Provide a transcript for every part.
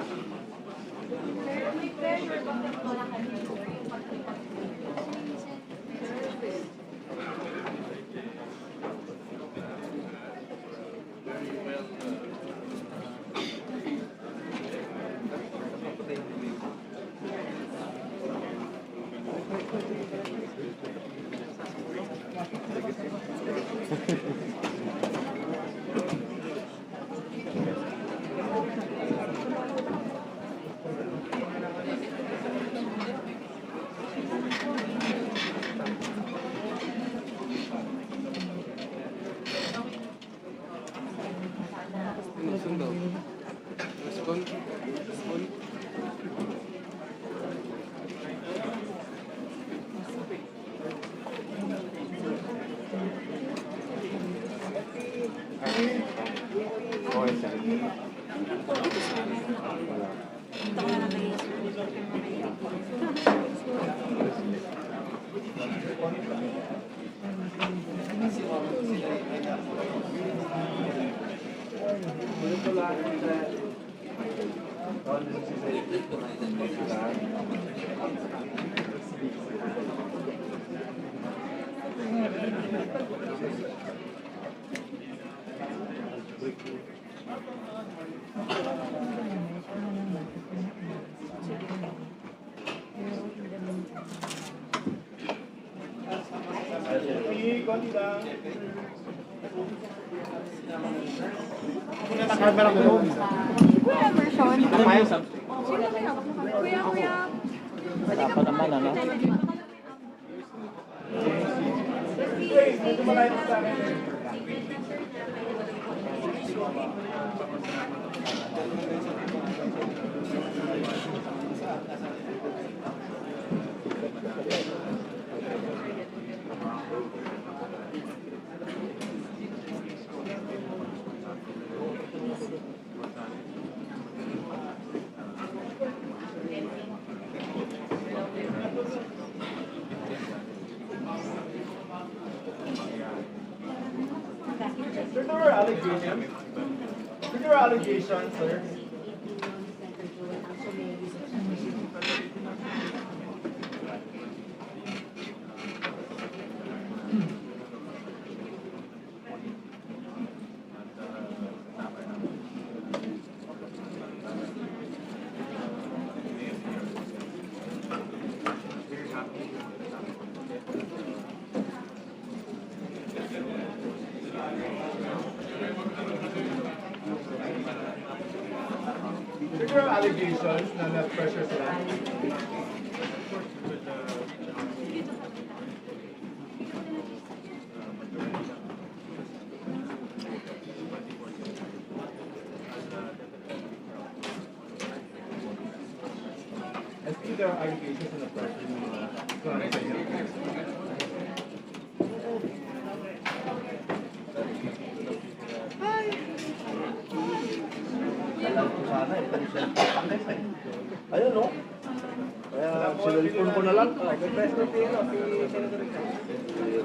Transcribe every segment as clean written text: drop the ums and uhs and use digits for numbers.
may pressure bakit wala ka dito? Wala pa naman, ano? There are allegations, sir. There are allegations na na-pressure sila. I think there are allegations na na-pressure Ayun, no? Kaya sinulpon ko na lang. May press na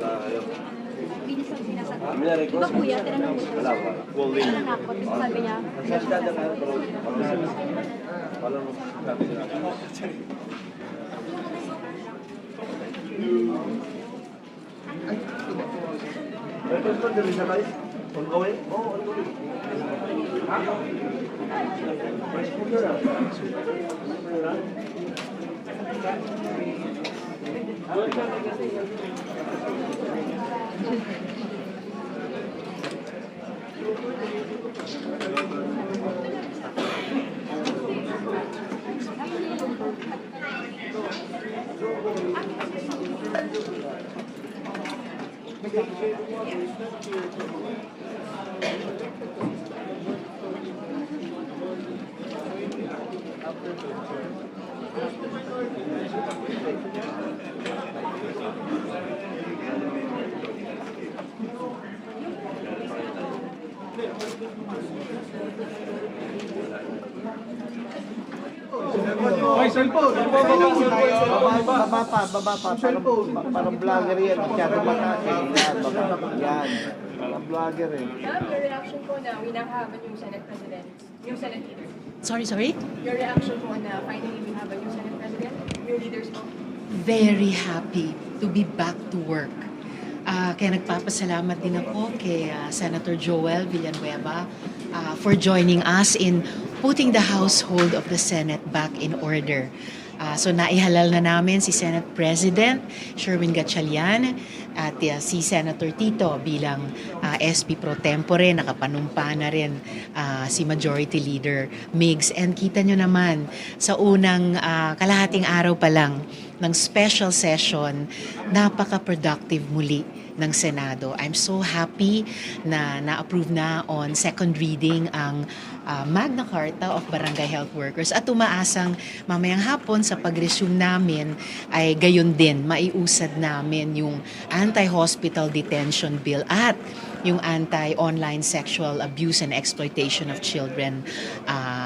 tayo. Binis ang sinasagot. Di ba kuya, tinanong mo siya? Nanakot. Sabi niya, may press na din siya guys. Ongoing? Oo, ongoing. Ha? Press po na lang. Ay, cellphone! Baba pa. Parang vlogger yan. Masyado mataas. Yan, baba. Yan. Mga vlogger eh. Ma'am, your reaction po na we now have a new Senate President, new Senate leader. Sorry? Your reaction po na finally we have a new Senate President, new leaders po. Very happy to be back to work. Kaya nagpapasalamat din ako kay Senator Joel Villanueva for joining us in putting the household of the Senate back in order. So naihalal na namin si Senate President Sherwin Gatchalian at si Senator Tito bilang SP Pro Tempore. Nakapanumpa na rin si Majority Leader Migs. And kita nyo naman sa unang kalahating araw pa lang ng special session, napaka-productive muli ng Senado. I'm so happy na na-approve na on second reading ang Magna Carta of Barangay Health Workers at umaasang mamayang hapon sa pag-resume namin ay gayon din maiusad namin yung anti-hospital detention bill at yung anti-online sexual abuse and exploitation of children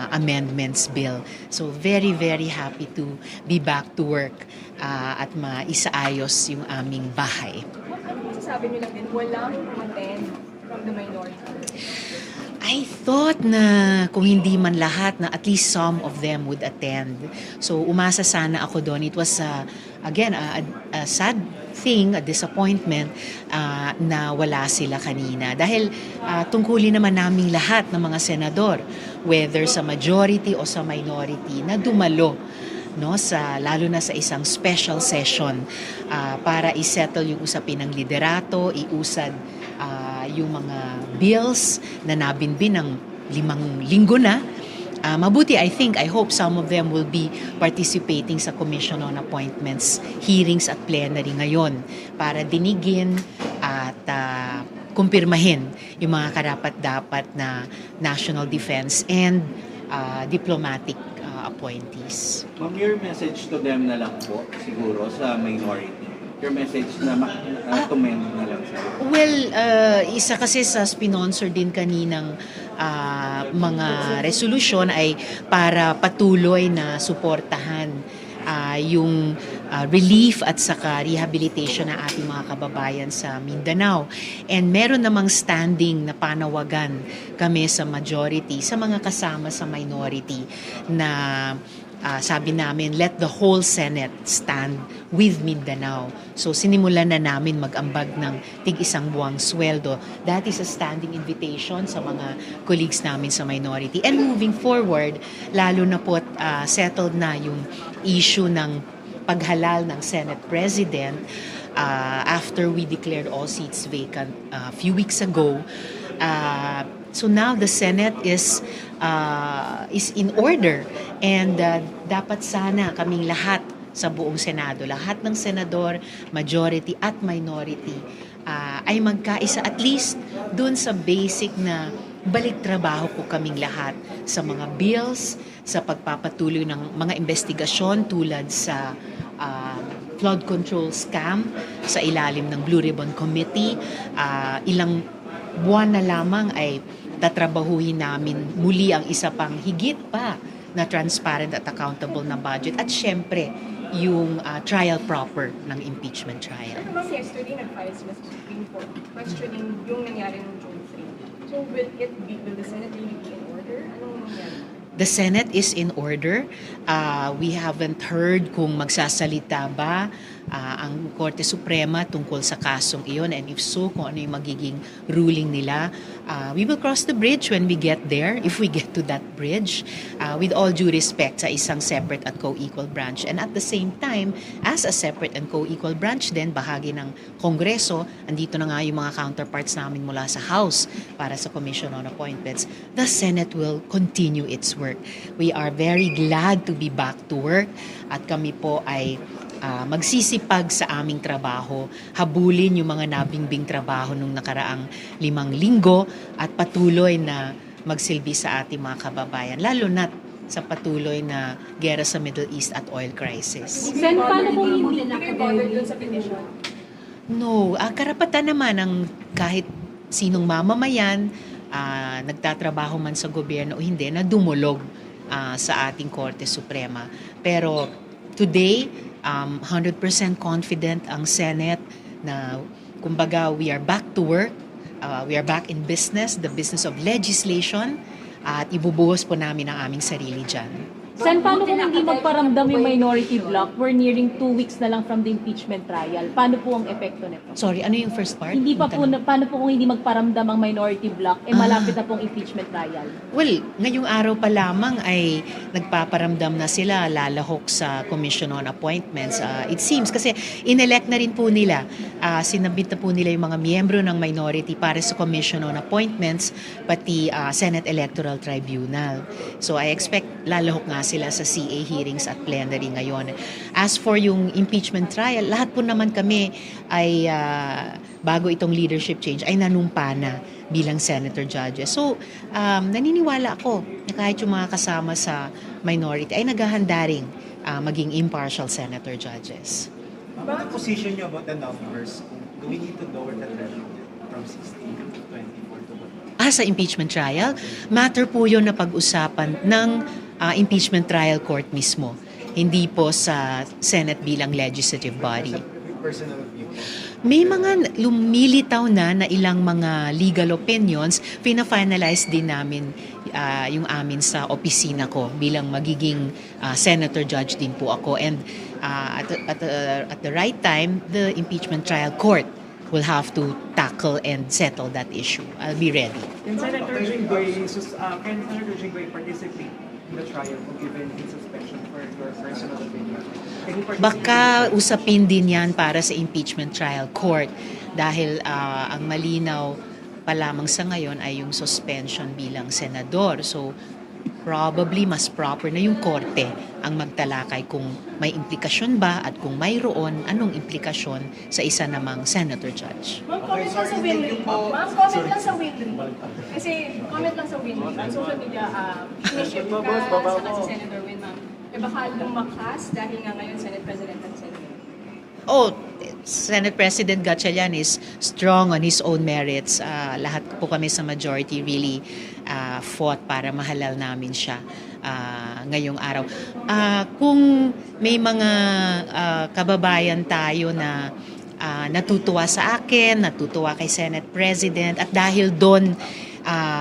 amendments bill. So very, very happy to be back to work at maisaayos yung aming bahay. Ano masasabi niyo lang din, walang umattend from the minority? I thought na kung hindi man lahat, na at least some of them would attend. So umasa sana ako doon. It was, again, a sad thing, a disappointment na wala sila kanina. Dahil tungkulin naman naming lahat ng mga senador, whether sa majority o sa minority, na dumalo, no, lalo na sa isang special session para isettle yung usapin ng liderato, iusad yung mga bills na nabinbin ng 5 linggo na. Mabuti, I hope some of them will be participating sa Commission on Appointments, hearings at plenary ngayon para dinigin at kumpirmahin yung mga karapat-dapat na national defense and diplomatic appointees. Ma'am, your message to them na lang po, siguro, sa minority. Your message na commend na lang sa Well, isa kasi sa sponsor din kaninang mga resolution ay para patuloy na suportahan yung relief at saka rehabilitation ng ating mga kababayan sa Mindanao. And meron namang standing na panawagan kami sa majority, sa mga kasama sa minority na sabi namin, let the whole Senate stand with Mindanao. So sinimulan na namin mag-ambag ng tig-1 buwang sweldo. That is a standing invitation sa mga colleagues namin sa minority. And moving forward, lalo na po settled na yung issue ng paghalal ng Senate President after we declared all seats vacant a few weeks ago. So now the Senate is in order and dapat sana kaming lahat sa buong Senado, lahat ng senador, majority at minority ay magkaisa at least dun sa basic na balik trabaho po kaming lahat sa mga bills, sa pagpapatuloy ng mga investigasyon tulad sa flood control scam sa ilalim ng Blue Ribbon Committee. Ilang buwan na lamang ay tatrabahuhin namin muli ang isa pang higit pa na transparent at accountable na budget at syempre yung trial proper ng impeachment trial. Pero ma'am, yesterday nag-file sila sa Supreme Court questioning yung nangyari ng June 3. So will the Senate really be in order? Anong nangyari? The Senate is in order. We haven't heard kung magsasalita ba ang Korte Suprema tungkol sa kasong iyon, and if so, kung ano yung magiging ruling nila. We will cross the bridge when we get there, if we get to that bridge, with all due respect sa isang separate at co-equal branch. And at the same time, as a separate and co-equal branch din, bahagi ng Kongreso, andito na nga yung mga counterparts namin mula sa House para sa Commission on Appointments, the Senate will continue its work. We are very glad to be back to work at kami po ay magsisipag sa aming trabaho, habulin yung mga nabingbing trabaho nung nakaraang 5 linggo at patuloy na magsilbi sa ating mga kababayan, lalo na sa patuloy na gera sa Middle East at oil crisis. Sen, paano kung hindi Hindi kayo bothered dun sa petition? No, karapatan naman ng kahit sinong mamamayan, nagtatrabaho man sa gobyerno o hindi, na dumulog sa ating Korte Suprema. Pero today, 100% confident ang Senate na kumbaga we are back to work we are back in business, the business of legislation, at ibubuhos po namin ang aming sarili dyan. Sen, paano kung hindi magparamdam yung minority bloc? We're nearing 2 weeks na lang from the impeachment trial. Paano po ang epekto nito? Sorry, ano yung first part? Hindi pa po, paano po kung hindi magparamdam ang minority bloc, malapit na pong impeachment trial? Well, ngayong araw pa lamang ay nagpaparamdam na sila, lalahok sa Commission on Appointments. It seems, kasi inelect na rin po nila, sinabit na po nila yung mga miyembro ng minority para sa Commission on Appointments, pati Senate Electoral Tribunal. So I expect lalahok nga sila sa CA hearings at plenary ngayon. As for yung impeachment trial, lahat po naman kami ay bago itong leadership change ay nanumpa na bilang senator judges. So, naniniwala ako na kahit yung mga kasama sa minority ay naghahanda ring maging impartial senator judges. Ano ang position niyo about the numbers? Do we need to lower the threshold from 16 to 24 to what? Sa impeachment trial, matter po yun na pag-usapan ng impeachment trial court mismo. Hindi po sa Senate bilang legislative body. Personal view. May mga lumilitaw na ilang mga legal opinions, pina-finalize din namin yung amin sa opisina ko bilang magiging senator judge din po ako. And at the right time, the impeachment trial court will have to tackle and settle that issue. I'll be ready. Can Senator Jinggoy participate in the trial given his suspension for your personal opinion? Can he participate? Baka usapin din yan para sa impeachment trial court dahil ang malinaw pa lamang sa ngayon ay yung suspension bilang senador. So probably mas proper na yung korte ang magtalakay kung may implikasyon ba at kung mayroon, anong implikasyon sa isa namang senator judge. Ma'am, comment lang sa Winry. Ma'am, comment lang sa Winry. Kasi comment lang sa Winry. Ang social media, initiative ka sa si Senator Win, ma'am. Baka lumakas dahil nga ngayon Senate President ang Senator. Senate President Gatchalian is strong on his own merits. Lahat po kami sa majority really fought para mahalal namin siya ngayong araw. Kung may mga kababayan tayo na natutuwa sa akin, natutuwa kay Senate President, at dahil doon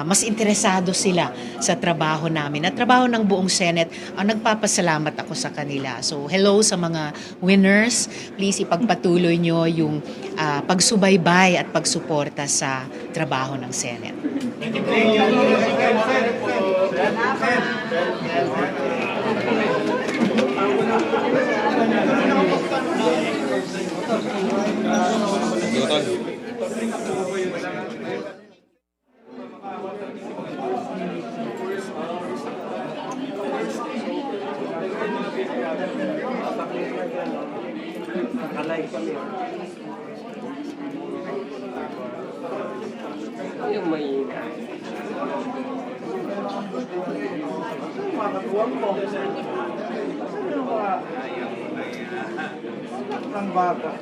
mas interesado sila sa trabaho namin at trabaho ng buong Senate, nagpapasalamat ako sa kanila. So hello sa mga winners, please ipagpatuloy nyo yung pagsubaybay at pagsuporta sa trabaho ng Senate. Alive kami. Yung may makatuwang po. Ang baka.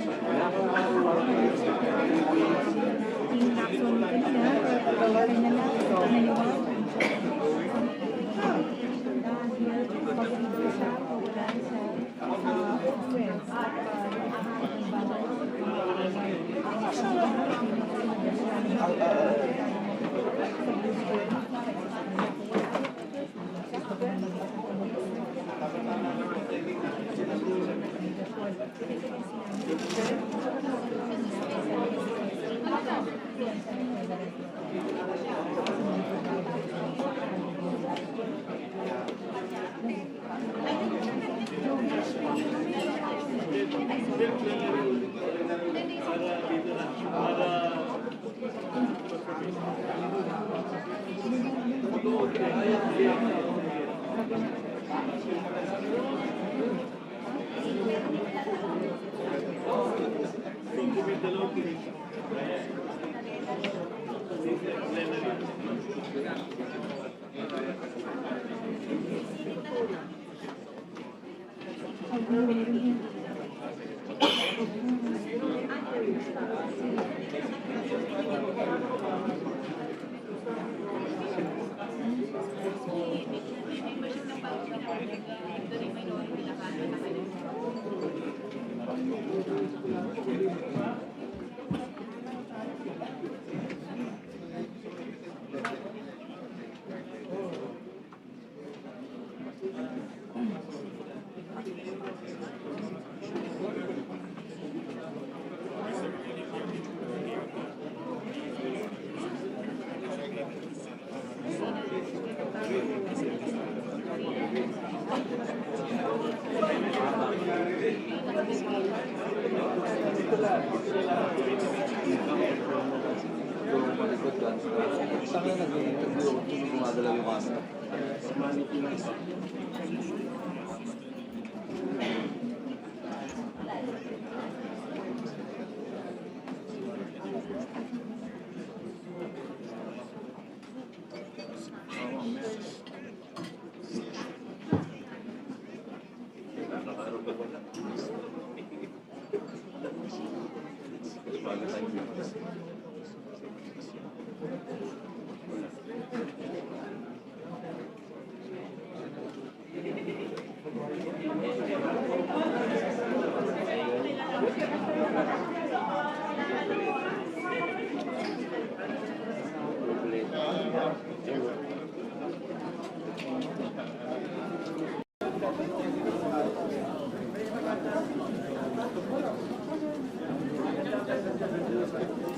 Saan nga nag-interview? Hindi gumagalaw yung camera.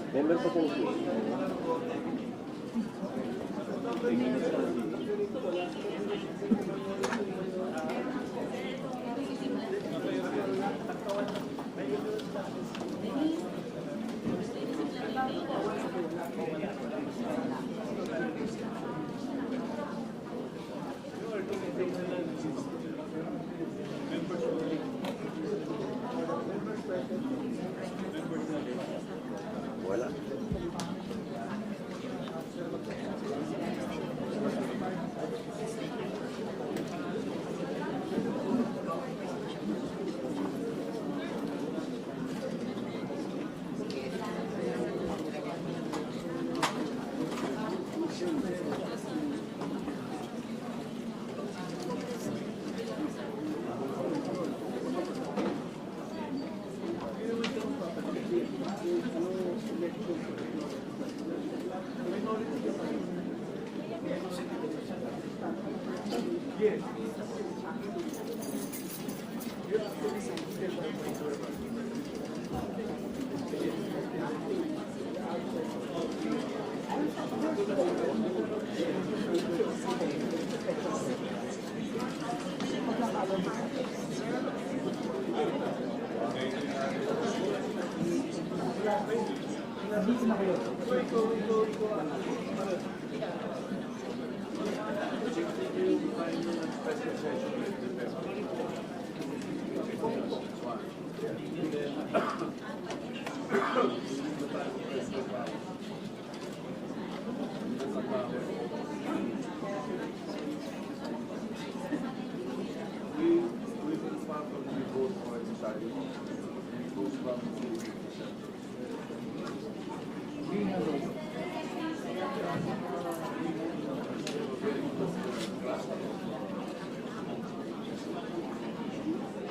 Member pa siya siya. Wala.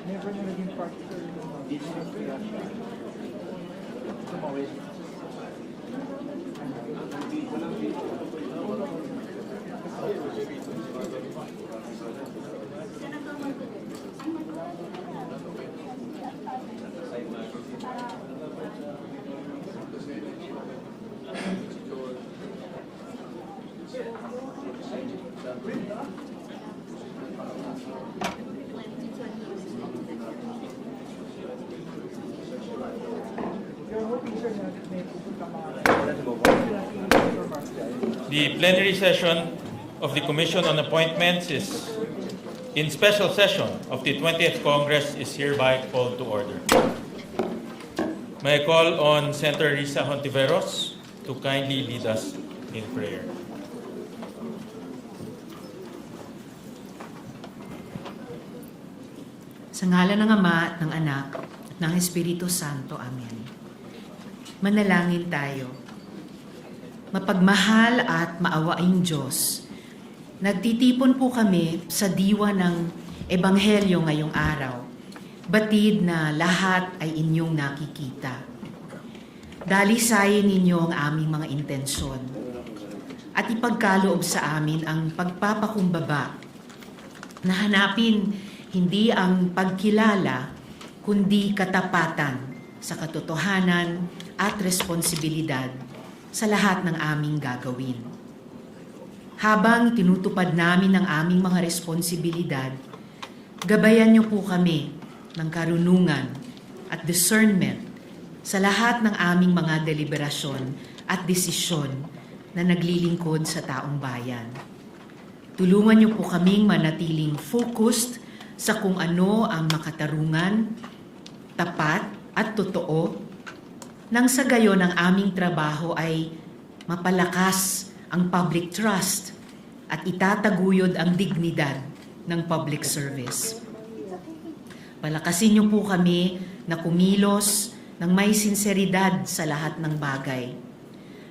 Never na naging practical yung tumawid. The plenary session of the Commission on Appointments is in special session of the 20th Congress is hereby called to order. May I call on Senator Risa Hontiveros to kindly lead us in prayer. Sa ngalan ng Ama at ng Anak at ng Espiritu Santo. Amen. Manalangin tayo. Mapagmahal at maawaing Diyos, nagtitipon po kami sa diwa ng Ebanghelyo ngayong araw. Batid na lahat ay inyong nakikita. Dalisayin ninyo ang aming mga intensyon at ipagkaloob sa amin ang pagpapakumbaba na hanapin hindi ang pagkilala kundi katapatan sa katotohanan at responsibilidad sa lahat ng aming gagawin. Habang tinutupad namin ang aming mga responsibilidad, gabayan niyo po kami ng karunungan at discernment sa lahat ng aming mga deliberasyon at desisyon na naglilingkod sa taong bayan. Tulungan niyo po kaming manatiling focused sa kung ano ang makatarungan, tapat at totoo, nang sa gayon ang aming trabaho ay mapalakas ang public trust at itataguyod ang dignidad ng public service. Palakasin niyo po kami na kumilos ng may sinseridad sa lahat ng bagay,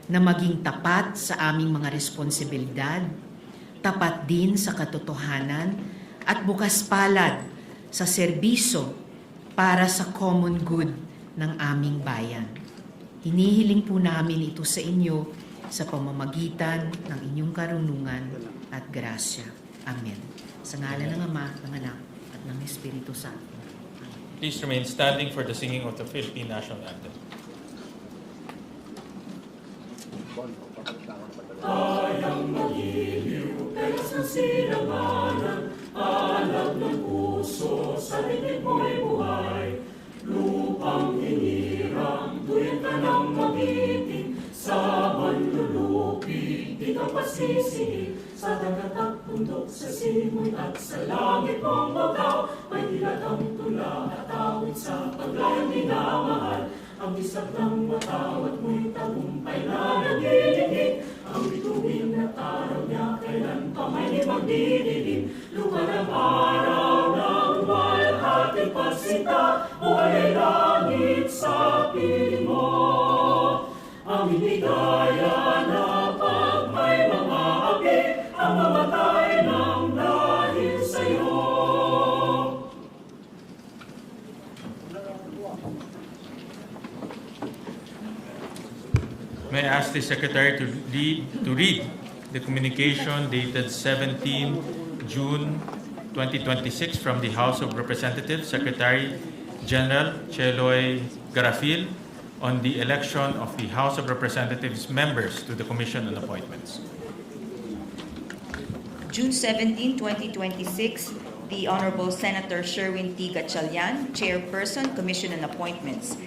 na maging tapat sa aming mga responsibilidad, tapat din sa katotohanan at bukas palad sa serbisyo para sa common good ng aming bayan. Hinihiling po namin ito sa inyo sa pamamagitan ng inyong karunungan at grasya. Amen. Sa ngalan ng Ama, ng Anak, at ng Espiritu Santo. Please remain standing for the singing of the Philippine National Anthem. Tayang magiliw, pelas ng silanganan, alab ng puso, sa dibdib mo'y buhay. Lupang hinirang, tuwid ka ng magiting, sa manlulupi, di ka pasisingin. Sa dagat at bundok, sa simoy at sa langit mong bagaw, may dilatang tula at awit sa paglayang minamahal. Ang isang ng matawat mo'y tagumpay na nagiging, ang bituin na araw niya kailan pa may di magdidilim. Lupa ng araw ng walhating pasinta, buhay ay langit sa piling mo. Ang hinigaya na pag may mga api, ang mamatay ng dahil sa'yo. May I ask the Secretary to read the communication dated 17 June 2026 from the House of Representatives, Secretary General Cheloy Garafil, on the election of the House of Representatives members to the Commission on Appointments. June 17, 2026, the Honorable Senator Sherwin T. Gatchalian, Chairperson, Commission on Appointments.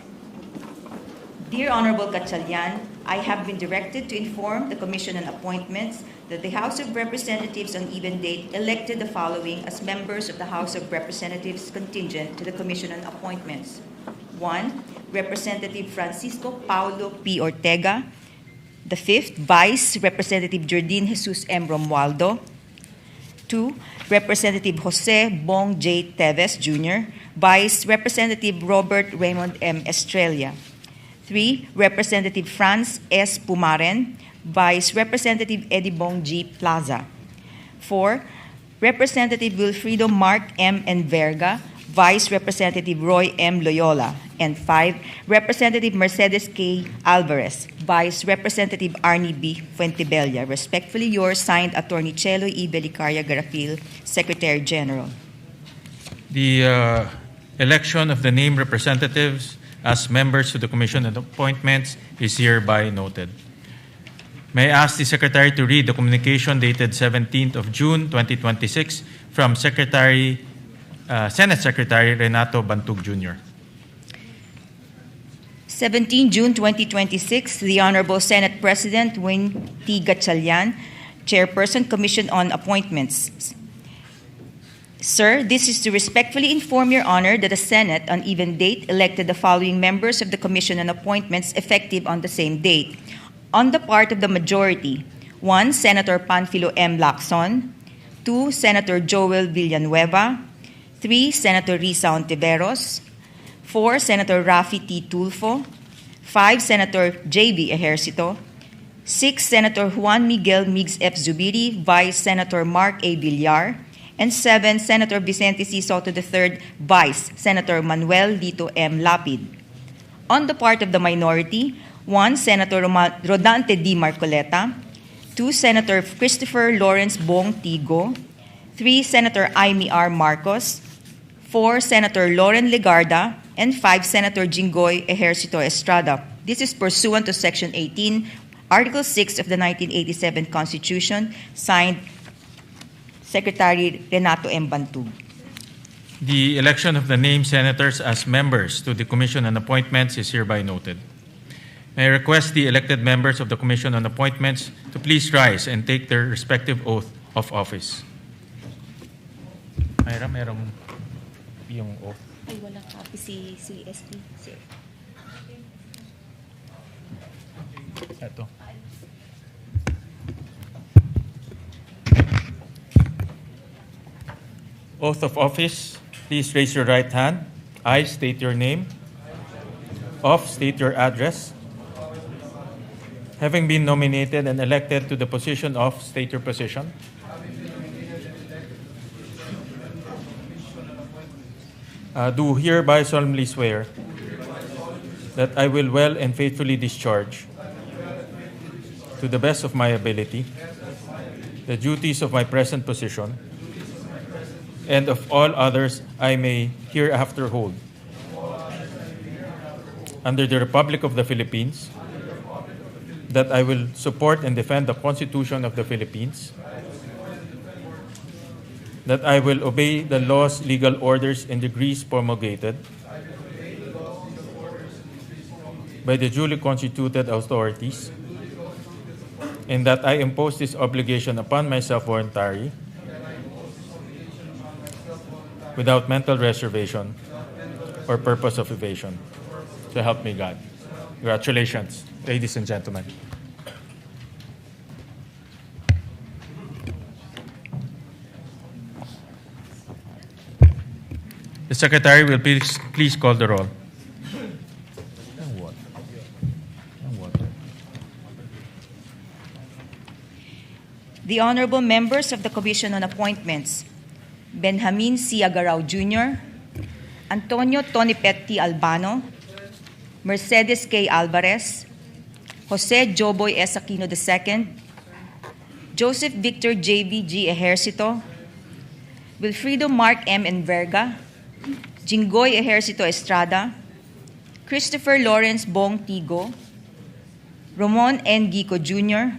Dear Honorable Gatchalian, I have been directed to inform the Commission on Appointments that the House of Representatives on even date elected the following as members of the House of Representatives contingent to the Commission on Appointments. 1. Representative Francisco Paulo P. Ortega. The 5th, Vice Representative Jordin Jesus M. Romualdo. 2. Representative Jose Bong J. Teves Jr. Vice Representative Robert Raymond M. Estrella. 3. Representative Franz S. Pumaren, Vice Representative Eddie Bong G. Plaza. 4. Representative Wilfrido Mark M. Enverga, Vice Representative Roy M. Loyola. And 5. Representative Mercedes K. Alvarez, Vice Representative Arnie B. Fuentebella. Respectfully yours, signed Attorney Chelo E. Belicaria Garafil, Secretary General. The election of the named representatives as members to the Commission on Appointments is hereby noted. May I ask the Secretary to read the communication dated 17th of June 2026 from Senate Secretary Renato Bantug Jr. 17 June 2026, the Honorable Senate President Win T. Gatchalian, Chairperson, Commission on Appointments. Sir, this is to respectfully inform Your Honor that the Senate, on even date, elected the following members of the Commission on Appointments effective on the same date. On the part of the majority, 1. Senator Panfilo M. Lacson. 2. Senator Joel Villanueva. 3. Senator Risa Ontiveros. 4. Senator Rafi T. Tulfo. 5. Senator J.B. Ejercito. 6. Senator Juan Miguel Migs F. Zubiri, Vice Senator Mark A. Villar. And 7, Senator Vicente C. Soto III, Vice Senator Manuel Lito M. Lapid. On the part of the minority, 1. Senator Rodante D. Marcoleta. 2. Senator Christopher Lawrence Bong Tigo. 3. Senator Aimee R. Marcos. 4. Senator Loren Legarda. And 5. Senator Jinggoy Ejercito Estrada. This is pursuant to Section 18, Article 6 of the 1987 Constitution, signed Secretary Renato M. Bantug. The election of the named senators as members to the Commission on Appointments is hereby noted. May I request the elected members of the Commission on Appointments to please rise and take their respective oath of office. Mayra, merong yung oath. Ay, walang copy si SP. Ito. Oath of office. Please raise your right hand. I state your name. Off, state your address. Having been nominated and elected to the position of, state your position. Do hereby solemnly swear that I will well and faithfully discharge, to the best of my ability, the duties of my present position and of all others I may hereafter hold under the Republic of the Philippines, that I will support and defend the Constitution of the Philippines, that I will obey the laws, legal orders, and decrees promulgated by the duly constituted authorities, and that I impose this obligation upon myself voluntarily, without mental reservation or purpose of evasion. So help me God. Congratulations, ladies and gentlemen. The Secretary will please call the roll. The honorable members of the Commission on Appointments, Benjamin C. Agarao Jr., Antonio Tonipetti Albano, Mercedes K. Alvarez, Jose Joboy S. Aquino II, Joseph Victor J.V. G. Ejercito, Wilfrido Mark M. Enverga, Jinggoy Ejercito Estrada, Christopher Lawrence Bong Tigo, Ramon N. Gico Jr.,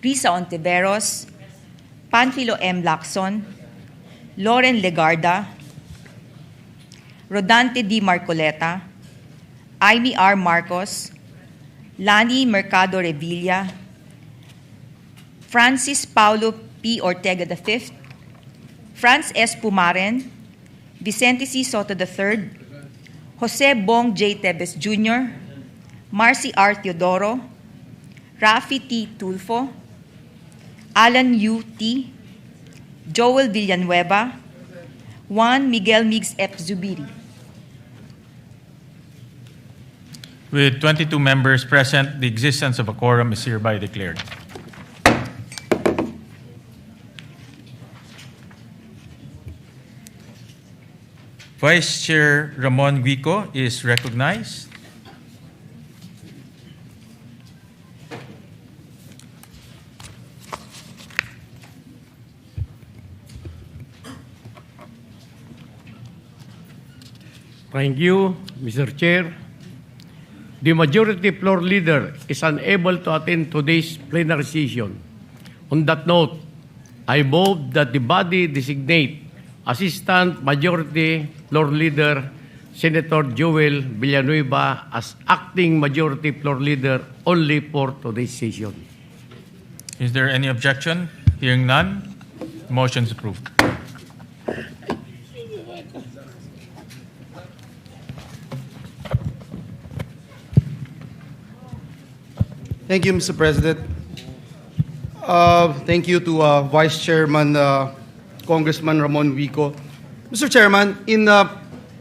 Risa Ontiveros, Panfilo M. Lacson, Loren Legarda, Rodante D. Marcoleta, Amy R. Marcos, Lani Mercado Revilla, Francis Paulo P. Ortega V, Franz S. Pumaren, Vicente C. Soto III, Jose Bong J. Tevez Jr., Marcy R. Teodoro, Rafi T. Tulfo, Alan U. T., Joel Villanueva, Juan Miguel Mix F. Zubiri. With 22 members present, the existence of a quorum is hereby declared. Vice Chair Ramon Guico is recognized. Thank you, Mr. Chair. The majority floor leader is unable to attend today's plenary session. On that note, I move that the body designate Assistant Majority Floor Leader Senator Joel Villanueva as acting Majority Floor Leader only for today's session. Is there any objection? Hearing none, motion is approved. Thank you, Mr. President. Thank you to Vice Chairman Congressman Ramon Vico. Mr. Chairman, in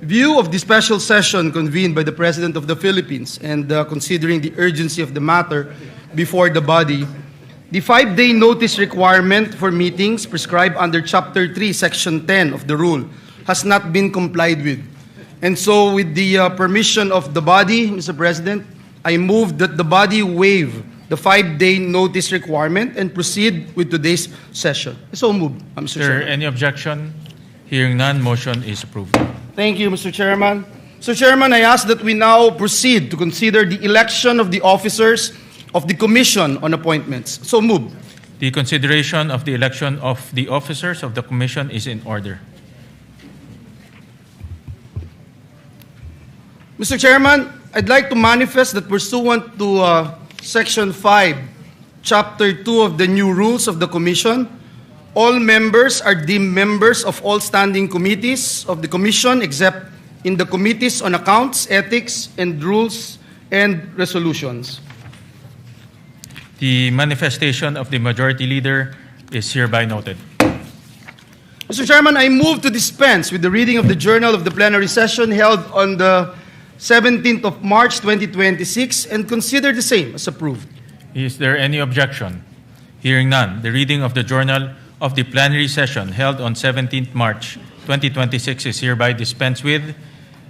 view of the special session convened by the President of the Philippines and considering the urgency of the matter before the body, the 5-day notice requirement for meetings prescribed under Chapter 3, Section 10 of the rule has not been complied with. And so with the permission of the body, Mr. President, I move that the body waive the 5-day notice requirement and proceed with today's session. So moved, Mr. Is there Chairman. any objection? Hearing none, motion is approved. Thank you, Mr. Chairman. Mr. Chairman, I ask that we now proceed to consider the election of the officers of the Commission on Appointments. So moved. The consideration of the election of the officers of the Commission is in order. Mr. Chairman, I'd like to manifest that pursuant to Section 5, Chapter 2 of the new rules of the Commission, all members are deemed members of all standing committees of the Commission except in the Committees on Accounts, Ethics, and Rules and Resolutions. The manifestation of the Majority Leader is hereby noted. Mr. Chairman, I move to dispense with the reading of the journal of the plenary session held on the 17th of March 2026 and consider the same as approved. Is there any objection? Hearing none, the reading of the journal of the plenary session held on 17th March 2026 is hereby dispensed with,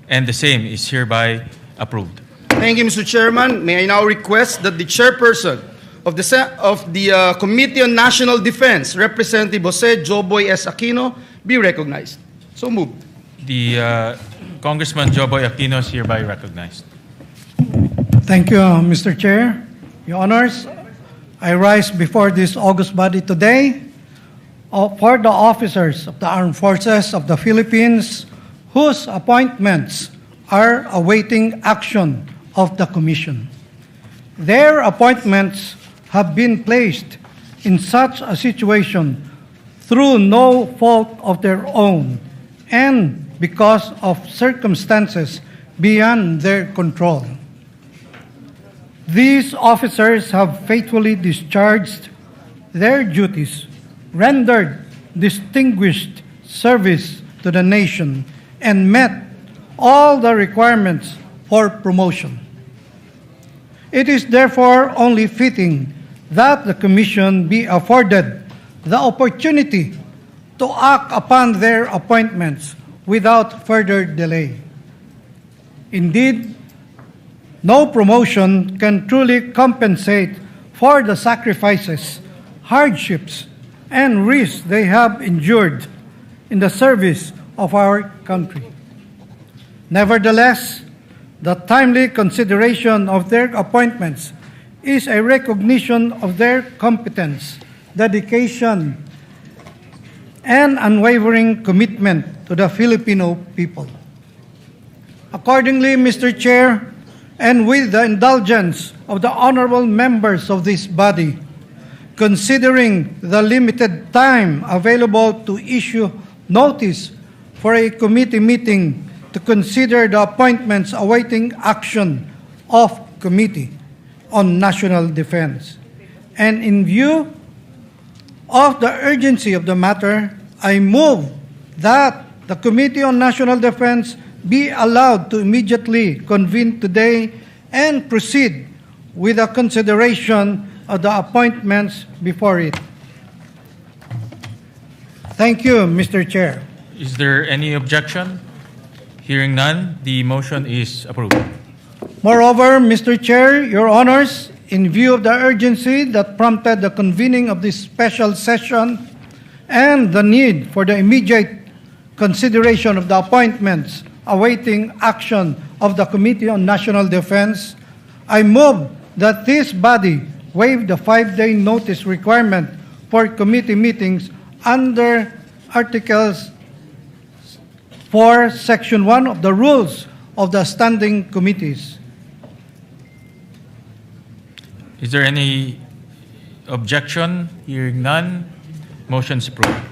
and the same is hereby approved. Thank you, Mr. Chairman. May I now request that the chairperson of the Committee on National Defense, Representative Jose Joboy S. Aquino, be recognized. So moved. The Congressman Joboy Aquino is hereby recognized. Thank you, Mr. Chair. Your Honors, I rise before this august body today for the officers of the Armed Forces of the Philippines whose appointments are awaiting action of the Commission. Their appointments have been placed in such a situation through no fault of their own and because of circumstances beyond their control. These officers have faithfully discharged their duties, rendered distinguished service to the nation, and met all the requirements for promotion. It is therefore only fitting that the Commission be afforded the opportunity to act upon their appointments without further delay. Indeed, no promotion can truly compensate for the sacrifices, hardships, and risks they have endured in the service of our country. Nevertheless, the timely consideration of their appointments is a recognition of their competence, dedication, and unwavering commitment to the Filipino people. Accordingly, Mr. Chair, and with the indulgence of the honorable members of this body, considering the limited time available to issue notice for a committee meeting to consider the appointments awaiting action of Committee on National Defense, and in view of the urgency of the matter, I move that the Committee on National Defense be allowed to immediately convene today and proceed with the consideration of the appointments before it. Thank you, Mr. Chair. Is there any objection? Hearing none, the motion is approved. Moreover, Mr. Chair, Your Honors, in view of the urgency that prompted the convening of this special session and the need for the immediate consideration of the appointments awaiting action of the Committee on National Defense, I move that this body waive the 5-day notice requirement for committee meetings under Articles 4, Section 1 of the Rules of the Standing Committees. Is there any objection? Hearing none, motion is approved.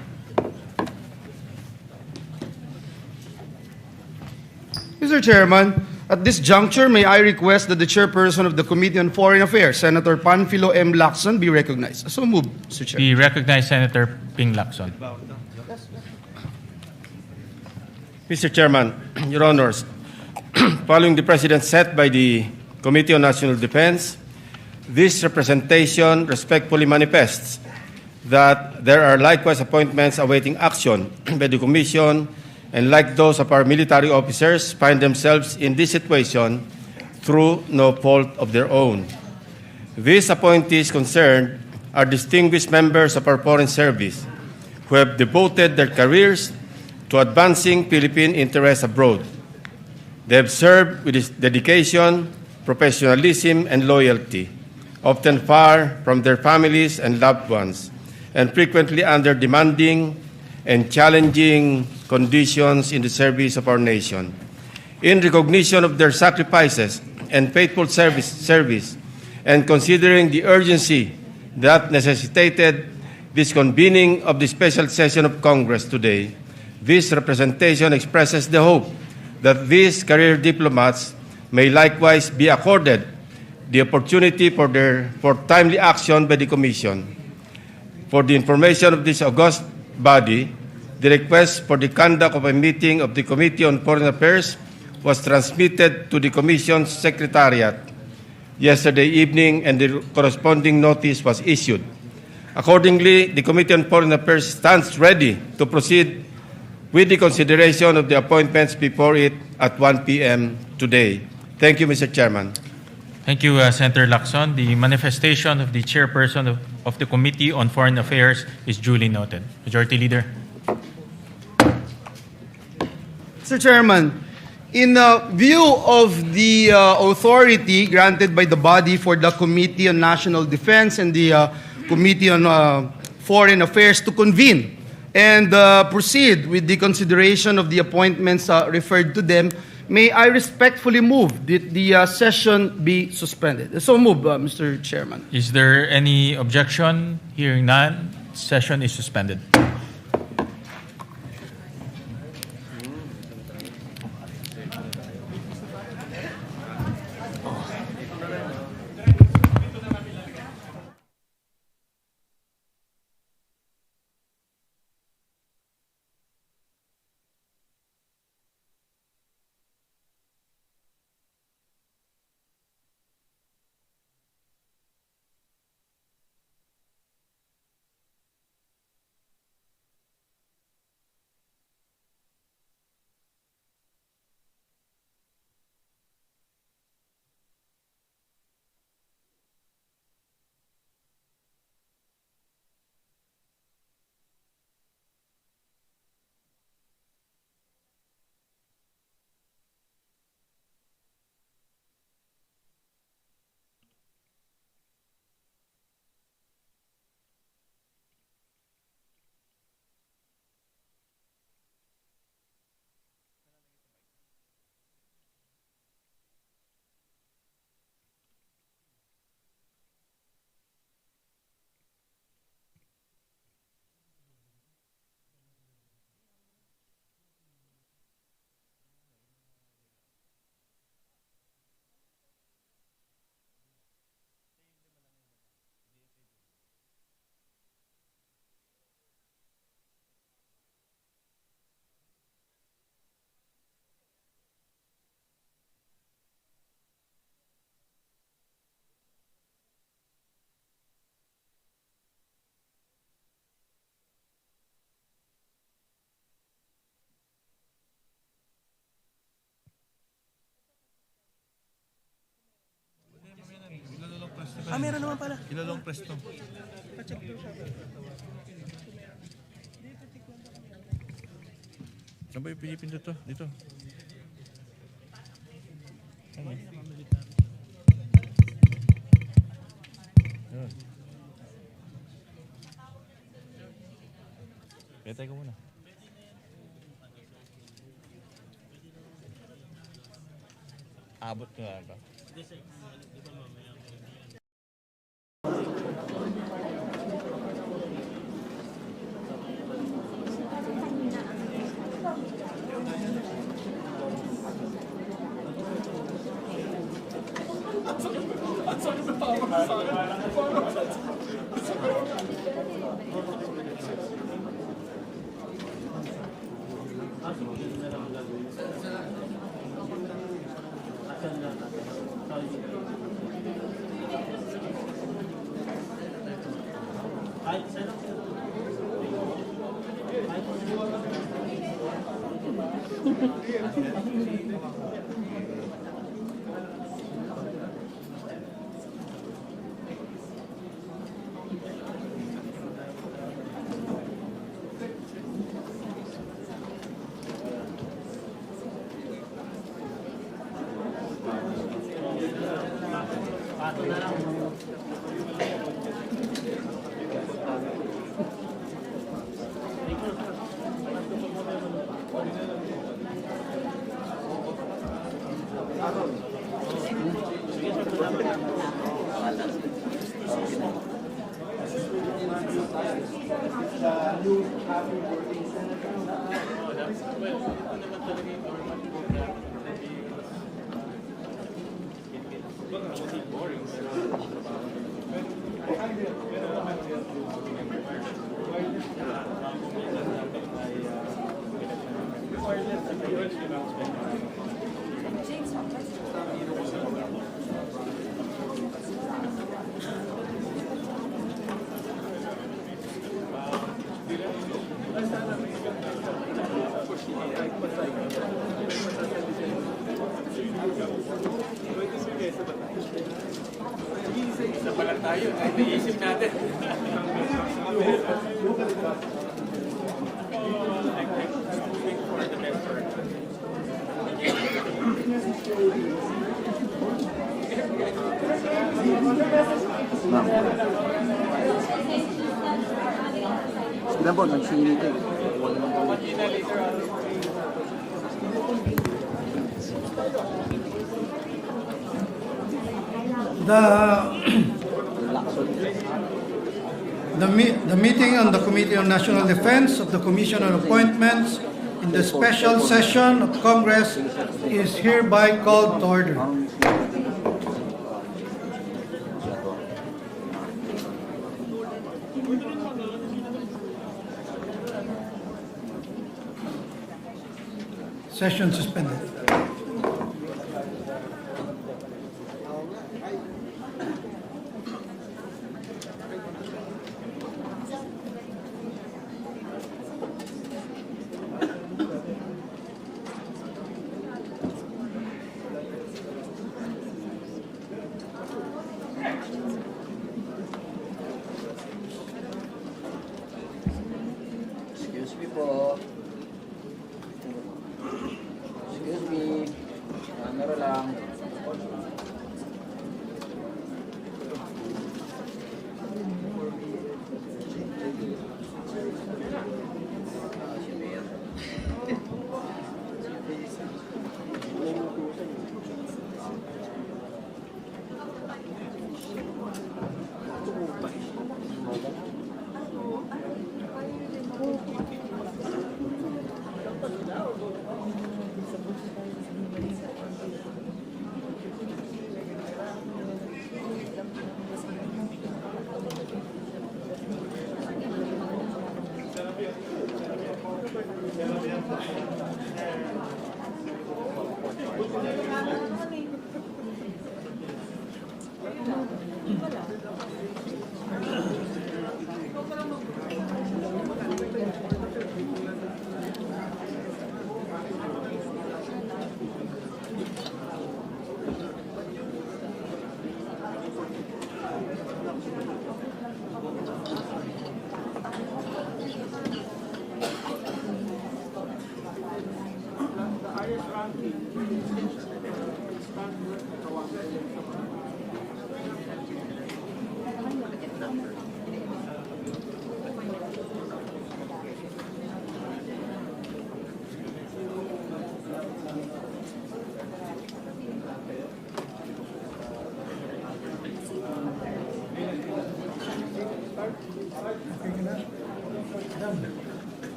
Mr. Chairman, at this juncture, may I request that the chairperson of the Committee on Foreign Affairs, Senator Panfilo M. Lacson, be recognized. So moved, Mr. Chair. Be recognized, Senator Ping Lacson. Mr. Chairman, Your Honors, following the precedent set by the Committee on National Defense, this representation respectfully manifests that there are likewise appointments awaiting action by the Commission, and like those of our military officers, find themselves in this situation through no fault of their own. These appointees concerned are distinguished members of our foreign service who have devoted their careers to advancing Philippine interests abroad. They have served with dedication, professionalism, and loyalty, often far from their families and loved ones, and frequently under demanding and challenging conditions in the service of our nation. In recognition of their sacrifices and faithful service, and considering the urgency that necessitated this convening of the special session of Congress today, this representation expresses the hope that these career diplomats may likewise be accorded the opportunity for timely action by the Commission. For the information of this august body, the request for the conduct of a meeting of the Committee on Foreign Affairs was transmitted to the Commission's Secretariat yesterday evening, and the corresponding notice was issued. Accordingly, the Committee on Foreign Affairs stands ready to proceed with the consideration of the appointments before it at 1 p.m. today. Thank you, Mr. Chairman. Thank you, Senator Lacson. The manifestation of the chairperson of the Committee on Foreign Affairs is duly noted. Majority Leader. Mr. Chairman, in view of the authority granted by the body for the Committee on National Defense and the Committee on Foreign Affairs to convene and proceed with the consideration of the appointments referred to them, may I respectfully move that the session be suspended. So move, Mr. Chairman. Is there any objection? Hearing none, session is suspended. Meron naman pala. Ilalong presto. Saan ba yung pinipindot to? Dito. Ayun. Ayun. Petay ko muna. Abot ko na ba? Sila po, nagsinit eh. The meeting on the Committee on National Defense of the Commission on Appointments in the special session of Congress is hereby called to order. Session suspended. Excuse me po. Excuse me. Camera lang.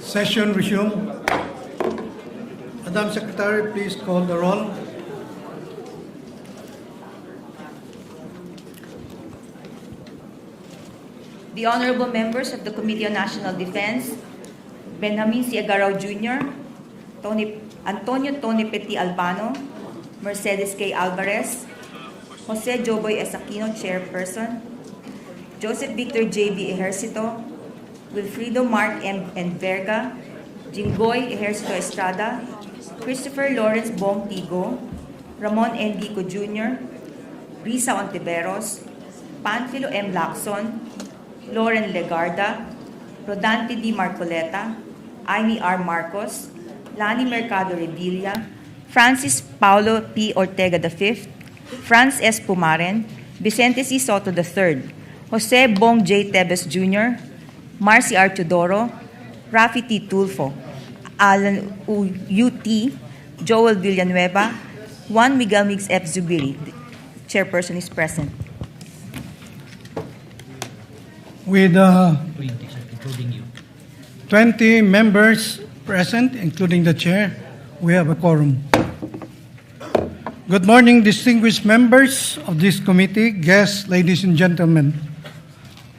Session resumed. Madam Secretary, please call the roll. The honorable members of the Committee on National Defense, Benjamin C. Agaraw Jr., Antonio Tony Petit Albano, Mercedes K. Alvarez, Jose Joboy S. Aquino, Chairperson, Joseph Victor J.B. Ejercito, Wilfrido Mark M. Verga, Jinggoy Ejercito Estrada, Christopher Lawrence Bong Tigo, Ramon N. Dico Jr., Risa Ontiveros, Panfilo M. Lacson, Lauren Legarda, Rodante D. Marcoleta, Amy R. Marcos, Lani Mercado Revilla, Francis Paulo P. Ortega V, Franz S. Pumaren, Vicente C. Soto III, Jose Bong J. Tebes Jr., Marcy R. Teodoro, Rafi T. Tulfo, Alan U.T., Joel Villanueva, Juan Miguel Mix F. Zubiri. The chairperson is present. With 20 members present, including the chair, we have a quorum. Good morning, distinguished members of this committee, guests, ladies and gentlemen.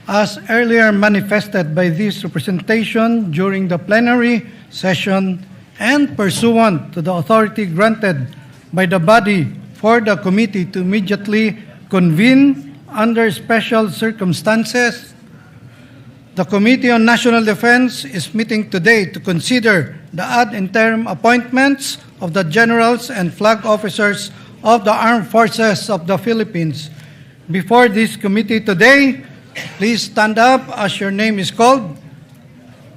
As earlier manifested by this representation during the plenary session and pursuant to the authority granted by the body for the committee to immediately convene under special circumstances, the Committee on National Defense is meeting today to consider the ad interim appointments of the generals and flag officers of the Armed Forces of the Philippines. Before this committee today, please stand up as your name is called.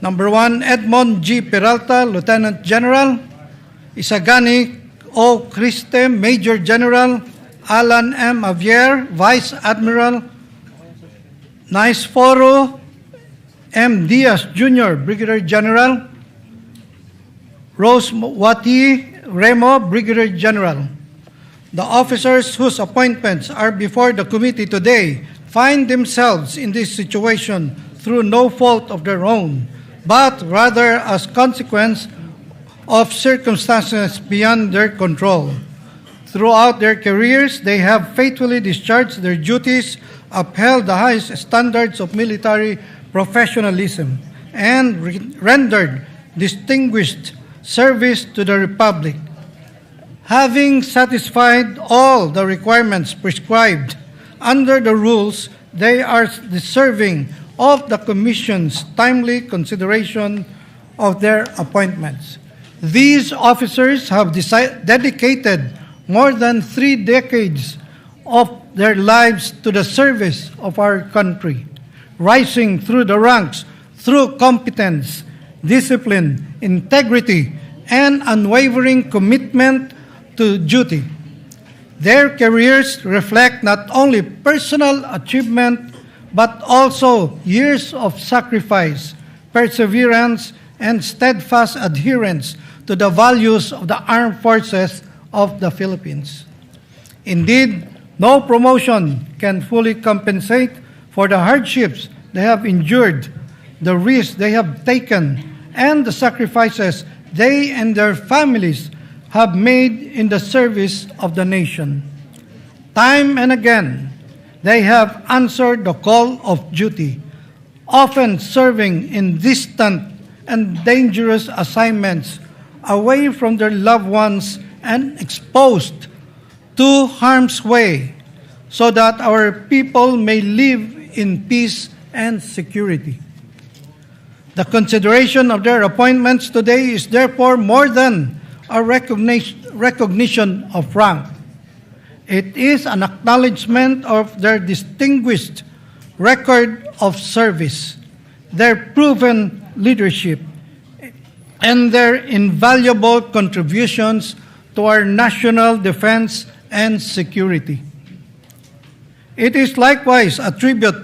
Number 1, Edmond G. Peralta, Lieutenant General. Isagani O. Criste, Major General. Alan M. Avier, Vice Admiral. Naisforo M. Diaz Jr., Brigadier General. Rose Wati Remo, Brigadier General. The officers whose appointments are before the committee today find themselves in this situation through no fault of their own, but rather as consequence of circumstances beyond their control. Throughout their careers, they have faithfully discharged their duties, upheld the highest standards of military professionalism, and rendered distinguished service to the Republic. Having satisfied all the requirements prescribed under the rules, they are deserving of the Commission's timely consideration of their appointments. These officers have dedicated more than 3 decades of their lives to the service of our country, rising through the ranks through competence, discipline, integrity, and unwavering commitment to duty. Their careers reflect not only personal achievement, but also years of sacrifice, perseverance, and steadfast adherence to the values of the Armed Forces of the Philippines. Indeed, no promotion can fully compensate for the hardships they have endured, the risks they have taken, and the sacrifices they and their families have made in the service of the nation. Time and again, they have answered the call of duty, often serving in distant and dangerous assignments away from their loved ones and exposed to harm's way, so that our people may live in peace and security. The consideration of their appointments today is therefore more than a recognition of rank. It is an acknowledgement of their distinguished record of service, their proven leadership, and their invaluable contributions to our national defense and security. It is likewise a tribute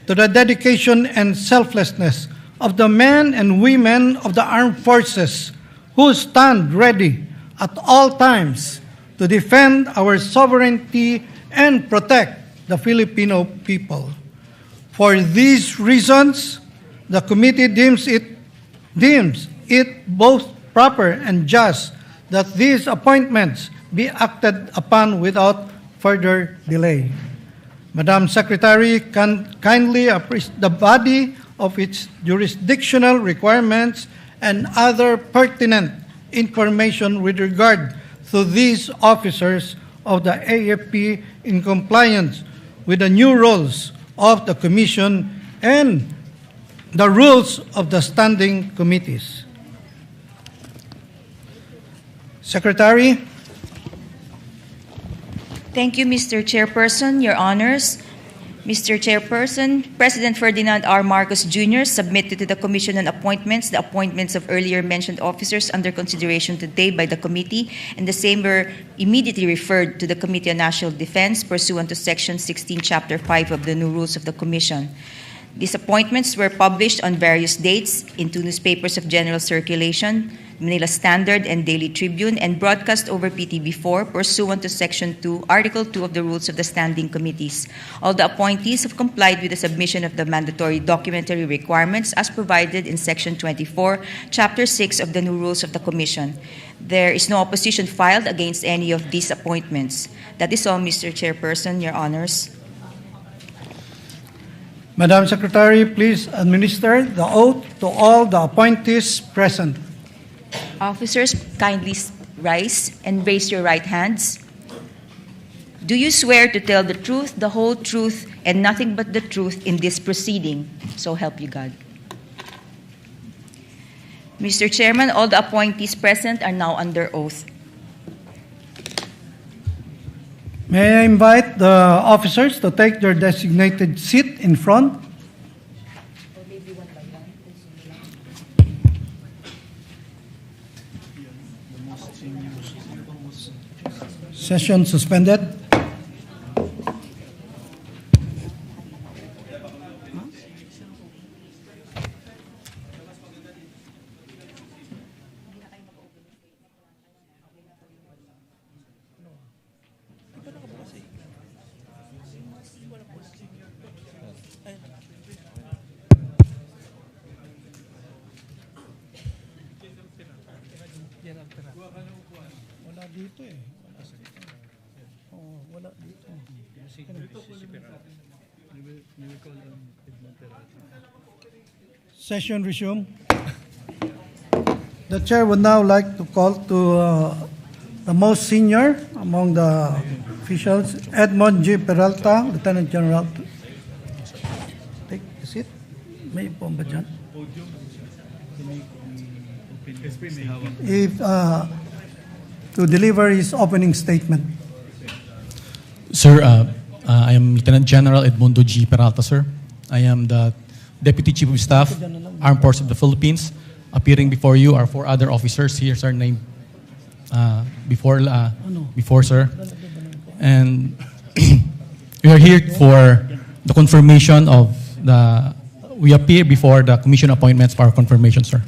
to the dedication and selflessness of the men and women of the armed forces who stand ready at all times to defend our sovereignty and protect the Filipino people. For these reasons, the committee deems it both proper and just that these appointments be acted upon without further delay. Madam Secretary, kindly appraise the body of its jurisdictional requirements and other pertinent information with regard to these officers of the AFP in compliance with the new rules of the Commission and the rules of the standing committees. Secretary. Thank you, Mr. Chairperson, Your Honors. Mr. Chairperson, President Ferdinand R. Marcos Jr. submitted to the Commission on Appointments the appointments of earlier mentioned officers under consideration today by the committee, and the same were immediately referred to the Committee on National Defense pursuant to Section 16, Chapter 5 of the new rules of the Commission. These appointments were published on various dates in two newspapers of general circulation, Manila Standard and Daily Tribune, and broadcast over PTV4 pursuant to Section 2, Article 2 of the Rules of the Standing Committees. All the appointees have complied with the submission of the mandatory documentary requirements as provided in Section 24, Chapter 6 of the new Rules of the Commission. There is no opposition filed against any of these appointments. That is all, Mr. Chairperson, Your Honors. Madam Secretary, please administer the oath to all the appointees present. Officers, kindly rise and raise your right hands. Do you swear to tell the truth, the whole truth, and nothing but the truth in this proceeding? So help you God. Mr. Chairman, all the appointees present are now under oath. May I invite the officers to take their designated seat in front? Session suspended. Wala dito eh. Wala dito. Session resume. The chair would now like to call to the most senior among the officials, Edmond G. Peralta, Lieutenant General. Take the seat. May po ba dyan? If, to deliver his opening statement. Sir, I am Lieutenant General Edmundo G. Peralta, sir. I am the Deputy Chief of Staff, Armed Forces of the Philippines. Appearing before you are 4 other officers. Here's our name before, sir. And we are here for the confirmation of we appear before the Commission appointments for our confirmation, sir.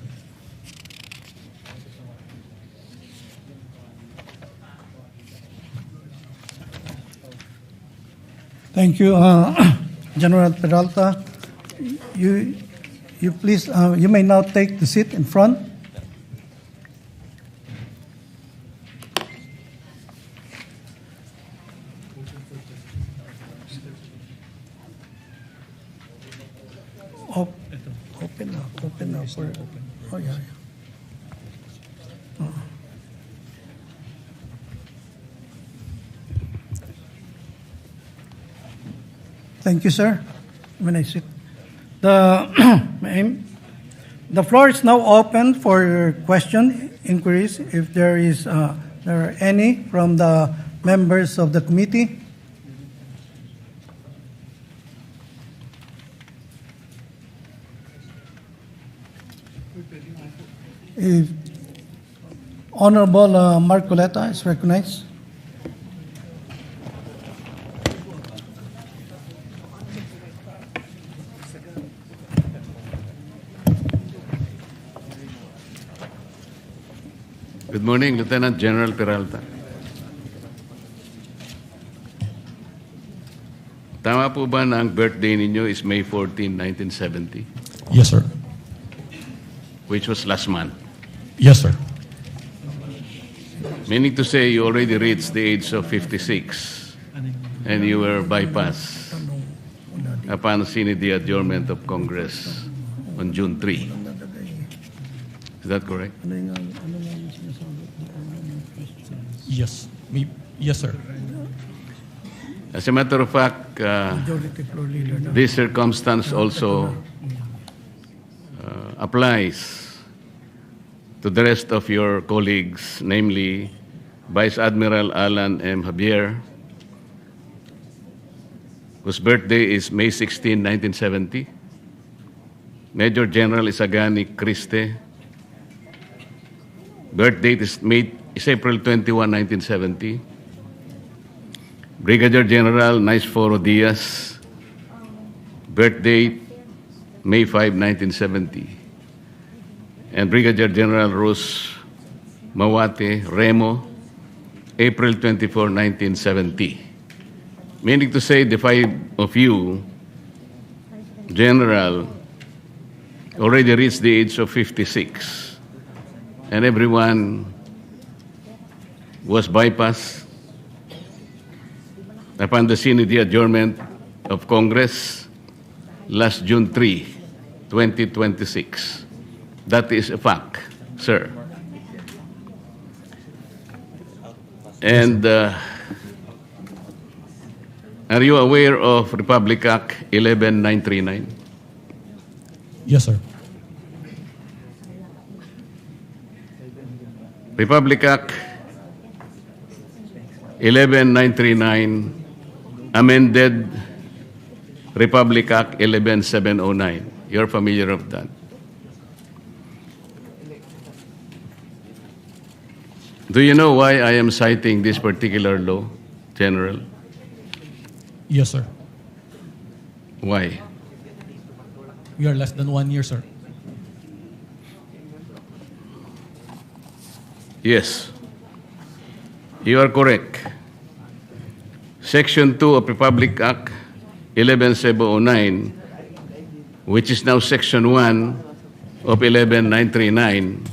Thank you, General Peralta. You please, you may now take the seat in front. Open now for, oh yeah. Thank you, sir. When I sit. The floor is now open for question, inquiries, if there are any from the members of the committee. If Honorable Marcoleta is recognized. Good morning, Lieutenant General Peralta. Tama po ba na ang birthday ninyo is May 14, 1970? Yes, sir. Which was last month? Yes, sir. Meaning to say you already reached the age of 56 and you were bypassed upon seeing the adjournment of Congress on June 3. Is that correct? Yes. Yes, sir. As a matter of fact, this circumstance also applies to the rest of your colleagues, namely Vice Admiral Alan M. Javier, whose birthday is May 16, 1970. Major General Isagani Criste, birth date is April 21, 1970. Brigadier General Naisforo Diaz, birth date May 5, 1970. And Brigadier General Rus Mawate Remo, April 24, 1970. Meaning to say, the five of you, General, already reached the age of 56. And everyone was bypassed upon the scene of the adjournment of Congress last June 3, 2026. That is a fact, sir. And are you aware of Republic Act 11939? Yes, sir. Republic Act 11939 amended Republic Act 11709. You're familiar of that. Do you know why I am citing this particular law, General? Yes, sir. Why? We are less than 1 year, sir. Yes, you are correct. Section 2 of Republic Act 11709, which is now Section 1 of 11939,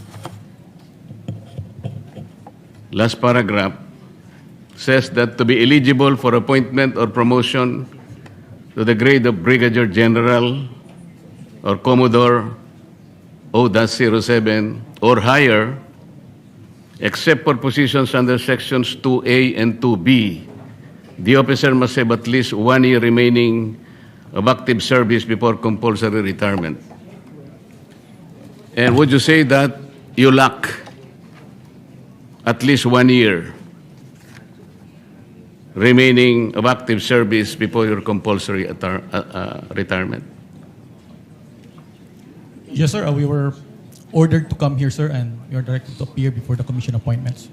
last paragraph, says that to be eligible for appointment or promotion to the grade of Brigadier General or Commodore O-07 or higher, except for positions under Sections 2A and 2B, the officer must have at least 1 year remaining of active service before compulsory retirement. And would you say that you lack at least 1 year remaining of active service before your compulsory retirement? Yes, sir. We were ordered to come here, sir, and we are directed to appear before the commission appointments.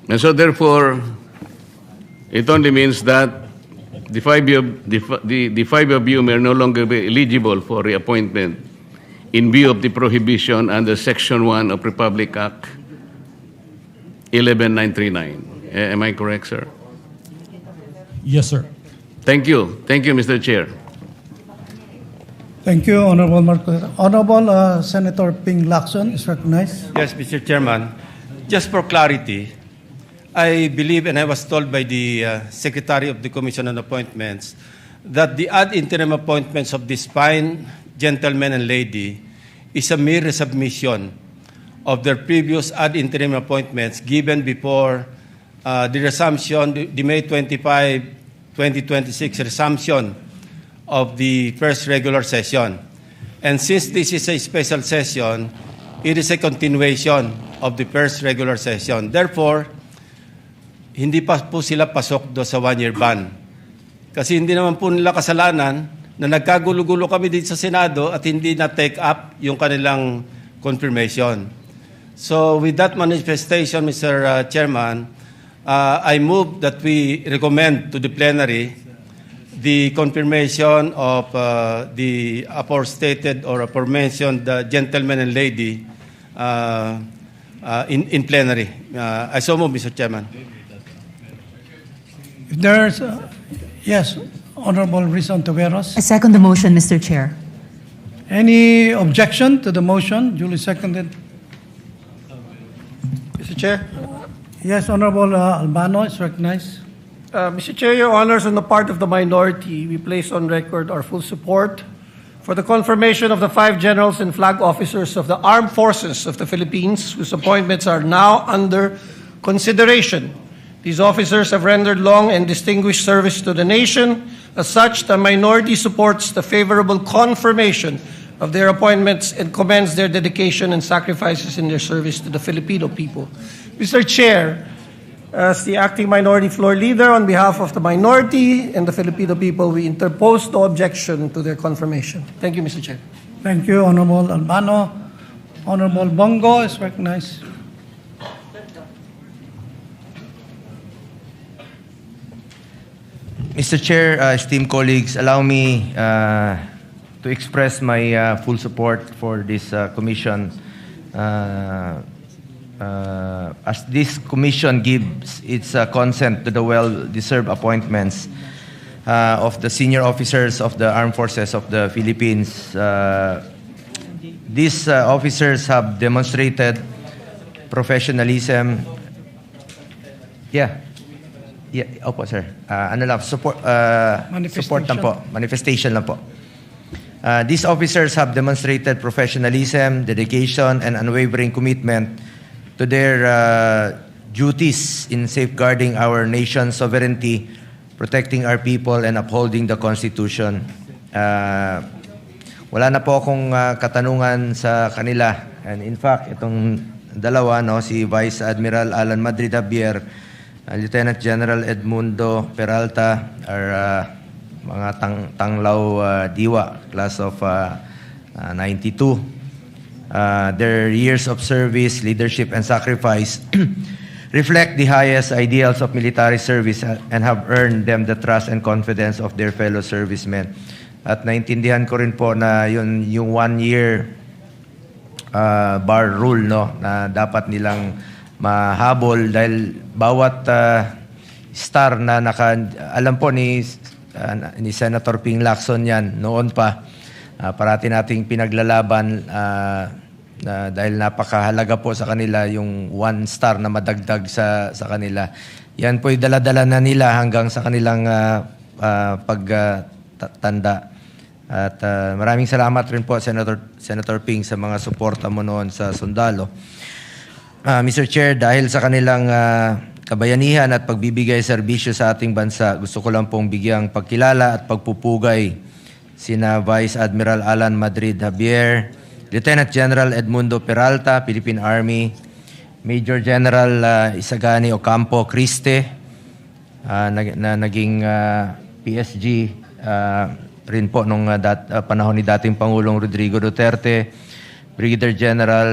And so therefore, it only means that the five of you may no longer be eligible for reappointment in view of the prohibition under Section 1 of Republic Act 11939. Am I correct, sir? Yes, sir. Thank you. Thank you, Mr. Chair. Thank you, Honorable Marcoleta. Honorable Senator Ping Lacson is recognized. Yes, Mr. Chairman. Just for clarity, I believe, and I was told by the Secretary of the Commission on Appointments, that the ad interim appointments of this fine gentleman and lady is a mere resubmission of their previous ad interim appointments given before the resumption, the May 25, 2026 resumption of the first regular session. And since this is a special session, it is a continuation of the first regular session. Therefore, hindi pa po sila pasok do sa 1-year ban. Kasi hindi naman po nila kasalanan na nagkagulo-gulo kami dito sa Senado at hindi na-take up yung kanilang confirmation. So with that manifestation, Mr. Chairman, I move that we recommend to the plenary the confirmation of the aforestated or aforementioned gentleman and lady in plenary. I so move, Mr. Chairman. If there's, yes, Honorable Rizon Taveros. I second the motion, Mr. Chair. Any objection to the motion? Duly seconded. Mr. Chair. Yes, Honorable Albano is recognized. Mr. Chair, Your Honors, on the part of the minority, we place on record our full support for the confirmation of the 5 generals and flag officers of the Armed Forces of the Philippines, whose appointments are now under consideration. These officers have rendered long and distinguished service to the nation. As such, the minority supports the favorable confirmation of their appointments and commends their dedication and sacrifices in their service to the Filipino people. Mr. Chair, As the acting minority floor leader, on behalf of the minority and the Filipino people, we interpose no objection to their confirmation. Thank you, Mr. Chair. Thank you, Honorable Albano. Honorable Bongo is recognized. Mr. Chair, esteemed colleagues, allow me to express my full support for this commission. As this commission gives its consent to the well-deserved appointments of the senior officers of the Armed Forces of the Philippines. These officers have demonstrated professionalism. Opo, sir. Support lang po. Manifestation lang po. These officers have demonstrated professionalism, dedication, and unwavering commitment to their duties in safeguarding our nation's sovereignty, protecting our people, and upholding the Constitution. Wala na po akong katanungan sa kanila. And in fact, itong dalawa, si Vice Admiral Alan Madrid Javier, Lieutenant General Edmundo Peralta, are mga tanglaw diwa, class of 92. Their years of service, leadership, and sacrifice reflect the highest ideals of military service and have earned them the trust and confidence of their fellow servicemen. At naintindihan ko rin po na yung 1 year bar rule, na dapat nilang mahabol dahil bawat star na alam po ni Senator Ping Lacson yan noon pa, parati nating pinaglalaban dahil napakahalaga po sa kanila yung 1 star na madagdag sa kanila. Yan po dala-dala na nila hanggang sa kanilang pagtanda. At maraming salamat rin po, Senator Ping, sa mga suporta mo noon sa sundalo. Mr. Chair, dahil sa kanilang kabayanihan at pagbibigay serbisyo sa ating bansa, gusto ko lang pong bigyang pagkilala at pagpupugay sina Vice Admiral Alan Madrid Javier, Lieutenant General Edmundo Peralta, Philippine Army, Major General Isagani Ocampo Criste, na naging PSG rin po nung panahon ni dating Pangulong Rodrigo Duterte, Brigadier General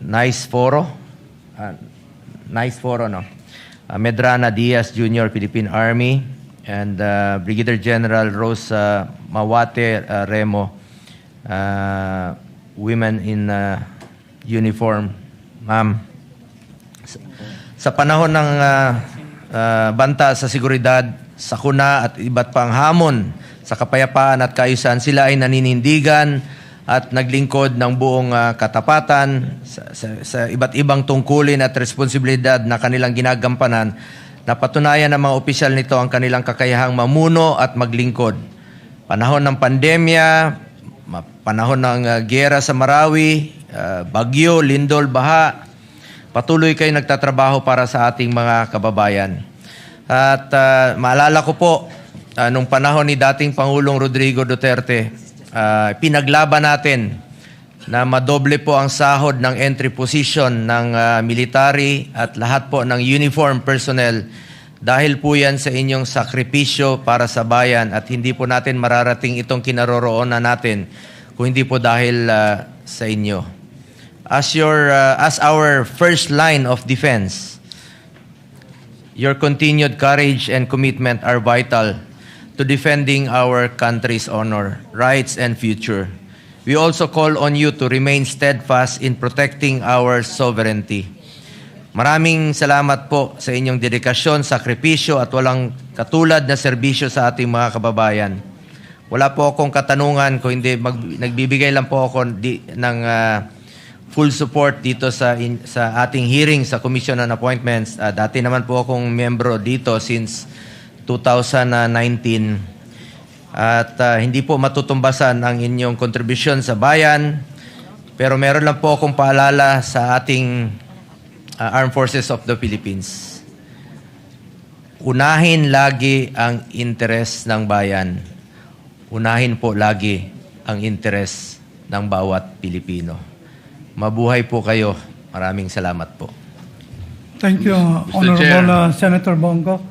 Nice Foro, Medrana Diaz Jr., Philippine Army, and Brigadier General Rosa Mawate Remo, Women in Uniform. Ma'am, sa panahon ng banta sa seguridad, sakuna at iba't pang hamon sa kapayapaan at kaayusan, sila ay naninindigan at naglingkod ng buong katapatan sa iba't ibang tungkulin at responsibilidad na kanilang ginagampanan. Napatunayan ng mga opisyal nito ang kanilang kakayahang mamuno at maglingkod. Panahon ng pandemya, panahon ng giyera sa Marawi, bagyo, lindol, baha, patuloy kayo nagtatrabaho para sa ating mga kababayan. At maalala ko po, nung panahon ni dating Pangulong Rodrigo Duterte, pinaglaban natin na madoble po ang sahod ng entry position ng military at lahat po ng uniform personnel dahil po yan sa inyong sakripisyo para sa bayan, at hindi po natin mararating itong kinaroroonan natin kung hindi po dahil sa inyo. As our first line of defense, your continued courage and commitment are vital to defending our country's honor, rights, and future. We also call on you to remain steadfast in protecting our sovereignty. Maraming salamat po sa inyong dedikasyon, sakripisyo, at walang katulad na serbisyo sa ating mga kababayan. Wala po akong katanungan, kung hindi nagbibigay lang po ako ng full support dito sa ating hearing sa Commission on Appointments. Dati naman po akong membro dito since 2019. At hindi po matutumbasan ang inyong kontribusyon sa bayan. Pero meron lang po akong paalala sa ating Armed Forces of the Philippines. Unahin lagi ang interes ng bayan. Unahin po lagi ang interes ng bawat Pilipino. Mabuhay po kayo. Maraming salamat po. Thank you, Mr. Honorable Chair. Senator Bongo.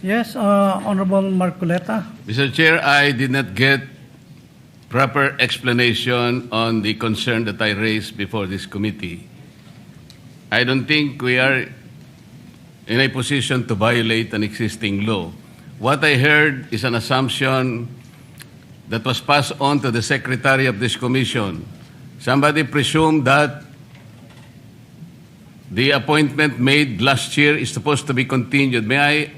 Yes, Honorable Marcoleta. Mr. Chair, I did not get proper explanation on the concern that I raised before this committee. I don't think we are in a position to violate an existing law. What I heard is an assumption that was passed on to the secretary of this commission. Somebody presumed that the appointment made last year is supposed to be continued. May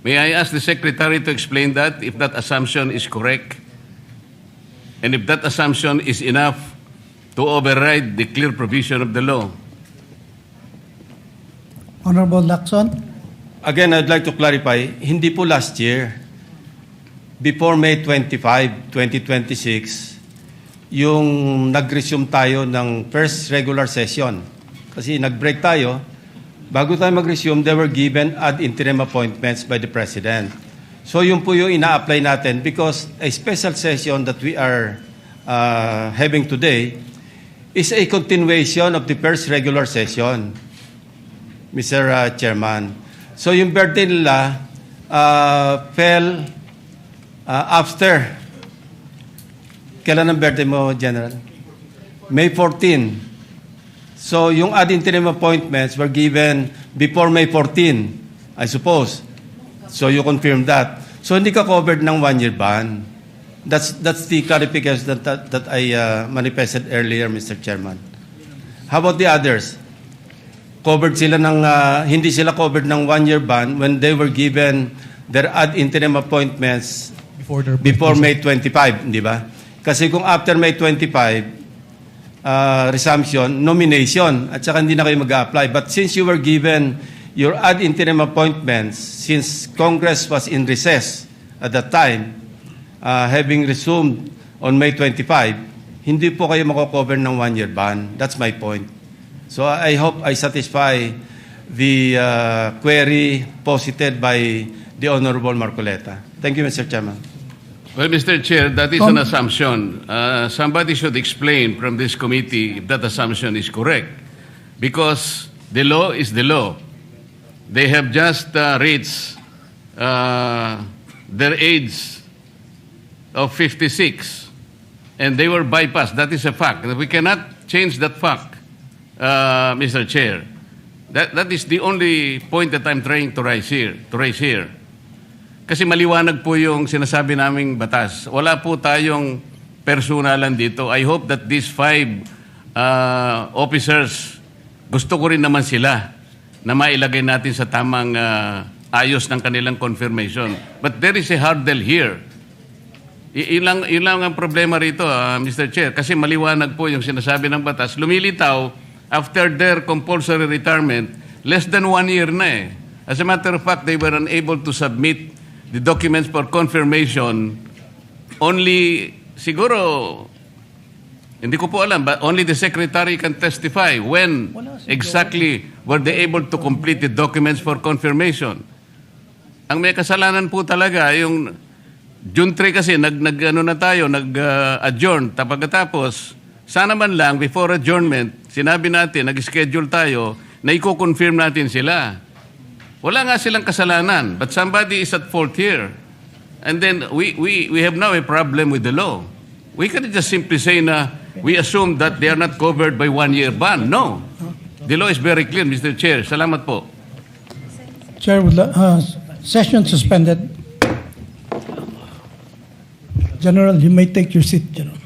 I ask the secretary to explain that, if that assumption is correct? And if that assumption is enough to override the clear provision of the law? Honorable Lacson. Again, I'd like to clarify, hindi po last year. Before May 25, 2026, yung nag-resume tayo ng first regular session. Kasi nag-break tayo. Bago tayo mag-resume, they were given ad interim appointments by the President. So yun po yung ina-apply natin because a special session that we are having today is a continuation of the first regular session, Mr. Chairman. So yung birthday nila fell after. Kailan ang birthday mo, General? May 14. So yung ad interim appointments were given before May 14, I suppose. So you confirm that. So hindi ka covered ng 1-year ban. That's the clarification that I manifested earlier, Mr. Chairman. How about the others? Covered sila ng hindi sila covered ng 1-year ban when they were given their ad interim appointments before May 25, di ba? Kasi kung after May 25, resumption, nomination, at saka hindi na kayo mag-apply. But since you were given your ad interim appointments, since Congress was in recess at that time, having resumed on May 25, hindi po kayo mako-cover ng 1-year ban. That's my point. So I hope I satisfy the query posited by the Honorable Marcoleta. Thank you, Mr. Chairman. Well, Mr. Chair, that is an assumption. Somebody should explain from this committee if that assumption is correct. Because the law is the law. They have just reached their age of 56. And they were bypassed. That is a fact. We cannot change that fact, Mr. Chair. That is the only point that I'm trying to raise here. Kasi maliwanag po yung sinasabi naming batas. Wala po tayong personalan dito. I hope that these 5 officers, gusto ko rin naman sila na mailagay natin sa tamang ayos ng kanilang confirmation. But there is a hurdle here. Yun lang ang problema rito, Mr. Chair. Kasi maliwanag po yung sinasabi ng batas. Lumilitaw, after their compulsory retirement, less than 1 year na eh. As a matter of fact, they were unable to submit the documents for confirmation only, siguro, hindi ko po alam, but only the Secretary can testify when exactly were they able to complete the documents for confirmation. Ang may kasalanan po talaga, yung June 3 kasi, nag-adjourn, pagkatapos, sana man lang, before adjournment, sinabi natin, nag-schedule tayo, na i-confirm natin sila. Wala nga silang kasalanan, but somebody is at fault here. And then we have now a problem with the law. We can't just simply say na we assume that they are not covered by 1-year ban. No. The law is very clear, Mr. Chair. Salamat po. Chair, session suspended. General, you may take your seat, General.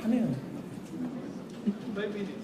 Ano yun? 5 minutes.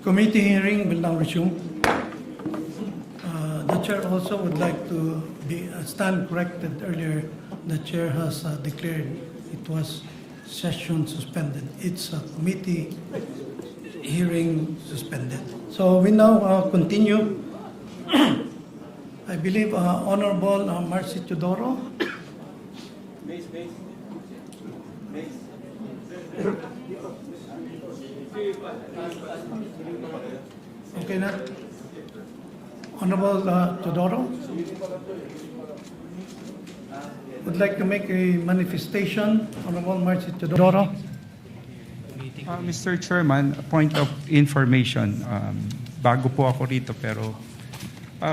Committee hearing will now resume. The chair also would like to stand corrected earlier. The chair has declared it was session suspended. It's a committee hearing suspended. So we now continue. I believe Honorable Marcy Teodoro. Okay na. Honorable Teodoro would like to make a manifestation. Honorable Marcy Teodoro. Mr. Chairman, a point of information. Bago po ako rito pero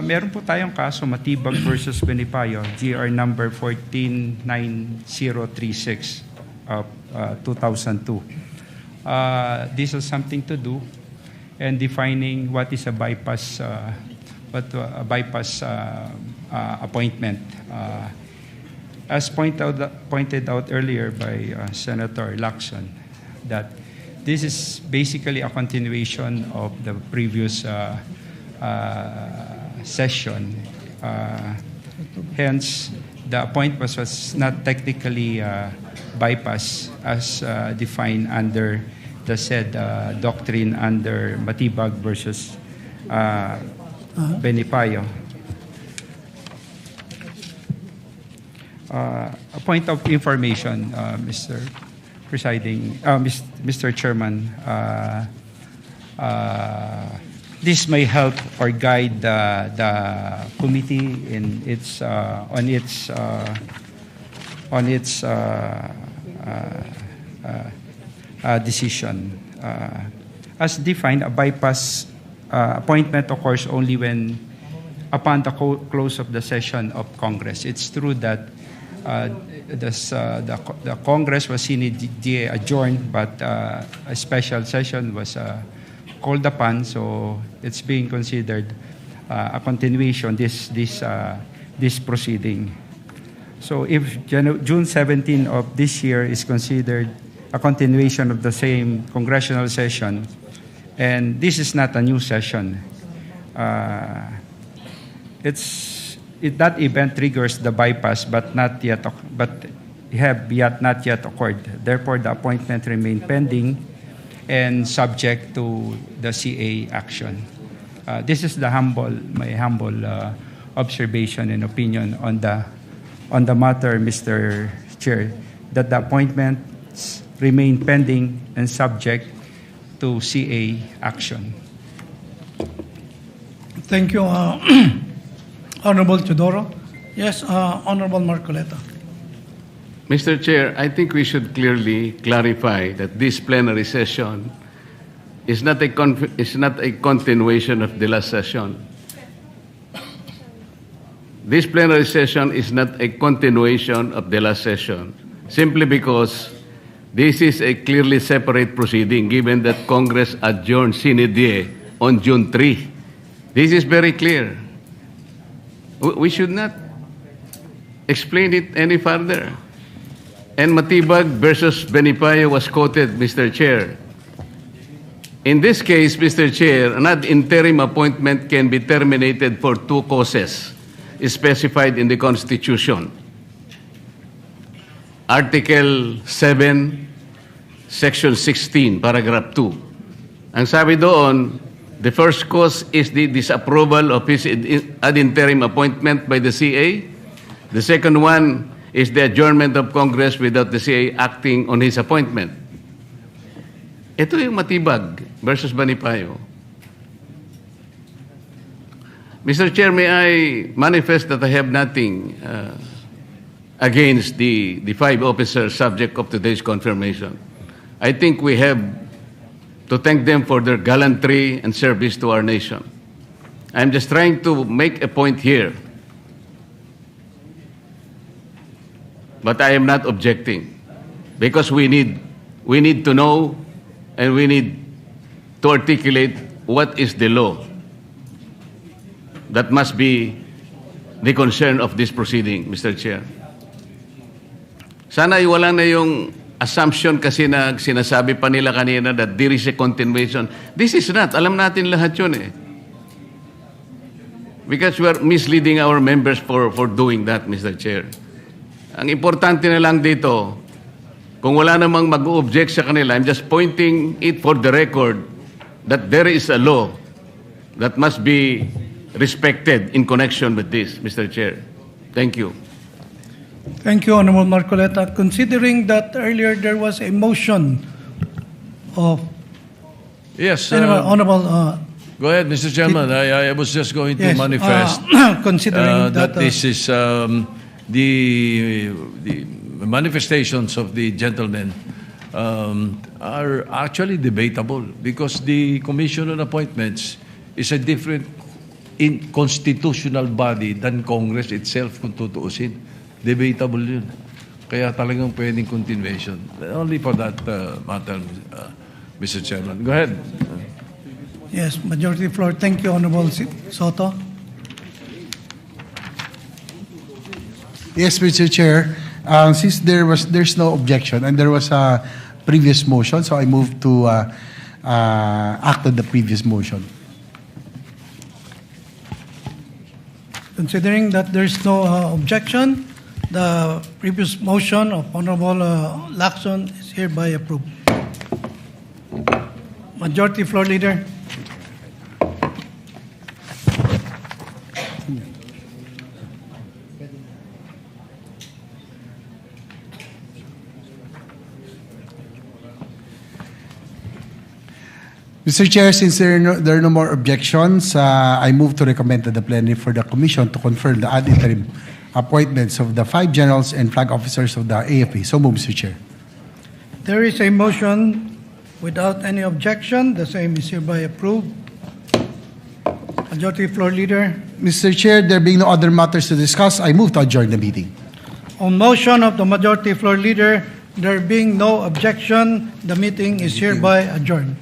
meron po tayong kaso Matibag versus Benipayo, GR number 149036 of 2002. This has something to do and defining what is a bypass appointment. As pointed out earlier by Senator Lacson, that this is basically a continuation of the previous session. Hence, the appointment was not technically bypass as defined under the said doctrine under Matibag versus Benipayo. A point of information, Mr. Chairman. This may help or guide the committee in its decision. As defined, a bypass appointment occurs only when upon the close of the session of Congress. It's true that the Congress was sine adjourned, but a special session was called upon, so it's being considered a continuation, this proceeding. So if June 17 of this year is considered a continuation of the same congressional session, and this is not a new session, that event triggers the bypass, but not yet occurred. Therefore, the appointment remained pending and subject to the CA action. This is my humble observation and opinion on the matter, Mr. Chair, that the appointments remain pending and subject to CA action. Thank you, Honorable Teodoro. Yes, Honorable Marcoleta. Mr. Chair, I think we should clearly clarify that this plenary session is not a continuation of the last session. This plenary session is not a continuation of the last session, simply because this is a clearly separate proceeding, given that Congress adjourned sine die on June 3. This is very clear. We should not explain it any further. And Matibag versus Benipayo was quoted, Mr. Chair. In this case, Mr. Chair, an ad interim appointment can be terminated for two causes specified in the Constitution. Article 7, Section 16, Paragraph 2. Ang sabi doon, the first cause is the disapproval of his ad interim appointment by the CA. The second one is the adjournment of Congress without the CA acting on his appointment. Ito yung Matibag versus Benipayo. Mr. Chair, may I manifest that I have nothing against the five officers subject of today's confirmation. I think we have to thank them for their gallantry and service to our nation. I'm just trying to make a point here. But I am not objecting, because we need to know and we need to articulate what is the law that must be the concern of this proceeding, Mr. Chair. Sana wala na yung assumption kasi na sinasabi pa nila kanina that there is a continuation. This is not. Alam natin lahat yun eh. Because we are misleading our members for doing that, Mr. Chair. Ang importante na lang dito, kung wala namang mag-object sa kanila, I'm just pointing it for the record that there is a law that must be respected in connection with this, Mr. Chair. Thank you. Thank you, Honorable Marcoleta. Considering that earlier there was a motion of... Yes. Honorable... go ahead, Mr. Chairman. I was just going to manifest considering that this is the manifestations of the gentlemen are actually debatable, because the Commission on Appointments is a different constitutional body than Congress itself, kung tutuusin. Debatable yun. Kaya talagang pwedeng continuation. Only for that matter, Mr. Chairman. Go ahead. Yes, majority floor. Thank you, Honorable Soto. Yes, Mr. Chair. Since there's no objection and there was a previous motion, so I move to act on the previous motion. Considering that there's no objection, the previous motion of Honorable Lacson is hereby approved. Majority Floor Leader. Mr. Chair, since there are no more objections, I move to recommend to the plenary for the commission to confirm the ad interim appointments of the 5 generals and flag officers of the AFP. So move, Mr. Chair. There is a motion without any objection. The same is hereby approved. Majority Floor Leader. Mr. Chair, there being no other matters to discuss, I move to adjourn the meeting. On motion of the Majority Floor Leader, there being no objection, the meeting is hereby adjourned.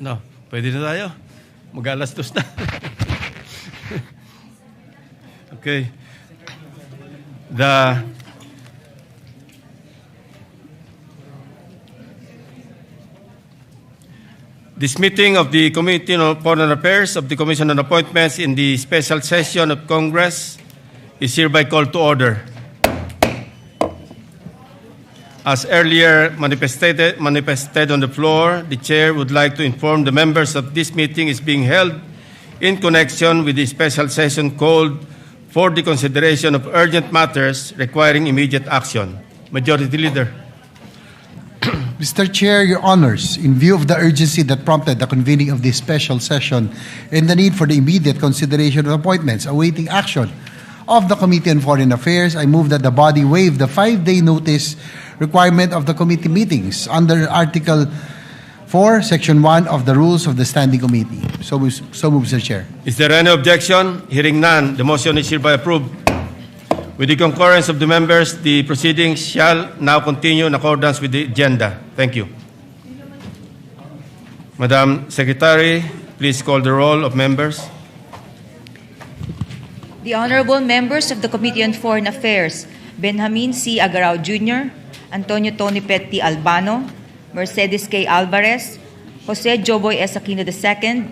No, pwede na tayo. Mag-alas-dos na. Okay. This meeting of the Committee on Foreign Affairs of the Commission on Appointments in the special session of Congress is hereby called to order. As earlier manifested on the floor, the Chair would like to inform the members that this meeting is being held in connection with the special session called for the consideration of urgent matters requiring immediate action. Majority Leader. Mr. Chair, Your Honors, in view of the urgency that prompted the convening of this special session and the need for the immediate consideration of appointments awaiting action of the Committee on Foreign Affairs, I move that the body waive the 5-day notice requirement of the committee meetings under Article 4, Section 1 of the Rules of the Standing Committee. So move, Mr. Chair. Is there any objection? Hearing none, the motion is hereby approved. With the concurrence of the members, the proceedings shall now continue in accordance with the agenda. Thank you. Madam Secretary, please call the roll of members. The honorable members of the Committee on Foreign Affairs, Benjamin C. Agarao Jr., Antonio Tony Petti Albano, Mercedes K. Alvarez, Jose Joboy S. Aquino II,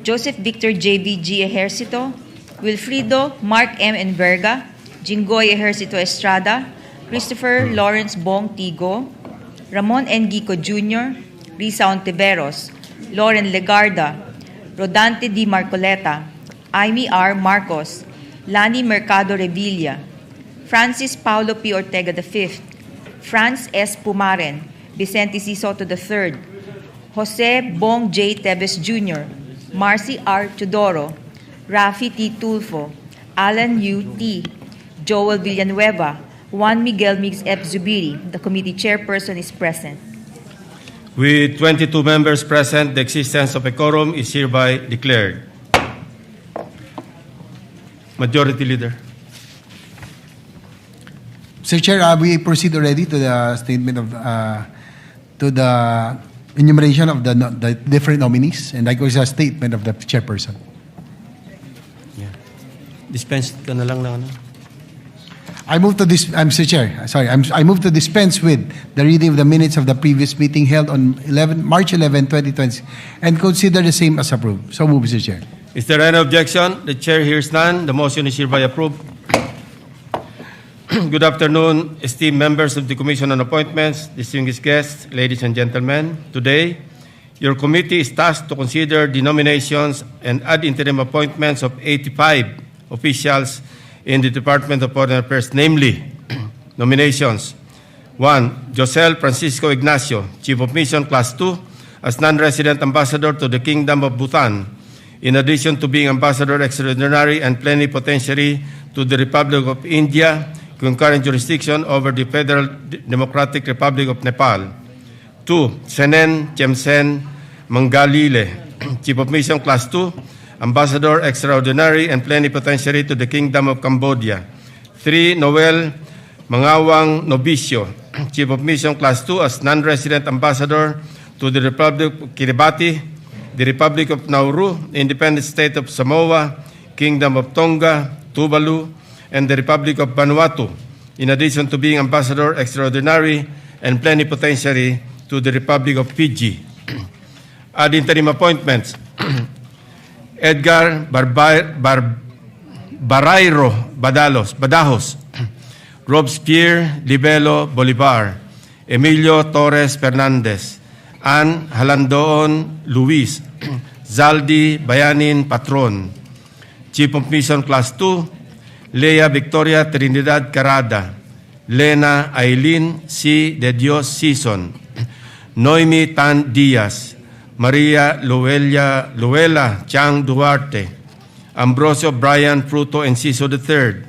Joseph Victor J.B. G. Ejercito, Wilfrido Mark M. Enverga, Jinggoy Ejercito Estrada, Christopher Lawrence Bong Tigo, Ramon N. Gico Jr., Risa Ontiveros, Lauren Legarda, Rodante D. Marcoleta, Aimee R. Marcos, Lani Mercado Revilla, Francis Paulo P. Ortega V, Franz S. Pumaren, Vicente C. Soto III, Jose Bong J. Tevez Jr., Marcy R. Teodoro, Rafi T. Tulfo, Alan U. T., Joel Villanueva, Juan Miguel Mix F. Zubiri. The committee chairperson is present. With 22 members present, the existence of a quorum is hereby declared. Majority Leader. Mr. Chair, we proceed already to the statement of, to the enumeration of the different nominees, and likewise a statement of the chairperson. Yeah. Dispense ka na lang ng ano. I move to this. I'm Mr. Chair. Sorry, I move to dispense with the reading of the minutes of the previous meeting held on March 11, 2020, and consider the same as approved. So move, Mr. Chair. Is there any objection? The chair hears none. The motion is hereby approved. Good afternoon, esteemed members of the Commission on Appointments, distinguished guests, ladies and gentlemen. Today, your committee is tasked to consider the nominations and ad interim appointments of 85 officials in the Department of Foreign Affairs, namely, nominations. 1. Josel Francisco Ignacio, Chief of Mission Class 2, as non-resident ambassador to the Kingdom of Bhutan, in addition to being ambassador extraordinary and plenipotentiary to the Republic of India, concurrent jurisdiction over the Federal Democratic Republic of Nepal. 2. Senen Chemsen Mangalile, Chief of Mission Class 2, Ambassador Extraordinary and Plenipotentiary to the Kingdom of Cambodia. 3. Noel Mangawang Novicio, Chief of Mission Class 2 as non-resident ambassador to the Republic of Kiribati, the Republic of Nauru, Independent State of Samoa, Kingdom of Tonga, Tuvalu, and the Republic of Vanuatu, in addition to being Ambassador Extraordinary and Plenipotentiary to the Republic of Fiji. Ad interim appointments. Edgar Barayro Badajos, Robespierre Libelo Bolivar, Emilio Torres Fernandez, Ann Halandoon Luis, Zaldi Bayanin Patron. Chief of Mission Class 2, Lea Victoria Trinidad Carada, Lena Aileen C. De Dios Season, Noemi Tan Diaz, Maria Luela Chang Duarte, Ambrosio Brian Fruto Enciso III,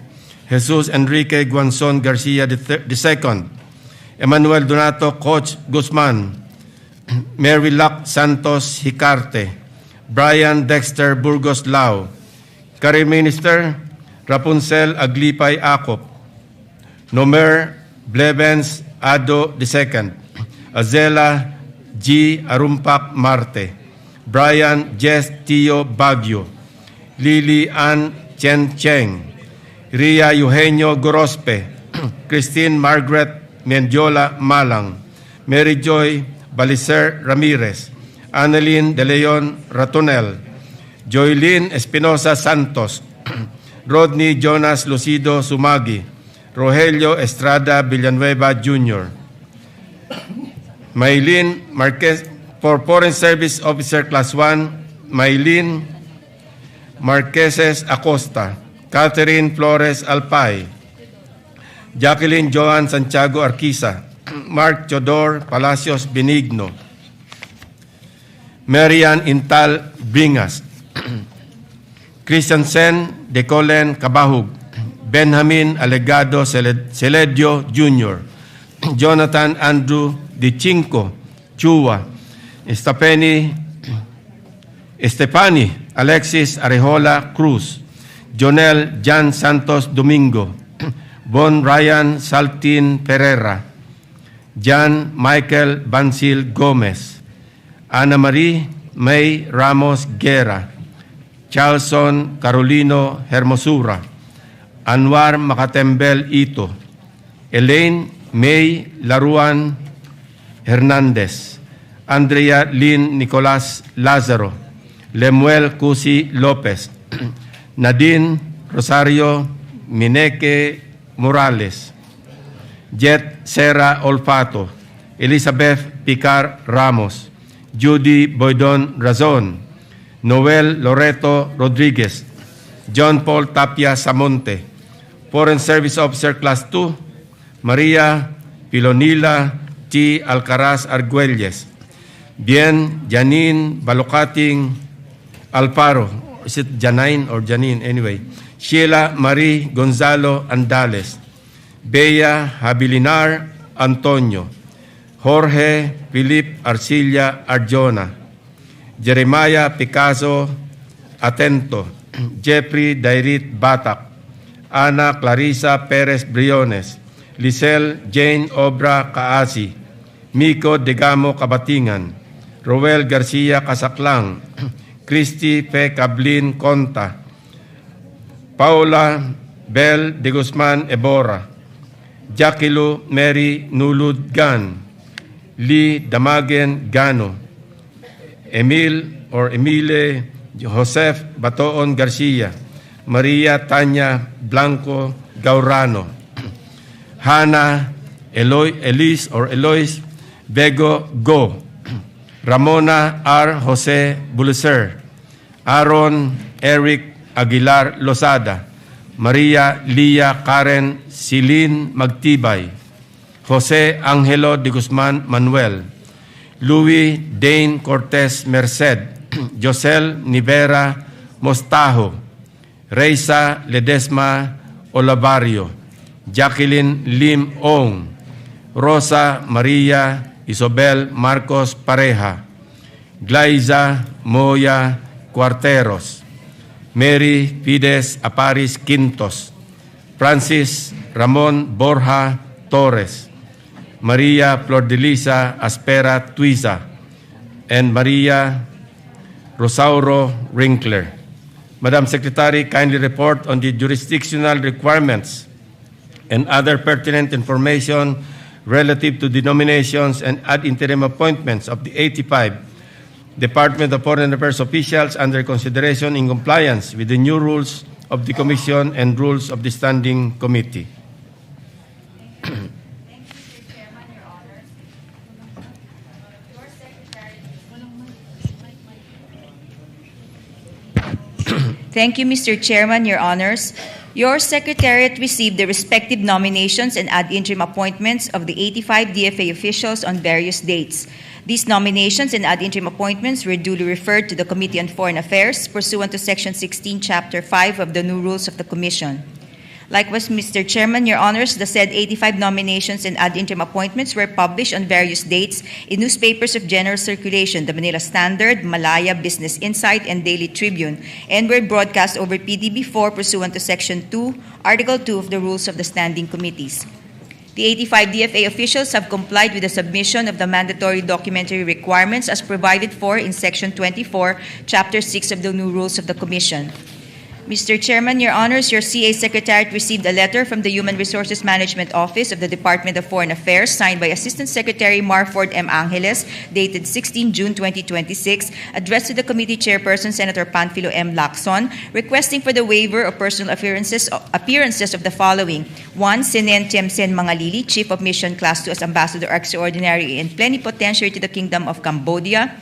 Jesus Enrique Guanzon Garcia II, Emmanuel Donato Coach Guzman, Mary Lac Santos Hicarte, Brian Dexter Burgos Lao, Career Minister Rapunzel Aglipay Acop, Nomer Blevens Ado II, Azela G. Arumpak Marte, Brian Jess Tio Baguio, Lily Ann Chen Cheng, Ria Eugenio Gorospe, Christine Margaret Mendiola Malang, Mary Joy Balicer Ramirez, Annalyn De Leon Ratonel, Joylyn Espinosa Santos, Rodney Jonas Lucido Sumagi, Rogelio Estrada Villanueva Jr., Maylin Marquez, for Foreign Service Officer Class 1, Maylin Marqueses Acosta, Catherine Flores Alpay, Jacqueline Joan Santiago Arquiza, Mark Chodor Palacios Benigno, Marian Intal Bringas, Christian Sen Decolen Cabahug, Benjamin Alegado Celedio Jr., Jonathan Andrew De Cinco Chua, Estefani Alexis Arejola Cruz, Jonel Jan Santos Domingo, Bon Ryan Saltin Pereira, Jan Michael Bansil Gomez, Ana Marie May Ramos Guerra, Charlson Carolino Hermosura, Anwar Makatembel Ito, Elaine May Laruan Hernandez, Andrea Lynn Nicolas Lazaro, Lemuel Cusi Lopez, Nadine Rosario Mineke Morales, Jet Serra Olfato, Elizabeth Picar Ramos, Judy Boydon Razon, Noel Loreto Rodriguez, John Paul Tapia Samonte, Foreign Service Officer Class 2, Maria Pilonila T. Alcaraz Arguelles, Bien Janine Balocating Alparo, is it Janine or Janine? Anyway, Sheila Marie Gonzalo Andales, Bea Habilinar Antonio, Jorge Philip Arcilla Arjona, Jeremiah Picasso Atento, Jeffrey Dairit Batak, Ana Clarissa Perez Briones, Lisel Jane Obra Kaasi, Miko Degamo Kabatingan, Roel Garcia Casaklang, Christy P. Cablin Conta, Paula Bel de Guzman Ebora, Jaquilu Mary Nulud Gan, Lee Damagen Gano, Emile Joseph Batoon Garcia, Maria Tanya Blanco Gaurano, Hannah Eloise Bego Go, Ramona R. Jose Buluser, Aaron Eric Aguilar Lozada, Maria Lia Karen Silin Magtibay, Jose Angelo de Guzman Manuel, Louis Dane Cortez Merced, Josel Nivera Mostajo, Reisa Ledesma Olavario, Jacqueline Lim Ong, Rosa Maria Isabel Marcos Pareja, Glaiza Moya Cuarteros, Mary Fides Aparis Quintos, Francis Ramon Borja Torres, Maria Flordelisa Aspera Tuiza, and Maria Rosauro Winkler. Madam Secretary, kindly report on the jurisdictional requirements and other pertinent information relative to the nominations and ad interim appointments of the 85 Department of Foreign Affairs officials under consideration in compliance with the new rules of the Commission and rules of the Standing Committee. Thank you, Mr. Chairman, Your Honors. Your Secretariat received the respective nominations and ad interim appointments of the 85 DFA officials on various dates. These nominations and ad interim appointments were duly referred to the Committee on Foreign Affairs pursuant to Section 16, Chapter 5 of the new rules of the Commission. Likewise, Mr. Chairman, Your Honors, the said 85 nominations and ad interim appointments were published on various dates in newspapers of general circulation, the Manila Standard, Malaya, Business Insight, and Daily Tribune, and were broadcast over PDB4 pursuant to Section 2, Article 2 of the Rules of the Standing Committees. The 85 DFA officials have complied with the submission of the mandatory documentary requirements as provided for in Section 24, Chapter 6 of the new rules of the Commission. Mr. Chairman, Your Honors, your CA Secretariat received a letter from the Human Resources Management Office of the Department of Foreign Affairs signed by Assistant Secretary Marford M. Angeles, dated 16 June 2026, addressed to the Committee Chairperson Senator Panfilo M. Lacson, requesting for the waiver of personal appearances of the following. 1. Senen Tiemsen Mangalili, Chief of Mission Class 2 as Ambassador Extraordinary and Plenipotentiary to the Kingdom of Cambodia.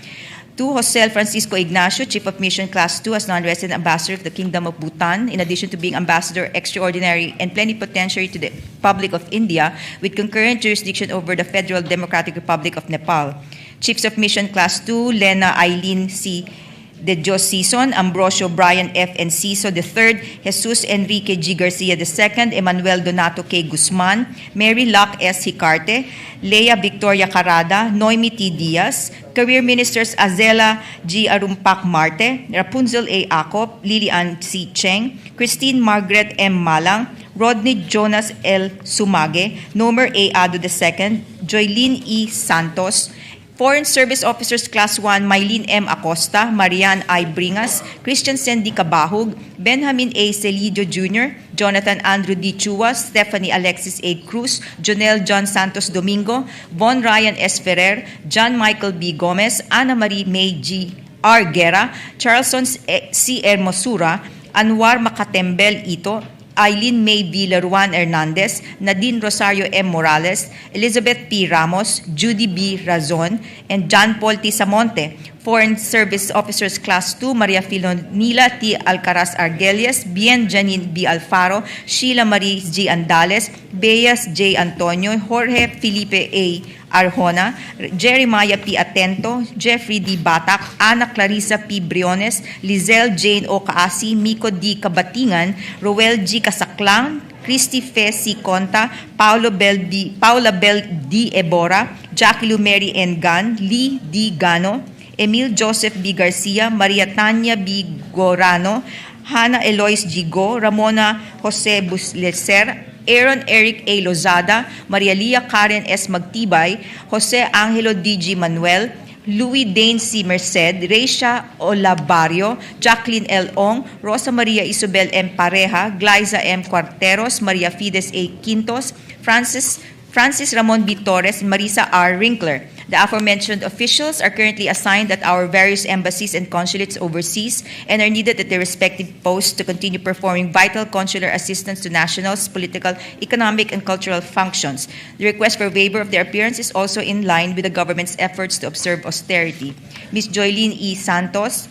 2. Jose Francisco Ignacio, Chief of Mission Class 2 as non-resident ambassador of the Kingdom of Bhutan, in addition to being ambassador extraordinary and plenipotentiary to the Republic of India, with concurrent jurisdiction over the Federal Democratic Republic of Nepal. Chiefs of Mission Class 2, Lena Eileen C. De Dios Sison, Ambrosio Brian F. Enciso III, Jesus Enrique G. Garcia II, Emmanuel Donato K. Guzman, Mary Locke S. Hicarte, Leia Victoria Carada, Noemi T. Diaz, Career Ministers Azela G. Arumpak Marte, Rapunzel A. Acop, Lilian C. Cheng, Christine Margaret M. Malang, Rodney Jonas L. Sumage, Nomer A. Ado II, Joylene E. Santos, Foreign Service Officers Class 1, Mylene M. Acosta, Marian I. Bringas, Christian Sandy Cabahug, Benjamin A. Celidio Jr., Jonathan Andrew D. Chua, Stephanie Alexis A. Cruz, Jonel John Santos Domingo, Von Ryan S. Ferrer, John Michael B. Gomez, Ana Marie May G. R. Guerra, Charleston C. Hermosura, Anwar Makatembel Ito, Eileen May Villaruan Hernandez, Nadine Rosario M. Morales, Elizabeth P. Ramos, Judy B. Razon, and John Paul T. Samonte. Foreign Service Officers Class 2, Maria Filonila T. Alcaraz Argelias, Bien Janine B. Alfaro, Sheila Marie G. Andales, Beas J. Antonio, Jorge Felipe A. Arjona, Jeremiah P. Atento, Jeffrey D. Batak, Ana Clarissa P. Briones, Lizelle Jane O. Kaasi, Miko D. Kabatingan, Roel G. Kasaklang, Christy Fe C. Conta, Paula Bell D. Ebora, Jacqueline Mary N. Gan, Lee D. Gano, Emil Joseph B. Garcia, Maria Tanya B. Gorano, Hannah Eloise G. Go, Ramona Jose Buslecer, Aaron Eric A. Lozada, Maria Lia Karen S. Magtibay, Jose Angelo D.G. Manuel, Louis Dane C. Merced, Reisha Olabarrio, Jacqueline L. Ong, Rosa Maria Isabel M. Pareja, Glyza M. Cuarteros, Maria Fides A. Quintos, Francis Ramon B. Torres, and Marisa R. Rinkler. The aforementioned officials are currently assigned at our various embassies and consulates overseas and are needed at their respective posts to continue performing vital consular assistance to nationals, political, economic, and cultural functions. The request for waiver of their appearance is also in line with the government's efforts to observe austerity. Ms. Joylene E. Santos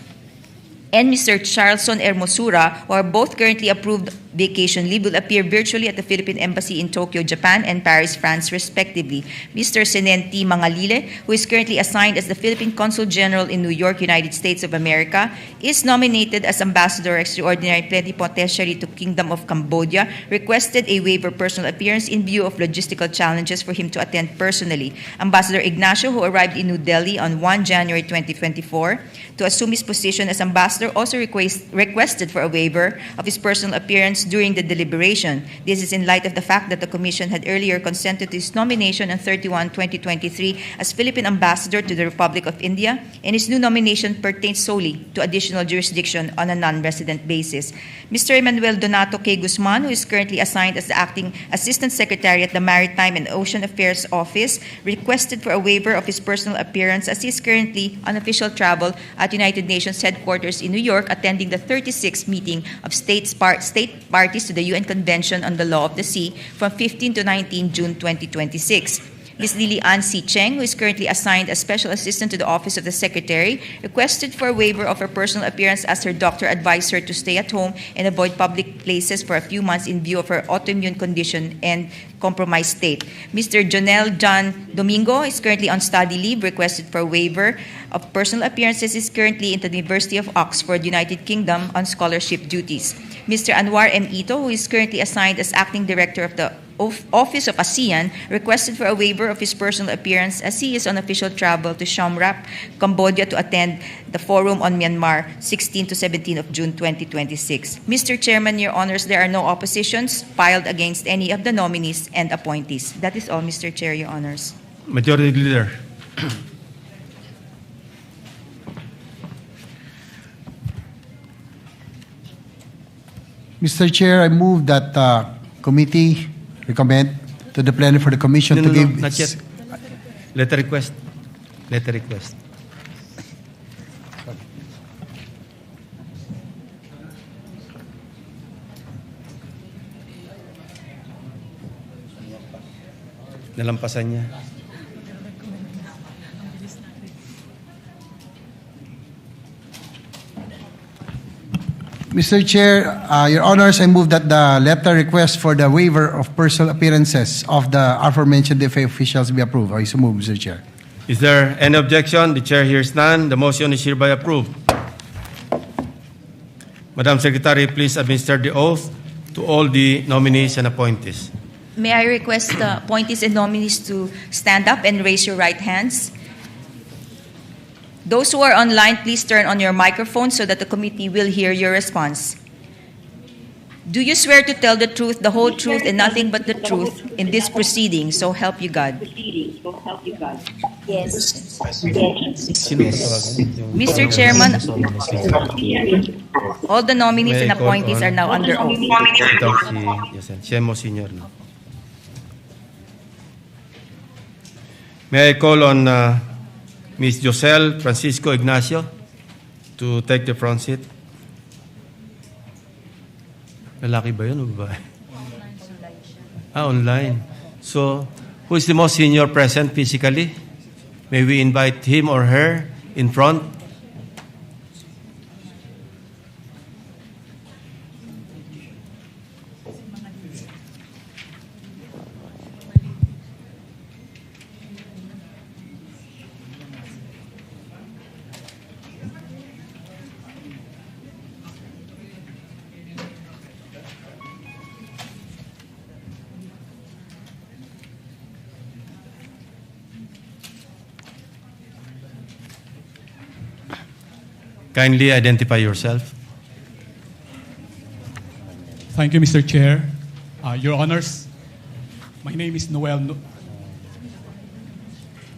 and Mr. Charlson Hermosura, who are both currently approved vacation leave, will appear virtually at the Philippine Embassy in Tokyo, Japan, and Paris, France, respectively. Mr. Senen T. Mangalile, who is currently assigned as the Philippine Consul General in New York, United States of America, is nominated as Ambassador Extraordinary Plenipotentiary to Kingdom of Cambodia, requested a waiver of personal appearance in view of logistical challenges for him to attend personally. Ambassador Ignacio, who arrived in New Delhi on 1 January 2024 to assume his position as ambassador, also requested for a waiver of his personal appearance during the deliberation. This is in light of the fact that the Commission had earlier consented to his nomination on 31/2023 as Philippine Ambassador to the Republic of India, and his new nomination pertains solely to additional jurisdiction on a non-resident basis. Mr. Emmanuel Donato K. Guzman, who is currently assigned as the Acting Assistant Secretary at the Maritime and Ocean Affairs Office, requested for a waiver of his personal appearance as he is currently on official travel at United Nations headquarters in New York, attending the 36th meeting of state parties to the UN Convention on the Law of the Sea from 15 to 19 June 2026. Ms. Lily Ann C. Cheng, who is currently assigned as Special Assistant to the Office of the Secretary, requested for a waiver of her personal appearance as her doctor advised her to stay at home and avoid public places for a few months in view of her autoimmune condition and compromised state. Mr. Jonel John Domingo is currently on study leave, requested for a waiver of personal appearances, is currently in the University of Oxford, United Kingdom, on scholarship duties. Mr. Anwar M. Ito, who is currently assigned as Acting Director of the Office of ASEAN, requested for a waiver of his personal appearance as he is on official travel to Siem Reap, Cambodia, to attend the Forum on Myanmar 16 to 17 of June 2026. Mr. Chairman, Your Honors, there are no oppositions filed against any of the nominees and appointees. That is all, Mr. Chair, Your Honors. Majority Leader. Mr. Chair, I move that committee recommend to the plenary for the commission to give... Not yet. Letter request. Letter request. Nalampasan niya. Mr. Chair, Your Honors, I move that the letter request for the waiver of personal appearances of the aforementioned DFA officials be approved. I so move, Mr. Chair. Is there any objection? The chair hears none. The motion is hereby approved. Madam Secretary, please administer the oath to all the nominees and appointees. May I request the appointees and nominees to stand up and raise your right hands? Those who are online, please turn on your microphone so that the committee will hear your response. Do you swear to tell the truth, the whole truth, and nothing but the truth in this proceeding? So help you God. Yes. Mr. Chairman, all the nominees and appointees are now under oath. Senior. May I call on Ms. Josel Francisco Ignacio to take the front seat? Lalaki ba yun o babae? Online. So, who is the most senior present physically? May we invite him or her in front? Kindly identify yourself. Thank you, Mr. Chair. Your Honors, my name is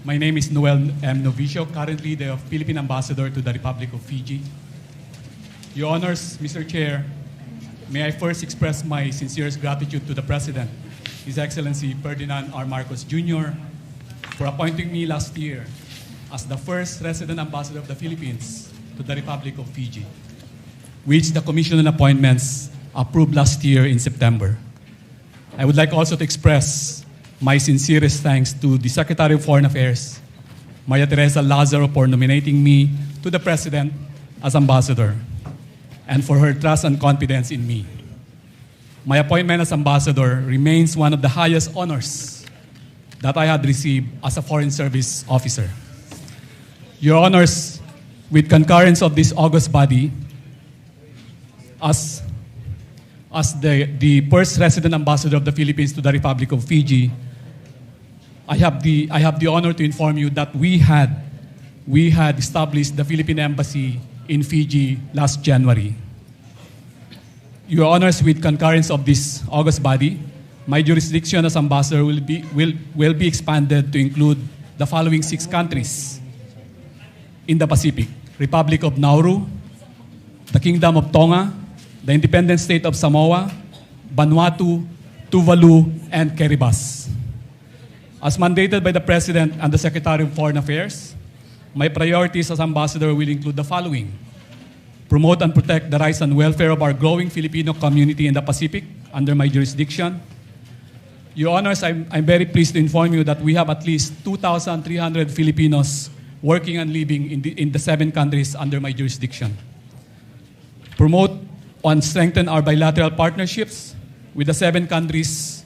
My name is Noel M. Novicio, currently the Philippine Ambassador to the Republic of Fiji. Your Honors, Mr. Chair, may I first express my sincerest gratitude to the President, His Excellency Ferdinand R. Marcos Jr., for appointing me last year as the first resident ambassador of the Philippines to the Republic of Fiji, which the Commission on Appointments approved last year in September. I would like also to express my sincerest thanks to the Secretary of Foreign Affairs, Maria Teresa Lazaro, for nominating me to the President as ambassador and for her trust and confidence in me. My appointment as ambassador remains one of the highest honors that I had received as a Foreign Service officer. Your Honors, with concurrence of this august body, as the first resident ambassador of the Philippines to the Republic of Fiji, I have the honor to inform you that we had established the Philippine Embassy in Fiji last January. Your Honors, with concurrence of this august body, my jurisdiction as ambassador will be expanded to include the following 6 countries in the Pacific: Republic of Nauru, the Kingdom of Tonga, the Independent State of Samoa, Vanuatu, Tuvalu, and Kiribati. As mandated by the President and the Secretary of Foreign Affairs, my priorities as ambassador will include the following: promote and protect the rights and welfare of our growing Filipino community in the Pacific under my jurisdiction. Your Honors, I'm very pleased to inform you that we have at least 2,300 Filipinos working and living in the 7 countries under my jurisdiction. Promote and strengthen our bilateral partnerships with the 7 countries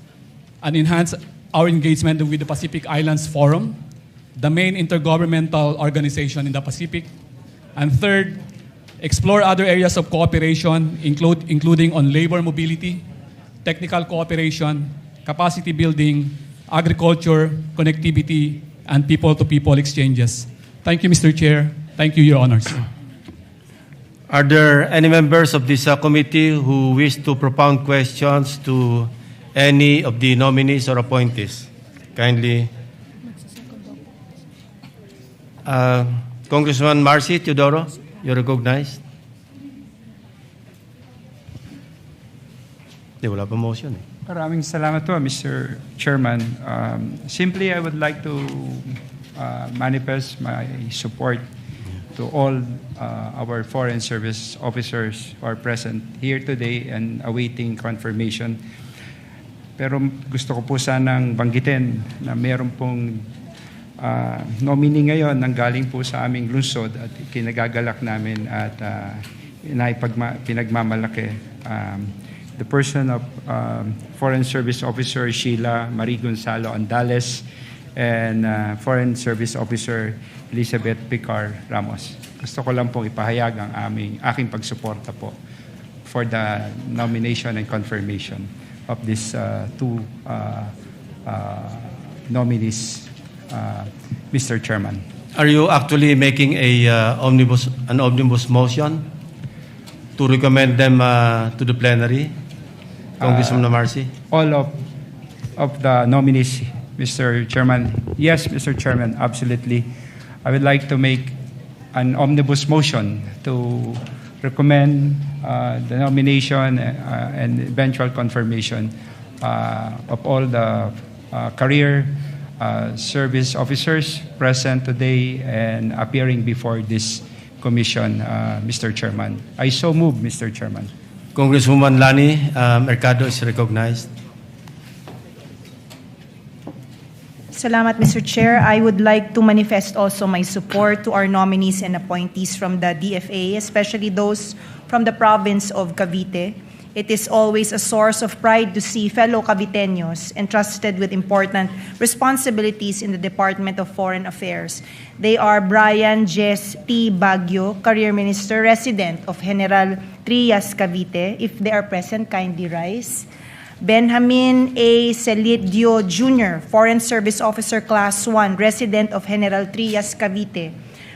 and enhance our engagement with the Pacific Islands Forum, the main intergovernmental organization in the Pacific. And third, explore other areas of cooperation, including on labor mobility, technical cooperation, capacity building, agriculture, connectivity, and people-to-people exchanges. Thank you, Mr. Chair. Thank you, Your Honors. Are there any members of this committee who wish to propound questions to any of the nominees or appointees? Kindly. Congressman Marcy Teodoro, you're recognized. Wala pa motion eh. Maraming salamat po, Mr. Chairman. Simply, I would like to manifest my support to all our Foreign Service officers who are present here today and awaiting confirmation. Pero gusto ko po sanang banggitin na meron pong nominee ngayon nang galing po sa aming lungsod at kinagagalak namin at pinagmamalaki. The person of Foreign Service Officer Sheila Marie Gonzalo Andales and Foreign Service Officer Elizabeth Picar Ramos. Gusto ko lang pong ipahayag ang aking pagsuporta po for the nomination and confirmation of these 2 nominees, Mr. Chairman. Are you actually making an omnibus motion to recommend them to the plenary, Congressman Marcy? All of the nominees, Mr. Chairman. Yes, Mr. Chairman, absolutely. I would like to make an omnibus motion to recommend the nomination and eventual confirmation of all the career service officers present today and appearing before this commission, Mr. Chairman. I so move, Mr. Chairman. Congresswoman Lani Mercado is recognized. Salamat, Mr. Chair. I would like to manifest also my support to our nominees and appointees from the DFA, especially those from the province of Cavite. It is always a source of pride to see fellow Caviteños entrusted with important responsibilities in the Department of Foreign Affairs. They are Brian Jess T. Baguio, Career Minister, resident of General Trias, Cavite. If they are present, kindly rise. Benjamin A. Celidio Jr., Foreign Service Officer Class 1, resident of General Trias, Cavite.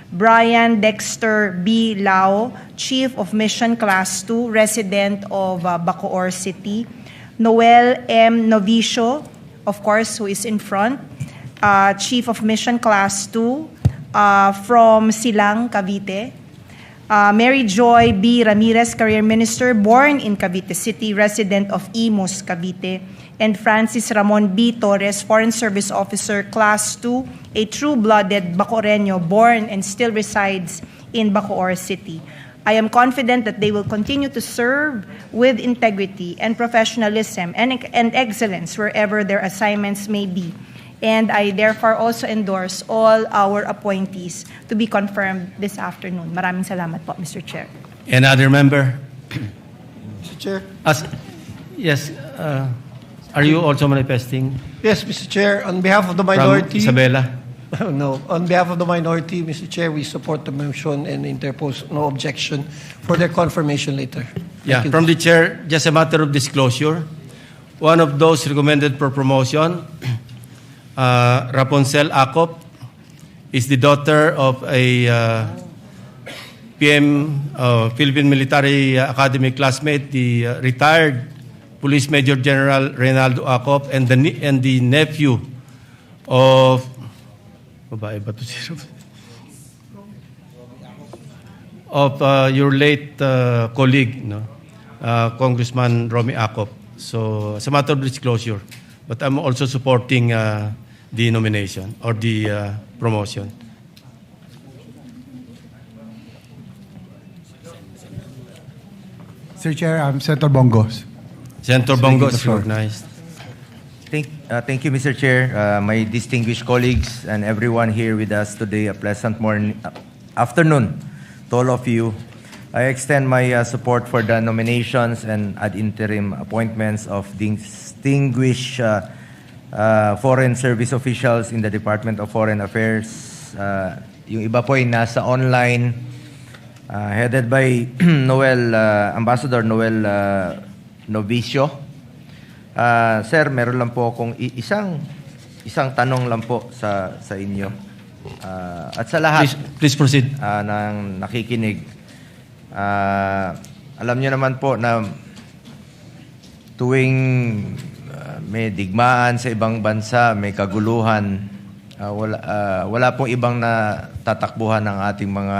Brian Dexter B. Lao, Chief of Mission Class 2, resident of Bacoor City. Noel M. Novicio, of course, who is in front. Chief of Mission Class 2 from Silang, Cavite. Mary Joy B. Ramirez, Career Minister, born in Cavite City, resident of Imus, Cavite. And Francis Ramon B. Torres, Foreign Service Officer, Class 2, a true-blooded Bacoreño, born and still resides in Bacoor City. I am confident that they will continue to serve with integrity and professionalism and excellence wherever their assignments may be. And I therefore also endorse all our appointees to be confirmed this afternoon. Maraming salamat po, Mr. Chair. Another member? Mr. Chair. Yes. Are you also manifesting? Yes, Mr. Chair. On behalf of the minority. From Isabela? No. On behalf of the minority, Mr. Chair, we support the motion and interpose no objection for their confirmation later. Yeah, Thank you. from the chair, just a matter of disclosure. One of those recommended for promotion, Rapunzel Acop, is the daughter of a Philippine Military Academy classmate, the retired Police Major General Reynaldo Acop, and the nephew of your late colleague, Congressman Romy Acop. So, as a matter of disclosure, but I'm also supporting the nomination or the promotion. Mr. Chair, I'm Senator Bongos. Senator Bongos is recognized. Thank you, Mr. Chair. My distinguished colleagues and everyone here with us today, a pleasant afternoon to all of you. I extend my support for the nominations and ad interim appointments of distinguished foreign service officials in the Department of Foreign Affairs. Yung iba po ay nasa online, headed by Ambassador Noel Novicio. Sir, meron lang po akong isang tanong lang po sa inyo. At sa lahat, please proceed. Nang nakikinig. Alam niyo naman po na tuwing may digmaan sa ibang bansa, may kaguluhan, wala pong ibang natatakbuhan ng ating mga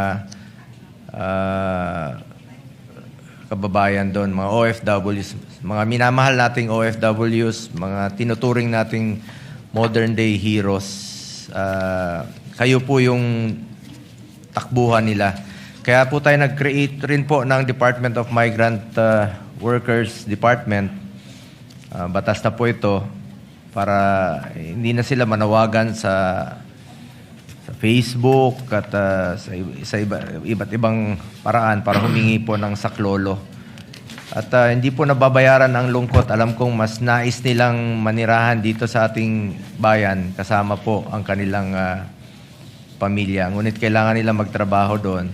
kababayan doon, mga OFWs, mga minamahal nating OFWs, mga tinuturing nating modern day heroes. Kayo po yung takbuhan nila. Kaya po tayo nag-create rin po ng Department of Migrant Workers Department. Batas na po ito para hindi na sila manawagan sa Facebook at sa iba't ibang paraan para humingi po ng saklolo. At hindi po nababayaran ang lungkot. Alam kong mas nais nilang manirahan dito sa ating bayan kasama po ang kanilang pamilya. Ngunit kailangan nila magtrabaho doon.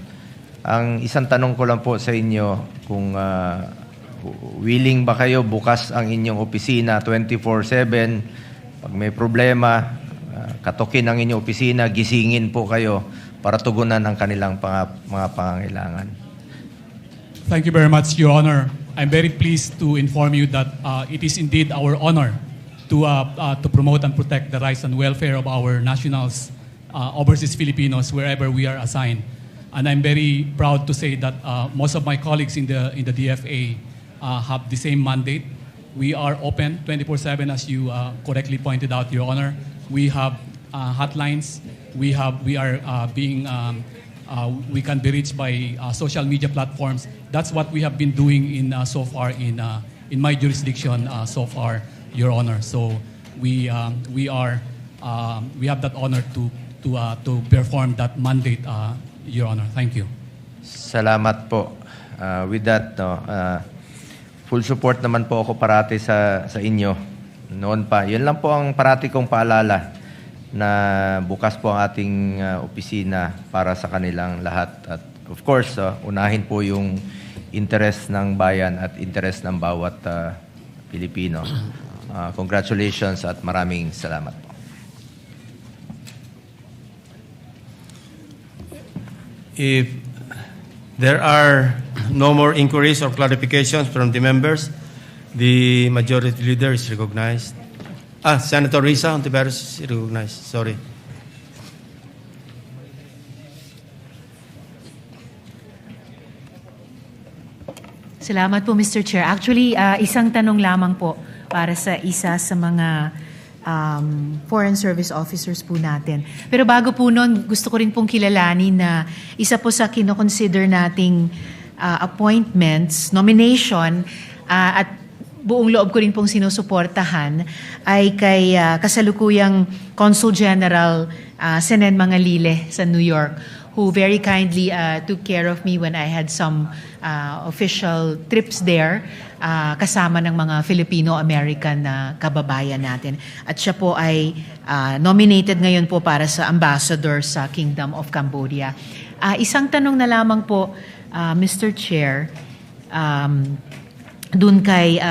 Ang isang tanong ko lang po sa inyo, kung willing ba kayo bukas ang inyong opisina 24/7, pag may problema, katukin ang inyong opisina, gisingin po kayo para tugunan ang kanilang mga pangangailangan. Thank you very much, Your Honor. I'm very pleased to inform you that it is indeed our honor to promote and protect the rights and welfare of our nationals, overseas Filipinos, wherever we are assigned. And I'm very proud to say that most of my colleagues in the DFA have the same mandate. We are open 24/7, as you correctly pointed out, Your Honor. We have hotlines. We can be reached by social media platforms. That's what we have been doing so far in my jurisdiction so far, Your Honor. So we have that honor to perform that mandate, Your Honor. Thank you. Salamat po. With that, full support naman po ako parati sa inyo. Noon pa. Yun lang po ang parati kong paalala na bukas po ang ating opisina para sa kanilang lahat. At of course, unahin po yung interest ng bayan at interest ng bawat Pilipino. Congratulations at maraming salamat po. If there are no more inquiries or clarifications from the members, the majority leader is recognized. Senator Risa Ontiveros is recognized. Sorry. Salamat po, Mr. Chair. Actually, isang tanong lamang po para sa isa sa mga Foreign Service Officers po natin. Pero bago po noon, gusto ko rin pong kilalanin na isa po sa kinoconsider nating appointments, nomination, at buong loob ko rin pong sinusuportahan ay kay kasalukuyang Consul General Senen Mangalile sa New York, who very kindly took care of me when I had some official trips there kasama ng mga Filipino-American na kababayan natin. At siya po ay nominated ngayon po para sa ambassador sa Kingdom of Cambodia. Isang tanong na lamang po, Mr. Chair, dun kay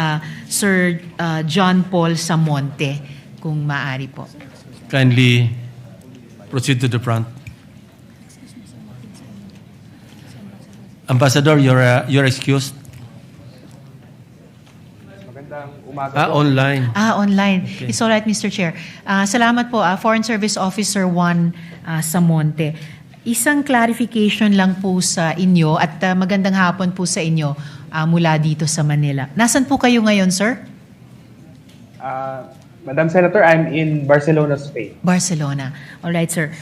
Sir John Paul Samonte, kung maaari po. Kindly proceed to the front. Ambassador, you're excused. Magandang umaga po. Online. Online. Okay. It's all right, Mr. Chair. Salamat po, Foreign Service Officer 1 Samonte. Isang clarification lang po sa inyo at magandang hapon po sa inyo mula dito sa Manila. Nasaan po kayo ngayon, sir? Madam Senator, I'm in Barcelona, Spain. Barcelona. All right, sir.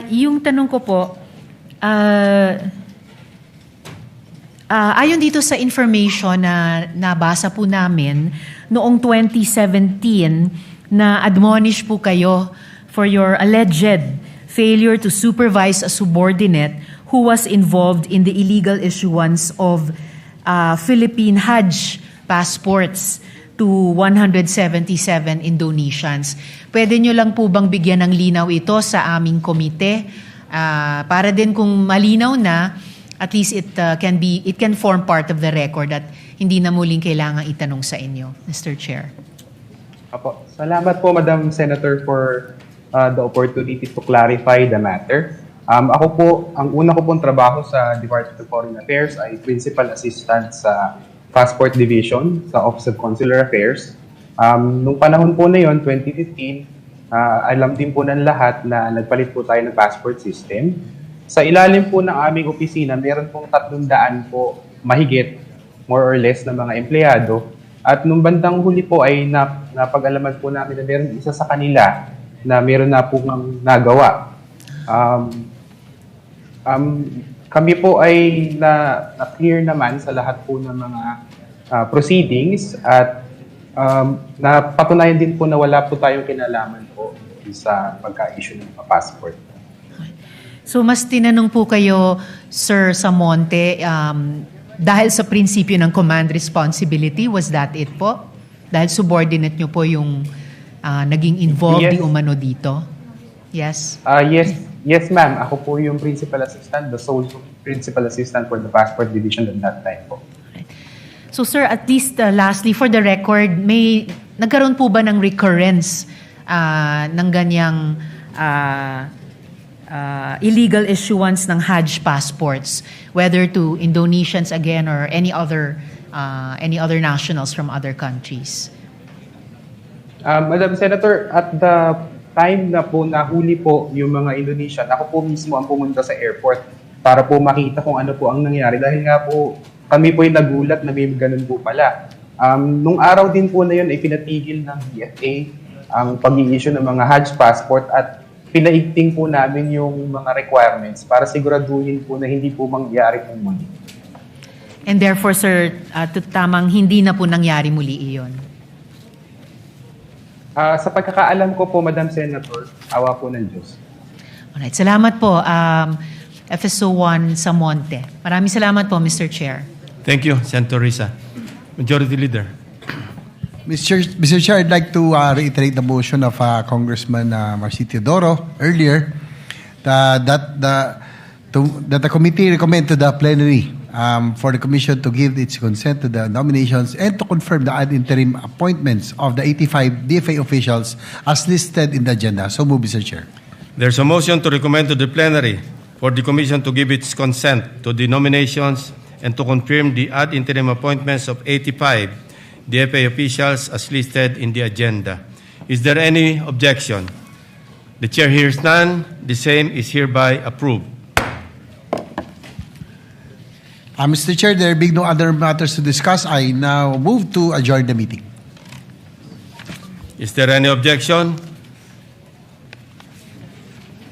Yung tanong ko po, ayon dito sa information na nabasa po namin, noong 2017 na admonish po kayo for your alleged failure to supervise a subordinate who was involved in the illegal issuance of Philippine Hajj passports to 177 Indonesians. Pwede nyo lang po bang bigyan ng linaw ito sa aming komite? Para din kung malinaw na, at least it can form part of the record at hindi na muling kailangan itanong sa inyo, Mr. Chair. Apo. Salamat po, Madam Senator, for the opportunity to clarify the matter. Ako po, ang una ko pong trabaho sa Department of Foreign Affairs ay Principal Assistant sa Passport Division sa Office of Consular Affairs. Nung panahon po na yon, 2015, alam din po ng lahat na nagpalit po tayo ng passport system. Sa ilalim po ng aming opisina, meron pong 300 po mahigit, more or less, na mga empleyado. At nung bandang huli po ay napag-alaman po namin na meron isa sa kanila na meron na po nagawa. Kami po ay na-clear naman sa lahat po ng mga proceedings at napatunayan din po na wala po tayong kinalaman po sa pagka-issue ng passport. So mas tinanong po kayo, Sir Samonte, dahil sa prinsipyo ng command responsibility, was that it po? Dahil subordinate nyo po yung naging involved Yes. di umano dito? Yes? Yes, ma'am. Ako po yung principal assistant, the sole principal assistant for the passport division at that time po. So sir, at least lastly, for the record, nagkaroon po ba ng recurrence ng ganyang illegal issuance ng Hajj passports, whether to Indonesians again or any other nationals from other countries? Madam Senator, at the time na po nahuli po yung mga Indonesian, ako po mismo ang pumunta sa airport para po makita kung ano po ang nangyari. Dahil nga po, kami po yung nagulat na may ganun po pala. Nung araw din po na yun ay pinatigil ng DFA ang pag-i-issue ng mga Hajj passport at pinaigting po namin yung mga requirements para siguraduhin po na hindi po mangyari po muli. And therefore, sir, tamang hindi na po nangyari muli iyon? Sa pagkakaalam ko po, Madam Senator, awa po ng Diyos. Alright, salamat po, FSO 1 Samonte. Maraming salamat po, Mr. Chair. Thank you, Senator Risa. Majority Leader. Mr. Chair, I'd like to reiterate the motion of Congressman Marci Teodoro earlier that the committee recommend to the plenary for the commission to give its consent to the nominations and to confirm the ad interim appointments of the 85 DFA officials as listed in the agenda. So move, Mr. Chair. There's a motion to recommend to the plenary for the commission to give its consent to the nominations and to confirm the ad interim appointments of 85 DFA officials as listed in the agenda. Is there any objection? The chair hears none. The same is hereby approved. Mr. Chair, there being no other matters to discuss, I now move to adjourn the meeting. Is there any objection?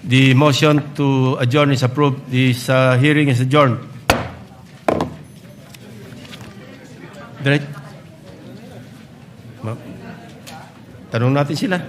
The motion to adjourn is approved. This hearing is adjourned. Tanong natin sila.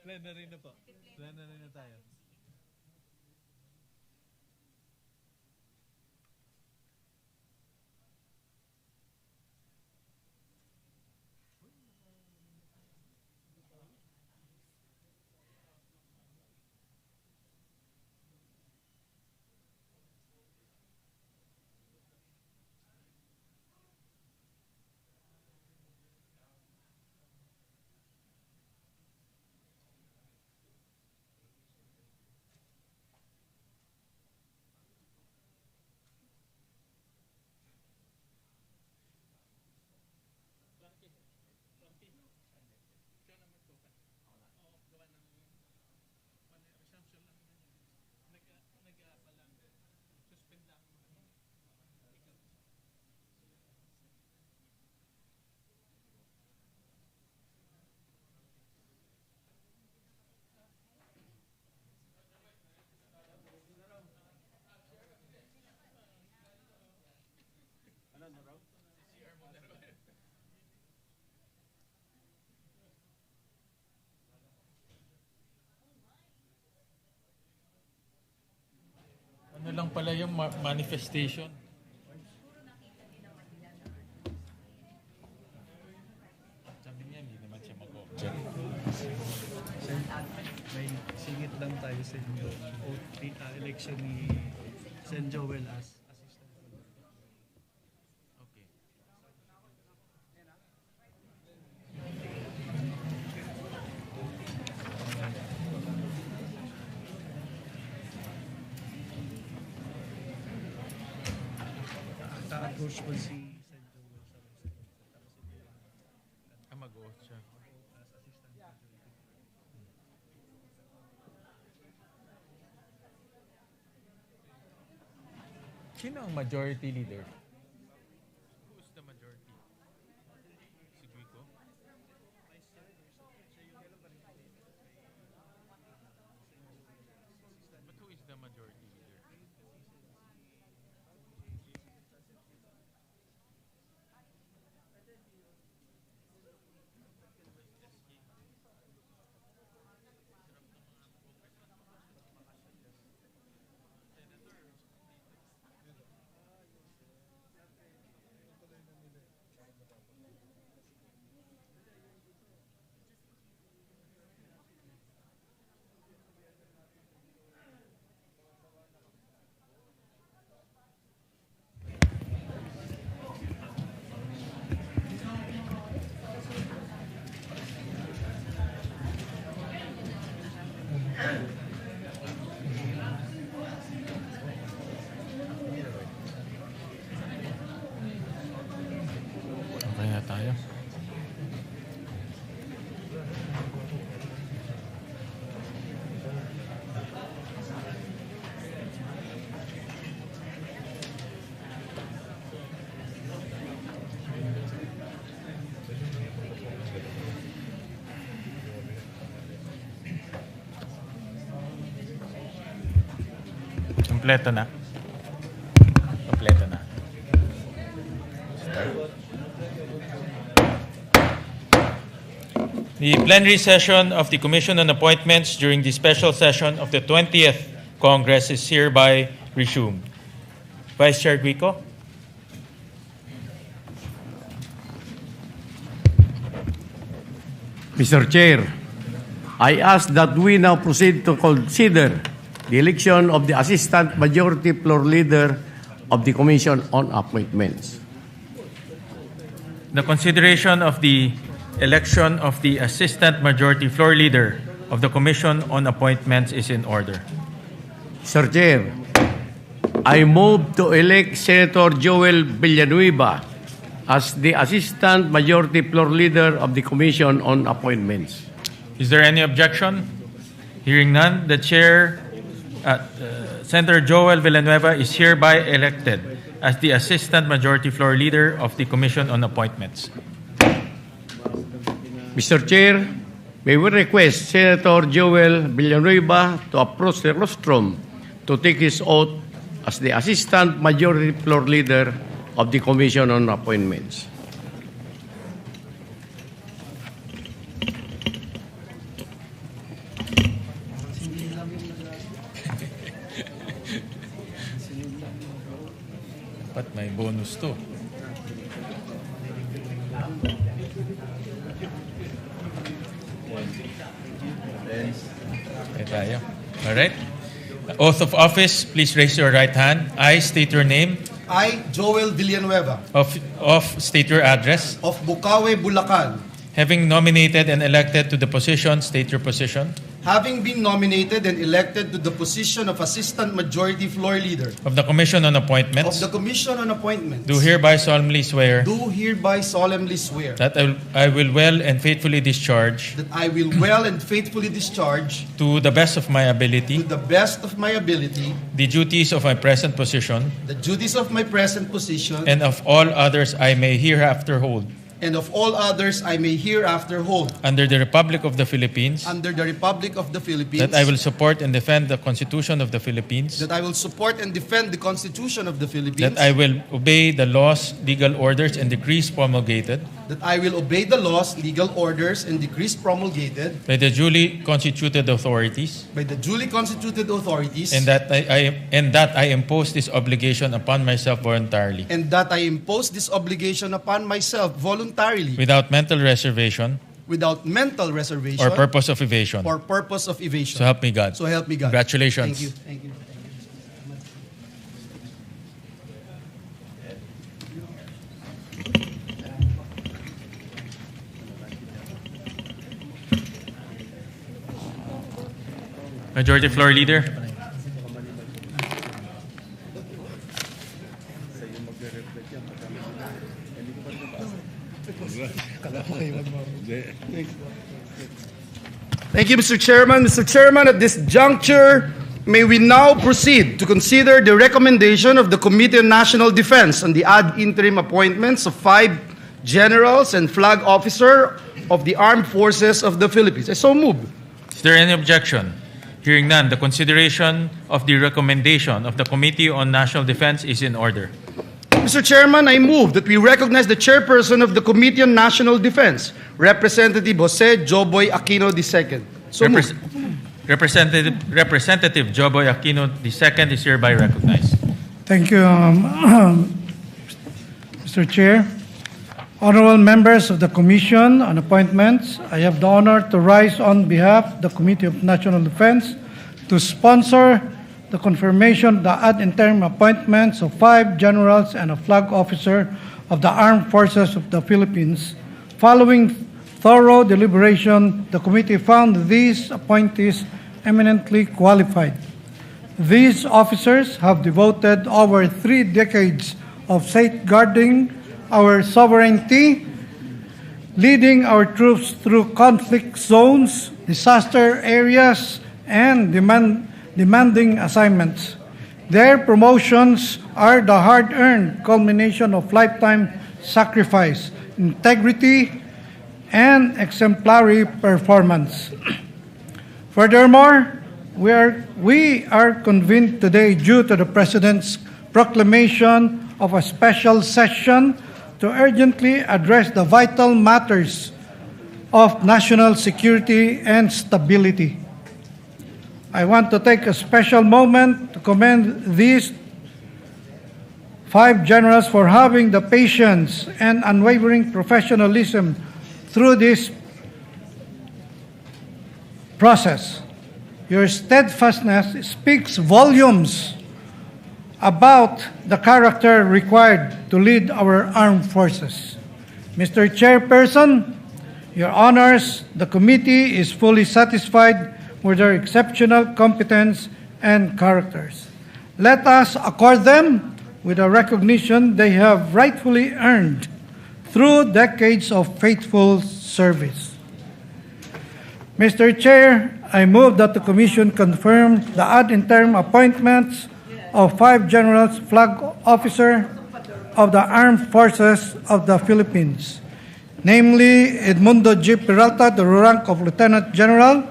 Plenary na po. Plenary na tayo. Ano lang pala yung manifestation? Sabi niya, hindi naman siya mag-object. May singit lang tayo sa inyo. Election ni Sen Joel as assistant. Okay. Tapos po si Sen Joel sa Mag-host siya. Sino ang majority leader? Who's the majority? Si Guico? But who is the majority leader? Kompleto na. Kompleto na. The plenary session of the Commission on Appointments during the special session of the 20th Congress is hereby resumed. Vice Chair Guico. Mr. Chair, I ask that we now proceed to consider the election of the Assistant Majority Floor Leader of the Commission on Appointments. The consideration of the election of the Assistant Majority Floor Leader of the Commission on Appointments is in order. Sir Chair, I move to elect Senator Joel Villanueva as the Assistant Majority Floor Leader of the Commission on Appointments. Is there any objection? Hearing none, the Chair, Senator Joel Villanueva is hereby elected as the Assistant Majority Floor Leader of the Commission on Appointments. Mr. Chair, may we request Senator Joel Villanueva to approach the rostrum to take his oath as the Assistant Majority Floor Leader of the Commission on Appointments. Dapat may bonus to. Tayo. All right. Oath of office, please raise your right hand. I state your name. I, Joel Villanueva, Of state your address. of Bukawe, Bulacan, Having nominated and elected to the position, state your position. having been nominated and elected to the position of Assistant Majority Floor Leader Of the Commission on of Appointments. the Commission on Appointments, Do hereby solemnly swear. do hereby solemnly swear That I will well and faithfully discharge. that I will well and faithfully discharge To the best of my to ability. the best of my ability The duties of my present position. the duties of my present position And of all others I may hereafter hold. and of all others I may hereafter hold Under the Republic of the Philippines. under the Republic of the Philippines, That I will support and defend the Constitution of the Philippines. that I will support and defend the Constitution of the Philippines, That I will obey the laws, legal orders, and decrees promulgated that I will obey the laws, legal orders, and decrees promulgated by the duly constituted authorities. by the duly constituted authorities, And that I impose this obligation upon myself voluntarily. and that I impose this obligation upon myself voluntarily, Without mental reservation without mental reservation or purpose of evasion. or purpose of evasion. So help me God. So help me God. Congratulations. Thank you. Thank you. Majority Floor Leader. Thank you, Mr. Chairman. Mr. Chairman, at this juncture, may we now proceed to consider the recommendation of the Committee on National Defense on the ad interim appointments of 5 generals and flag officer of the Armed Forces of the Philippines. I so move. Is there any objection? Hearing none, the consideration of the recommendation of the Committee on National Defense is in order. Mr. Chairman, I move that we recognize the chairperson of the Committee on National Defense, Representative Jose Joboy Aquino II. So moved. Representative Joboy Aquino II is hereby recognized. Thank you, Mr. Chair. Honorable members of the Commission on Appointments, I have the honor to rise on behalf of the Committee of National Defense to sponsor the confirmation of the ad interim appointments of 5 generals and a flag officer of the Armed Forces of the Philippines. Following thorough deliberation, the committee found these appointees eminently qualified. These officers have devoted over 3 decades of safeguarding our sovereignty, leading our troops through conflict zones, disaster areas, and demanding assignments. Their promotions are the hard-earned culmination of lifetime sacrifice, integrity, and exemplary performance. Furthermore, We are convened today due to the President's proclamation of a special session to urgently address the vital matters of national security and stability. I want to take a special moment to commend these 5 generals for having the patience and unwavering professionalism through this process. Your steadfastness speaks volumes about the character required to lead our armed forces. Mr. Chairperson, Your Honors, the committee is fully satisfied with their exceptional competence and characters. Let us accord them with the recognition they have rightfully earned through decades of faithful service. Mr. Chair, I move that the Commission confirm the ad interim appointments of 5 generals, flag officer of the Armed Forces of the Philippines, namely Edmundo G. Peralta, the rank of Lieutenant General.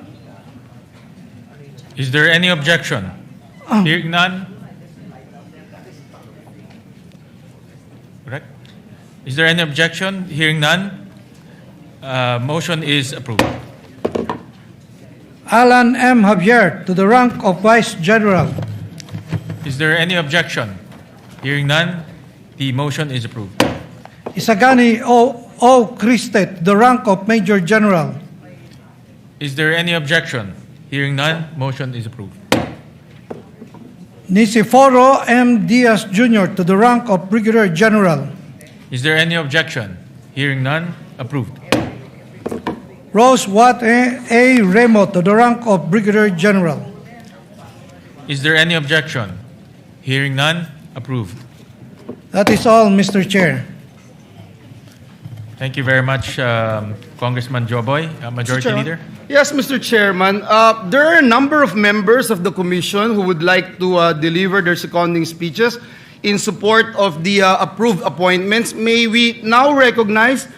Is there any objection? Hearing none. Correct? Is there any objection? Hearing none. Motion is approved. Alan M. Javier to the rank of Vice General. Is there any objection? Hearing none. The motion is approved. Isagani O. Criste, the rank of Major General. Is there any objection? Hearing none. Motion is approved. Niceforo M. Diaz Jr. to the rank of Brigadier General. Is there any objection? Hearing none. Approved. Rose Watt A. Remo to the rank of Brigadier General. Is there any objection? Hearing none. Approved. That is all, Mr. Chair. Thank you very much, Congressman Joboy, Majority Leader. Yes, Mr. Chairman. There are a number of members of the Commission who would like to deliver their seconding speeches in support of the approved appointments. May we now recognize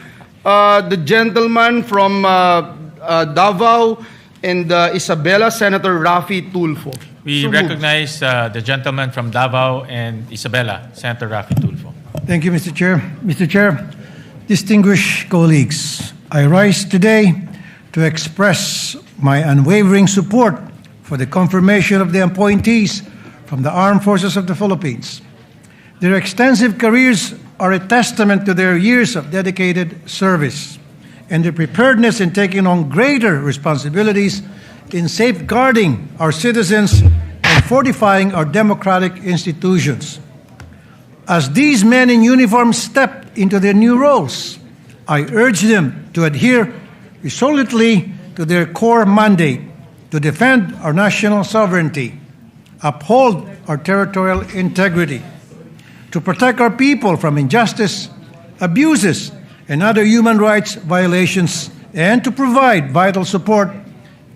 the gentleman from Davao and Isabela, Senator Rafi Tulfo. We recognize the gentleman from Davao and Isabela, Senator Rafi Tulfo. Thank you, Mr. Chair. Mr. Chair, distinguished colleagues, I rise today to express my unwavering support for the confirmation of the appointees from the Armed Forces of the Philippines. Their extensive careers are a testament to their years of dedicated service and their preparedness in taking on greater responsibilities in safeguarding our citizens and fortifying our democratic institutions. As these men in uniform step into their new roles, I urge them to adhere resolutely to their core mandate to defend our national sovereignty, uphold our territorial integrity, to protect our people from injustice, abuses, and other human rights violations, and to provide vital support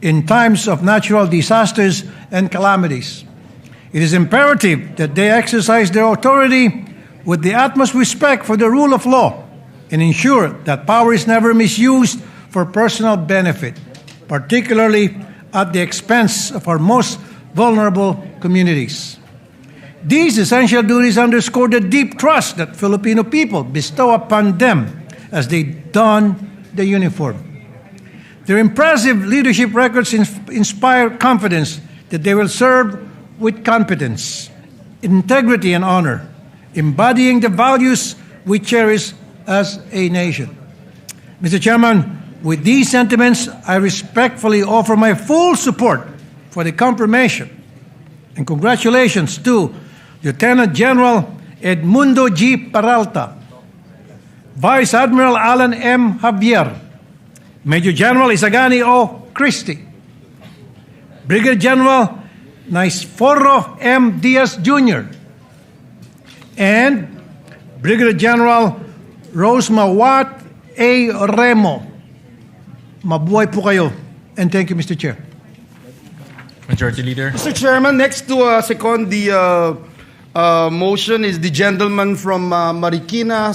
in times of natural disasters and calamities. It is imperative that they exercise their authority with the utmost respect for the rule of law and ensure that power is never misused for personal benefit, particularly at the expense of our most vulnerable communities. These essential duties underscore the deep trust that Filipino people bestow upon them as they don the uniform. Their impressive leadership records inspire confidence that they will serve with competence, integrity, and honor, embodying the values we cherish as a nation. Mr. Chairman, with these sentiments, I respectfully offer my full support for the confirmation and congratulations to Lieutenant General Edmundo G. Peralta, Vice Admiral Alan M. Javier, Major General Isagani O. Christie, Brigadier General Niceforo M. Diaz Jr., and Brigadier General Rosemawat A. Remo. Mabuhay po kayo. And thank you, Mr. Chair. Majority Leader. Mr. Chairman, next to second the motion is the gentleman from Marikina,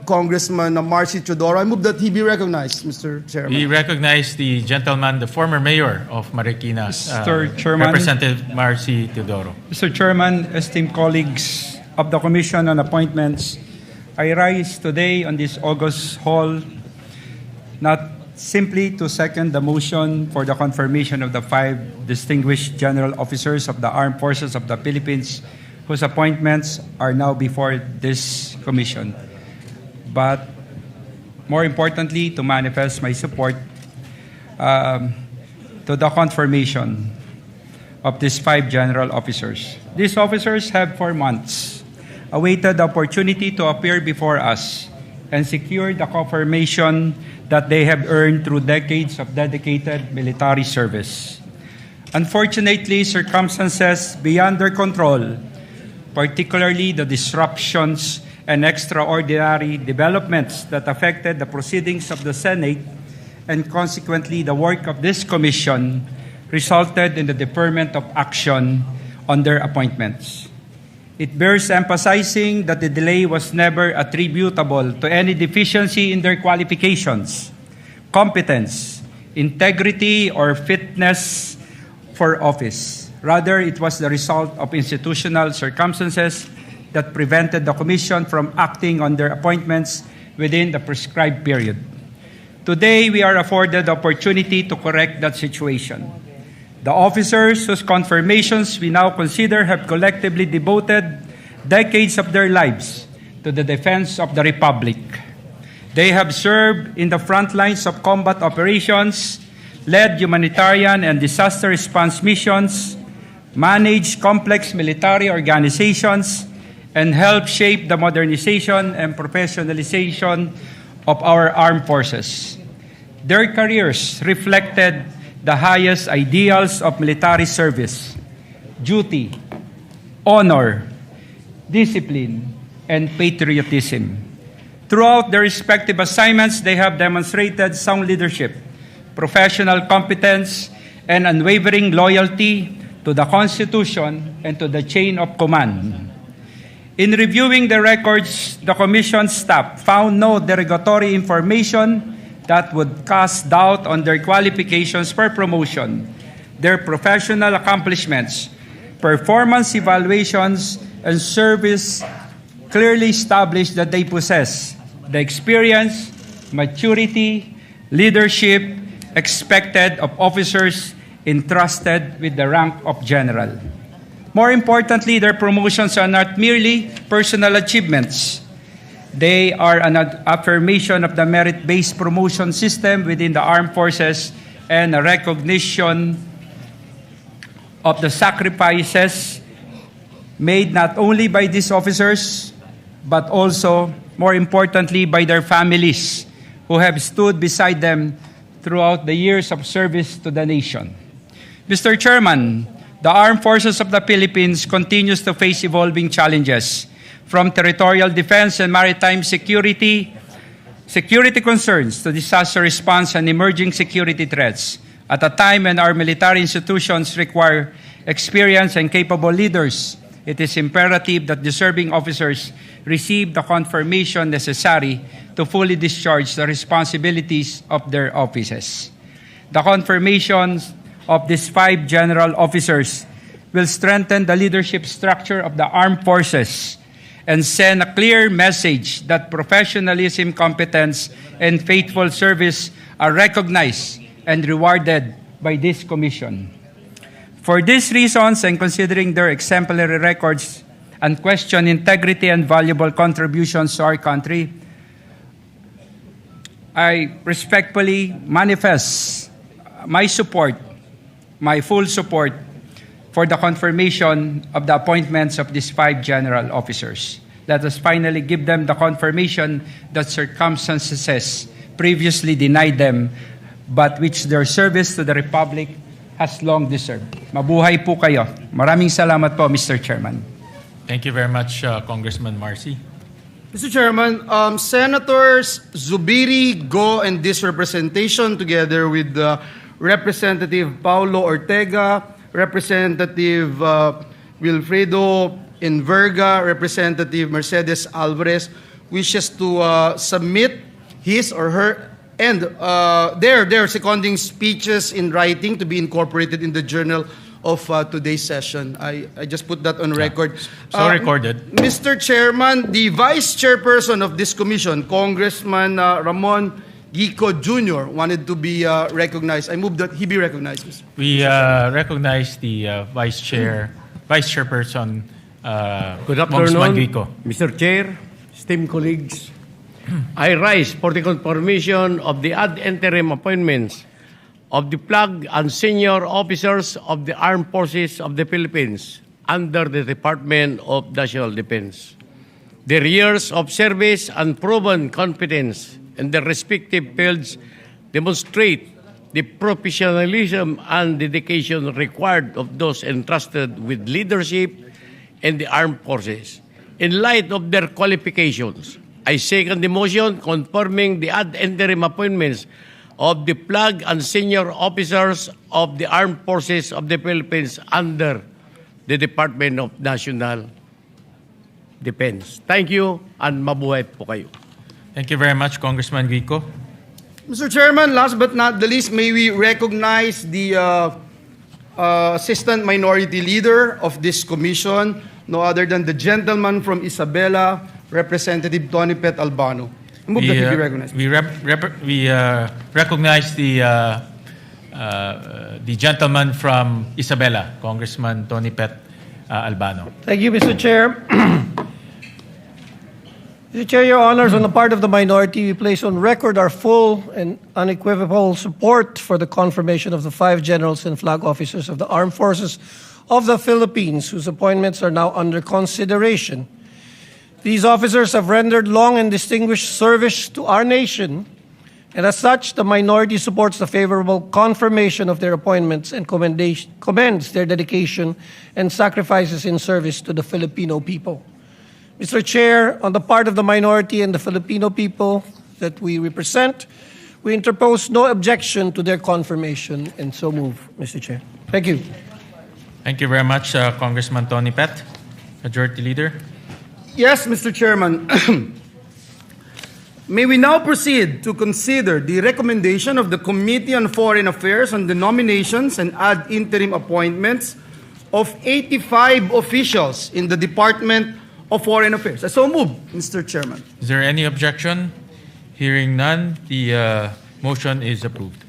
Congressman Marcy Teodoro. I move that he be recognized, Mr. Chairman. We recognize the gentleman, the former mayor of Marikina, Mr. Chairman. Representative Marcy Teodoro. Mr. Chairman, esteemed colleagues of the Commission on Appointments, I rise today on this August hall not simply to second the motion for the confirmation of the 5 distinguished general officers of the Armed Forces of the Philippines whose appointments are now before this commission, but more importantly, to manifest my support to the confirmation of these 5 general officers. These officers have for months awaited the opportunity to appear before us and secure the confirmation that they have earned through decades of dedicated military service. Unfortunately, circumstances beyond their control, particularly the disruptions and extraordinary developments that affected the proceedings of the Senate and consequently the work of this commission, resulted in the deferment of action on their appointments. It bears emphasizing that the delay was never attributable to any deficiency in their qualifications, competence, integrity, or fitness for office. Rather, it was the result of institutional circumstances that prevented the Commission from acting on their appointments within the prescribed period. Today, we are afforded the opportunity to correct that situation. The officers whose confirmations we now consider have collectively devoted decades of their lives to the defense of the Republic. They have served in the front lines of combat operations, led humanitarian and disaster response missions, managed complex military organizations, and helped shape the modernization and professionalization of our armed forces. Their careers reflected the highest ideals of military service: duty, honor, discipline, and patriotism. Throughout their respective assignments, they have demonstrated sound leadership, professional competence, and unwavering loyalty to the Constitution and to the chain of command. In reviewing the records, the Commission staff found no derogatory information that would cast doubt on their qualifications for promotion, their professional accomplishments, performance evaluations, and service clearly established that they possess the experience, maturity, leadership expected of officers entrusted with the rank of general. More importantly, their promotions are not merely personal achievements. They are an affirmation of the merit-based promotion system within the armed forces and a recognition of the sacrifices made not only by these officers, but also, more importantly, by their families who have stood beside them throughout the years of service to the nation. Mr. Chairman, the Armed Forces of the Philippines continues to face evolving challenges, from territorial defense and maritime security concerns to disaster response and emerging security threats. At a time when our military institutions require experienced and capable leaders, it is imperative that deserving officers receive the confirmation necessary to fully discharge the responsibilities of their offices. The confirmation of these 5 general officers will strengthen the leadership structure of the armed forces and send a clear message that professionalism, competence, and faithful service are recognized and rewarded by this commission. For these reasons, and considering their exemplary records, unquestioned integrity, and valuable contributions to our country, I respectfully manifest my support, my full support, for the confirmation of the appointments of these 5 general officers. Let us finally give them the confirmation that circumstances previously denied them, but which their service to the Republic has long deserved. Mabuhay po kayo. Maraming salamat po, Mr. Chairman. Thank you very much, Congressman Marcy. Mr. Chairman, Senators Zubiri, Go, and this representation, together with Representative Paulo Ortega, Representative Wilfredo Enverga, Representative Mercedes Alvarez wishes to submit his or her and their seconding speeches in writing to be incorporated in the journal of today's session. I just put that on record. So recorded. Mr. Chairman, the Vice Chairperson of this commission, Congressman Ramon Gico Jr., wanted to be recognized. I move that he be recognized, Mr. We recognize the Vice Chairperson, Good Congressman afternoon, Guico. Mr. Chair, esteemed colleagues. I rise for the confirmation of the ad interim appointments of the flag and senior officers of the Armed Forces of the Philippines under the Department of National Defense. Their years of service and proven competence in their respective fields demonstrate the professionalism and dedication required of those entrusted with leadership in the armed forces. In light of their qualifications, I second the motion confirming the ad interim appointments of the flag and senior officers of the armed forces of the Philippines under the Department of National Defense. Thank you and mabuhay po kayo. Thank you very much, Congressman Guico. Mr. Chairman, last but not the least, may we recognize the Assistant Minority Leader of this commission, no other than the gentleman from Isabela, Representative Tony Pet Albano. I move that he be recognized. We recognize the gentleman from Isabela, Congressman Tony Pet Albano. Thank you, Mr. Chair. Mr. Chair, Your Honors, on the part of the minority, we place on record our full and unequivocal support for the confirmation of the 5 generals and flag officers of the Armed Forces of the Philippines, whose appointments are now under consideration. These officers have rendered long and distinguished service to our nation, and as such, the minority supports the favorable confirmation of their appointments and commends their dedication and sacrifices in service to the Filipino people. Mr. Chair, on the part of the minority and the Filipino people that we represent, we interpose no objection to their confirmation and so move, Mr. Chair. Thank you. Thank you very much, Congressman Tony Pet. Majority Leader. Yes, Mr. Chairman. May we now proceed to consider the recommendation of the Committee on Foreign Affairs on the nominations and ad interim appointments of 85 officials in the Department of Foreign Affairs. I so move, Mr. Chairman. Is there any objection? Hearing none, the motion is approved.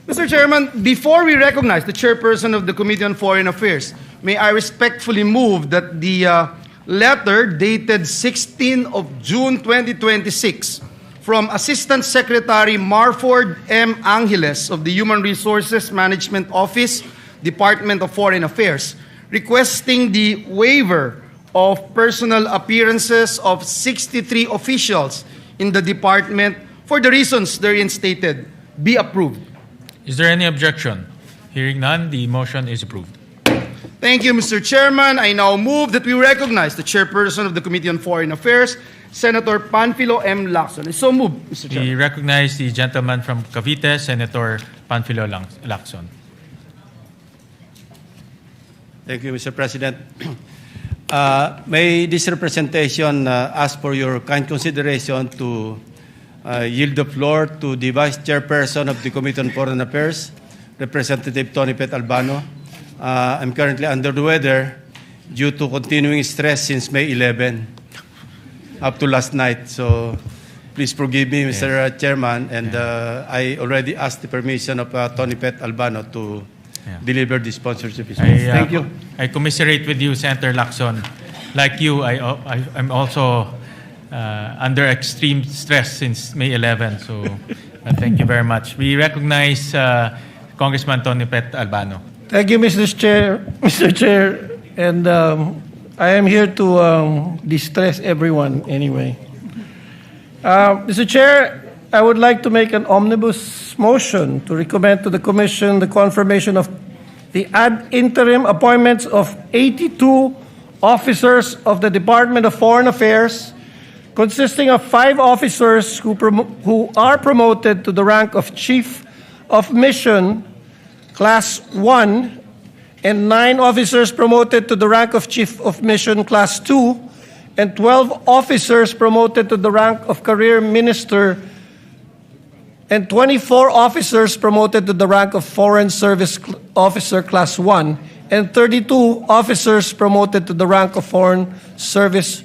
Mr. Chairman, before we recognize the chairperson of the Committee on Foreign Affairs, may I respectfully move that the letter dated 16 of June 2026 from Assistant Secretary Marford M. Angeles of the Human Resources Management Office, Department of Foreign Affairs, requesting the waiver of personal appearances of 63 officials in the department for the reasons therein stated be approved. Is there any objection? Hearing none, the motion is approved. Thank you, Mr. Chairman. I now move that we recognize the chairperson of the Committee on Foreign Affairs, Senator Panfilo M. Lacson. I so move, Mr. Chairman. We recognize the gentleman from Cavite, Senator Panfilo Lacson. Thank you, Mr. President. May this representation ask for your kind consideration to yield the floor to the Vice Chairperson of the Committee on Foreign Affairs, Representative Tony Pet Albano. I'm currently under the weather due to continuing stress since May 11 up to last night. So please forgive me, Mr. Chairman, and I already asked the permission of Tony Pet Albano to deliver the sponsorship. Thank you. I commiserate with you, Senator Lacson. Like you, I'm also under extreme stress since May 11. So thank you very much. We recognize Congressman Tony Pet Albano. Thank you, Mr. Chair. And I am here to distress everyone anyway. Mr. Chair, I would like to make an omnibus motion to recommend to the Commission the confirmation of the ad interim appointments of 82 officers of the Department of Foreign Affairs, consisting of 5 officers who are promoted to the rank of Chief of Mission, Class 1, and 9 officers promoted to the rank of Chief of Mission Class 2, and 12 officers promoted to the rank of Career Minister, and 24 officers promoted to the rank of Foreign Service Officer Class 1, and 32 officers promoted to the rank of Foreign Service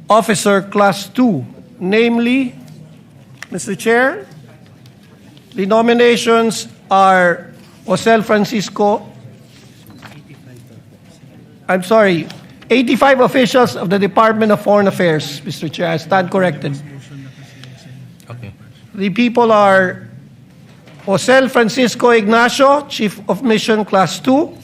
Officer Class 2. Namely, Mr. Chair, the nominations are Jose Francisco, 85 officials of the Department of Foreign Affairs, Mr. Chair. I stand corrected. Okay. The people are Jose Francisco Ignacio, Chief of Mission Class 2.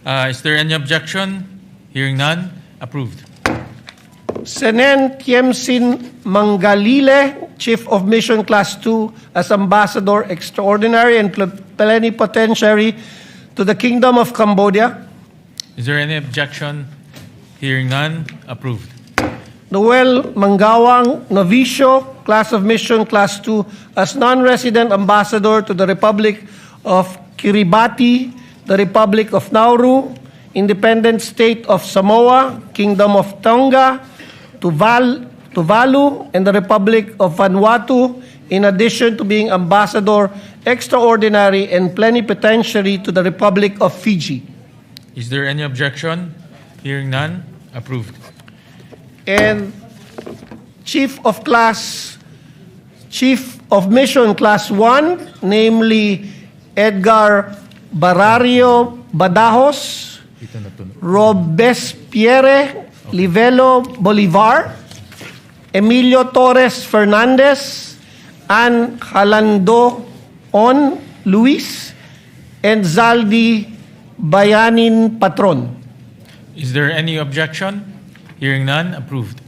Is there any objection? Hearing none, approved. Senen Tiemsin Mangalile, Chief of Mission Class 2, as Ambassador Extraordinary and Plenipotentiary to the Kingdom of Cambodia. Is there any objection? Hearing none, approved. Noel Mangawang Novicio, Class of Mission Class 2, as non-resident ambassador to the Republic of Kiribati, the Republic of Nauru, Independent State of Samoa, Kingdom of Tonga, Tuvalu, and the Republic of Vanuatu, in addition to being Ambassador Extraordinary and Plenipotentiary to the Republic of Fiji. Is there any objection? Hearing none, approved. And Chief of Mission Class 1, namely Edgar Barario Badajos, Robespierre Livelo Bolivar, Emilio Torres Fernandez, Ann Jalando On Luis, and Zaldi Bayanin Patron. Is there any objection? Hearing none, approved.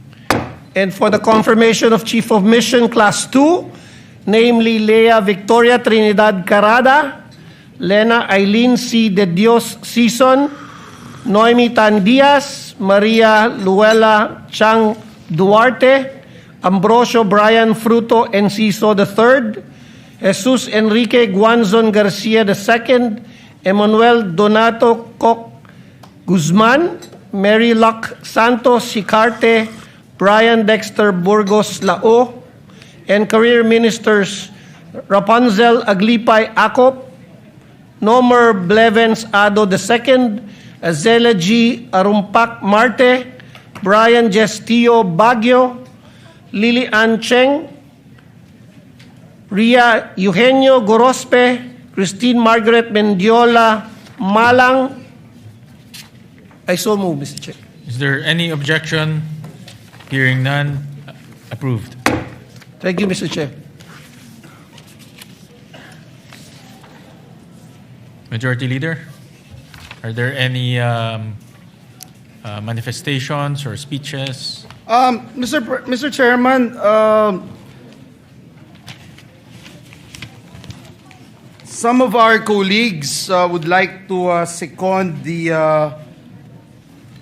And for the confirmation of Chief of Mission Class 2, namely Lea Victoria Trinidad Carada, Lena Aileen C. De Dios Sison, Noemi Tan Diaz, Maria Luella Chang Duarte, Ambrosio Brian Fruto Enciso III, Jesus Enrique Guanzon Garcia II, Emmanuel Donato Koch Guzman, Mary Luck Santos Sicarte, Brian Dexter Burgos Lao, and Career Ministers Rapunzel Aglipay Acop, Nomer Blevens Ado II, Azela G. Arumpak Marte, Brian Gestillo Baguio, Lily Ann Cheng, Ria Eugenio Gorospe, Christine Margaret Mendiola Malang. I so move, Mr. Chair. Is there any objection? Hearing none, approved. Thank you, Mr. Chair. Majority Leader, are there any manifestations or speeches? Mr. Chairman, some of our colleagues would like to second the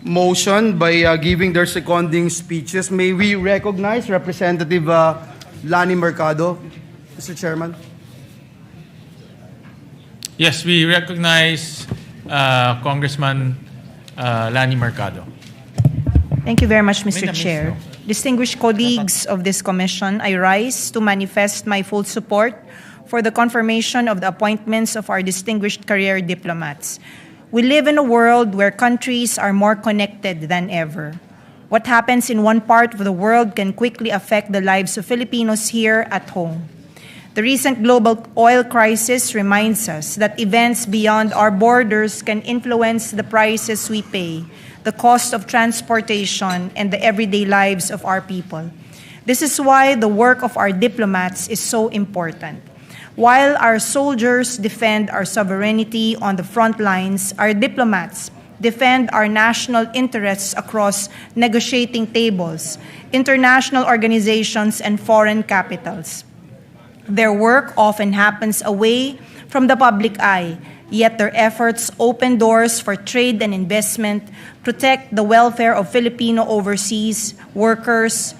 motion by giving their seconding speeches. May we recognize Representative Lani Mercado, Mr. Chairman? Yes, we recognize Congressman Lani Mercado. Thank you very much, Mr. Chair. Distinguished colleagues of this commission, I rise to manifest my full support for the confirmation of the appointments of our distinguished career diplomats. We live in a world where countries are more connected than ever. What happens in one part of the world can quickly affect the lives of Filipinos here at home. The recent global oil crisis reminds us that events beyond our borders can influence the prices we pay, the cost of transportation, and the everyday lives of our people. This is why the work of our diplomats is so important. While our soldiers defend our sovereignty on the front lines, our diplomats defend our national interests across negotiating tables, international organizations, and foreign capitals. Their work often happens away from the public eye, yet their efforts open doors for trade and investment, protect the welfare of Filipino overseas workers,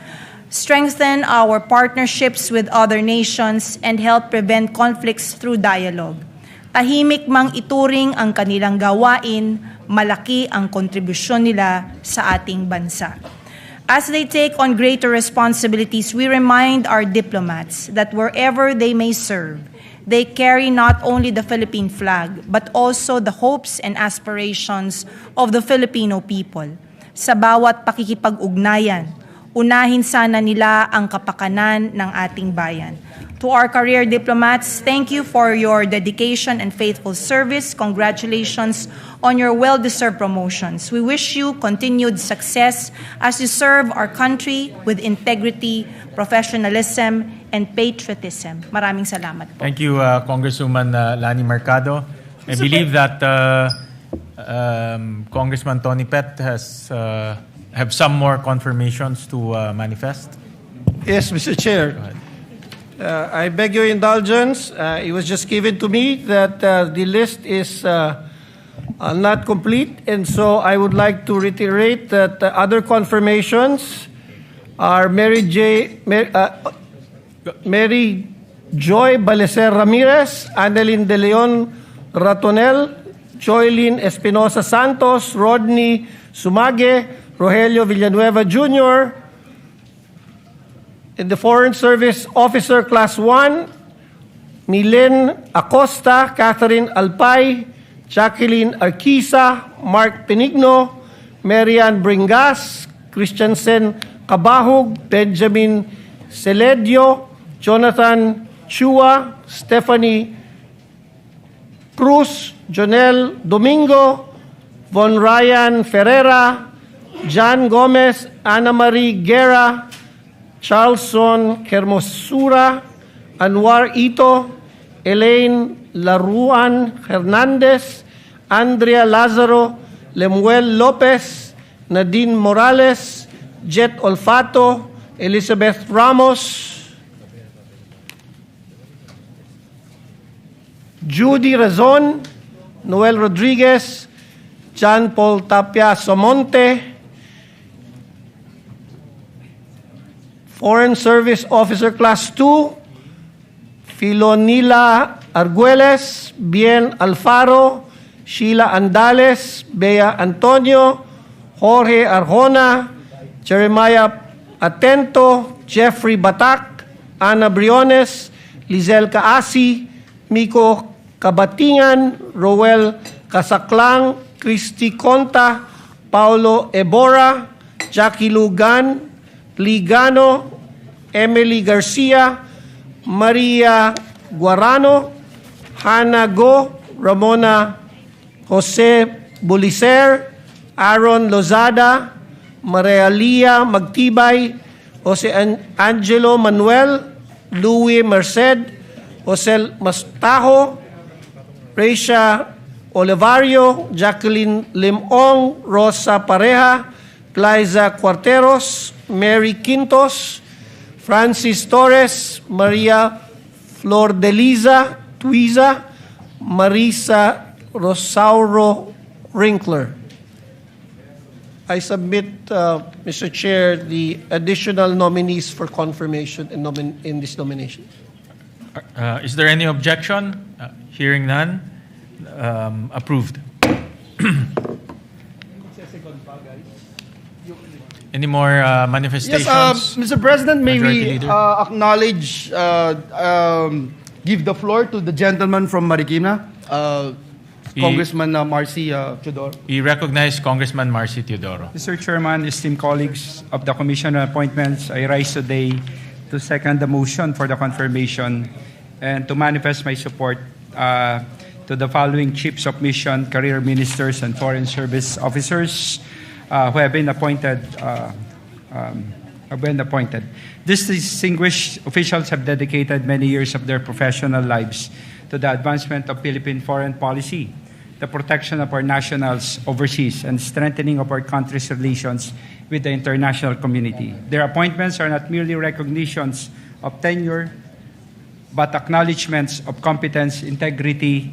strengthen our partnerships with other nations, and help prevent conflicts through dialogue. Tahimik mang ituring ang kanilang gawain, malaki ang kontribusyon nila sa ating bansa. As they take on greater responsibilities, we remind our diplomats that wherever they may serve, they carry not only the Philippine flag, but also the hopes and aspirations of the Filipino people. Sa bawat pakikipag-ugnayan, unahin sana nila ang kapakanan ng ating bayan. To our career diplomats, thank you for your dedication and faithful service. Congratulations on your well-deserved promotions. We wish you continued success as you serve our country with integrity, professionalism, and patriotism. Maraming salamat po. Thank you, Congresswoman Lani Mercado. I believe that Congressman Tony Pet has have some more confirmations to manifest. Yes, Mr. Chair. I beg your indulgence. It was just given to me that the list is not complete, and so I would like to reiterate that other confirmations are Mary Joy Balecer Ramirez, Annalyn De Leon Ratonel, Joylyn Espinosa Santos, Rodney Sumage, Rogelio Villanueva Jr., in the Foreign Service Officer Class 1, Milen Acosta, Catherine Alpay, Jacqueline Arquisa, Mark Penigno, Marian Bringas, Christiansen Cabahug, Benjamin Celedio, Jonathan Chua, Stephanie Cruz, Jonel Domingo, Von Ryan Ferreira, Jan Gomez, Ana Marie Guerra, Charlson Hermosura, Anwar Ito, Elaine Laruan Hernandez, Andrea Lazaro, Lemuel Lopez, Nadine Morales, Jet Olfato, Elizabeth Ramos, Judy Razon, Noel Rodriguez, John Paul Tapia Somonte, Foreign Service Officer Class 2, Filonila Arguelles, Bien Alfaro, Sheila Andales, Bea Antonio, Jorge Arjona, Jeremiah Atento, Jeffrey Batak, Ana Briones, Lizelle Kaasi, Miko Kabatingan, Roel Kasaklang, Christy Conta, Paulo Ebora, Jackie Lugan, Ligano, Emily Garcia, Maria Guarano, Hannah Go, Ramona Jose Bulicer, Aaron Lozada, Maria Lia Magtibay, Jose Angelo Manuel, Louis Merced, Jose Mastajo, Reisha Olivario, Jacqueline Limong, Rosa Pareja, Liza Cuarteros, Mary Quintos, Francis Torres, Maria Flordeliza Tuiza, Marisa Rosauro Rinkler. I submit, Mr. Chair, the additional nominees for confirmation in this nomination. Is there any objection? Hearing none, approved. Any more manifestations? Yes, Mr. President, may we Majority acknowledge, give the floor to the gentleman from Marikina, Congressman Marcy Teodoro. We recognize Congressman Marcy Teodoro. Mr. Chairman, esteemed colleagues of the Commission on Appointments, I rise today to second the motion for the confirmation and to manifest my support to the following chiefs of mission, career ministers, and foreign service officers who have been appointed. These distinguished officials have dedicated many years of their professional lives to the advancement of Philippine foreign policy, the protection of our nationals overseas, and strengthening of our country's relations with the international community. Their appointments are not merely recognitions of tenure, but acknowledgments of competence, integrity,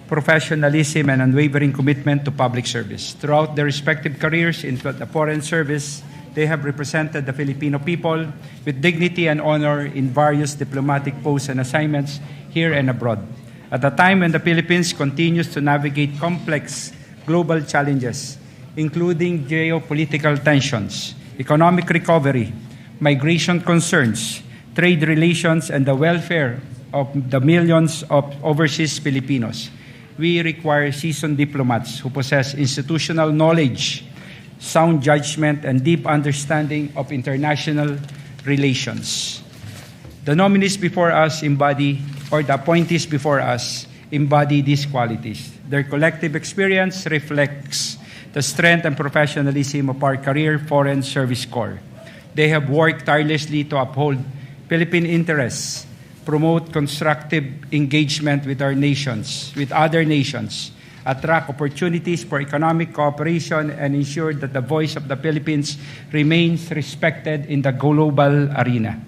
professionalism, and unwavering commitment to public service. Throughout their respective careers in the Foreign Service, They have represented the Filipino people with dignity and honor in various diplomatic posts and assignments here and abroad. At a time when the Philippines continues to navigate complex global challenges, including geopolitical tensions, economic recovery, migration concerns, trade relations, and the welfare of the millions of overseas Filipinos, we require seasoned diplomats who possess institutional knowledge, sound judgment, and deep understanding of international relations. The nominees before us embody, or the appointees before us, embody these qualities. Their collective experience reflects the strength and professionalism of our career Foreign Service Corps. They have worked tirelessly to uphold Philippine interests, promote constructive engagement with other nations, attract opportunities for economic cooperation, and ensure that the voice of the Philippines remains respected in the global arena.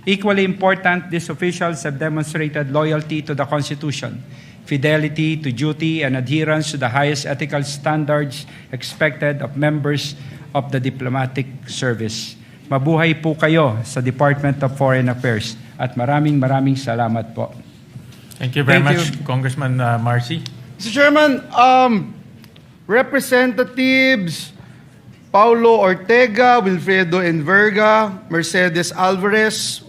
Equally important, these officials have demonstrated loyalty to the Constitution, fidelity to duty, and adherence to the highest ethical standards expected of members of the diplomatic service. Mabuhay po kayo sa Department of Foreign Affairs at maraming salamat po. Thank you very much, Congressman Marcy. Mr. Chairman, Representatives Paulo Ortega, Wilfredo Enverga, Mercedes Alvarez,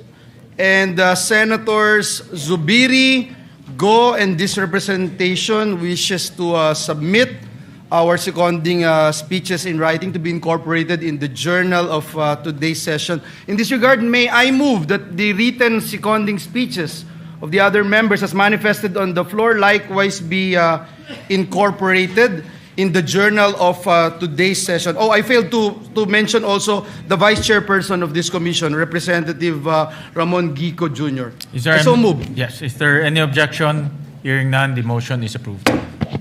and Senators Zubiri, Go, and this representation wishes to submit our seconding speeches in writing to be incorporated in the journal of today's session. In this regard, may I move that the written seconding speeches of the other members as manifested on the floor likewise be incorporated in the journal of today's session. Oh, I failed to mention also the Vice Chairperson of this commission, Representative Ramon Gico Jr. So moved. Yes. Is there any objection? Hearing none, the motion is approved.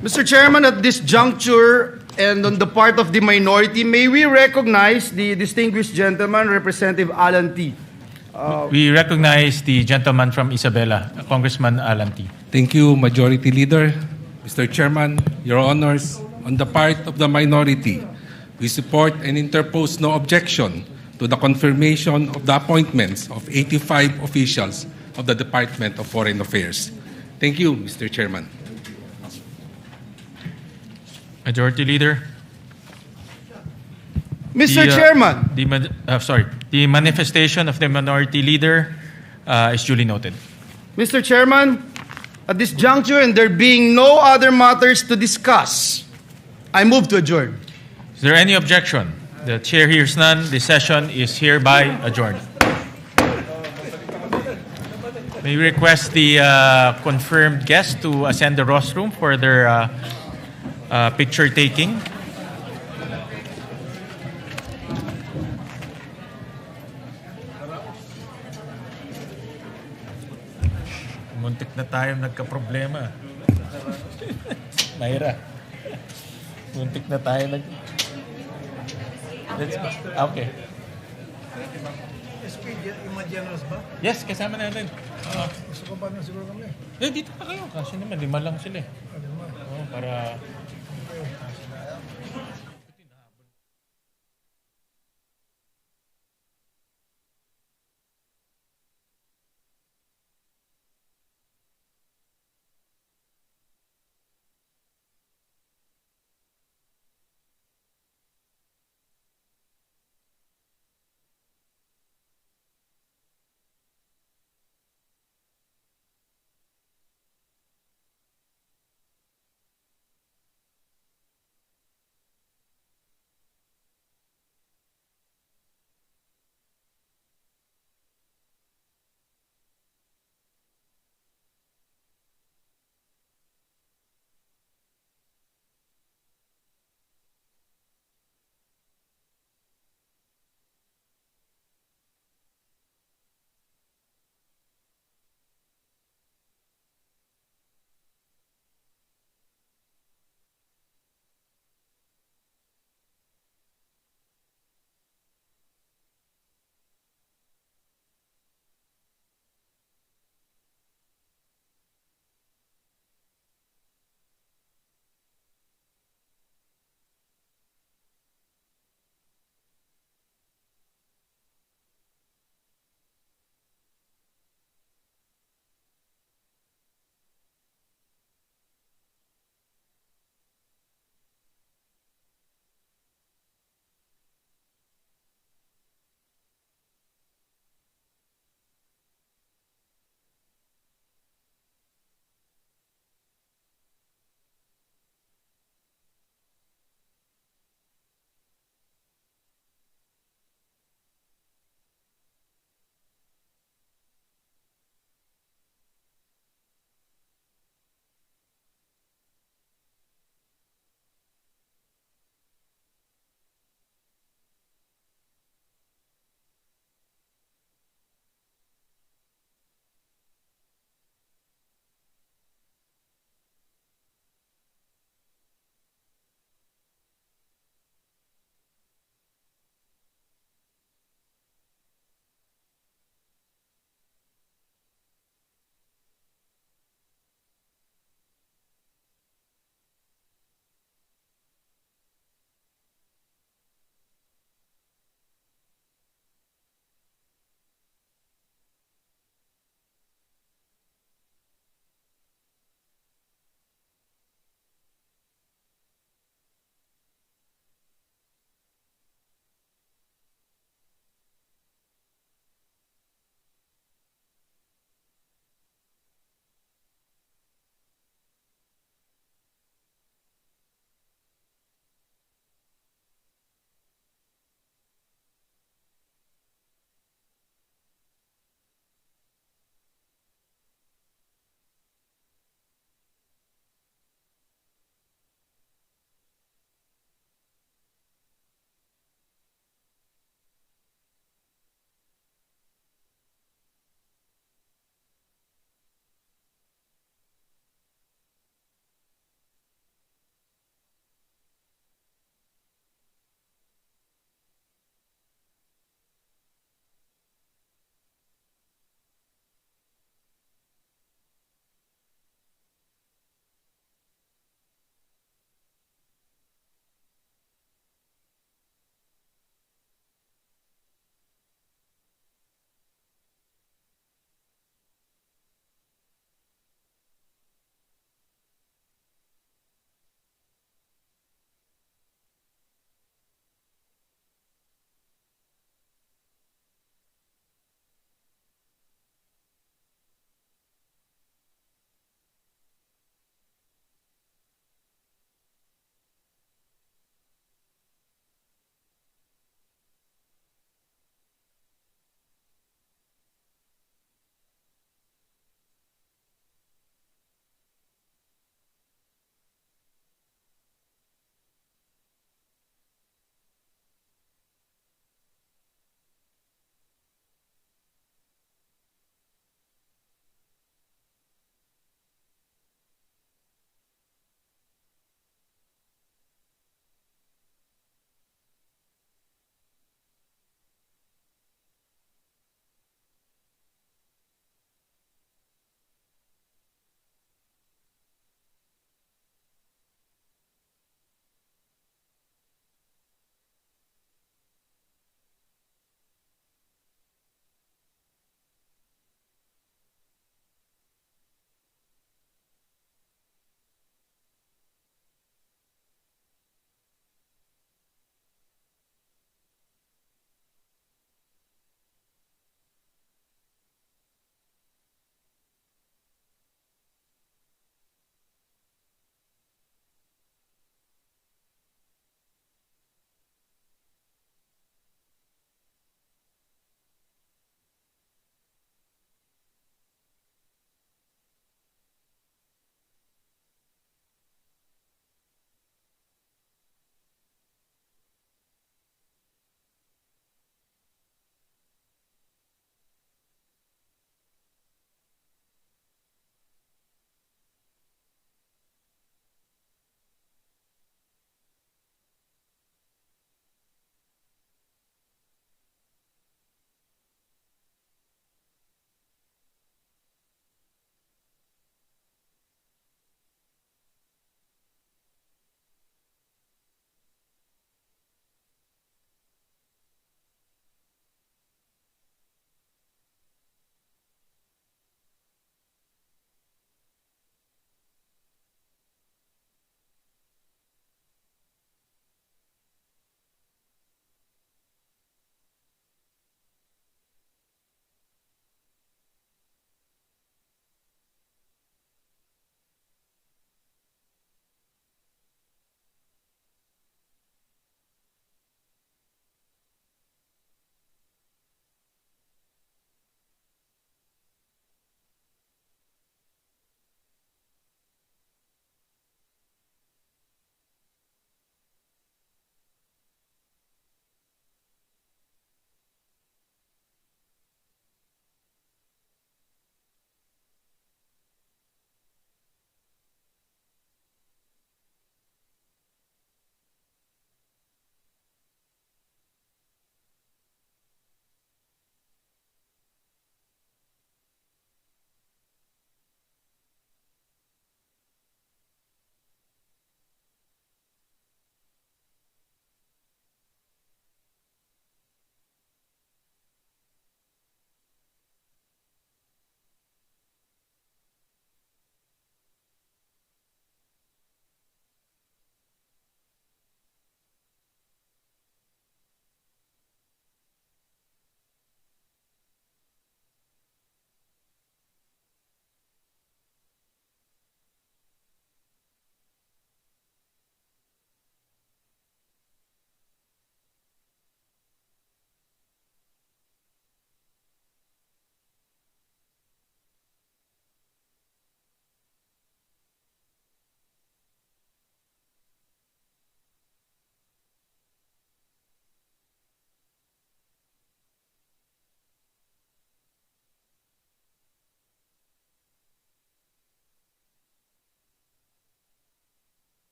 Mr. Chairman, at this juncture and on the part of the minority, may we recognize the distinguished gentleman, Representative Alan T. We recognize the gentleman from Isabela, Congressman Alan T. Thank you, Majority Leader. Mr. Chairman, Your Honors, on the part of the minority, we support and interpose no objection to the confirmation of the appointments of 85 officials of the Department of Foreign Affairs. Thank you, Mr. Chairman. Majority Leader. Mr. Chairman. The manifestation of the Minority Leader is duly noted. Mr. Chairman, at this juncture and there being no other matters to discuss, I move to adjourn. Is there any objection? The Chair hears none. The session is hereby adjourned. May we request the confirmed guests to ascend the rostrum for their picture taking. Muntik na tayong nagka-problema. Mayra. Muntik na tayo Okay. Yung mga generals ba? Yes, kasama natin. Gusto ko ba na siguro kami? Dito pa kayo. Kasi naman, 5 lang sila. Para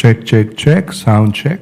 Check, check, check. Sound check.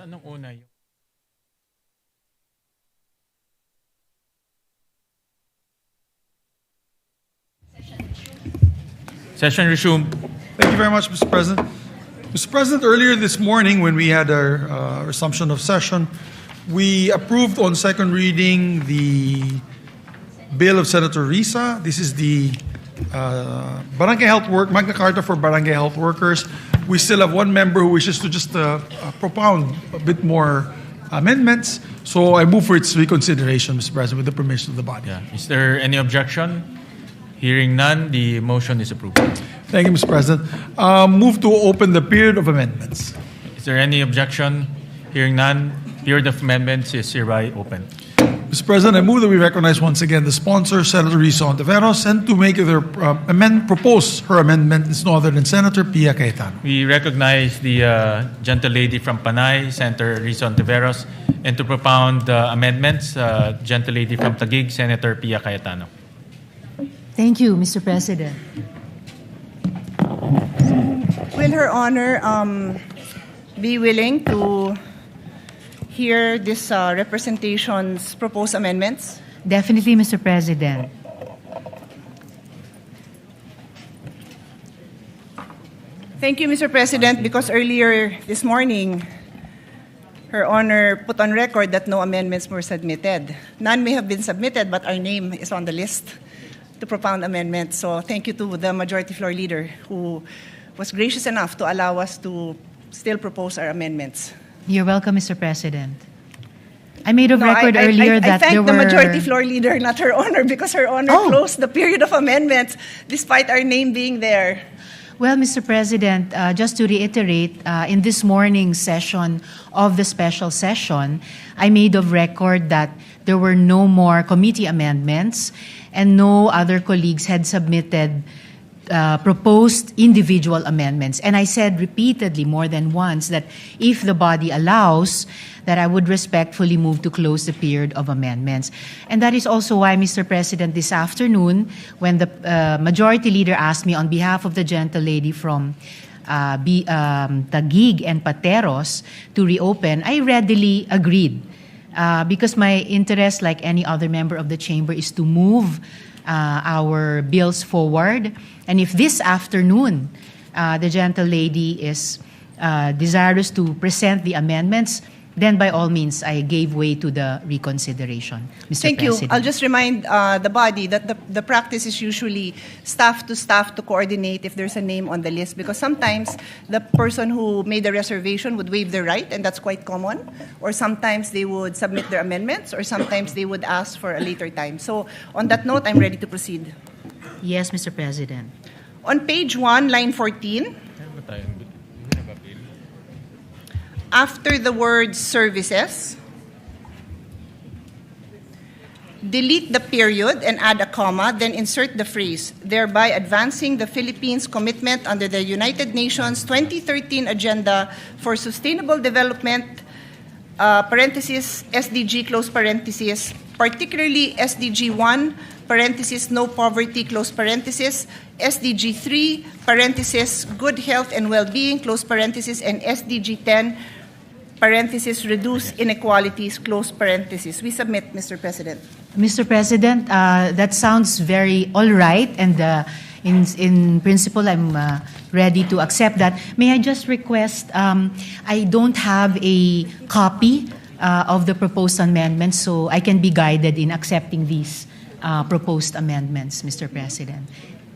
Anong una yun? Session resumed. Thank you very much, Mr. President. Mr. President, earlier this morning when we had our resumption of session, we approved on second reading the bill of Senator Risa. This is the Barangay Health Magna Carta for Barangay Health Workers. We still have one member who wishes to just propound a bit more amendments. So I move for its reconsideration, Mr. President, with the permission of the body. Yeah. Is there any objection? Hearing none, the motion is approved. Thank you, Mr. President. Move to open the period of amendments. Is there any objection? Hearing none, period of amendments is hereby open. Mr. President, I move that we recognize once again the sponsor, Senator Risa Ontiveros, and to make their propose her amendment is no other than Senator Pia Cayetano. We recognize the gentle lady from Panay, Senator Risa Ontiveros, and to propound amendments, gentle lady from Taguig, Senator Pia Cayetano. Thank you, Mr. President. Will Her Honor be willing to hear this representation's proposed amendments? Definitely, Mr. President. Thank you, Mr. President, because earlier this morning, Her Honor put on record that no amendments were submitted. None may have been submitted, but our name is on the list to propound amendments. So thank you to the Majority Floor Leader who was gracious enough to allow us to still propose our amendments. You're welcome, Mr. President. I made a No, record I earlier that thank there the were... Majority Floor Leader, not Her Honor, because Her Honor closed the period of amendments despite our name being there. Well, Mr. President, just to reiterate, in this morning's session of the special session, I made of record that there were no more committee amendments and no other colleagues had submitted proposed individual amendments. And I said repeatedly, more than once, that if the body allows, that I would respectfully move to close the period of amendments. And that is also why, Mr. President, this afternoon, when the Majority Leader asked me on behalf of the gentle lady from Taguig and Pateros to reopen, I readily agreed. Because my interest, like any other member of the chamber, is to move our bills forward. And if this afternoon the gentle lady is desirous to present the amendments, then by all means, I gave way to the reconsideration, Mr. Thank President. you. I'll just remind the body that the practice is usually staff to coordinate if there's a name on the list, because sometimes the person who made the reservation would waive their right, and that's quite common, or sometimes they would submit their amendments, or sometimes they would ask for a later time. So on that note, I'm ready to proceed. Yes, Mr. President. On page 1, line 14, after the word services, delete the period and add a comma, then insert the phrase, thereby advancing the Philippines' commitment under the United Nations 2013 Agenda for Sustainable Development, parenthesis, SDG, close parenthesis, particularly SDG 1, parenthesis, no poverty, close parenthesis, SDG 3, parenthesis, good health and well-being, close parenthesis, and SDG 10, parenthesis, reduce inequalities, close parenthesis. We submit, Mr. President. Mr. President, that sounds very all right, and in principle, I'm ready to accept that. May I just request, I don't have a copy of the proposed amendments, so I can be guided in accepting these proposed amendments, Mr. President.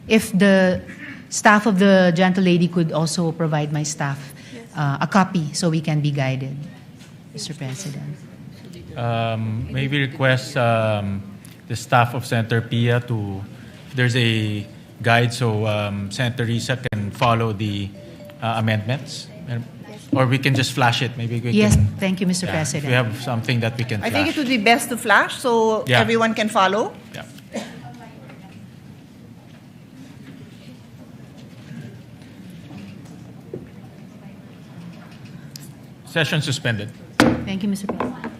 If the staff of the gentle lady could also provide my staff a copy so we can be guided, Mr. President. Maybe request the staff of Senator Pia to, there's a guide so Senator Risa can follow the amendments. Or we can just flash it. Maybe we Yes, can, thank you, Mr. yeah, President. if we have something that we can I flash. think it would be best to flash so everyone can follow. Yeah. Session suspended. Thank you, Mr. President.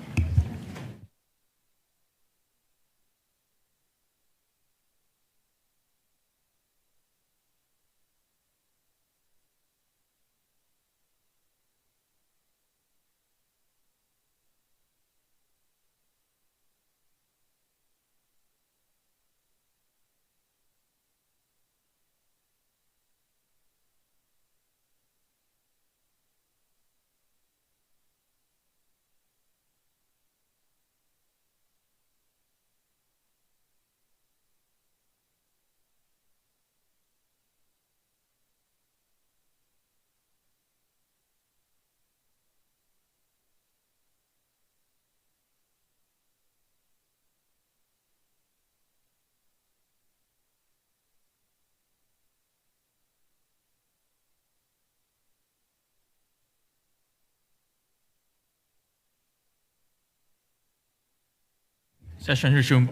Session resumed.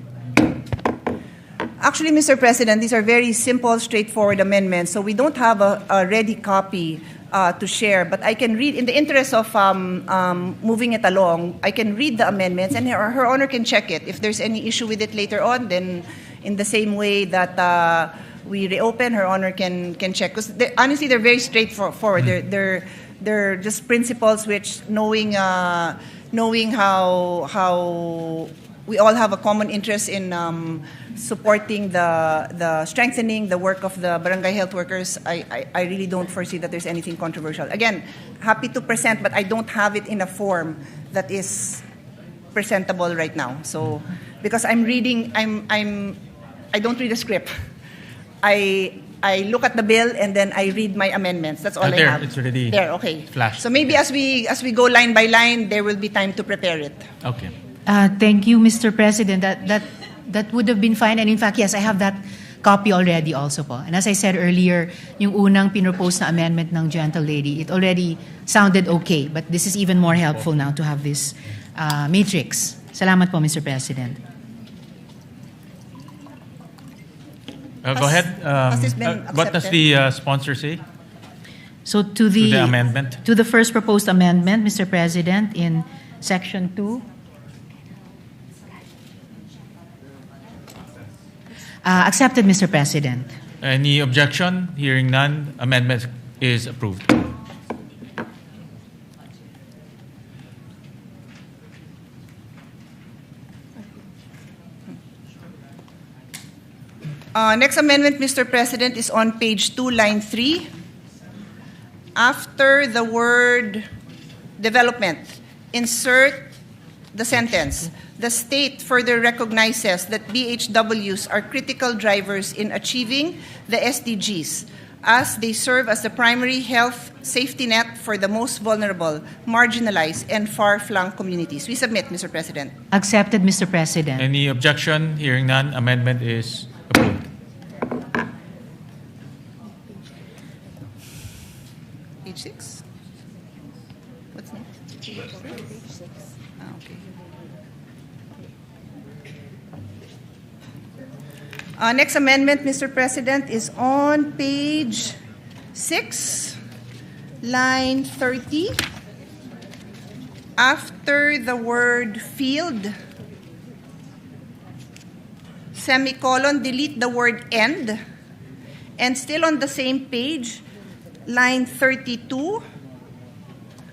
Actually, Mr. President, these are very simple, straightforward amendments, so we don't have a ready copy to share. But I can read, in the interest of moving it along, I can read the amendments, and Her Honor can check it. If there's any issue with it later on, then in the same way that we reopen, Her Honor can check. Because honestly, they're very straightforward. They're just principles which, knowing how we all have a common interest in supporting the strengthening the work of the barangay health workers, I really don't foresee that there's anything controversial. Again, happy to present, but I don't have it in a form that is presentable right now. So, because I'm reading, I don't read a script. I look at the bill and then I read my amendments. That's all I have. It's already there. Okay. flashed. So maybe as we go line by line, there will be time to prepare it. Okay. Thank you, Mr. President. That would have been fine. And in fact, yes, I have that copy already also po. And as I said earlier, yung unang pinropose na amendment ng gentle lady, it already sounded okay. But this is even more helpful now to have this matrix. Salamat po, Mr. President. Go ahead. Has this been What does accepted? the sponsor say? So to the amendment? To the first proposed amendment, Mr. President, in Section 2. Accepted, Mr. President. Any objection? Hearing none, amendment is approved. Next amendment, Mr. President, is on page 2, line 3. After the word development, insert the sentence. The state further recognizes that BHWs are critical drivers in achieving the SDGs, as they serve as the primary health safety net for the most vulnerable, marginalized, and far-flung communities. We submit, Mr. President. Accepted, Mr. President. Any objection? Hearing none, amendment is approved. Page 6? What's next? Page 6. Okay. Next amendment, Mr. President, is on page 6, line 30. After the word field, semicolon, delete the word end. And still on the same page, line 32,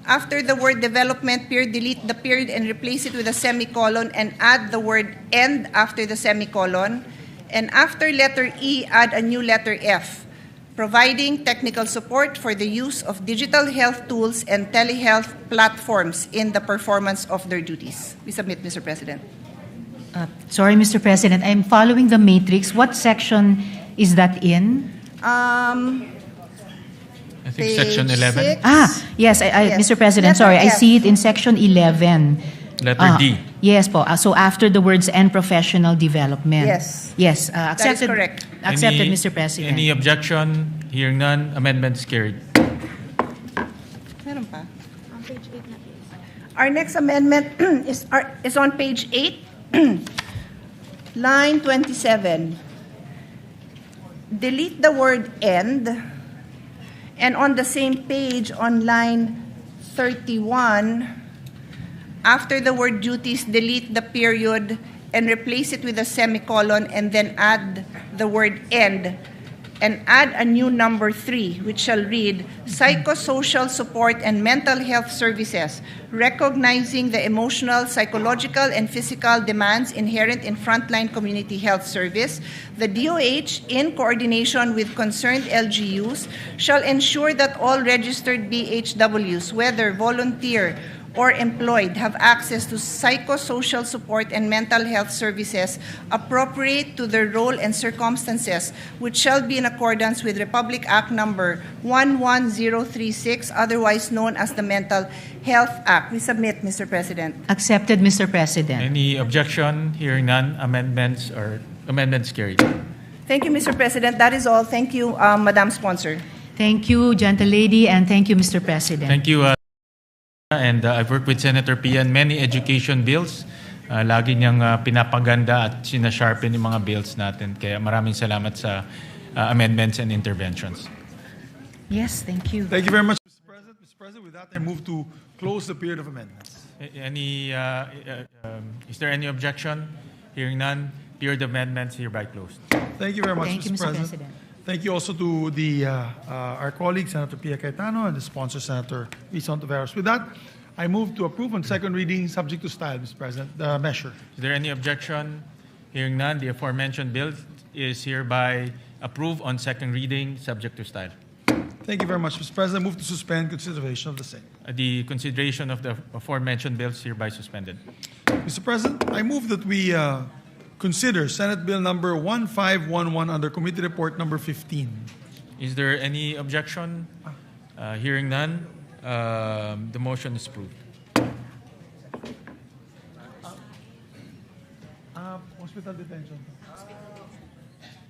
after the word development, period, delete the period and replace it with a semicolon and add the word end after the semicolon. And after letter E, add a new letter F, providing technical support for the use of digital health tools and telehealth platforms in the performance of their duties. We submit, Mr. President. Sorry, Mr. President. I'm following the matrix. What section is that in? I think section 11. Yes, Mr. President, sorry. I see it in section 11. Letter D. Yes po. So after the words and professional development. Yes. Yes. That Accepted. is correct. Accepted, Mr. President. Any objection? Hearing none, amendment is carried. Meron pa? Our next amendment is on page 8, line 27. Delete the word end, and on the same page on line 31, after the word duties, delete the period and replace it with a semicolon and then add the word end and add a new number 3, which shall read, psychosocial support and mental health services, recognizing the emotional, psychological, and physical demands inherent in frontline community health service. The DOH, in coordination with concerned LGUs, shall ensure that all registered BHWs, whether volunteer or employed, have access to psychosocial support and mental health services appropriate to their role and circumstances, which shall be in accordance with Republic Act number 11036, otherwise known as the Mental Health Act. We submit, Mr. President. Accepted, Mr. President. Any objection? Hearing none, amendments carried. Thank you, Mr. President. That is all. Thank you, Madam Sponsor. Thank you, gentle lady, and thank you, Mr. President. Thank you. And I've worked with Senator Pia on many education bills. lagi niyang pinapaganda at sinasharpen yung mga bills natin. Kaya maraming salamat sa amendments and interventions. Yes, thank you. Thank you very much, Mr. President. Mr. President, with that, I move to close the period of amendments. Is there any objection? Hearing none, period of amendments hereby closed. Thank you very much, Thank you, Mr. Mr. President. Thank you also to our colleague, Senator Pia Cayetano, and the sponsor, Senator Rizon Taveros. With that, I move to approve on second reading, subject to style, Mr. President, the measure. Is there any objection? Hearing none, the aforementioned bill is hereby approved on second reading, subject to style. Thank you very much, Mr. President. Move to suspend consideration of the same. The consideration of the aforementioned bills hereby suspended. Mr. President, I move that we consider Senate Bill number 1511 under Committee Report number 15. Is there any objection? Hearing none, the motion is approved. Hospital detention.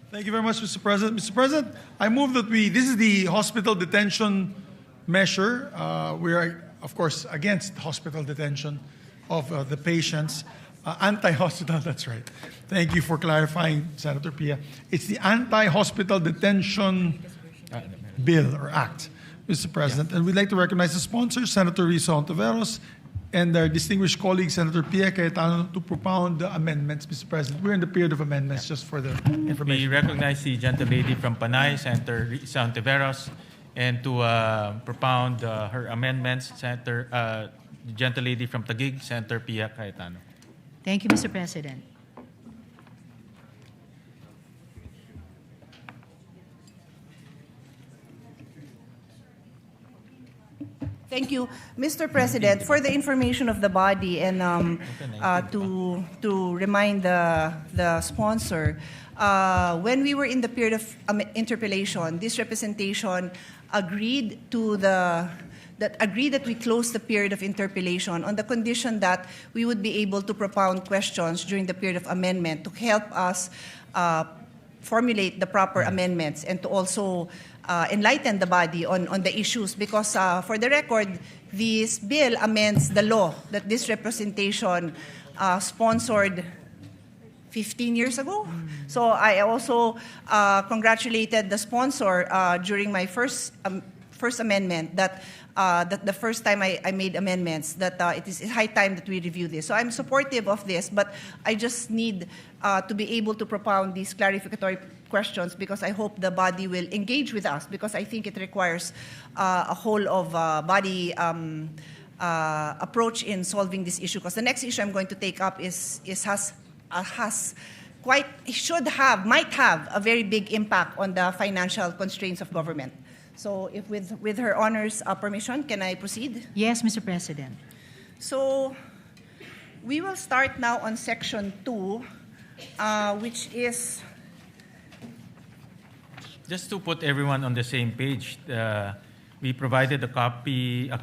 Thank you very much, Mr. President. Mr. President, I move that this is the hospital detention measure. We are, of course, against hospital detention of the patients. Anti-hospital, that's right. Thank you for clarifying, Senator Pia. It's the Anti-Hospital Detention Bill or Act, Mr. President. And we'd like to recognize the sponsors, Senator Rizon Taveros, and our distinguished colleague, Senator Pia Cayetano, to propound the amendments, Mr. President. We're in the period of amendments, just for the information. We recognize the gentlelady from Panay, Senator Rizon Taveros, and to propound her amendments, Senator the gentlelady from Taguig, Senator Pia Cayetano. Thank you, Mr. President. Thank you, Mr. President. For the information of the body and to remind the sponsor, when we were in the period of interpellation, this representation agreed that we close the period of interpellation on the condition that we would be able to propound questions during the period of amendment to help us formulate the proper amendments and to also enlighten the body on the issues, because for the record, this bill amends the law that this representation sponsored 15 years ago. So I also congratulated the sponsor during my first amendment that the first time I made amendments, that it is high time that we review this. So I'm supportive of this, but I just need to be able to propound these clarificatory questions, because I hope the body will engage with us, because I think it requires a whole of body approach in solving this issue. Because the next issue I'm going to take up might have a very big impact on the financial constraints of government. So if with her Honor's permission, can I proceed? Yes, Mr. President. So we will start now on Section 2, which is... Just to put everyone on the same page, we provided a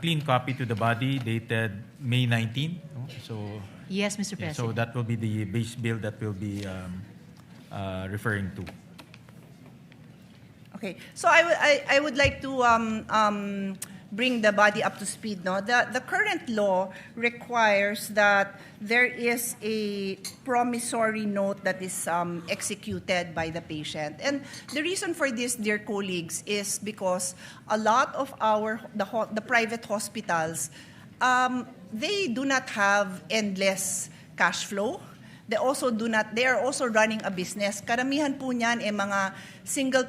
clean copy to the body dated May 19. So yes, Mr. President. So that will be the base bill that we'll be referring to. Okay, so I would like to bring the body up to speed. No, the current law requires that there is a promissory note that is executed by the patient, and the reason for this, dear colleagues, is because a lot of the private hospitals, they do not have endless cash flow. They are also running a business. Karamihan po niyan mga single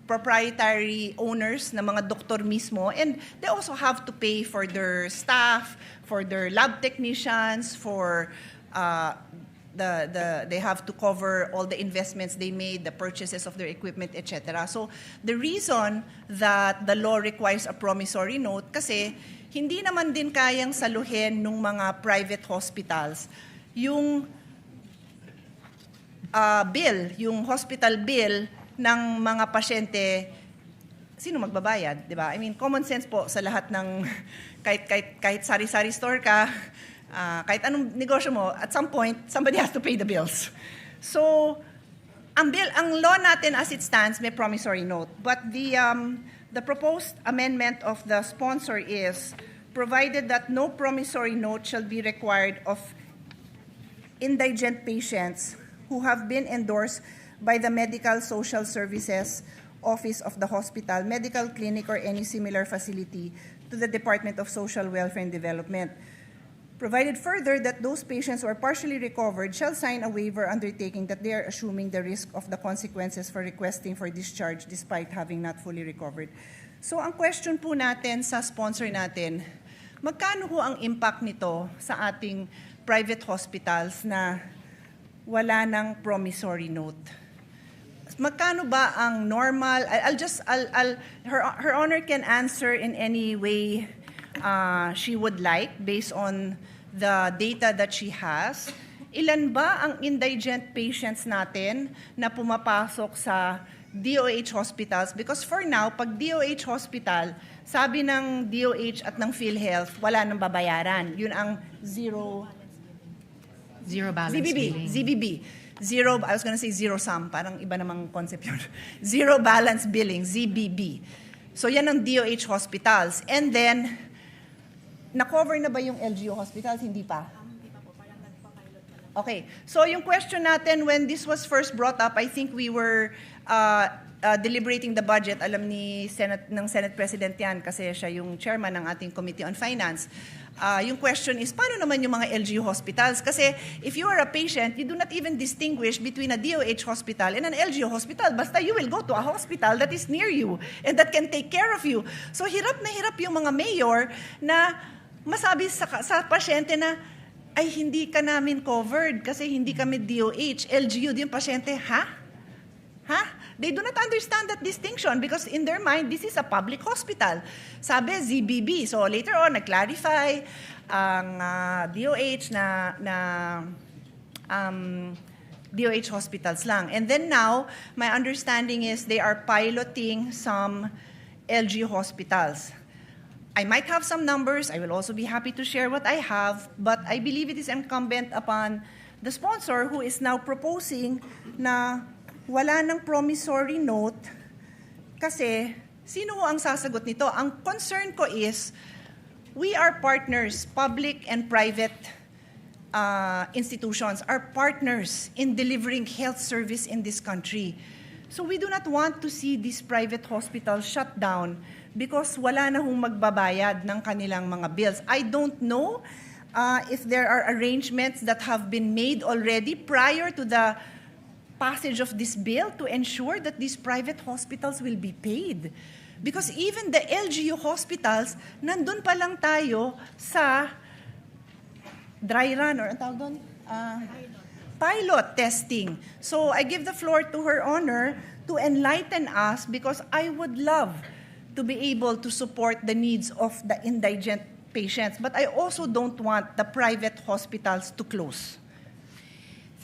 proprietary owners na mga doktor mismo, and they also have to pay for their staff, for their lab technicians, for they have to cover all the investments they made, the purchases of their equipment, etc. So the reason that the law requires a promissory note, kasi hindi naman din kayang saluhin ng mga private hospitals yung yung hospital bill ng mga pasyente. Sino magbabayad, di ba? I mean, common sense po sa lahat ng kahit sari-sari store ka, kahit anong negosyo mo, at some point somebody has to pay the bills. So ang law natin as it stands may promissory note, but the proposed amendment of the sponsor is provided that no promissory note shall be required of indigent patients who have been endorsed by the Medical Social Services Office of the hospital, medical clinic, or any similar facility to the Department of Social Welfare and Development. Provided further that those patients who are partially recovered shall sign a waiver undertaking that they are assuming the risk of the consequences for requesting for discharge despite having not fully recovered. So ang question po natin sa sponsor natin, magkano ho ang impact nito sa ating private hospitals na wala ng promissory note? Magkano ba ang normal? Her Honor can answer in any way she would like based on the data that she has. Ilan ba ang indigent patients natin na pumapasok sa DOH hospitals? Because for now, pag DOH hospital, sabi ng DOH at ng PhilHealth, wala nang babayaran. Yun ang zero balance billing. ZBB. Zero, I was gonna say zero sum, parang iba namang concept yun. Zero balance billing, ZBB. So yan ang DOH hospitals. And then, na-cover na ba yung LGU hospitals? Hindi pa. Okay. So yung question natin, when this was first brought up, I think we were deliberating the budget. Alam ni Senate President yan kasi siya yung chairman ng ating Committee on Finance. Yung question is, paano naman yung mga LGU hospitals? Kasi if you are a patient, you do not even distinguish between a DOH hospital and an LGU hospital. Basta you will go to a hospital that is near you and that can take care of you. So hirap na hirap yung mga mayor na masabi sa pasyente na, ay hindi ka namin covered kasi hindi kami DOH. LGU din pasyente, ha? They do not understand that distinction because in their mind, this is a public hospital. Sabi, ZBB. So later on, nag-clarify ang DOH na DOH hospitals lang. And then now, my understanding is they are piloting some LGU hospitals. I might have some numbers. I will also be happy to share what I have. But I believe it is incumbent upon the sponsor who is now proposing na wala ng promissory note kasi sino ang sasagot nito? Ang concern ko is we are partners, public and private institutions are partners in delivering health service in this country. So we do not want to see these private hospitals shut down because wala na hong magbabayad ng kanilang mga bills. I don't know if there are arrangements that have been made already prior to the passage of this bill to ensure that these private hospitals will be paid. Because even the LGU hospitals, nandun pa lang tayo sa dry run or ang tawag doon? Pilot testing. So I give the floor to Her Honor to enlighten us because I would love to be able to support the needs of the indigent patients. But I also don't want the private hospitals to close.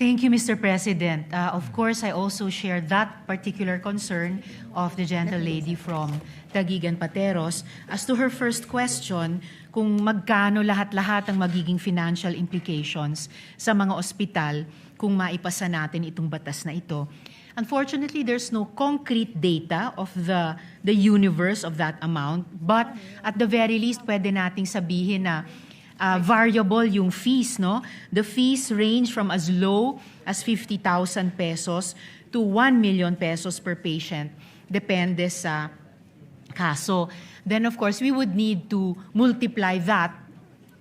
Thank you, Mr. President. Of course, I also share that particular concern of the gentle lady from Taguigan Pateros. As to her first question, kung magkano lahat-lahat ang magiging financial implications sa mga ospital kung maipasa natin itong batas na ito. Unfortunately, there's no concrete data of the universe of that amount, but at the very least, pwede nating sabihin na variable yung fees, no? The fees range from as low as 50,000 pesos to 1 million pesos per patient. Depende sa kaso. Then, of course, we would need to multiply that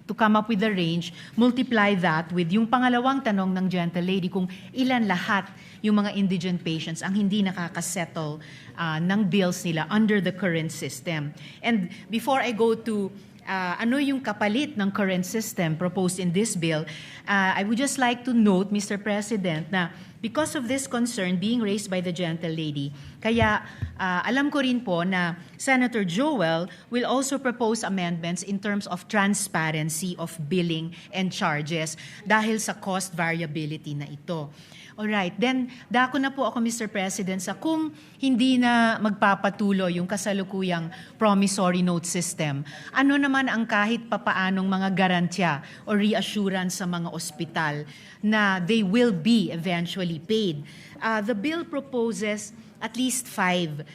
to come up with the range, multiply that with yung pangalawang tanong ng gentle lady kung ilan lahat yung mga indigent patients ang hindi nakakasettle ng bills nila under the current system. And before I go to ano yung kapalit ng current system proposed in this bill, I would just like to note, Mr. President, na because of this concern being raised by the gentle lady, kaya alam ko rin po na Senator Joel will also propose amendments in terms of transparency of billing and charges dahil sa cost variability na ito. Alright, then dako na po ako, Mr. President, sa kung hindi na magpapatuloy yung kasalukuyang promissory note system, ano naman ang kahit papaanong mga garantya o reassurance sa mga ospital na they will be eventually paid. The bill proposes at least 5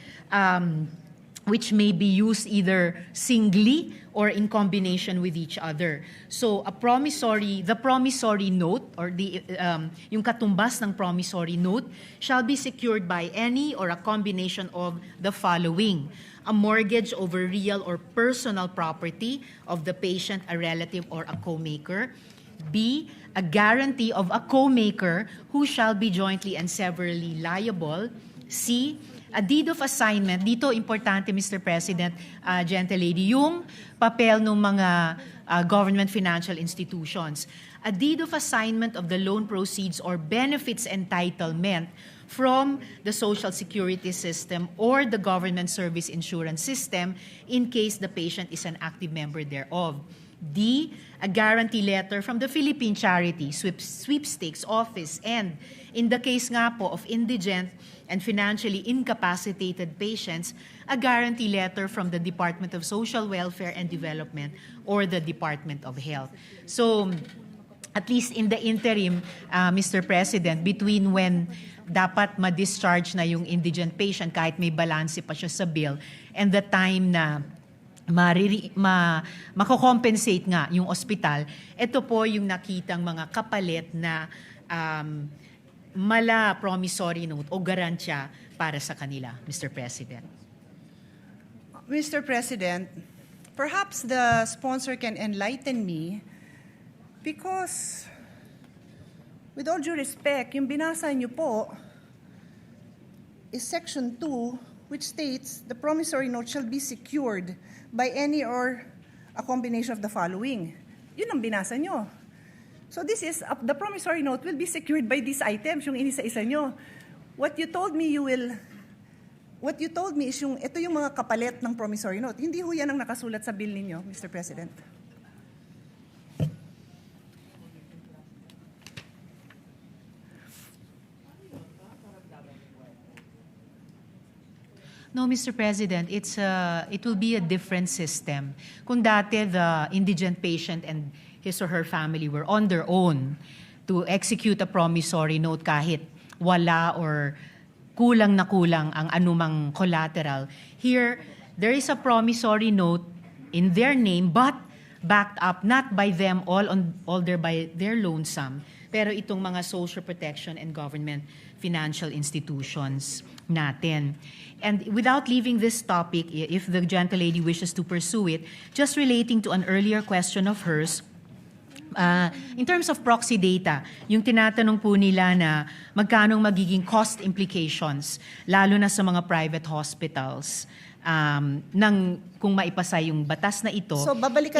which may be used either singly or in combination with each other. So the promissory note or yung katumbas ng promissory note shall be secured by any or a combination of the following: a mortgage over real or personal property of the patient, a relative, or a co-maker. B, a guarantee of a co-maker who shall be jointly and severally liable. C, a deed of assignment. Dito, importante, Mr. President, gentlelady, yung papel ng mga government financial institutions. A deed of assignment of the loan proceeds or benefits entitlement from the Social Security system or the government service insurance system in case the patient is an active member thereof. D, a guarantee letter from the Philippine Charity Sweepstakes Office, and in the case nga po of indigent and financially incapacitated patients, a guarantee letter from the Department of Social Welfare and Development or the Department of Health. So, at least in the interim, Mr. President, between when dapat ma-discharge na yung indigent patient kahit may balanse pa siya sa bill and the time na mako-compensate nga yung ospital, ito po yung nakitang mga kapalit na mala promissory note o garansya para sa kanila, Mr. President. Mr. President, perhaps the sponsor can enlighten me because, with all due respect, yung binasa niyo po is Section 2, which states the promissory note shall be secured by any or a combination of the following. Yun ang binasa nyo. So this is, the promissory note will be secured by these items, yung inisa-isa nyo. What you told me is ito yung mga kapalit ng promissory note. Hindi ho yan ang nakasulat sa bill ninyo, Mr. President. No, Mr. President, it will be a different system. Kung dati the indigent patient and his or her family were on their own to execute a promissory note kahit wala or kulang na kulang ang anumang collateral. Here, there is a promissory note in their name but backed up not by them all by their lonesome, pero itong mga social protection and government financial institutions natin. And without leaving this topic, if the gentlelady wishes to pursue it, just relating to an earlier question of hers, in terms of proxy data, yung tinatanong po nila na magkanong magiging cost implications, lalo na sa mga private hospitals, kung maipasa yung batas na ito. So babalikan,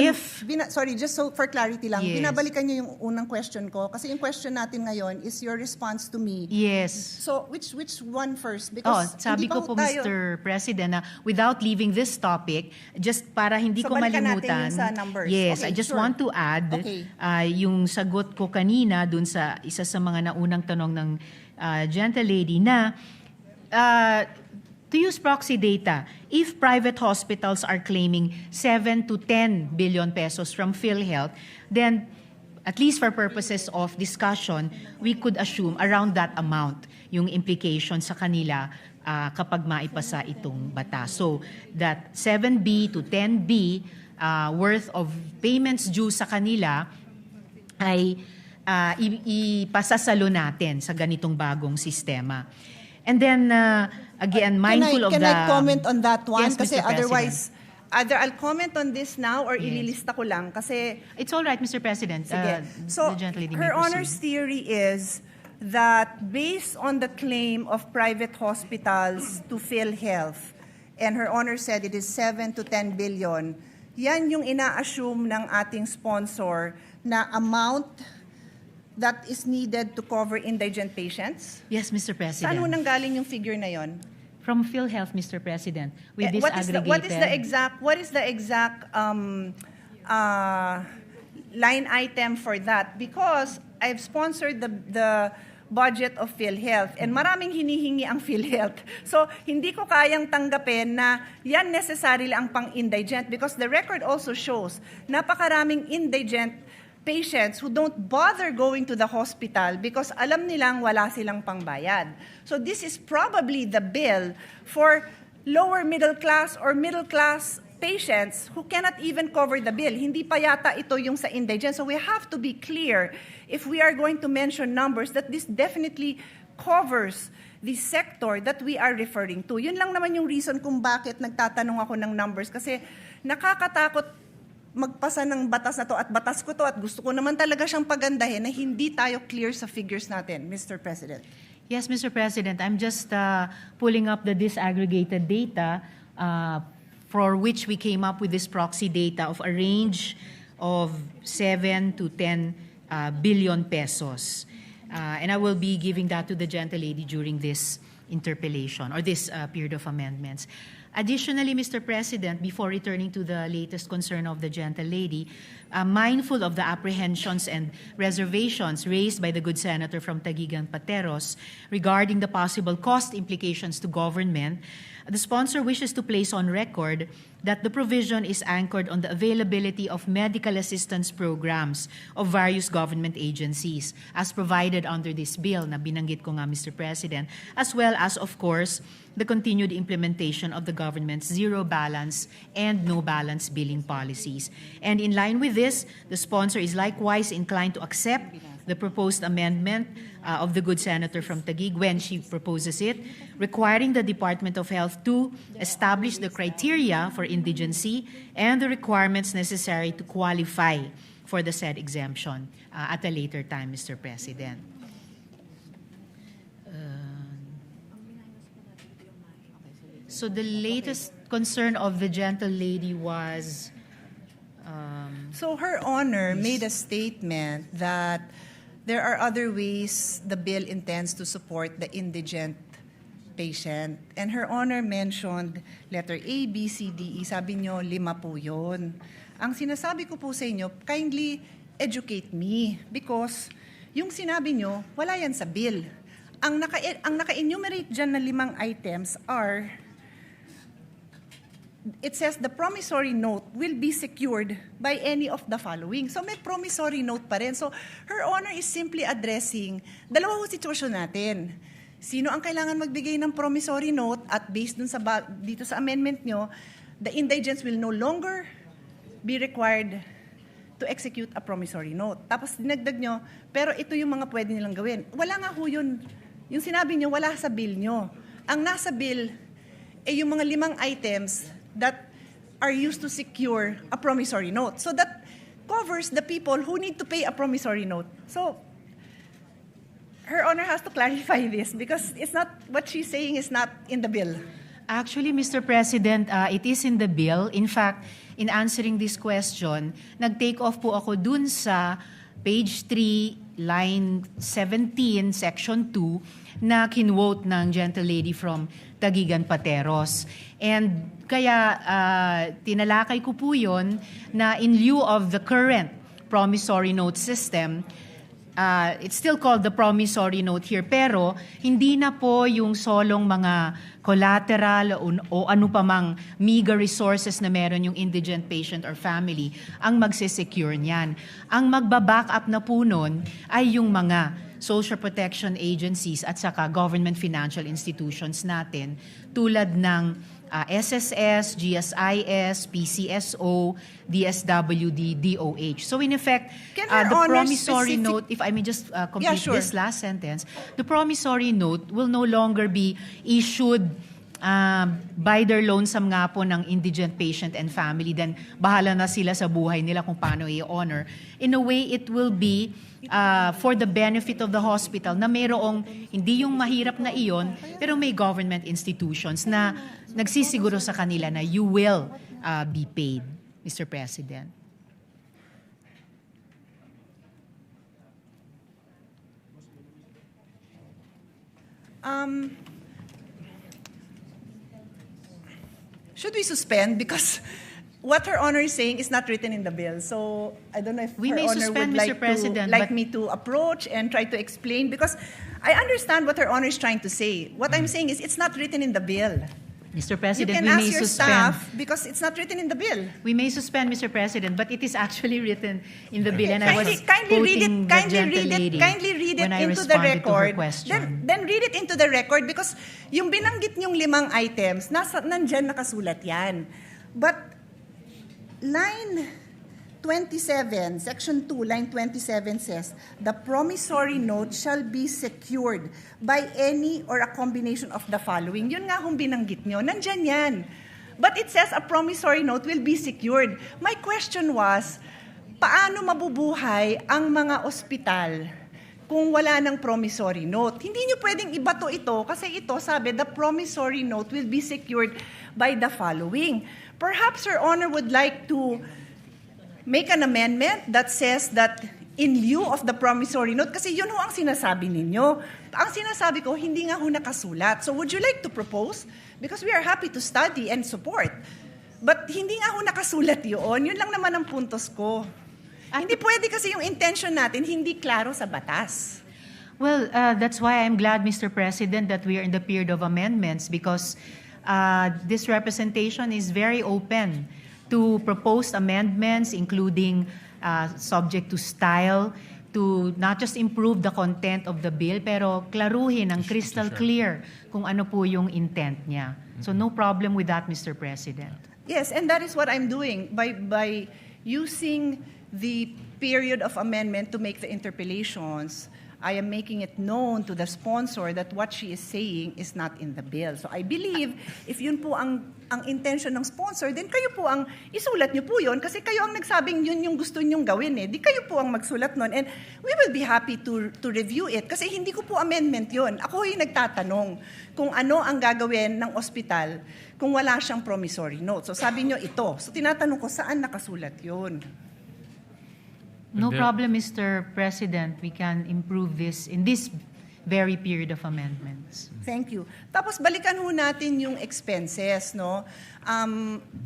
just so for clarity lang, Yes. binabalikan niyo yung unang question ko kasi yung question natin ngayon is your response to me. Yes. So which one first? Because sabi hindi pa ko po, tayo- Mr. President, na without leaving this topic, just para hindi So ko balikan natin malimutan. yung sa numbers. Yes, Okay, I just sure. want to add Okay. yung sagot ko kanina dun sa isa sa mga naunang tanong ng gentlelady na to use proxy data, if private hospitals are claiming 7 to 10 billion pesos from PhilHealth, then at least for purposes of discussion, we could assume around that amount yung implication sa kanila kapag maipasa itong batas. So that 7B to 10B worth of payments due sa kanila ay ipasasalo natin sa ganitong bagong sistema. And then, again, mindful of the... Can I comment on that one? Yes, Kasi Mr. President. otherwise, either I'll comment on this now or ililista ko lang. Kasi... It's all right, Mr. President. Sige. So, the gentlelady may her proceed. Honor's theory is that based on the claim of private hospitals to PhilHealth, and her Honor said it is 7 to 10 billion, yan yung ina-assume ng ating sponsor na amount that is needed to cover indigent patients? Yes, Mr. President. Saan ho nanggaling yung figure na yon? From PhilHealth, Mr. President, with this What aggregated... What is the exact line item for that? Because I've sponsored the budget of PhilHealth and maraming hinihingi ang PhilHealth. So, hindi ko kayang tanggapin na yan necessarily ang pang-indigent because the record also shows napakaraming indigent patients who don't bother going to the hospital because alam nilang wala silang pangbayad. So this is probably the bill for lower middle class or middle class patients who cannot even cover the bill. Hindi pa yata ito yung sa indigent. So we have to be clear if we are going to mention numbers that this definitely covers the sector that we are referring to. Yun lang naman yung reason kung bakit nagtatanong ako ng numbers kasi nakakatakot magpasa ng batas na to at batas ko to at gusto ko naman talaga siyang pagandahin na hindi tayo clear sa figures natin, Mr. President. Yes, Mr. President, I'm just pulling up the disaggregated data for which we came up with this proxy data of a range of 7 to 10 billion pesos. And I will be giving that to the gentlelady during this interpellation or this period of amendments. Additionally, Mr. President, before returning to the latest concern of the gentlelady, mindful of the apprehensions and reservations raised by the good senator from Taguig and Pateros regarding the possible cost implications to government, the sponsor wishes to place on record that the provision is anchored on the availability of medical assistance programs of various government agencies as provided under this bill na binanggit ko nga, Mr. President, as well as, of course, the continued implementation of the government's zero balance and no balance billing policies. And in line with this, the sponsor is likewise inclined to accept the proposed amendment of the good senator from Taguig when she proposes it, requiring the Department of Health to establish the criteria for indigency and the requirements necessary to qualify for the said exemption at a later time, Mr. President. So the latest concern of the gentlelady was... So Her Honor made a statement that there are other ways the bill intends to support the indigent patient. And Her Honor mentioned letter A, B, C, D, E. Sabi nyo, 5 po yun. Ang sinasabi ko po sa inyo, kindly educate me because yung sinabi nyo, wala yan sa bill. Ang naka-enumerate dyan na 5 items are... It says the promissory note will be secured by any of the following. So may promissory note pa rin. So Her Honor is simply addressing dalawang sitwasyon natin. Sino ang kailangan magbigay ng promissory note at based dun dito sa amendment nyo, the indigents will no longer be required to execute a promissory note. Tapos dinagdag nyo, pero ito yung mga pwede nilang gawin. Wala nga ho yun. Yung sinabi nyo, wala sa bill nyo. Ang nasa bill ay yung mga 5 items that are used to secure a promissory note. So that covers the people who need to pay a promissory note. So Her Honor has to clarify this because it's not, what she's saying is not in the bill. Actually, Mr. President, it is in the bill. In fact, in answering this question, nag-take off po ako dun sa page 3, line 17, section 2, na kinwote ng gentlelady from Taguig and Pateros. And kaya tinalakay ko po yun na in lieu of the current promissory note system, it's still called the promissory note here, pero hindi na po yung solong mga collateral o ano pa mang meager resources na meron yung indigent patient or family ang magsisecure niyan. Ang magbaback up na po nun ay yung mga social protection agencies at saka government financial institutions natin tulad ng SSS, GSIS, PCSO, DSWD, DOH. So in effect, the promissory note, if I may just complete this last sentence, the promissory note will no longer be issued by their lonesome nga po ng indigent patient and family, then bahala na sila sa buhay nila kung paano i-honor. In a way, it will be for the benefit of the hospital na mayroong, hindi yung mahirap na iyon, pero may government institutions na nagsisiguro sa kanila na you will be paid, Mr. President. Should we suspend? Because what Her Honor is saying is not written in the bill. So I don't know if We Her may Honor suspend, would Mr. President, like but- me to approach and try to explain. Because I understand what Her Honor is trying to say. What I'm saying is it's not written in the bill. Mr. President, you can we ask may your suspend. staff because it's not written in the bill. We may suspend, Mr. President, but it is actually written in the bill, and I was Kindly read quoting it. the gentlelady Kindly read it when I into the responded to her record. question. Then read it into the record because yung binanggit niyong 5 items, nandyan nakasulat yan. But line 27, section 2, line 27 says, the promissory note shall be secured by any or a combination of the following. Yun nga kung binanggit nyo, nandyan yan. But it says a promissory note will be secured. My question was, paano mabubuhay ang mga ospital kung wala ng promissory note? Hindi nyo pwedeng ibato ito kasi ito sabi, the promissory note will be secured by the following. Perhaps Your Honor would like to make an amendment that says that in lieu of the promissory note, kasi yun ho ang sinasabi ninyo. Ang sinasabi ko, hindi nga ho nakasulat. So would you like to propose? Because we are happy to study and support. But hindi nga ho nakasulat yun. Yun lang naman ang puntos ko. Hindi pwede kasi yung intention natin, hindi klaro sa batas. Well, that's why I'm glad, Mr. President, that we are in the period of amendments because this representation is very open to proposed amendments, including subject to style, to not just improve the content of the bill, pero klaruhin ng crystal clear kung ano po yung intent niya. So no problem with that, Mr. President. Yes, and that is what I'm doing by using the period of amendment to make the interpellations. I am making it known to the sponsor that what she is saying is not in the bill. So I believe if yun po ang intention ng sponsor, then kayo po ang isulat niyo po yun kasi kayo ang nagsabing yun yung gusto niyong gawin eh. Di kayo po ang magsulat nun. And we will be happy to review it kasi hindi ko po amendment yun. Ako yung nagtatanong kung ano ang gagawin ng ospital kung wala siyang promissory note. So sabi niyo ito. So tinatanong ko saan nakasulat yun. No problem, Mr. President. We can improve this in this very period of amendments. Thank you. Tapos balikan ho natin yung expenses, no?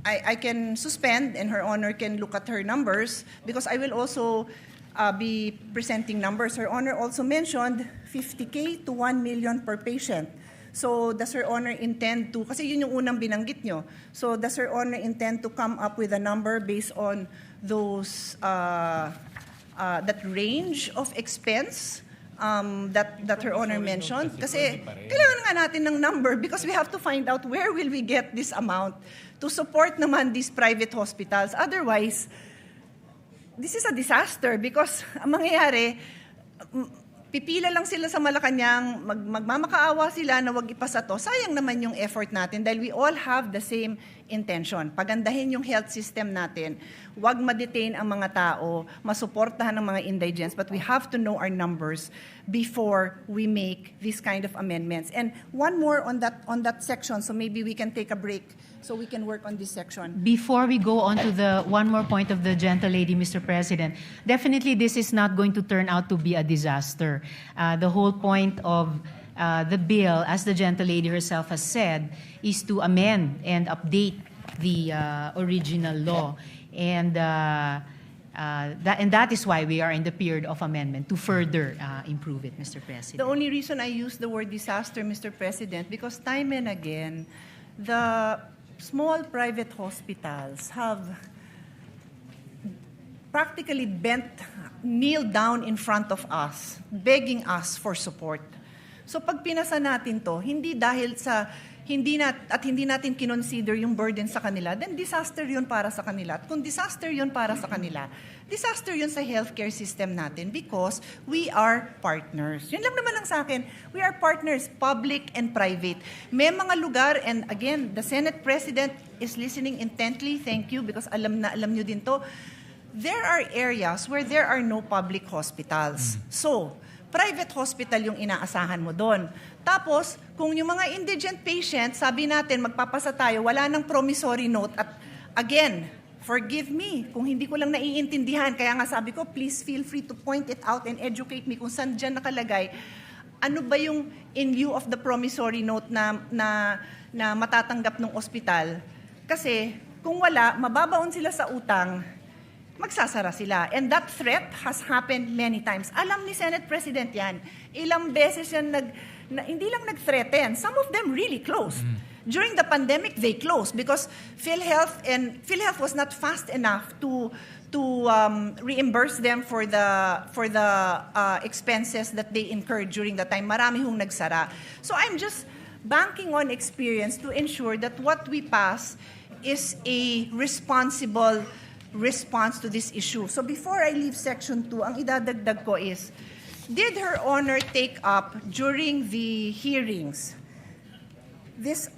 I can suspend and Her Honor can look at her numbers because I will also be presenting numbers. Her Honor also mentioned 50K to 1 million per patient. So does Her Honor intend to, kasi yun yung unang binanggit nyo, so does Her Honor intend to come up with a number based on those, that range of expense that Her Honor mentioned? Kasi kailangan nga natin ng number because we have to find out where will we get this amount to support naman these private hospitals. Otherwise, this is a disaster because ang mangyayari, pipila lang sila sa Malacanang, magmamakaawa sila na wag ipasa to. Sayang naman yung effort natin dahil we all have the same intention. Pagandahin yung health system natin. Wag ma-detain ang mga tao, masuportahan ang mga indigents, but we have to know our numbers before we make this kind of amendments. And one more on that section, so maybe we can take a break so we can work on this section. Before we go on to the one more point of the gentle lady, Mr. President, definitely this is not going to turn out to be a disaster. The whole point of the bill, as the gentle lady herself has said, is to amend and update the original law. And that is why we are in the period of amendment, to further improve it, Mr. President. The only reason I use the word disaster, Mr. President, because time and again, the small private hospitals have practically kneeled down in front of us, begging us for support. So pag pinasa natin to, hindi dahil sa hindi natin kinonsider yung burden sa kanila, then disaster yun para sa kanila. At kung disaster yun para sa kanila, disaster yun sa healthcare system natin because we are partners. Yun lang naman ang sa akin. We are partners, public and private. May mga lugar, and again, the Senate President is listening intently. Thank you because alam nyo din to. There are areas where there are no public hospitals. So, private hospital yung inaasahan mo doon. Tapos, kung yung mga indigent patients, sabi natin, magpapasa tayo, wala nang promissory note. At again, forgive me kung hindi ko lang naiintindihan. Kaya nga sabi ko, please feel free to point it out and educate me kung saan dyan nakalagay. Ano ba yung in lieu of the promissory note na matatanggap ng ospital? Kasi kung wala, mababaon sila sa utang, magsasara sila. And that threat has happened many times. Alam ni Senate President yan. Ilang beses yan hindi lang nag-threaten. Some of them really closed. During the pandemic, they closed because PhilHealth was not fast enough to reimburse them for the expenses that they incurred during the time. Marami hong nagsara. So I'm just banking on experience to ensure that what we pass is a responsible response to this issue. So before I leave Section 2, ang idadagdag ko is, did Her Honor take up during the hearings this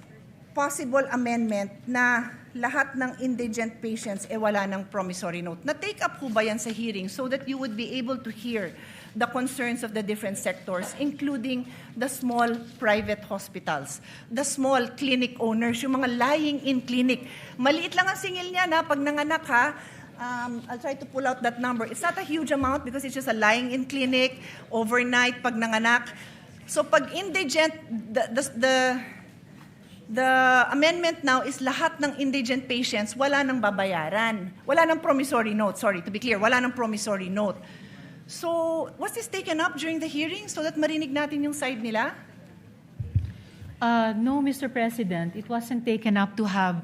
possible amendment na lahat ng indigent patients wala ng promissory note? Na-take up po ba yan sa hearing so that you would be able to hear the concerns of the different sectors, including the small private hospitals, the small clinic owners, yung mga lying-in clinic. Maliit lang ang singil niya na pag nanganak ha, I'll try to pull out that number. It's not a huge amount because it's just a lying-in clinic, overnight pag nanganak. So pag indigent, the amendment now is lahat ng indigent patients wala nang babayaran. Wala nang promissory note. Sorry, to be clear, wala nang promissory note. So, was this taken up during the hearing so that marinig natin yung side nila? No, Mr. President. It wasn't taken up to have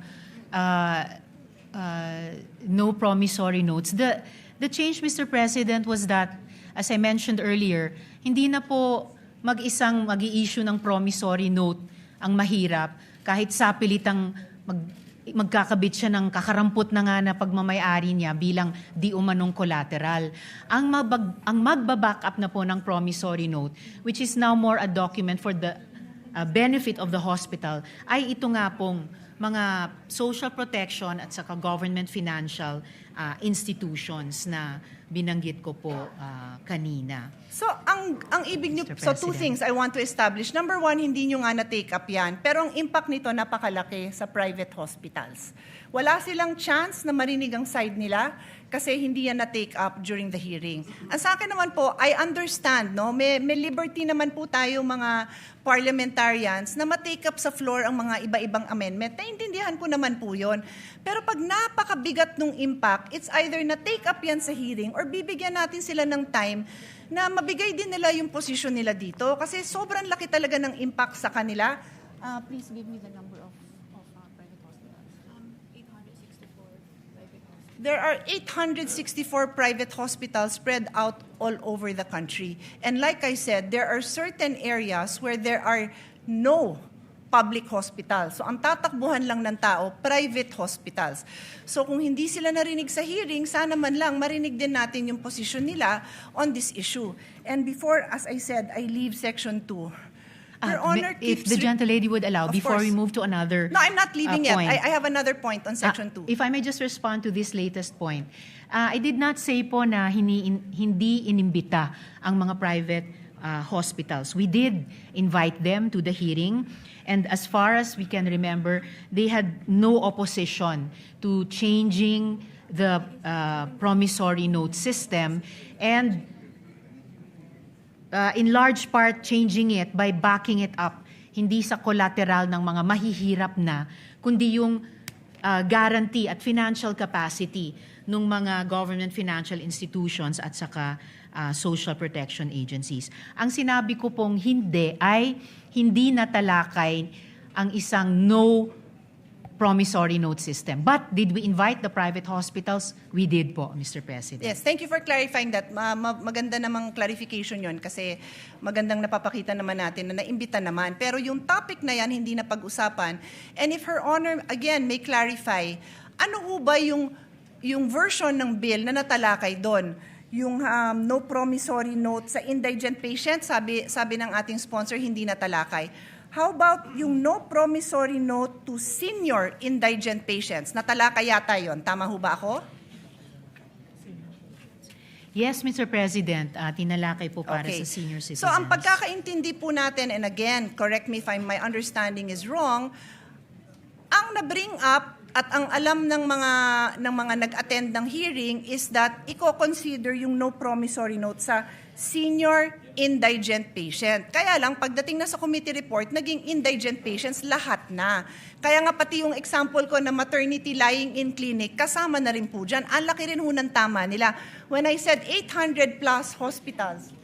no promissory notes. The change, Mr. President, was that, as I mentioned earlier, hindi na po mag-isang mag-i-issue ng promissory note ang mahirap kahit sapilitang magkakabit siya ng kakarampot na nga na pagmamayari niya bilang di umanong collateral. Ang magbaback up na po ng promissory note, which is now more a document for the benefit of the hospital, ay ito nga pong mga social protection at saka government financial institutions na binanggit ko po kanina. So, ang ibig niyo, so two things I want to establish. Number one, hindi nyo nga na-take up yan, pero ang impact nito napakalaki sa private hospitals. Wala silang chance na marinig ang side nila kasi hindi yan na-take up during the hearing. Ang sa akin naman po, I understand, no? May liberty naman po tayo mga parliamentarians na ma-take up sa floor ang mga iba-ibang amendment. Naintindihan ko naman po yun. Pero pag napakabigat nung impact, it's either na-take up yan sa hearing or bibigyan natin sila ng time na mabigay din nila yung posisyon nila dito kasi sobrang laki talaga ng impact sa kanila. Please give me the number of private hospitals. 864 private hospitals. There are 864 private hospitals spread out all over the country. And like I said, there are certain areas where there are no public hospitals. So ang tatakbuhan lang ng tao, private hospitals. So kung hindi sila narinig sa hearing, sana man lang marinig din natin yung posisyon nila on this issue. And before, as I said, I leave Section 2. Your Honor if keeps... the gentlelady would allow, Of before we course. move to another No, I'm not leaving yet. point. I have another point on Section 2. If I may just respond to this latest point. I did not say po na hindi inimbita ang mga private hospitals. We did invite them to the hearing. And as far as we can remember, they had no opposition to changing the promissory note system and in large part changing it by backing it up, hindi sa collateral ng mga mahihirap na, kundi yung guarantee at financial capacity ng mga government financial institutions at saka social protection agencies. Ang sinabi ko pong hindi ay hindi natalakay ang isang no promissory note system. But did we invite the private hospitals? We did po, Mr. President. Yes, thank you for clarifying that. Maganda namang clarification yon kasi magandang napapakita naman natin na naimbita naman. Pero yung topic na yan, hindi na pag-usapan. And if Her Honor, again, may clarify, ano ho ba yung version ng bill na natalakay doon? Yung no promissory note sa indigent patient, sabi ng ating sponsor, hindi natalakay. How about yung no promissory note to senior indigent patients? Natalakay yata yon. Tama ho ba ako? Yes, Mr. President. Tinalakay po para sa senior citizens. So ang pagkakaintindi po natin, and again, correct me if my understanding is wrong, ang na-bring up at ang alam ng mga nag-attend ng hearing is that i-consider yung no promissory note sa senior indigent patient. Kaya lang, pagdating na sa committee report, naging indigent patients lahat na. Kaya nga pati yung example ko na maternity lying-in clinic, kasama na rin po dyan. Ang laki rin ho ng tama nila. When I said 800 plus hospitals,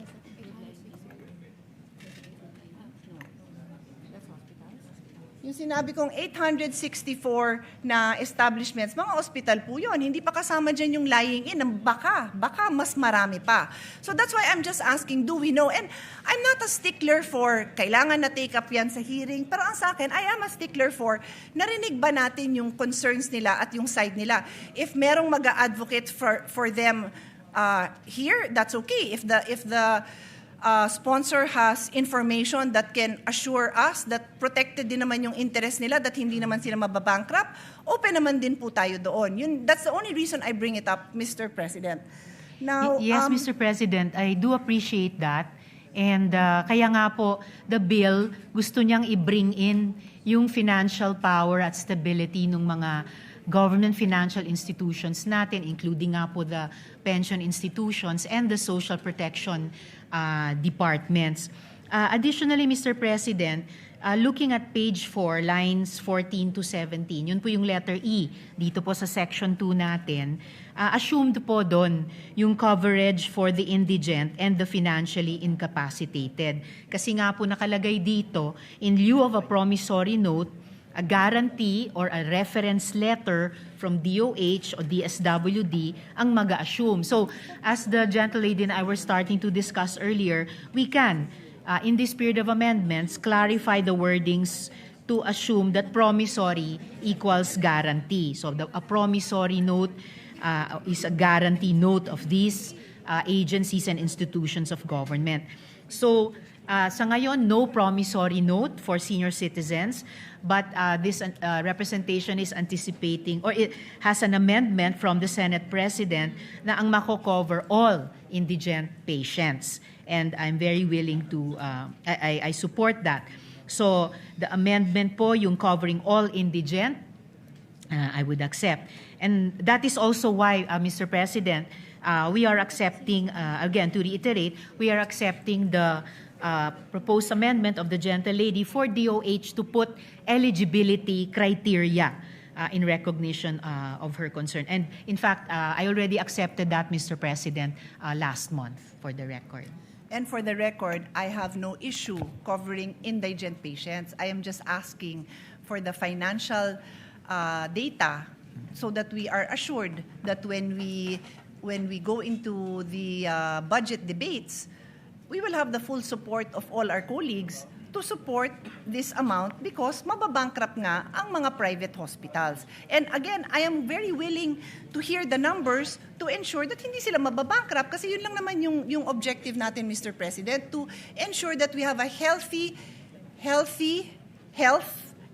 Yung sinabi kong 864 na establishments, mga hospital po yun. Hindi pa kasama dyan yung lying in. Baka mas marami pa. So that's why I'm just asking, do we know? And I'm not a stickler for kailangan na take up yan sa hearing. Pero ang sa akin, I am a stickler for narinig ba natin yung concerns nila at yung side nila. If merong mag-advocate for them here, that's okay. If the sponsor has information that can assure us that protected din naman yung interest nila, that hindi naman sila mababankrupt, open naman din po tayo doon. That's the only reason I bring it up, Mr. President. Now, yes, Mr. President, I do appreciate that. And kaya nga po, the bill, gusto niyang i-bring in yung financial power at stability ng mga government financial institutions natin, including nga po the pension institutions and the social protection departments. Additionally, Mr. President, looking at page 4, lines 14 to 17, yun po yung letter E dito po sa section 2 natin, assumed po doon yung coverage for the indigent and the financially incapacitated. Kasi nga po nakalagay dito, in lieu of a promissory note, a guarantee or a reference letter from DOH or DSWD ang mag-assume. So, as the gentlelady and I were starting to discuss earlier, we can, in this period of amendments, clarify the wordings to assume that promissory equals guarantee. So, a promissory note is a guarantee note of these agencies and institutions of government. So, sa ngayon, no promissory note for senior citizens, but this representation is anticipating, or it has an amendment from the Senate President na ang mako-cover all indigent patients. And I'm very willing to, I support that. So, the amendment po, yung covering all indigent, I would accept. And that is also why, Mr. President, we are accepting, again, to reiterate, we are accepting the proposed amendment of the gentlelady for DOH to put eligibility criteria in recognition of her concern. And in fact, I already accepted that, Mr. President, last month, for the record. And for the record, I have no issue covering indigent patients. I am just asking for the financial data so that we are assured that when we go into the budget debates, we will have the full support of all our colleagues to support this amount because mababankrupt nga ang mga private hospitals. And again, I am very willing to hear the numbers to ensure that hindi sila mababankrupt kasi yun lang naman yung objective natin, Mr. President, to ensure that we have a healthy health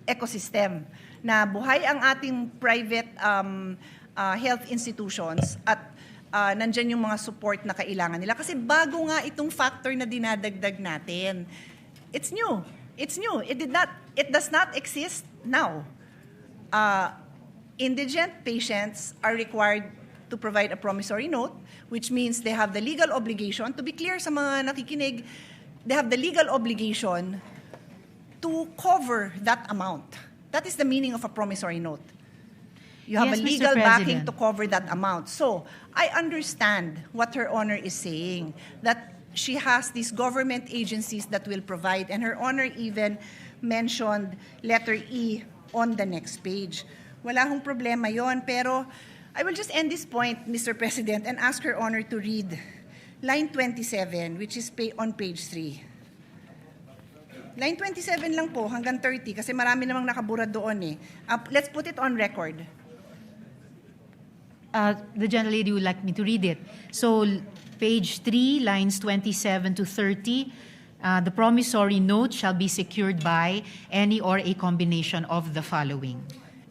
ecosystem na buhay ang ating private health institutions at nandyan yung mga support na kailangan nila. Kasi bago nga itong factor na dinadagdag natin. It's new. It's new. It does not exist now. Indigent patients are required to provide a promissory note, which means they have the legal obligation, to be clear sa mga nakikinig, they have the legal obligation to cover that amount. That is the meaning of a promissory note. You have Yes, a Mr. legal backing President. to cover that amount. So, I understand what Her Honor is saying, that she has these government agencies that will provide, and Her Honor even mentioned letter E on the next page. Wala hong problema yon, pero I will just end this point, Mr. President, and ask Her Honor to read line 27, which is on page 3. Line 27 lang po, hanggang 30, kasi marami namang nakabura doon eh. Let's put it on record. The gentlelady would like me to read it. So, page 3, lines 27 to 30, the promissory note shall be secured by any or a combination of the following.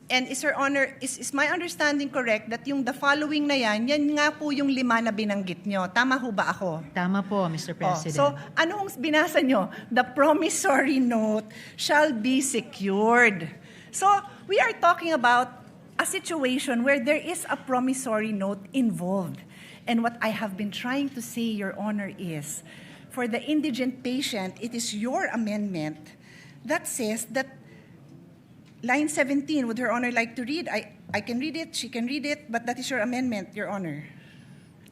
And is Her Honor, is my understanding correct that yung the following na yan nga po yung 5 na binanggit nyo? Tama ho ba ako? Tama po, Mr. President. So, anong binasa nyo? The promissory note shall be secured. So, we are talking about a situation where there is a promissory note involved. And what I have been trying to say, Your Honor, is for the indigent patient, it is your amendment that says that line 17, would Her Honor like to read? I can read it, she can read it, but that is your amendment, Your Honor.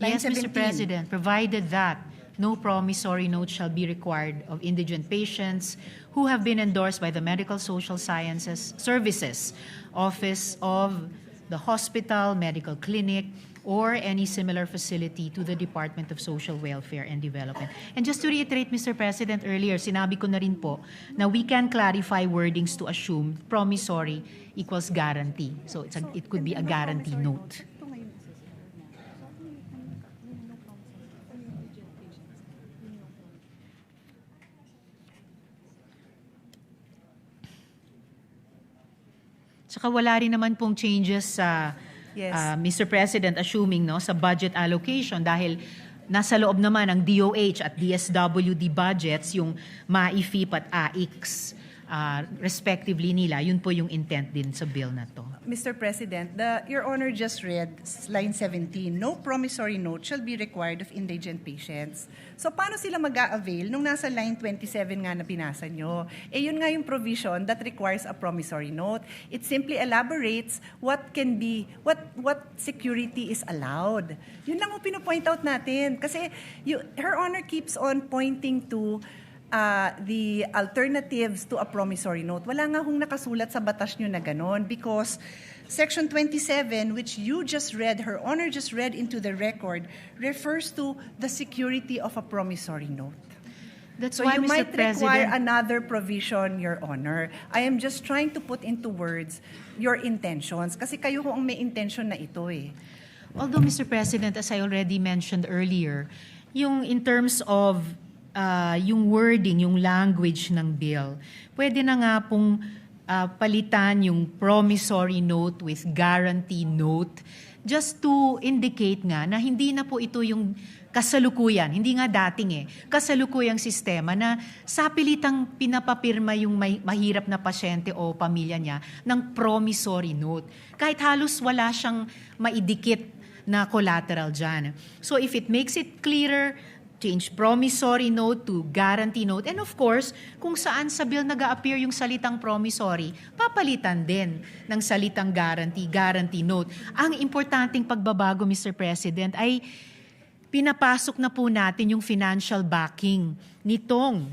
Line Yes, 17. Mr. President, provided that no promissory note shall be required of indigent patients who have been endorsed by the Medical Social Sciences Services Office of the hospital, medical clinic, or any similar facility to the Department of Social Welfare and Development. And just to reiterate, Mr. President, earlier, sinabi ko na rin po na we can clarify wordings to assume promissory equals guarantee. So it could be a guarantee note. Saka wala rin naman pong changes sa Mr. President, assuming sa budget allocation dahil nasa loob naman ng DOH at DSWD budgets yung MAIFIP at AIX respectively nila. Yun po yung intent din sa bill na to. Mr. President, Your Honor just read line 17, no promissory note shall be required of indigent patients. So paano sila mag-a-avail nung nasa line 27 nga na pinasa nyo? Yun nga yung provision that requires a promissory note. It simply elaborates what can be, what security is allowed. Yun lang yung pinopoint out natin. Kasi Her Honor keeps on pointing to the alternatives to a promissory note. Wala nga hong nakasulat sa batas nyo na ganon because Section 27, which you just read, Her Honor just read into the record, refers to the security of a promissory note. That's so why, you Mr. might require President, another provision, Your Honor. I am just trying to put into words your intentions kasi kayo ho ang may intention na ito eh. Although, Mr. President, as I already mentioned earlier, yung in terms of yung wording, yung language ng bill, pwede na nga pong palitan yung promissory note with guarantee note just to indicate nga na hindi na po ito yung kasalukuyan, hindi nga dating kasalukuyang sistema na sapilitang pinapapirma yung mahirap na pasyente o pamilya niya ng promissory note. Kahit halos wala siyang maidikit na collateral dyan. So if it makes it clearer, change promissory note to guarantee note. And of course, kung saan sa bill nag-a-appear yung salitang promissory, papalitan din ng salitang guarantee note. Ang importanteng pagbabago, Mr. President, ay pinapasok na po natin yung financial backing nitong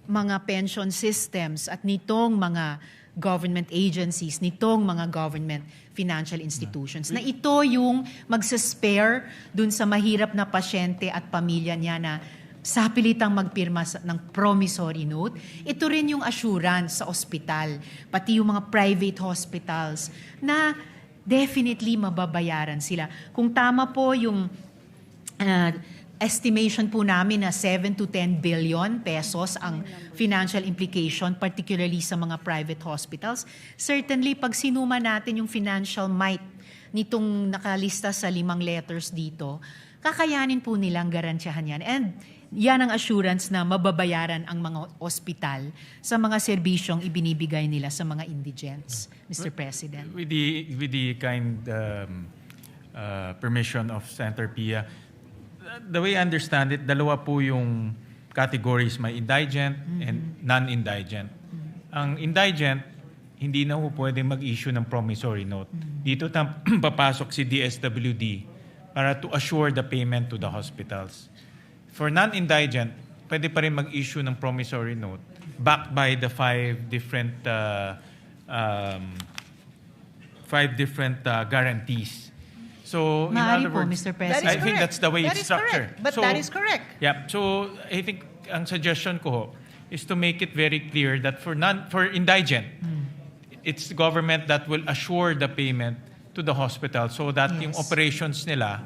mga pension systems at nitong mga government agencies, nitong mga government financial institutions, na ito yung magsaspare dun sa mahirap na pasyente at pamilya niya na sapilitang magpirma ng promissory note. Ito rin yung assurance sa ospital, pati yung mga private hospitals na definitely mababayaran sila. Kung tama po yung estimation po namin na 7 to 10 billion pesos ang financial implication, particularly sa mga private hospitals. Certainly, pag sinuma natin yung financial might nitong nakalista sa 5 letters dito, kakayanin po nilang garantyahan yan. And yan ang assurance na mababayaran ang mga ospital sa mga serbisyong ibinibigay nila sa mga indigents, Mr. President. With the kind permission of Senator Pia, the way I understand it, dalawa po yung categories, may indigent and non-indigent. Ang indigent, hindi na po pwede mag-issue ng promissory note. Dito papasok si DSWD para to assure the payment to the hospitals. For non-indigent, pwede pa rin mag-issue ng promissory note backed by the five different guarantees. So, in other words, Mr. President. I think that's the way it's structured. But that is correct. Yeah. So, I think ang suggestion ko is to make it very clear that for indigent, it's the government that will assure the payment to the hospital so that yung operations nila,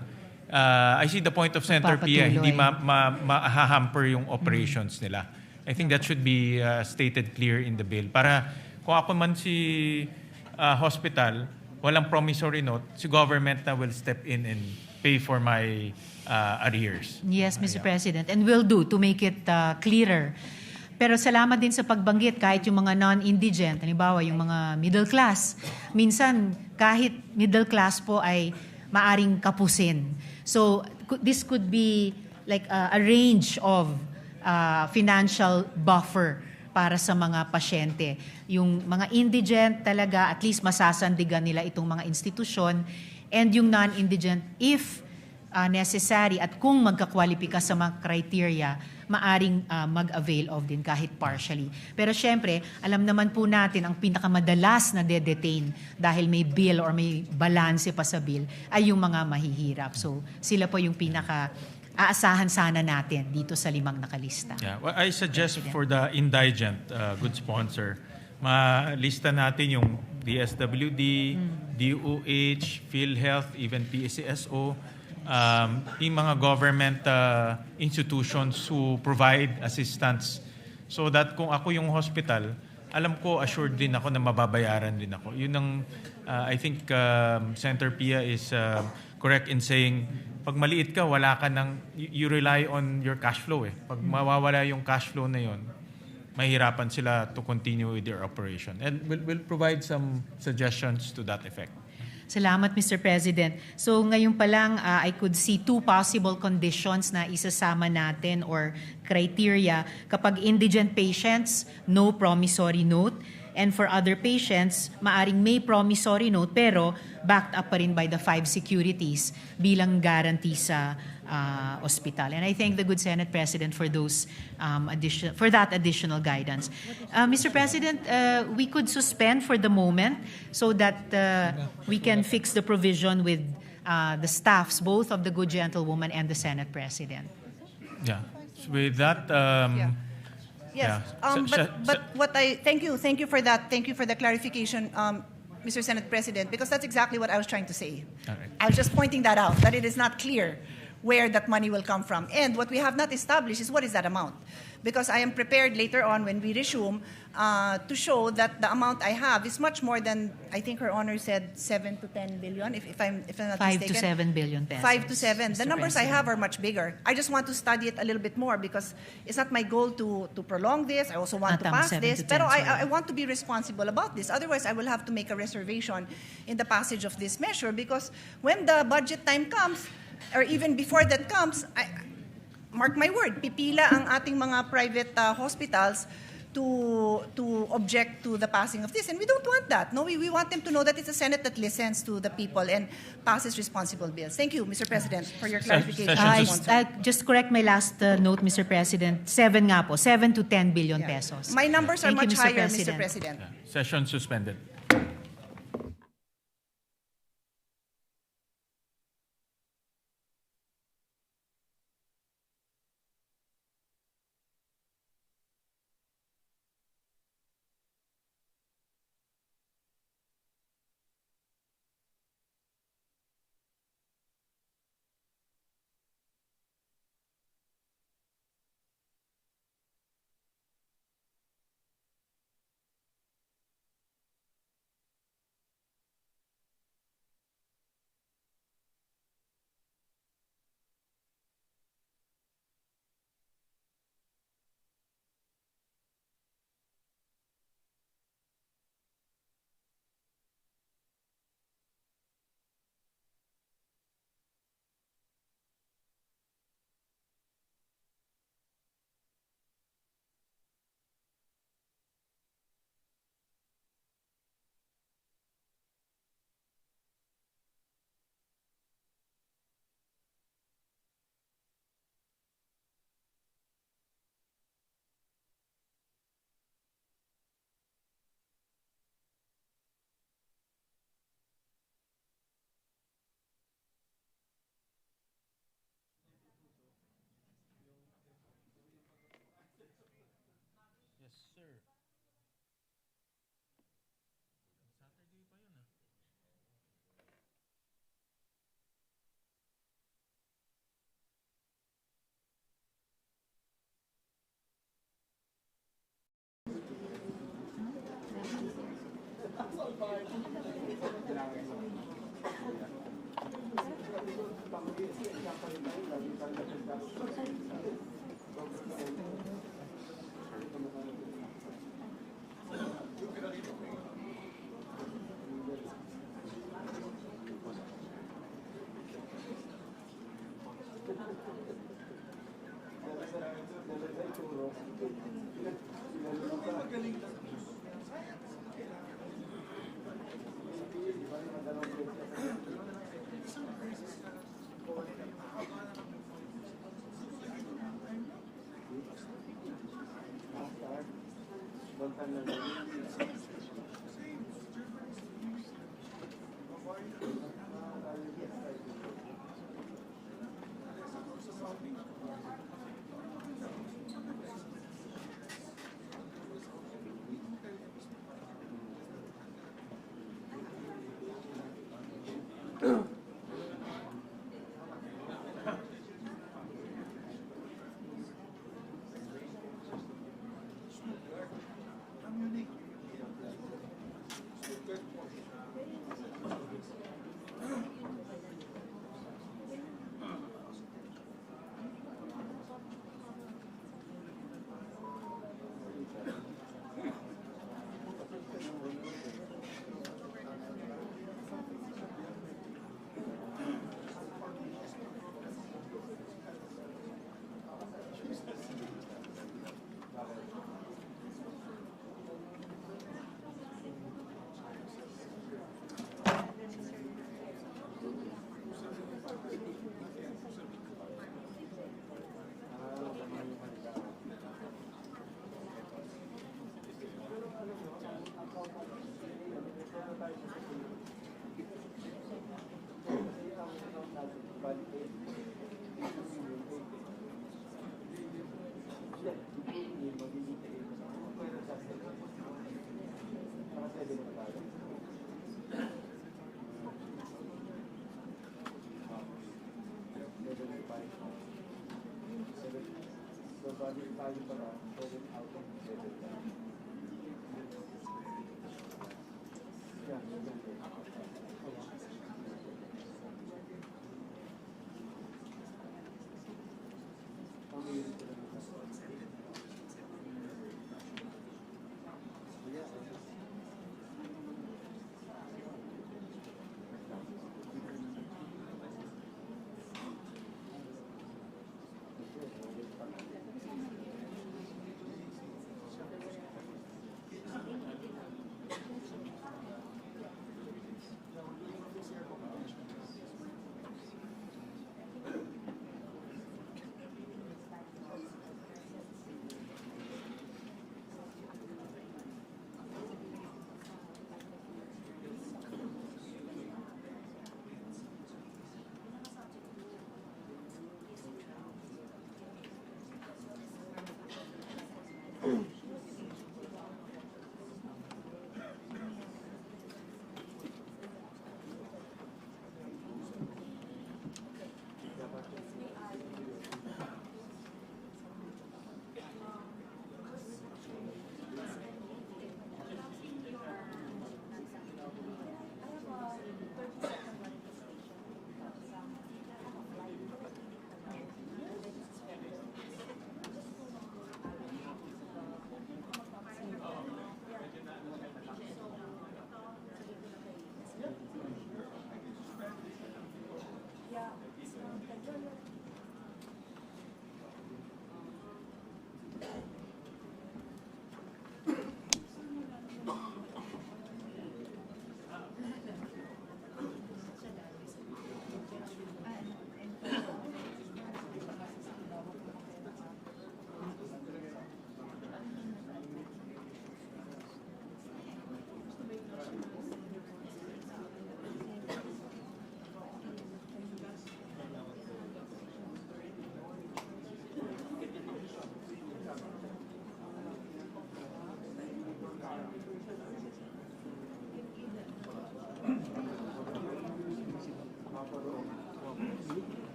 I see the point of Senator Pia, hindi ma-hamper yung operations nila. I think that should be stated clear in the bill. Para kung ako man si hospital, walang promissory note, si government na will step in and pay for my arrears. Yes, Mr. President. And will do to make it clearer. Pero salamat din sa pagbanggit kahit yung mga non-indigent, halimbawa yung mga middle class. Minsan, kahit middle class po ay maaring kapusin. So, this could be like a range of financial buffer para sa mga pasyente. Yung mga indigent talaga, at least masasandigan nila itong mga institusyon. And yung non-indigent, if necessary at kung magkakwalipika sa mga criteria, maaring mag-avail of din kahit partially. Pero syempre, alam naman po natin ang pinakamadalas na detain dahil may bill or may balance pa sa bill ay yung mga mahihirap. So sila po yung aasahan sana natin dito sa 5 nakalista. Yeah, well, I suggest for the indigent, good sponsor, malista natin yung DSWD, DOH, PhilHealth, even PCSO, yung mga government institutions who provide assistance so that kung ako yung hospital, alam ko, assured din ako na mababayaran din ako. Yun ang, I think Senator Pia is correct in saying, pag maliit ka, wala ka ng, you rely on your cash flow eh. Pag mawawala yung cash flow na yun, mahirapan sila to continue with their operation. And we'll provide some suggestions to that effect. Salamat, Mr. President. So ngayon pa lang, I could see 2 possible conditions na isasama natin or criteria. Kapag indigent patients, no promissory note. And for other patients, maaring may promissory note pero backed up pa rin by the 5 securities bilang guarantee sa hospital. And I thank the good Senate President for those for that additional guidance. Mr. President, we could suspend for the moment so that we can fix the provision with the staffs, both of the good gentlewoman and the Senate President. Yeah. So with that, Yes, yeah. but what I thank you for that. Thank you for the clarification, Mr. Senate President, because that's exactly what I was trying to say. Okay. I was just pointing that out, that it is not clear where that money will come from. And what we have not established is what is that amount. Because I am prepared later on when we resume to show that the amount I have is much more than, I think Her Honor said 7 to 10 billion, if I'm not 5 mistaken. to 7 billion pesos. 5 to 7. The Mr. numbers I President. have are much bigger. I just want to study it a little bit more because it's not my goal to prolong this. I also want to pass 7 this. to 10, Pero sorry. I want to be responsible about this. Otherwise, I will have to make a reservation in the passage of this measure because when the budget time comes, or even before that comes, mark my word, pipila ang ating mga private hospitals to object to the passing of this. And we don't want that. No, we want them to know that it's a Senate that listens to the people and passes responsible bills. Thank you, Mr. President, for your clarification. Just correct my last note, Mr. President. 7 nga po, 7 to 10 billion pesos. My numbers are Thank you, much Mr. higher, President. Mr. President. Session suspended. Yes, sir. Saturday pa yun ah. Magaling.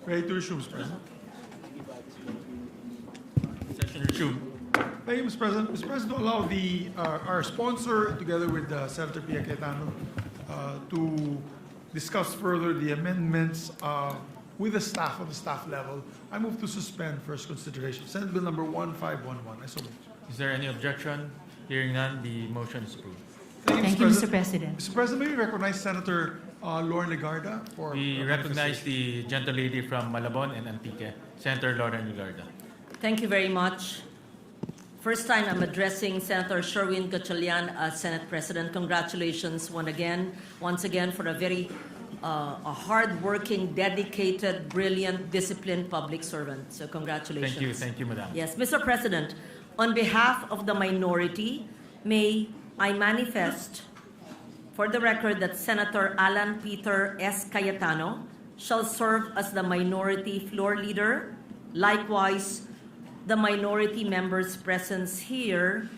Ready to resume, Mr. President. Session resumed. Thank you, Mr. President. Mr. President, allow our sponsor, together with Senator Pia Cayetano, to discuss further the amendments with the staff on the staff level. I move to suspend first consideration. Senate Bill number 1511. I so move. Is there any objection? Hearing none, the motion is approved. Thank you, Mr. President. Mr. President, may we recognize Senator Lauren Legarda for... We recognize the gentle lady from Malabon and Antique, Senator Lauren Legarda. Thank you very much. First time I'm addressing Senator Sherwin Gatchalian as Senate President. Congratulations once again for a very hard-working, dedicated, brilliant, disciplined public servant. So congratulations. Thank you, Madam. Yes, Mr. President, on behalf of the minority, may I manifest for the record that Senator Alan Peter S. Cayetano shall serve as the minority floor leader. Likewise, the minority members' presence here.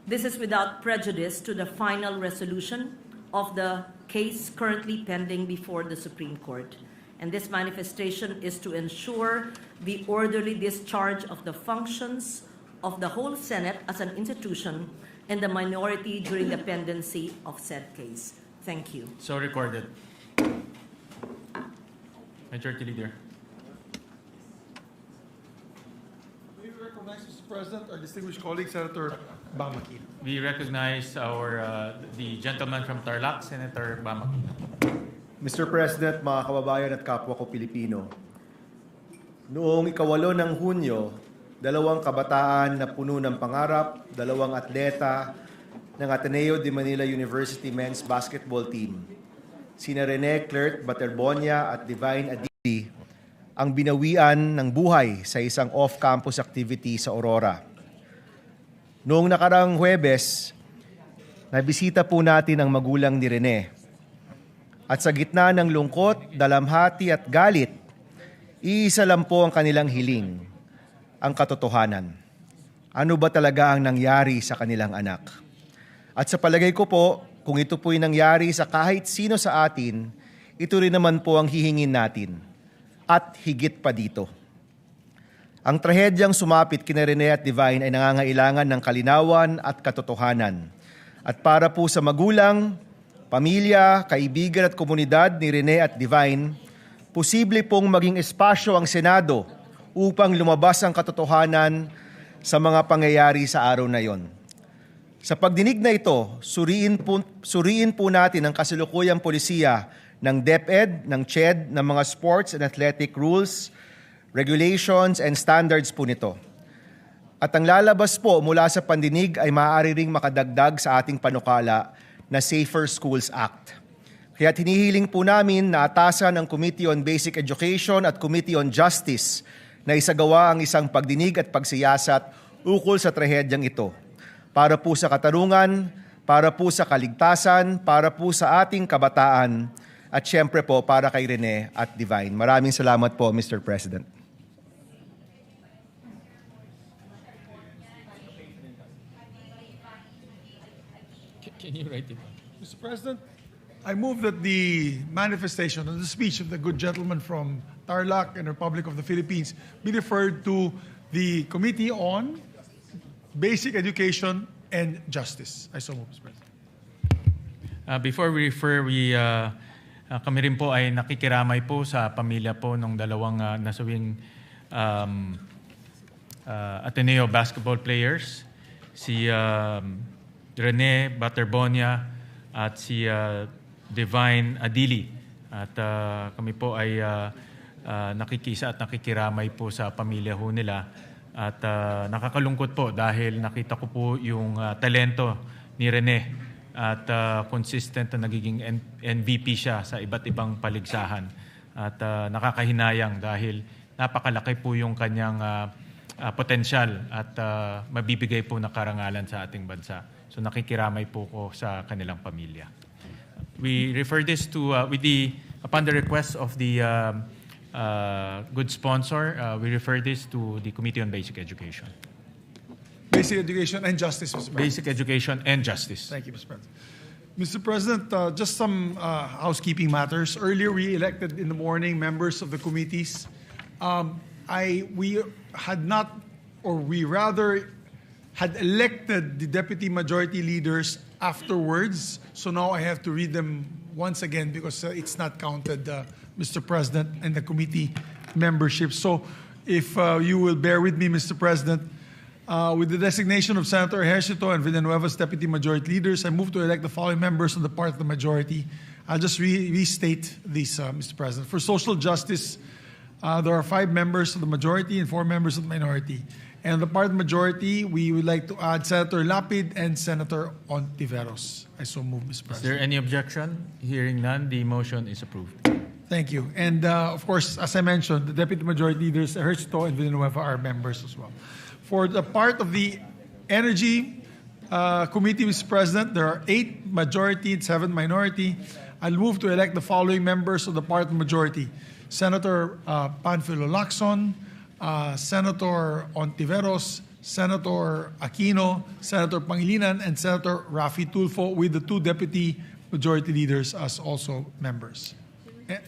This is without prejudice to the final resolution of the case currently pending before the Supreme Court. And this manifestation is to ensure the orderly discharge of the functions of the whole Senate as an institution and the minority during the pendency of said case. Thank you. So recorded. Majority Leader. May we recognize, Mr. President, our distinguished colleague, Senator Bamaki. We recognize the gentleman from Tarlac, Senator Bamaki. Mr. President, mga kababayan at kapwa ko Pilipino, noong 8 ng Hunyo, 2 kabataan na puno ng pangarap, 2 atleta ng Ateneo de Manila University Men's Basketball Team, sina Rene Clert Baterbonia at Divine Adili, ang binawian ng buhay sa isang off-campus activity sa Aurora. Noong nakarang Huwebes, nabisita po natin ang magulang ni Rene. At sa gitna ng lungkot, dalamhati at galit, iisa lang po ang kanilang hiling, ang katotohanan. Ano ba talaga ang nangyari sa kanilang anak? At sa palagay ko po, kung ito po'y nangyari sa kahit sino sa atin, ito rin naman po ang hihingin natin. At higit pa dito. Ang trahedyang sumapit kina Rene at Divine ay nangangailangan ng kalinawan at katotohanan. At para po sa magulang, pamilya, kaibigan at komunidad ni Rene at Divine, posible pong maging espasyo ang Senado upang lumabas ang katotohanan sa mga pangyayari sa araw na yon. Sa pagdinig na ito, suriin po natin ang kasalukuyang polisiya ng DepEd, ng CHED, ng mga sports and athletic rules, regulations and standards po nito. At ang lalabas po mula sa pandinig ay maaari ring makadagdag sa ating panukala na Safer Schools Act. Kaya hinihiling po namin na atasan ang Committee on Basic Education at Committee on Justice na isagawa ang isang pagdinig at pagsiyasat ukol sa trahedyang ito. Para po sa katarungan, para po sa kaligtasan, para po sa ating kabataan, at syempre po para kay Rene at Divine. Maraming salamat po, Mr. President. Can you write it? Mr. President, I move that the manifestation and the speech of the good gentleman from Tarlac and Republic of the Philippines be referred to the Committee on Basic Education and Justice. I so move, Mr. President. Before we refer, kami rin po ay nakikiramay po sa pamilya po ng 2 nasawing Ateneo basketball players, si Rene Baterbonia at si Divine Adili. At kami po ay nakikisa at nakikiramay po sa pamilya ho nila. At nakakalungkot po dahil nakita ko po yung talento ni Rene at consistent na nagiging MVP siya sa iba't ibang paligsahan. At nakakahinayang dahil napakalaki po yung kanyang potensyal at mabibigay po na karangalan sa ating bansa. So nakikiramay po ko sa kanilang pamilya. We refer this to, upon the request of the good sponsor, we refer this to the Committee on Basic Education. Basic Education and Justice, Mr. President. Basic Education and Justice. Thank you, Mr. President. Mr. President, just some housekeeping matters. Earlier, we elected in the morning members of the committees. We had not or we rather had elected the deputy majority leaders afterwards. So now I have to read them once again because it's not counted, Mr. President, and the committee membership. So if you will bear with me, Mr. President, with the designation of Senator Ejercito and Villanueva's deputy majority leaders, I move to elect the following members on the part of the majority. I'll just restate these, Mr. President. For social justice, there are 5 members of the majority and 4 members of the minority. And on the part of the majority, we would like to add Senator Lapid and Senator Ontiveros. I so move, Mr. President. Is there any objection? Hearing none, the motion is approved. Thank you. And of course, as I mentioned, the deputy majority leaders, Ejercito and Villanueva, are members as well. For the part of the Energy Committee, Mr. President, there are 8 majority and 7 minority. I'll move to elect the following members of the part of the majority. Senator Panfilo Lacson, Senator Ontiveros, Senator Aquino, Senator Pangilinan, and Senator Raffy Tulfo, with the 2 deputy majority leaders as also members.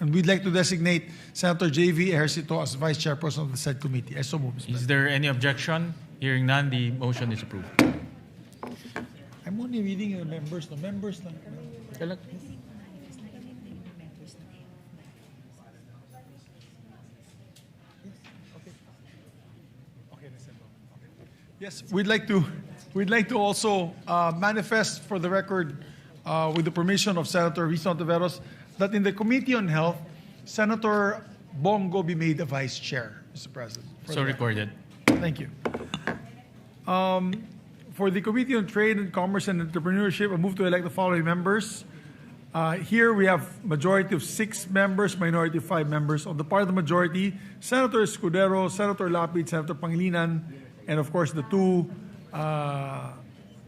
And we'd like to designate Senator J.V. Ejercito as Vice Chairperson of the said committee. I so move, Mr. President. Is there any objection? Hearing none, the motion is approved. I'm only reading the members. The members lang. Yes, we'd like to also manifest for the record, with the permission of Senator Risa Ontiveros, that in the Committee on Health, Senator Bongo be made a vice chair, Mr. President. So recorded. Thank you. For the Committee on Trade and Commerce and Entrepreneurship, I move to elect the following members. Here we have majority of 6 members, minority of 5 members. On the part of the majority, Senator Escudero, Senator Lapid, Senator Pangilinan, and of course the 2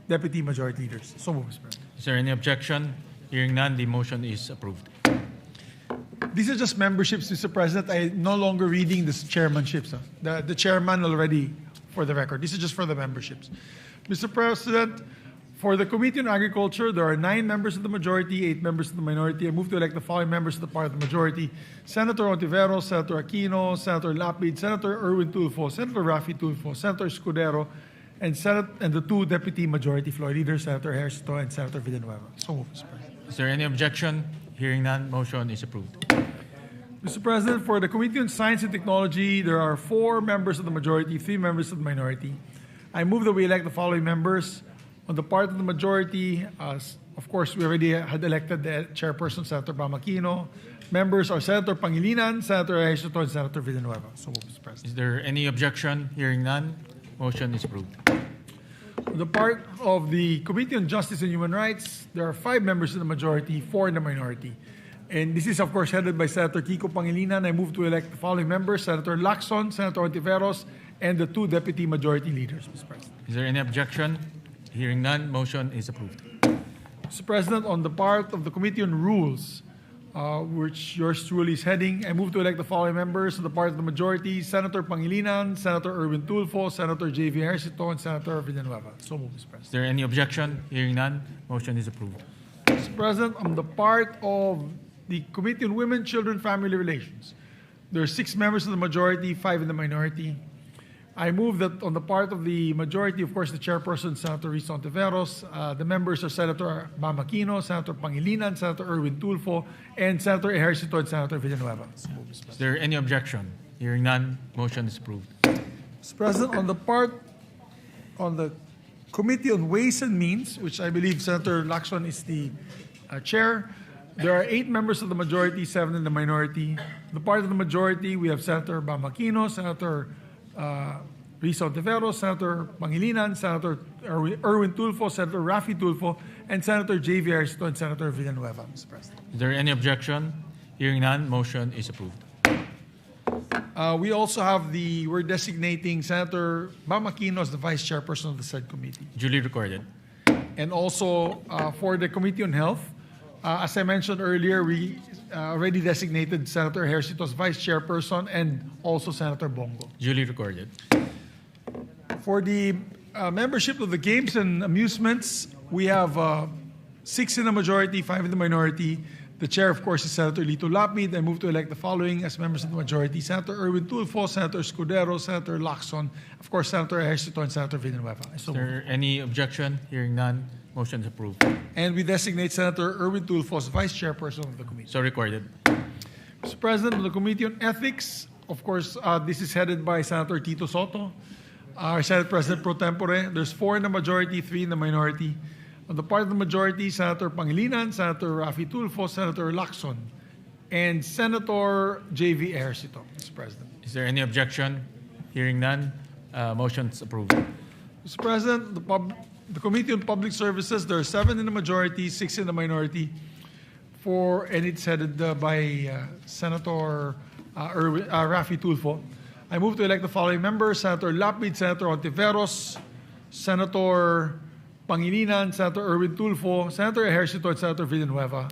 deputy majority leaders. So move, Mr. President. Is there any objection? Hearing none, the motion is approved. These are just memberships, Mr. President. I'm no longer reading the chairmanships. The chairman already, for the record. This is just for the memberships. Mr. President, for the Committee on Agriculture, there are 9 members of the majority, 8 members of the minority. I move to elect the following members of the part of the majority. Senator Ontiveros, Senator Aquino, Senator Lapid, Senator Erwin Tulfo, Senator Raffy Tulfo, Senator Escudero, and the 2 deputy majority floor leaders, Senator Ejercito and Senator Villanueva. So move, Mr. President. Is there any objection? Hearing none, motion is approved. Mr. President, for the Committee on Science and Technology, there are 4 members of the majority, 3 members of the minority. I move that we elect the following members. On the part of the majority, of course, we already had elected the chairperson, Senator Aquino. Members are Senator Pangilinan, Senator Ejercito, and Senator Villanueva. So move, Mr. President. Is there any objection? Hearing none, motion is approved. On the part of the Committee on Justice and Human Rights, there are 5 members in the majority, 4 in the minority. And this is, of course, headed by Senator Kiko Pangilinan. I move to elect the following members: Senator Lacson, Senator Ontiveros, and the 2 deputy majority leaders, Mr. President. Is there any objection? Hearing none, motion is approved. Mr. President, on the part of the Committee on Rules, which yours truly is heading, I move to elect the following members on the part of the majority: Senator Pangilinan, Senator Erwin Tulfo, Senator J.V. Ejercito, and Senator Villanueva. So move, Mr. President. Is there any objection? Hearing none, motion is approved. Mr. President, on the part of the Committee on Women, Children, Family Relations, there are 6 members of the majority, 5 in the minority. I move that on the part of the majority, of course, the chairperson, Senator Risa Ontiveros, the members are Senator Aquino, Senator Pangilinan, Senator Erwin Tulfo, and Senator Ejercito and Senator Villanueva. Is there any objection? Hearing none, motion is approved. Mr. President, on the Committee on Ways and Means, which I believe Senator Lacson is the chair, there are 8 members of the majority, 7 in the minority. The part of the majority, we have Senator Aquino, Senator Risa Ontiveros, Senator Pangilinan, Senator Erwin Tulfo, Senator Raffy Tulfo, and Senator J.V. Ejercito and Senator Villanueva, Mr. President. Is there any objection? Hearing none, motion is approved. We also have we're designating Senator Aquino as the Vice Chairperson of the said committee. Duly recorded. And also for the Committee on Health, as I mentioned earlier, we already designated Senator Ejercito as Vice Chairperson and also Senator Bongo. Duly recorded. For the membership of the Games and Amusements, we have 6 in the majority, 5 in the minority. The chair, of course, is Senator Lito Lapid. I move to elect the following as members of the majority: Senator Erwin Tulfo, Senator Escudero, Senator Lacson, of course, Senator Ejercito, and Senator Villanueva. Is there any objection? Hearing none, motion is approved. And we designate Senator Erwin Tulfo as vice chairperson of the committee. So recorded. Mr. President, of the Committee on Ethics, of course, this is headed by Senator Tito Soto, our Senate President pro tempore. There's 4 in the majority, 3 in the minority. On the part of the majority, Senator Pangilinan, Senator Raffy Tulfo, Senator Lacson, and Senator J.V. Ejercito, Mr. President. Is there any objection? Hearing none, motion is approved. Mr. President, the Committee on Public Services, there are 7 in the majority, 6 in the minority, and it's headed by Senator Raffy Tulfo. I move to elect the following members: Senator Lapid, Senator Ontiveros, Senator Pangilinan, Senator Erwin Tulfo, Senator Ejercito, and Senator Villanueva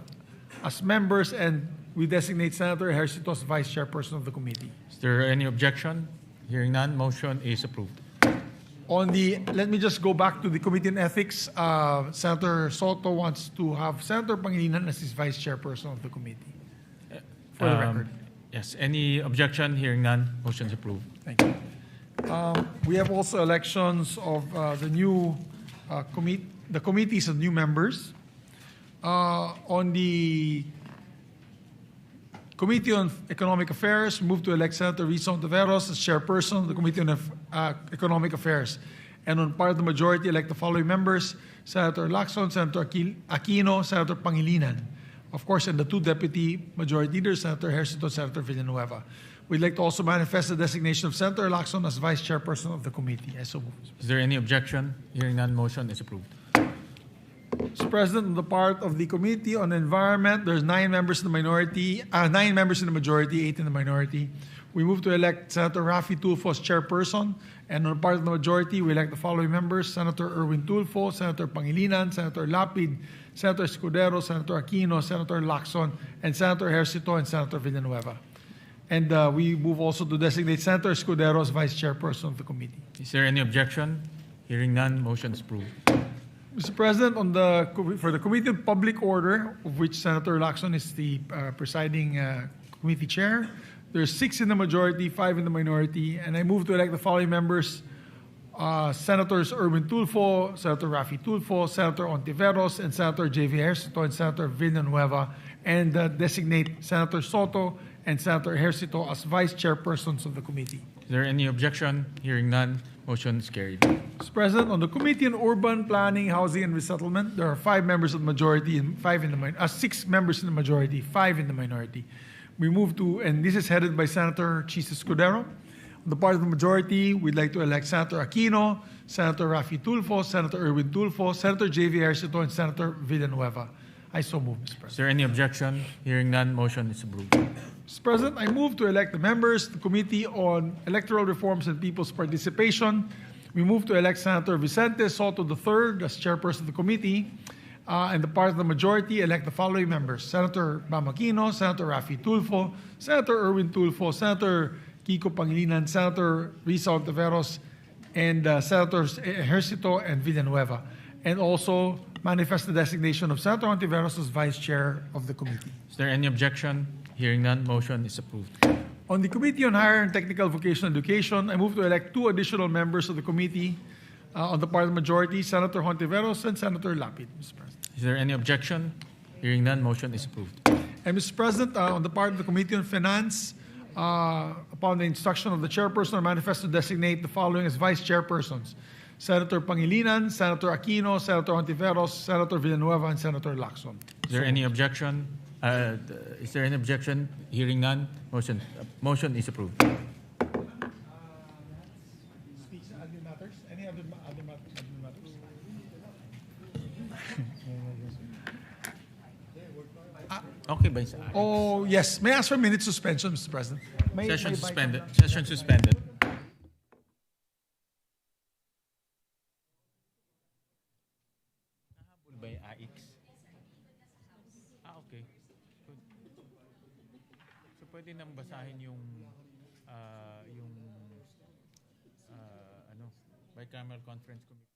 as members, and we designate Senator Ejercito as vice chairperson of the committee. Is there any objection? Hearing none, motion is approved. Let me just go back to the Committee on Ethics. Senator Soto wants to have Senator Pangilinan as his vice chairperson of the committee. For the record. Yes. Any objection? Hearing none, motion is approved. Thank you. We have also elections of the new the committees of new members. On the Committee on Economic Affairs, move to elect Senator Risa Ontiveros as chairperson of the Committee on Economic Affairs. And on part of the majority, elect the following members: Senator Lacson, Senator Aquino, Senator Pangilinan. Of course, and the 2 deputy majority leaders, Senator Ejercito, Senator Villanueva. We'd like to also manifest the designation of Senator Lacson as vice chairperson of the committee. I so move. Is there any objection? Hearing none, motion is approved. Mr. President, on the part of the Committee on Environment, there's 9 members in the minority, 9 members in the majority, 8 in the minority. We move to elect Senator Raffy Tulfo as chairperson, and on the part of the majority, we elect the following members: Senator Erwin Tulfo, Senator Pangilinan, Senator Lapid, Senator Escudero, Senator Aquino, Senator Lacson, and Senator Ejercito, and Senator Villanueva. And we move also to designate Senator Escudero as vice chairperson of the committee. Is there any objection? Hearing none, motion is approved. Mr. President, for the Committee on Public Order, of which Senator Lacson is the presiding committee chair, there's 6 in the majority, 5 in the minority, and I move to elect the following members: Senators Erwin Tulfo, Senator Raffy Tulfo, Senator Ontiveros, and Senator J.V. Ejercito, and Senator Villanueva, and designate Senator Soto and Senator Ejercito as vice chairpersons of the committee. Is there any objection? Hearing none, motion is carried. Mr. President, on the Committee on Urban Planning, Housing, and Resettlement, there are 5 members of the majority and 6 members in the majority, 5 in the minority. We move to, and this is headed by Senator Chis Escudero. On the part of the majority, we'd like to elect Senator Aquino, Senator Raffy Tulfo, Senator Erwin Tulfo, Senator J.V. Ejercito, and Senator Villanueva. I so move, Mr. President. Is there any objection? Hearing none, motion is approved. Mr. President, I move to elect the members of the Committee on Electoral Reforms and People's Participation. We move to elect Senator Vicente Soto III as chairperson of the committee. And the part of the majority, elect the following members: Senator Bam Aquino, Senator Raffy Tulfo, Senator Erwin Tulfo, Senator Kiko Pangilinan, Senator Risa Ontiveros, and Senators Ejercito and Villanueva. And also manifest the designation of Senator Ontiveros as vice chair of the committee. Is there any objection? Hearing none, motion is approved. On the Committee on Higher and Technical Vocational Education, I move to elect 2 additional members of the committee. On the part of the majority, Senator Hontiveros and Senator Lapid, Mr. President. Is there any objection? Hearing none, motion is approved. And Mr. President, on the part of the Committee on Finance, upon the instruction of the chairperson, I manifest to designate the following as vice chairpersons: Senator Pangilinan, Senator Aquino, Senator Hontiveros, Senator Villanueva, and Senator Lacson. Is there any objection? Is there any objection? Hearing none, motion is approved. Any other matters? Okay ba sa akin? Oh, yes. May I ask for a minute suspension, Mr. President? Session suspended. Session suspended. Nahabol ba yung AX? Okay. Good. So pwede nang basahin yung bicameral conference committee.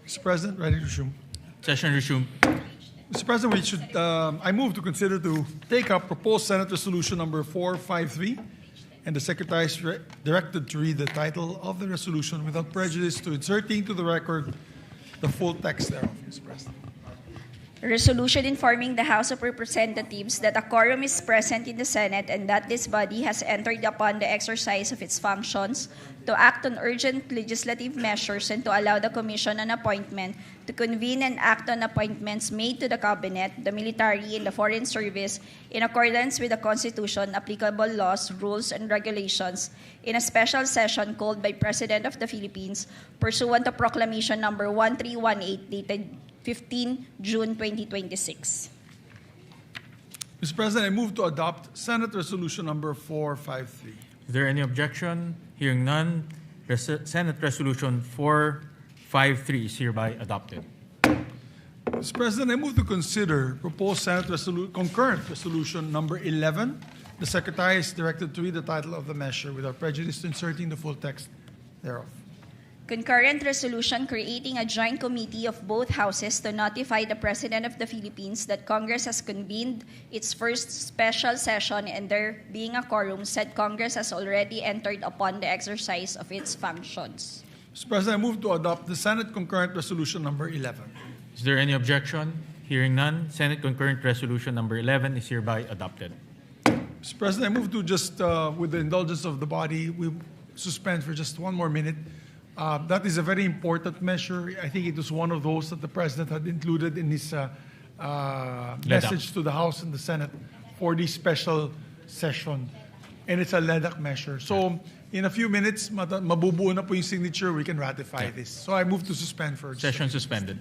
Mr. President, ready to resume. Session resumed. Mr. President, I move to consider to take up proposed Senate Resolution number 453, and the Secretary is directed to read the title of the resolution without prejudice to inserting to the record the full text thereof, Mr. President. Resolution informing the House of Representatives that a quorum is present in the Senate and that this body has entered upon the exercise of its functions to act on urgent legislative measures and to allow the Commission on Appointment to convene and act on appointments made to the Cabinet, the military, and the Foreign Service in accordance with the Constitution, applicable laws, rules, and regulations in a special session called by President of the Philippines pursuant to Proclamation number 1318 dated 15 June 2026. Mr. President, I move to adopt Senate Resolution number 453. Is there any objection? Hearing none, Senate Resolution 453 is hereby adopted. Mr. President, I move to consider proposed Senate concurrent resolution number 11. The Secretary is directed to read the title of the measure without prejudice to inserting the full text thereof. Concurrent resolution creating a joint committee of both houses to notify the President of the Philippines that Congress has convened its first special session and there being a quorum, said Congress has already entered upon the exercise of its functions. Mr. President, I move to adopt the Senate concurrent resolution number 11. Is there any objection? Hearing none, Senate concurrent resolution number 11 is hereby adopted. Mr. President, I move to just, with the indulgence of the body, we suspend for just one more minute. That is a very important measure. I think it was one of those that the President had included in his message to the House and the Senate for this special session. And it's a LEDAC measure. So in a few minutes, mabubuo na po yung signature, we can ratify this. So I move to suspend for Session suspended.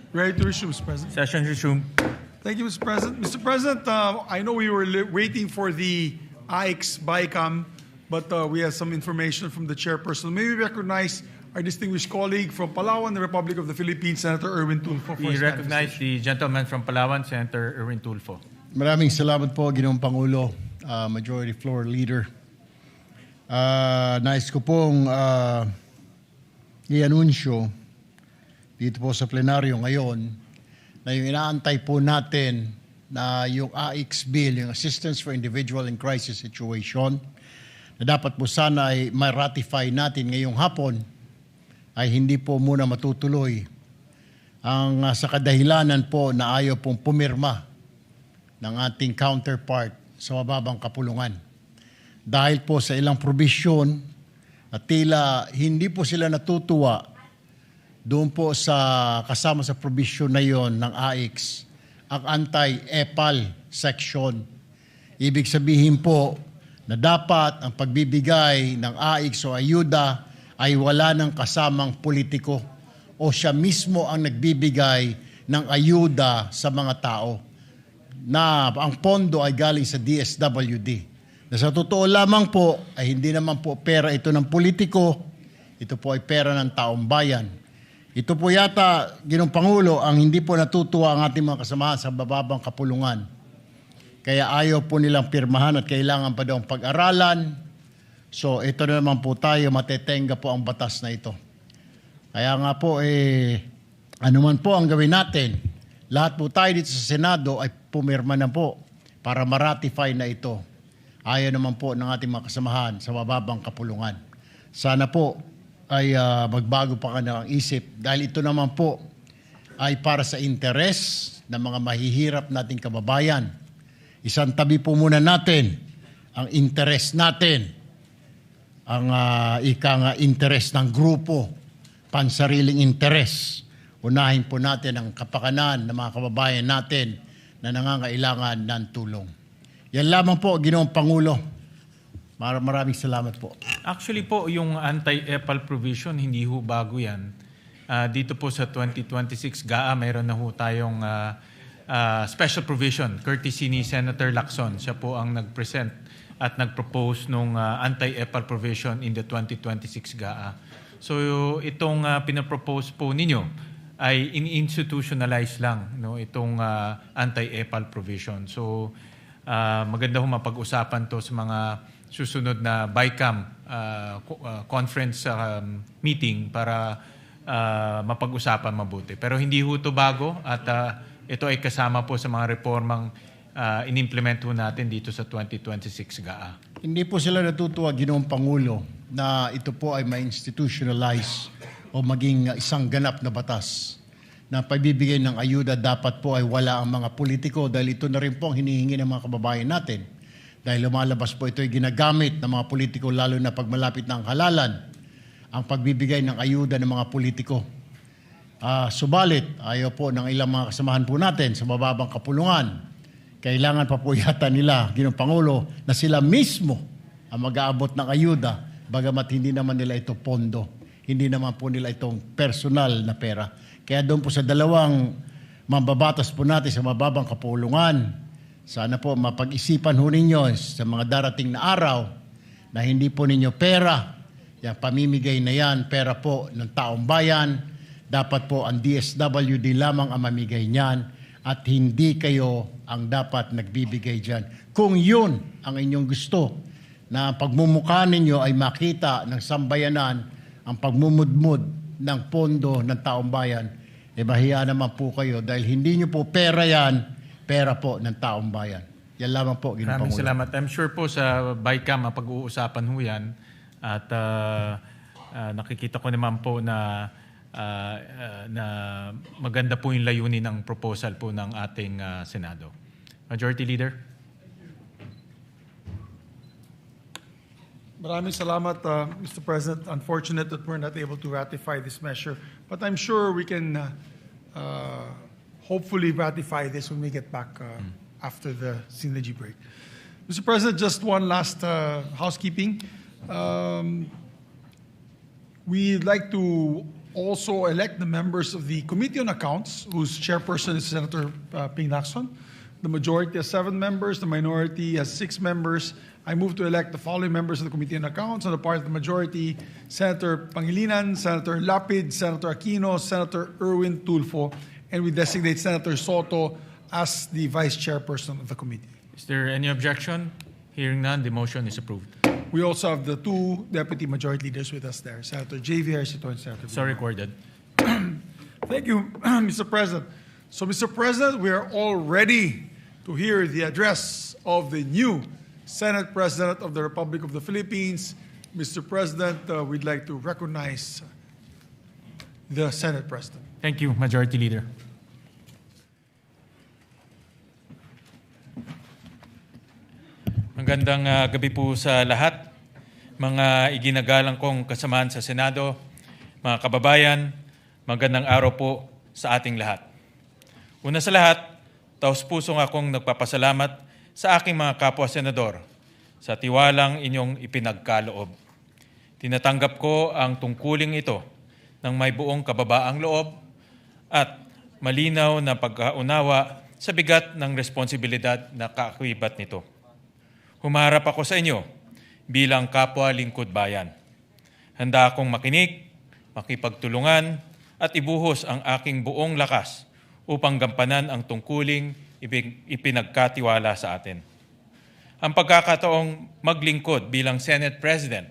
Ready to resume, Mr. President. Session resumed. Thank you, Mr. President. Mr. President, I know we were waiting for the AIX BICAM, but we have some information from the chairperson. May we recognize our distinguished colleague from Palawan, the Republic of the Philippines, Senator Erwin Tulfo. For We his recognize the gentleman from Palawan, Senator Erwin Tulfo. Maraming salamat po, Ginoong Pangulo, Majority Floor Leader. Nais ko pong i-anunsyo dito po sa plenaryo ngayon na yung inaantay po natin na yung AIX Bill, yung Assistance for Individual in Crisis Situation, na dapat po sana ay ma-ratify natin ngayong hapon, ay hindi po muna matutuloy. Ang sa kadahilanan po na ayaw pong pumirma ng ating counterpart sa mababang kapulungan. Dahil po sa ilang probisyon at tila hindi po sila natutuwa doon po sa kasama sa provision na yon ng AIX, ang anti-EPAL section. Ibig sabihin po na dapat ang pagbibigay ng AIX o ayuda ay wala ng kasamang politiko o siya mismo ang nagbibigay ng ayuda sa mga tao na ang pondo ay galing sa DSWD. Na sa totoo lamang po ay hindi naman po pera ito ng politiko, ito po ay pera ng taong bayan. Ito po yata, Ginoong Pangulo, ang hindi po natutuwa ang ating mga kasamahan sa bababang kapulungan. Kaya ayaw po nilang pirmahan at kailangan pa daw pag-aralan. So ito na naman po tayo, matetenga po ang batas na ito. Kaya nga po, ano man po ang gawin natin, lahat po tayo dito sa Senado ay pumirma na po para ma-ratify na ito. Ayaw naman po ng ating mga kasamahan sa bababang kapulungan. Sana po ay magbago pa kanilang isip dahil ito naman po ay para sa interes ng mga mahihirap nating kababayan. Isang tabi po muna natin ang interes natin, ang interes ng grupo, pansariling interes. Unahin po natin ang kapakanan ng mga kababayan natin na nangangailangan ng tulong. Yan lamang po, Ginoong Pangulo. Maraming salamat po. Actually po, yung anti-EPAL provision, hindi ho bago yan. Dito po sa 2026 GAA, mayroon na ho tayong special provision, courtesy ni Senator Lacson. Siya po ang nag-present at nag-propose nung anti-EPAL provision in the 2026 GAA. So itong pinapropose po ninyo ay in-institutionalize lang, no, itong anti-EPAL provision. So maganda ho mapag-usapan to sa mga susunod na BICAM conference meeting para mapag-usapan mabuti. Pero hindi ho ito bago at ito ay kasama po sa mga reformang in-implement ho natin dito sa 2026 GAA. Hindi po sila natutuwa, Ginoong Pangulo, na ito po ay ma-institutionalize o maging isang ganap na batas na pagbibigay ng ayuda dapat po ay wala ang mga politiko dahil ito na rin po ang hinihingi ng mga kababayan natin. Dahil lumalabas po ito ay ginagamit ng mga politiko lalo na pag malapit na ang halalan ang pagbibigay ng ayuda ng mga politiko. Subalit, ayaw po ng ilang mga kasamahan po natin sa mababang kapulungan. Kailangan pa po yata nila, Ginoong Pangulo, na sila mismo ang mag-aabot ng ayuda bagamat hindi naman nila ito pondo. Hindi naman po nila itong personal na pera. Kaya doon po sa dalawang mambabatas po natin sa mababang kapulungan, sana po mapag-isipan ho ninyo sa mga darating na araw na hindi po ninyo pera, yung pamimigay na yan, pera po ng taong bayan, dapat po ang DSWD lamang ang mamigay niyan at hindi kayo ang dapat nagbibigay dyan. Kung yun ang inyong gusto, na pagmumukha ninyo ay makita ng sambayanan ang pagmumudmud ng pondo ng taong bayan, bahiya naman po kayo dahil hindi nyo po pera yan, pera po ng taong bayan. Yan lamang po, Ginoong Maraming Pangulo. salamat. I'm sure po sa BICAM mapag-uusapan ho yan at nakikita ko naman po na maganda po yung layunin ng proposal po ng ating Senado. Majority Leader. Maraming salamat, Mr. President. Unfortunate that we're not able to ratify this measure, but I'm sure we can hopefully ratify this when we get back after the synergy break. Mr. President, just one last housekeeping. We'd like to also elect the members of the Committee on Accounts, whose chairperson is Senator Ping Lacson. The majority has 7 members, the minority has 6 members. I move to elect the following members of the Committee on Accounts. On the part of the majority, Senator Pangilinan, Senator Lapid, Senator Aquino, Senator Erwin Tulfo, and we designate Senator Soto as the vice chairperson of the committee. Is there any objection? Hearing none, the motion is approved. We also have the 2 deputy majority leaders with us there, Senator J.V. Ejercito and Senator So recorded. Thank you, Mr. President. So, Mr. President, we are all ready to hear the address of the new Senate President of the Republic of the Philippines. Mr. President, we'd like to recognize the Senate President. Thank you, Majority Leader. Magandang gabi po sa lahat. Mga iginagalang kong kasamahan sa Senado, mga kababayan, magandang araw po sa ating lahat. Una sa lahat, taos-pusong akong nagpapasalamat sa aking mga kapwa-senador sa tiwalang inyong ipinagkaloob. Tinatanggap ko ang tungkuling ito ng may buong kababaang loob at malinaw na pagkaunawa sa bigat ng responsibilidad na kaakibat nito. Humarap ako sa inyo bilang kapwa lingkod bayan. Handa akong makinig, makipagtulungan at ibuhos ang aking buong lakas upang gampanan ang tungkuling ipinagkatiwala sa atin. Ang pagkakataong maglingkod bilang Senate President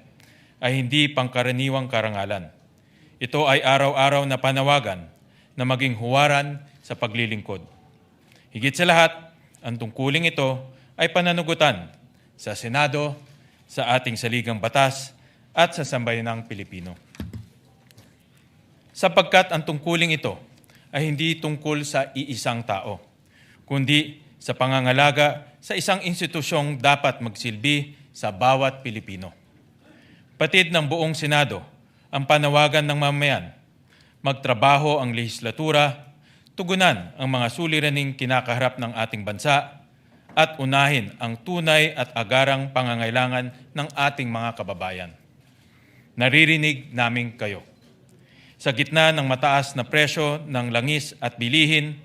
ay hindi pangkaraniwang karangalan. Ito ay araw-araw na panawagan na maging huwaran sa paglilingkod. Higit sa lahat, ang tungkuling ito ay pananagutan sa Senado, sa ating saligang batas at sa sambayanang Pilipino. Sapagkat ang tungkuling ito ay hindi tungkol sa iisang tao, kundi sa pangangalaga sa isang institusyong dapat magsilbi sa bawat Pilipino. Patid ng buong Senado ang panawagan ng mamayan, magtrabaho ang lehislatura, tugunan ang mga suliraning kinakaharap ng ating bansa, at unahin ang tunay at agarang pangangailangan ng ating mga kababayan. Naririnig namin kayo. Sa gitna ng mataas na presyo ng langis at bilihin,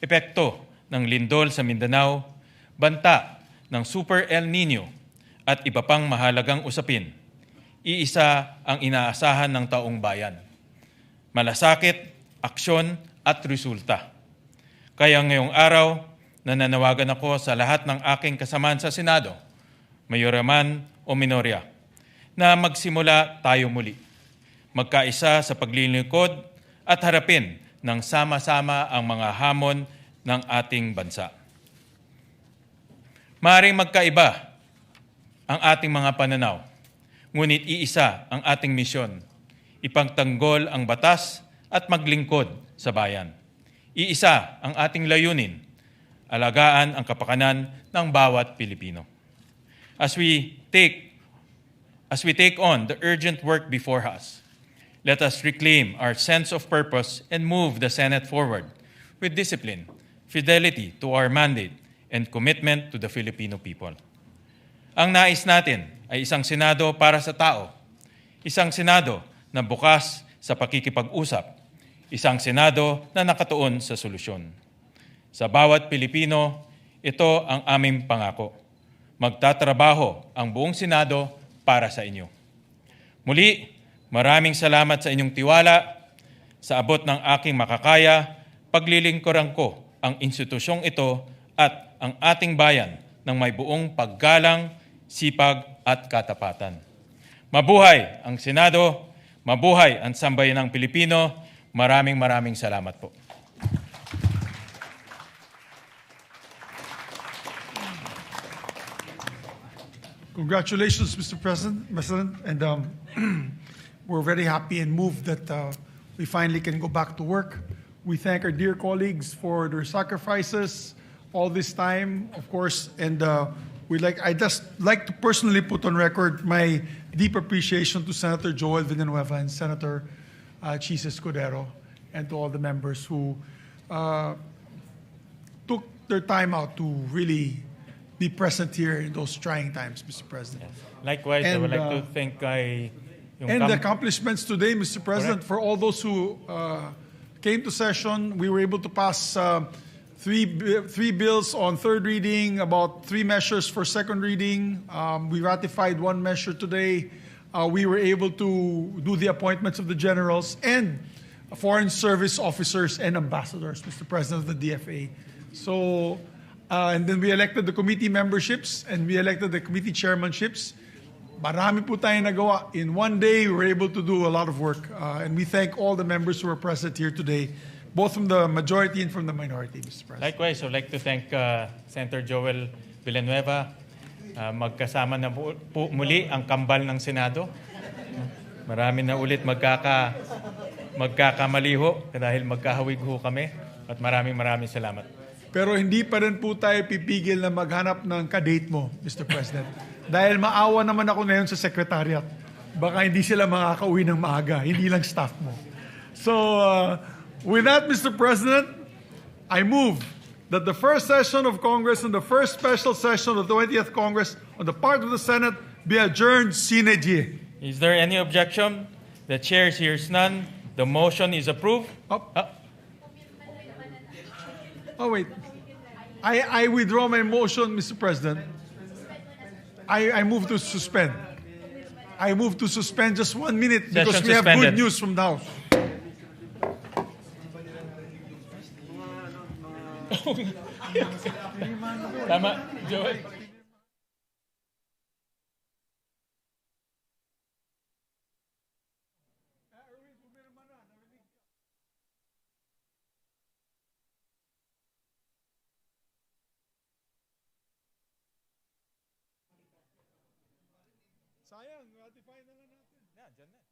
epekto ng lindol sa Mindanao, banta ng Super El Nino at iba pang mahalagang usapin, iisa ang inaasahan ng taong bayan. Malasakit, aksyon at resulta. Kaya ngayong araw, nananawagan ako sa lahat ng aking kasamaan sa Senado, mayoraman o minorya, na magsimula tayo muli. Magkaisa sa paglilingkod at harapin ng sama-sama ang mga hamon ng ating bansa. Maaaring magkaiba ang ating mga pananaw, ngunit iisa ang ating misyon, ipagtanggol ang batas at maglingkod sa bayan. Iisa ang ating layunin, alagaan ang kapakanan ng bawat Pilipino. As we take on the urgent work before us, let us reclaim our sense of purpose and move the Senate forward with discipline, fidelity to our mandate, and commitment to the Filipino people. Ang nais natin ay isang Senado para sa tao, isang Senado na bukas sa pakikipag-usap, isang Senado na nakatuon sa solusyon. Sa bawat Pilipino, ito ang aming pangako. Magtatrabaho ang buong Senado para sa inyo. Muli, maraming salamat sa inyong tiwala. Sa abot ng aking makakaya, paglilingkuran ko ang institusyong ito at ang ating bayan ng may buong paggalang, sipag at katapatan. Mabuhay ang Senado, mabuhay ang sambayanang Pilipino. Maraming salamat po. Congratulations, Mr. President, and we're very happy and moved that we finally can go back to work. We thank our dear colleagues for their sacrifices all this time, of course, and I just like to personally put on record my deep appreciation to Senator Joel Villanueva and Senator Chis Escudero, and to all the members who took their time out to really be present here in those trying times, Mr. President. Likewise, I would like to thank Yung And the kam- accomplishments today, Mr. President, for all those who came to session, we were able to pass three bills on third reading, about 3 measures for second reading. We ratified 1 measure today. We were able to do the appointments of the generals and foreign service officers and ambassadors, Mr. President of the DFA. So, and then we elected the committee memberships and we elected the committee chairmanships. Marami po tayong nagawa. In one day, we were able to do a lot of work. And we thank all the members who are present here today, both from the majority and from the minority, Mr. President. Likewise, I'd like to thank Senator Joel Villanueva. Magkasama na po muli ang kambal ng Senado. Marami na ulit magkakamaliho dahil magkahawig ho kami. At maraming salamat. Pero hindi pa rin po tayo pipigil na maghanap ng kadate mo, Mr. President. Dahil maawa naman ako ngayon sa secretariat. Baka hindi sila makakauwi ng maaga, hindi lang staff mo. So, with that, Mr. President, I move that the first session of Congress and the first special session of the 20th Congress on the part of the Senate be adjourned sine die. Is there any objection? The chair hears none. The motion is approved. Oh, wait. I withdraw my motion, Mr. President. I move to suspend. I move to suspend just 1 minute because Session we have suspended. good news from the House. Tama, Joel. Sayang, ratify na lang natin. Yeah, dyan na.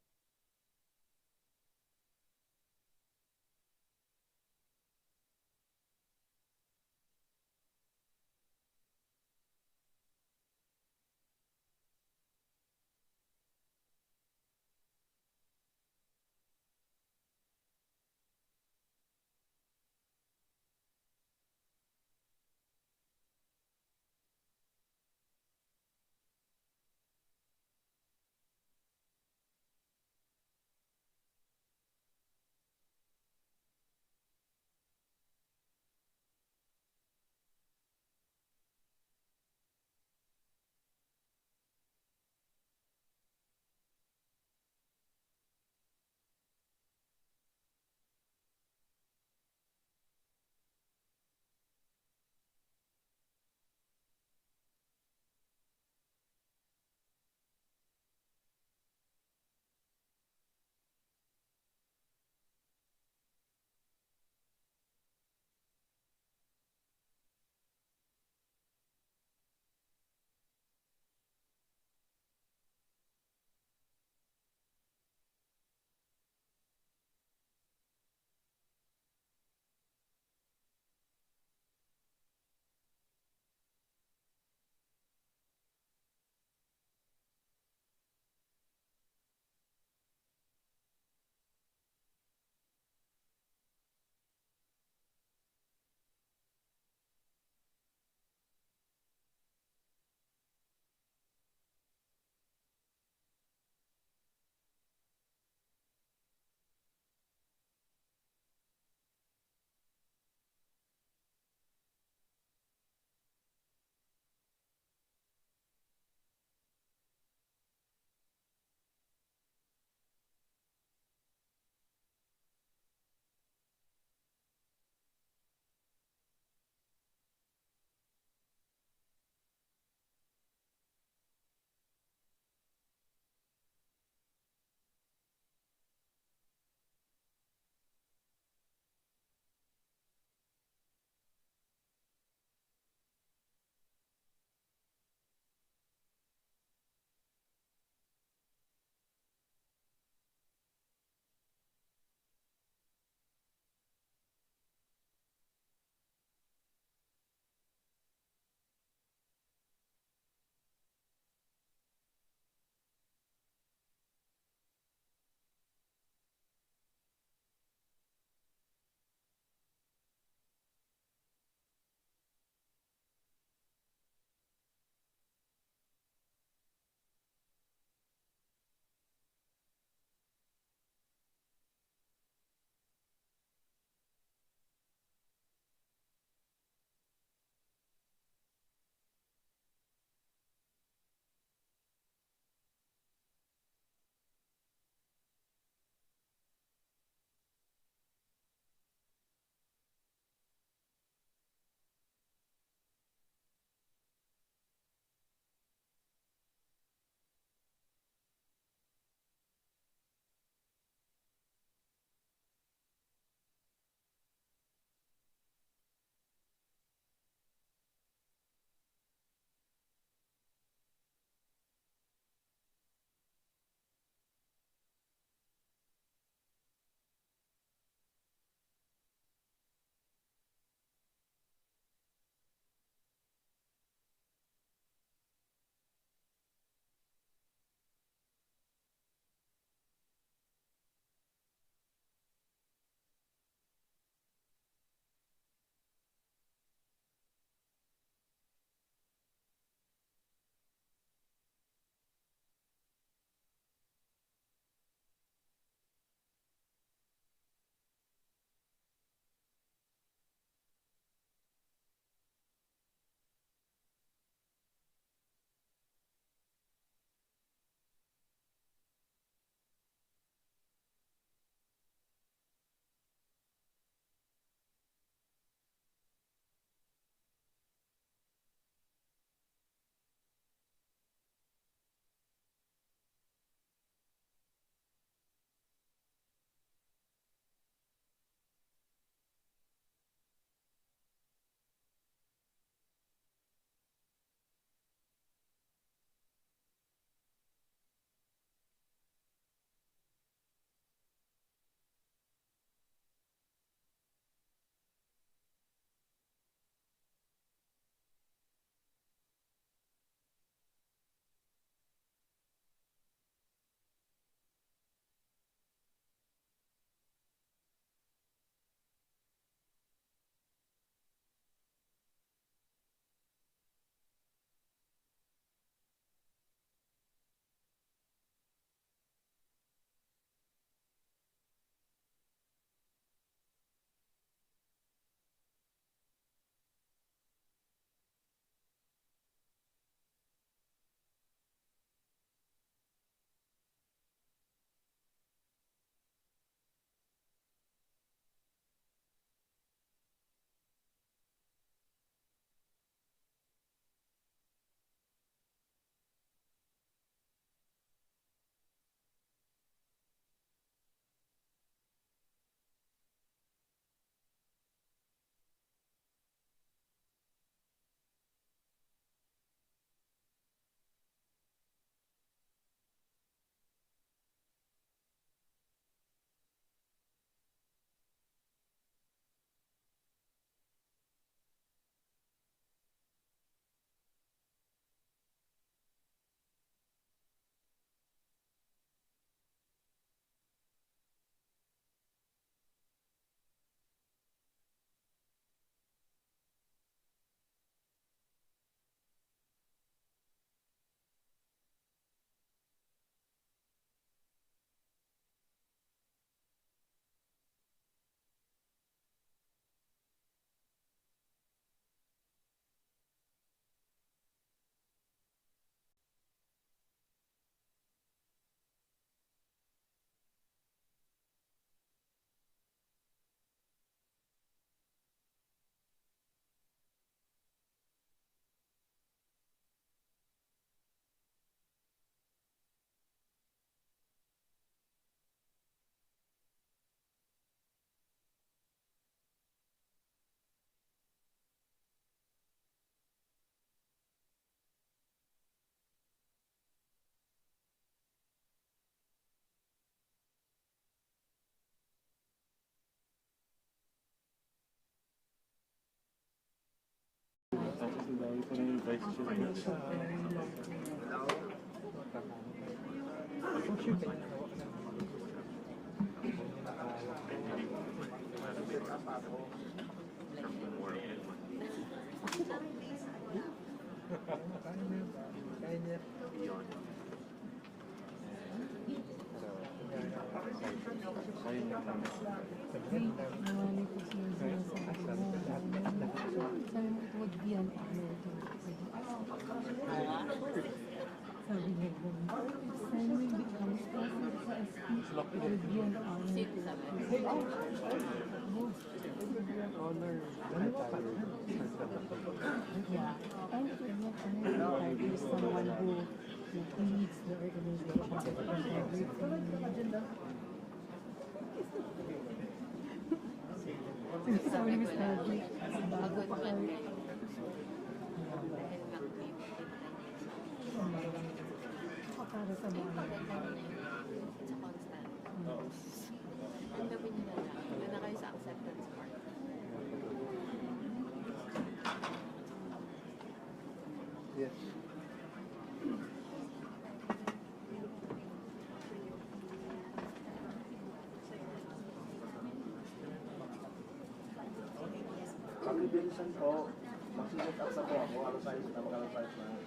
Pag-bilisan po, mag-sit up sa po ako, alas-ayos na, mag-alas-ayos na. Sen.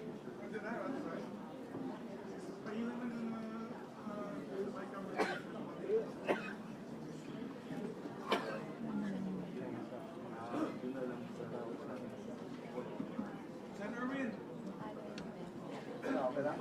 Erwin. Okay lang?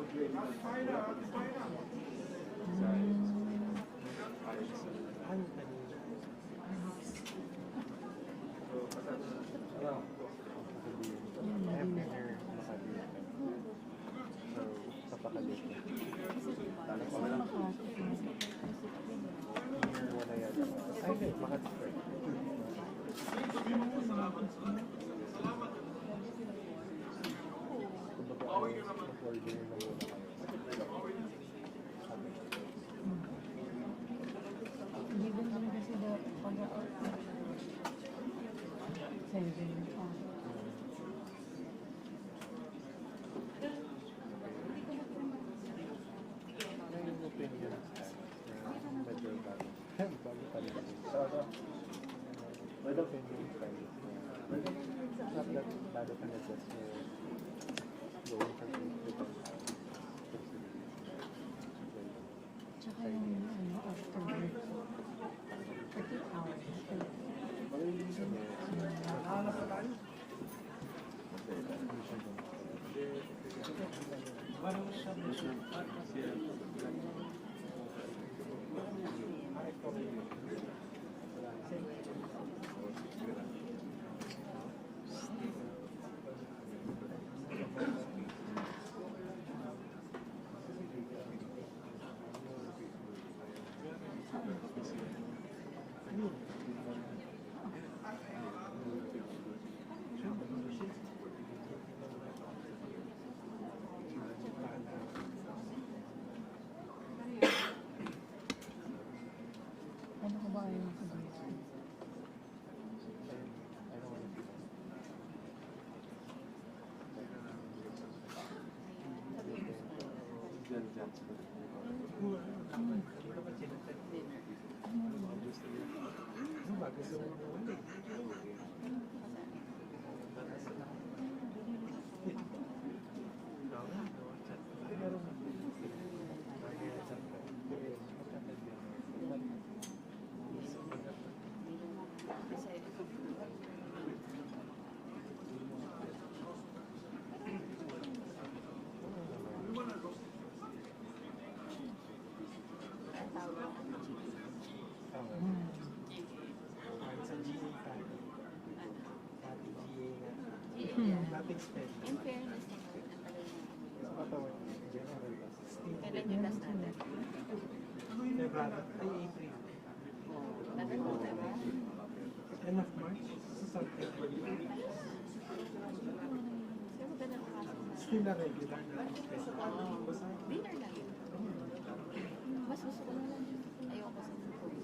Dating spend. In fairness naman, ang tagal naman. Kailan yung last natin? February. Ay, April. Natin mo, diba? End of March? Sa September. Pero maganda ang kaso na. Still na regular na. Dinner lang yun. Mas gusto ko na lang yun. Ayoko sa program.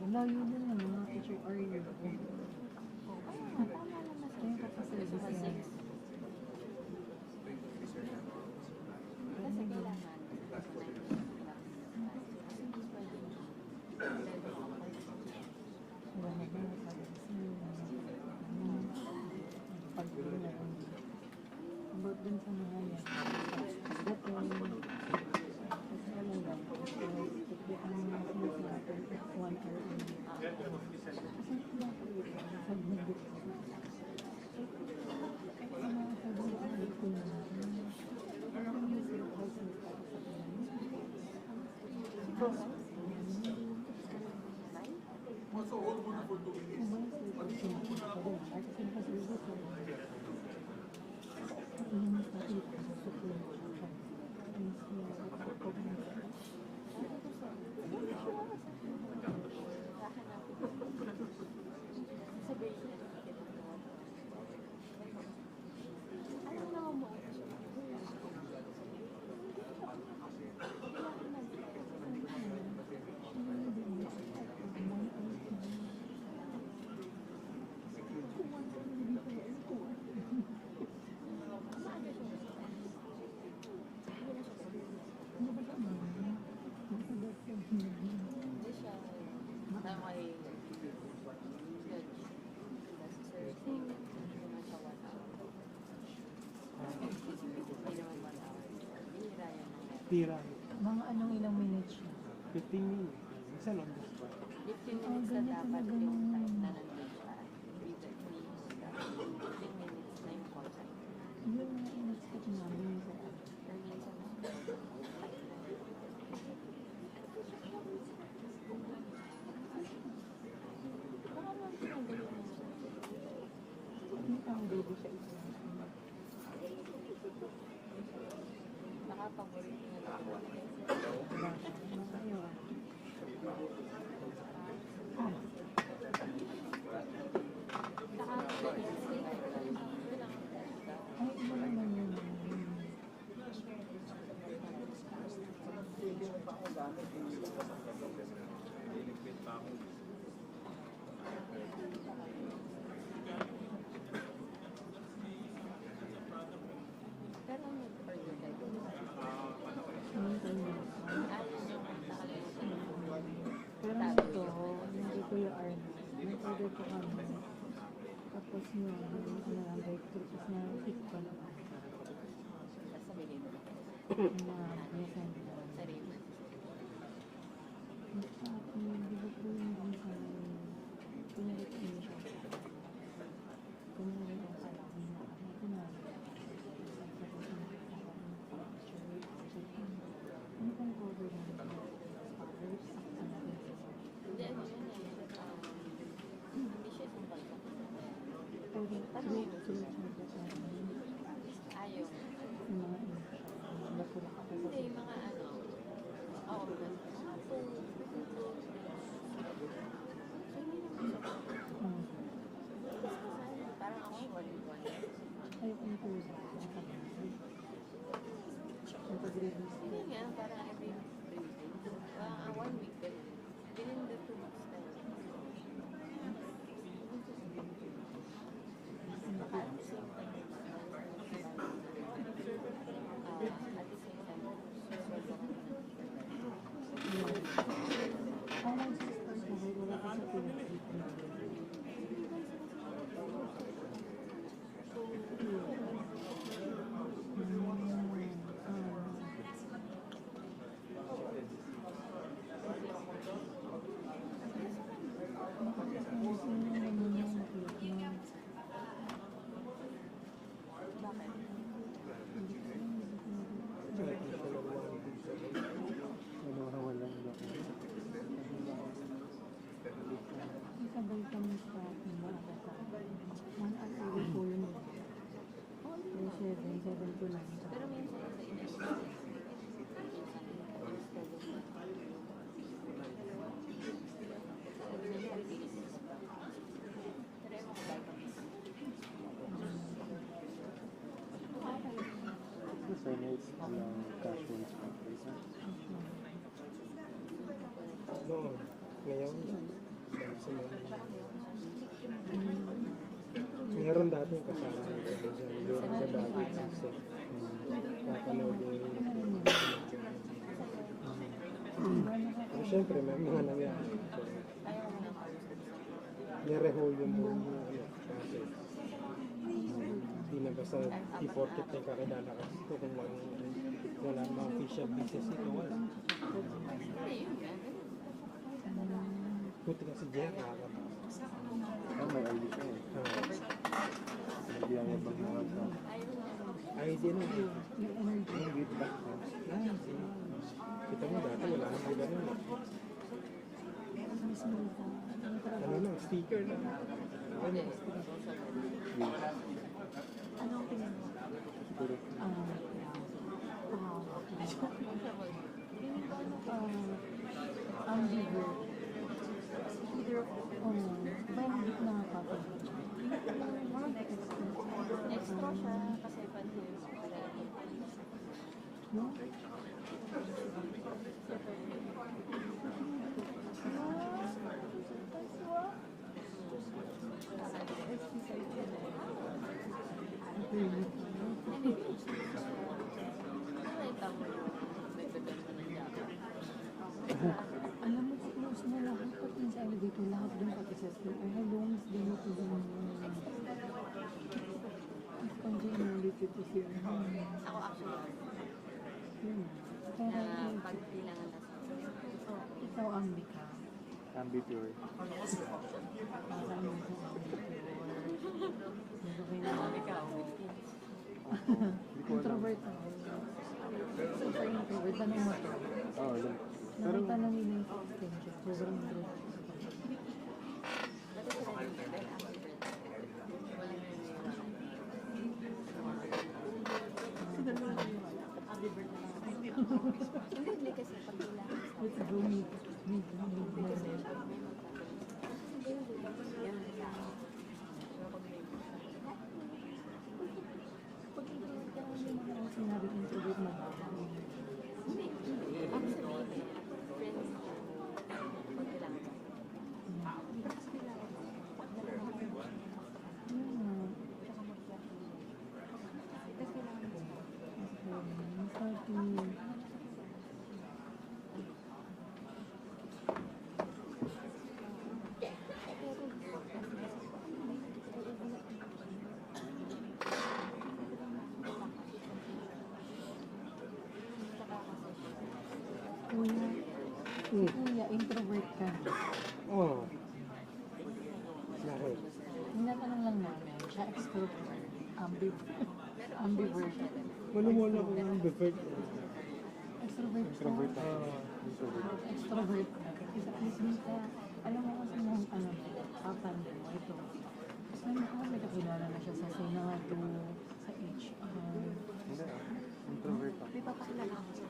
Layo din ng mga teacher or yun. Tama naman sa yung kapag-service niya. Kasi kailangan. Wala na ba pag-ilan. About dun sa mga yan. Tira. Mga anong ilang minutes siya? 15 minutes. Isa on the spot. 15 minutes na dapat yung time na nandun siya. 15 minutes na yung call time. Yung mga in-expect namin sa ang baby siya isa. Nakapag-work na lang ako. Ay, iba naman yun. Pero nag-order ka doon. Pero ito, hindi ko yung arm. Nag-order ko kami. Tapos yun, breakthrough. Tapos na-hit ko na. Tapos sabihin mo. Na-send ko. Sarili. Hindi ko po yung sa pinalit ko siya. Pinalit ko sa akin na ano pang cover na fathers? Hindi, ano yun eh. Hindi siya isang balta. Pero yung solution ko sa ayaw. Yung mga hindi, yung mga ano. Oo, parang ako one-on-one. Ayaw ko yung person. Hindi nga, parang every week. 1 week din. Within the 2 weeks time. At the same time, how much is first na kayo wala ka sa Pilipinas? Isabay kami sa ating mga kata. 1 hour po yun. 7 to 9. Pero minsan sa ina-schedule. Sa notes ng cash ones pa. No, ngayon. Meron dati yung kasama ko dyan. Meron sa dati kasi napanood yung pero syempre may mga nangyari. Nire-hold yung buong kasi hindi na basta i-portrait na kakilala kasi ito kung wala mga official business ito wala. Buti kasi Jer may ID ka eh. Hindi ang ibang mga sa ID na yung give back na. Kita mo dati wala nang iba nun. Ano lang, sticker lang. Ano? Anong tingin mo? Siguro. Ambivert. Either ba hindi nakakapag? Extra siya kasi pansin. No? Alam mo, close na lahat pati sa elevator, lahat doon pati sa school. Ay, halongs din ito din. Kung dyan ulit ito siya. Ako actually. Pag kailangan na sa Ikaw ang bika. Ambipure. Parang mo sa ikaw. Introvert ako. Super introvert. Tanong mo to. Oo, lang. Nakita lang yun yung extension. Sobrang introvert. Hindi kasi pag kailangan. Let's go meet. Sinabi ko introvert na ba? Hindi. Ako sabihin, friends, pag kailangan. Tsaka mag-flash. Kasi kailangan mo. Kuya, introvert ka. Oo. Bakit? Tinatanong lang namin, siya extrovert, ambivert. Maluwala ko ng ambivert. Extrovert ka. Extrovert. Extrovert ka. Isa ka. Alam mo kasi nung kapanda mo ito. May kakilala na siya sa Senado, sa HR. Hindi introvert ako. May papakilala ko siya.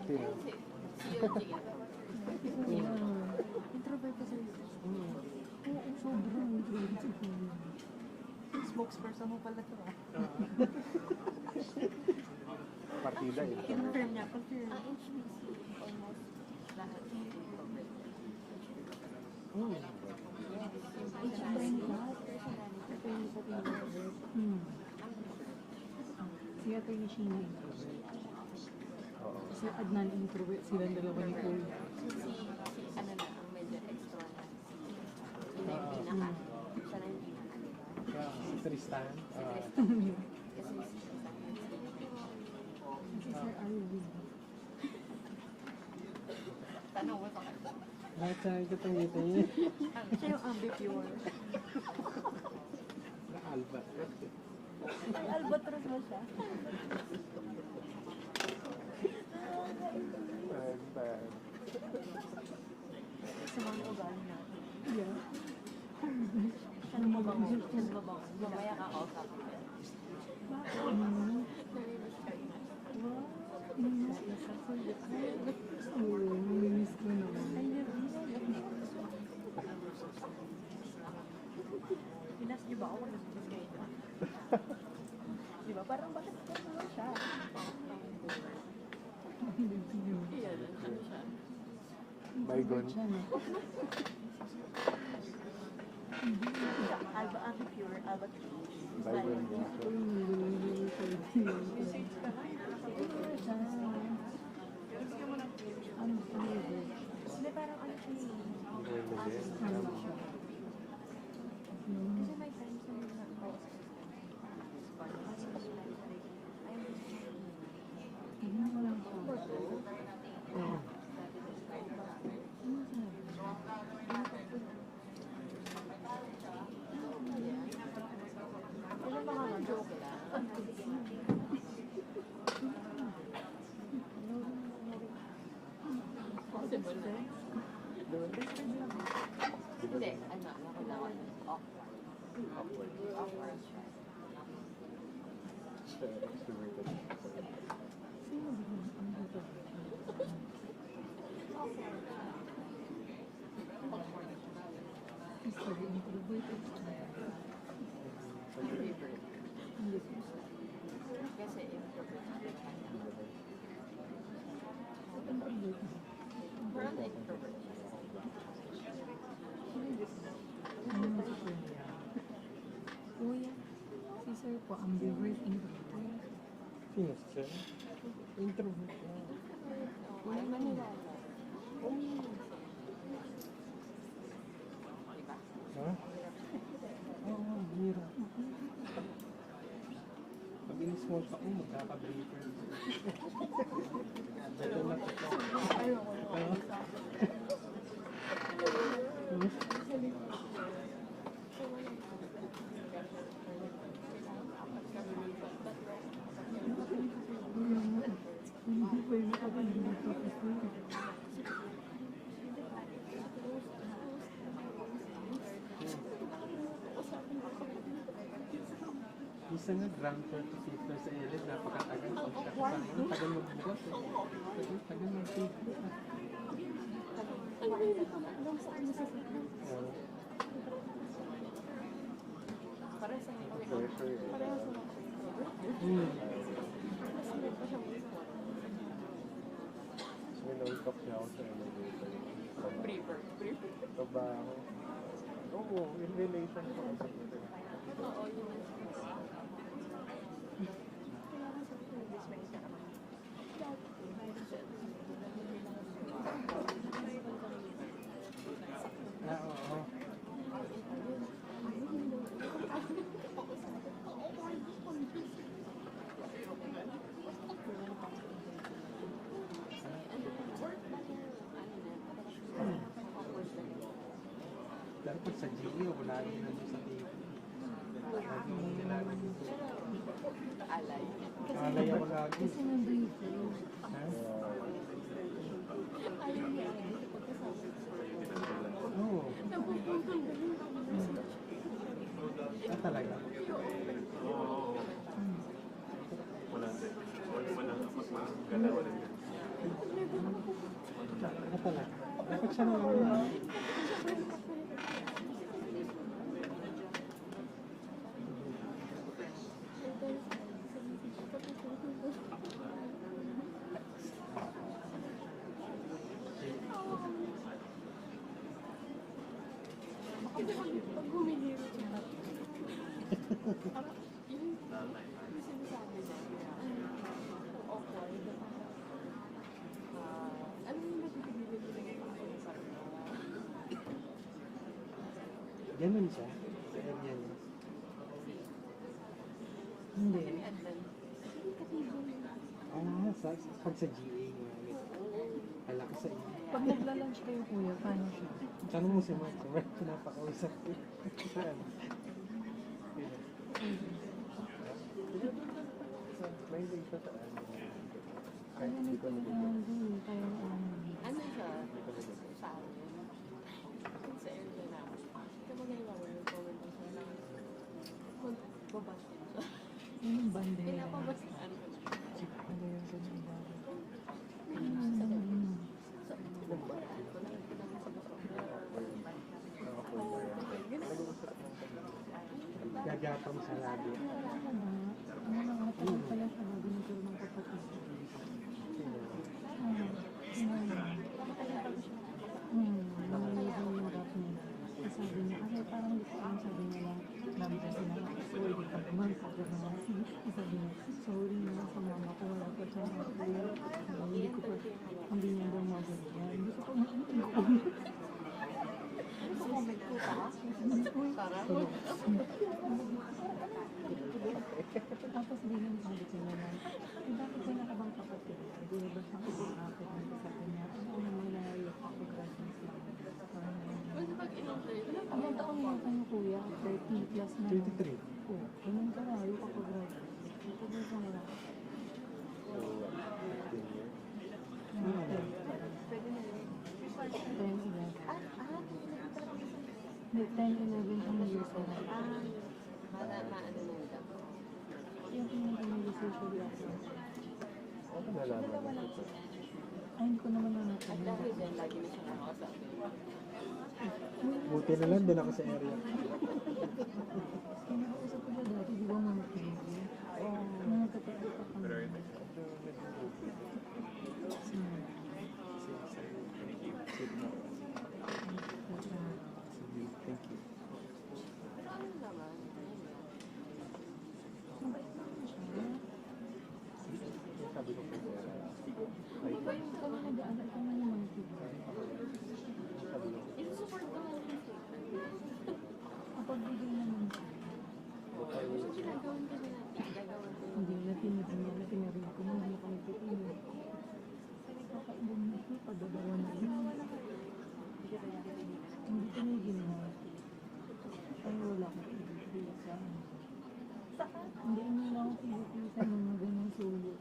Sino? Introvert ka sa Oo, sobrang introvert. Spokesperson mo pala ito Partida eh. Confirm niya, confirm. Ang HBC, almost lahat introvert. HBC lahat? Ito yung isa introvert. Si Ate ni Sheena introvert. Si Adnan introvert, silang dalawa ni Kuya. Si ano na, ang medyo extra na. Yun na yung pinaka. Siya na yung pinaka. Si Tristan. Kasi si Tristan. Si Sir Arvin. Tanong mo sa kanya. Bakit siya ang katangitan niya? Siya yung ambipure. Na-albatros eh. Ay, albatros mo siya. Bad. Sa mga ugali natin. Yeah. Siya na mabango. Siya na mabango. Mamaya kakausap ko. Narinig ka yun. Wow. Namiss ko siya. Oo, namiss ko naman. Ay, pinas niyo ba ako? Namiss kayo ito. Di ba? Parang bakit ko naman siya? Iyan, ano siya? Bygone. Alba pure, Alba Bygone. Hindi, parang ano siya yun. Kasi may times na nila. Joke lang. Possible. Hindi, ano, nakalawan. Awkward. Kasi introvert. Parang introvert. Kuya, si Sir po, ambivert introvert. Sino siya? Introvert. Wala maniwala. Ha? Oo, hirap. Pag in-small talk mo, magkaka-breaker. Better na ito. Isa nga, ground floor to fifth floor sa Elid, napakatagal. Ang tagal magbukas eh. Tagal mag-fifth floor. Ano ba yun? Alam sa ano sa fifth floor? Para sa mga pareho sa mga May na-talk niya ako sa elevator. Briefer. Trabaho. Oo, in relation ko sa ito. Oo, yun. Oo. Dapat sa GMA, wala rin nandun sa TV. Alay. Alay ako lagi. Kasi nandun yung friend. Ha? Ayaw niya dito pagkasama. Oo. Napupuntang ganun. Talaga? Talaga? Dapat siya naman yun. Pag humihiro siya. Yung sinasabi niya, awkward. Ano yung nagpipigilin nila yung mga sabi mo? Ganun siya? Sa area niya? Hindi. Pag sa GA nga. Kala ko sa iyo. Pag nagla-lunch kayo, kuya, paano siya? Tanong mo si Mark. Si Mark, pinapakausap ko. Saan? May dito sa ano. Kahit hindi ko nabigyan. Ano siya? Sa amin. Sa area namin. Ito magagawa mo yung comment mo siya lang. Magbabas siya. Yung bandera. Pinapabasaan ko na. Ano yung ganyan ba? So, pinagbalaan ko lang. Gagapang sa labi. Ano pala siya magunito ng kapatid? Ilang taon naman kayo, kuya? 30 plus na. 33. Oh, ganun ka na. Ayaw ka pag-grad. Pag-grad ka na. So, 15 years. Pwede na yun. 10, 11. Hindi, 10, 11 ang years na. Maano mo ito? Yung pinag-negotiation ako. Ano nalaman ito? Ay, hindi ko naman nanatay. Dahil dyan, lagi na siya nakakasabi. Buti na lang, doon ako sa area. Kinakausap ko ba dati, di ba mga pinag? Oo. Mga kapatid pa kami. Thank you. Ano naman? Mabait naman siya. Sabi ko po sir, Di ba yung kami nag-aaral ka na yung mga people? Support ko nga rin. Kapagbigay naman siya. Ginagawan ko na. Hindi, natinari ko. Hindi ako nagpipili. Kakaibang na ito, padadawa na yun. Hindi ko na ginawa. Ay, wala akong pipili sa akin. Hindi mo lang akong pipili sa mga ganang sulo.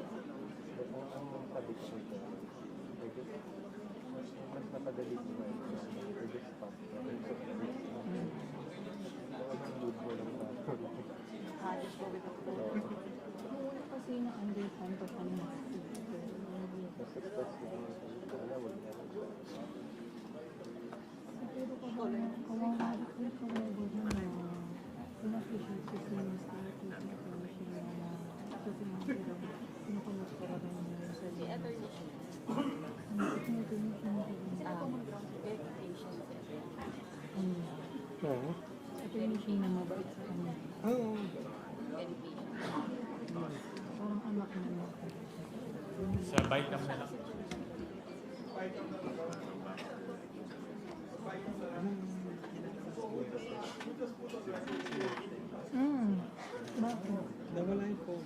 ang sabi ko ito, mas napadali ko na ito. I just stop. Anong mood mo lang na? Just go with the flow. Muna kasi na-understand ko pa yung Mas express ko na wala, wala na. pero kawawa ko ito na in-appreciate ko sa yung start na siya na kasi mga pero pinukulot ko rin yung sa Si attorney siya. Verification si attorney. Oo. Attorney siya na mabait sa kanya. Oo. Parang anak na lang. Sa bite lang nila. Bakit? Nawala yung phone.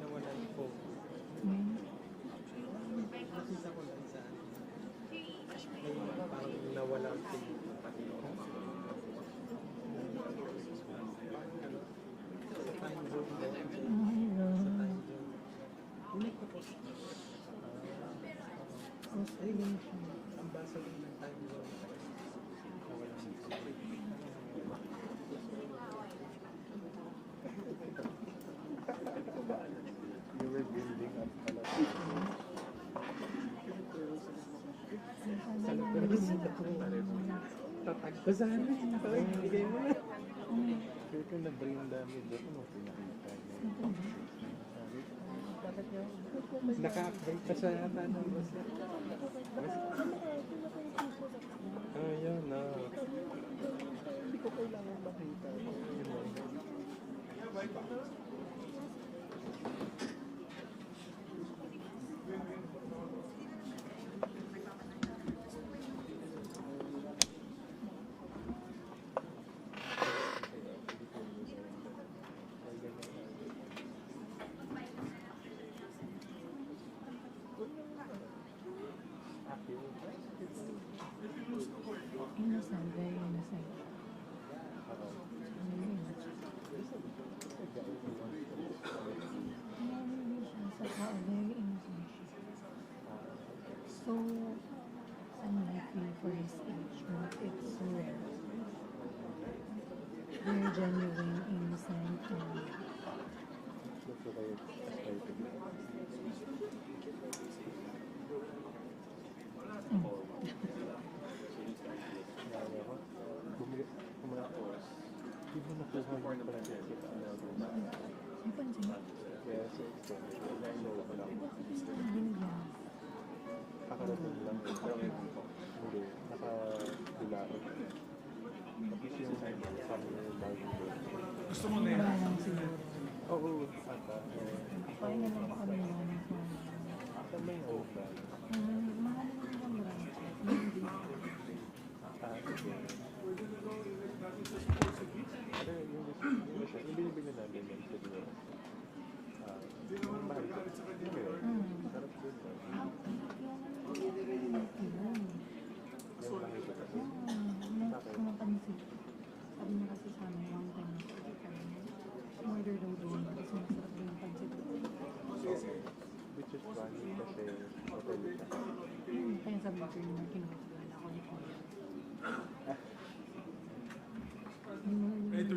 Nawala yung phone. Nakita ko lang saan. Parang nawala ang phone. Sa time zone daw. Sa time zone. Hindi ko po. Ayun siya. Ang basa rin ng time zone. Nawala ang phone. You were building up pala. Tatag ko sana. Bigay mo na. Kaya kung na-brain damage ako, ano pinakita niya? Naka-update pa siya yata ng basta. Ayun na. Hindi ko kailangan makita. Yun lang. Innocent, very innocent. Sa tao, very innocent siya. So, unlikely for his age, but it's rare. Very genuine, innocent, and That's what I aspire to be. Kumapos, di mo nakuha yung pala-check yung pansin. Kaya sa extent, so wala ko. Binigyan. Kakarating lang hindi, nakadularo. Tapos yung summer margin doon. Gusto mo na yan? Wala lang siguro. Oo, ata. Pahinga lang pa kami namin sa Saan ba yung opa? mahal naman ang branch. Hindi. Pero yung binibili namin yung siguro,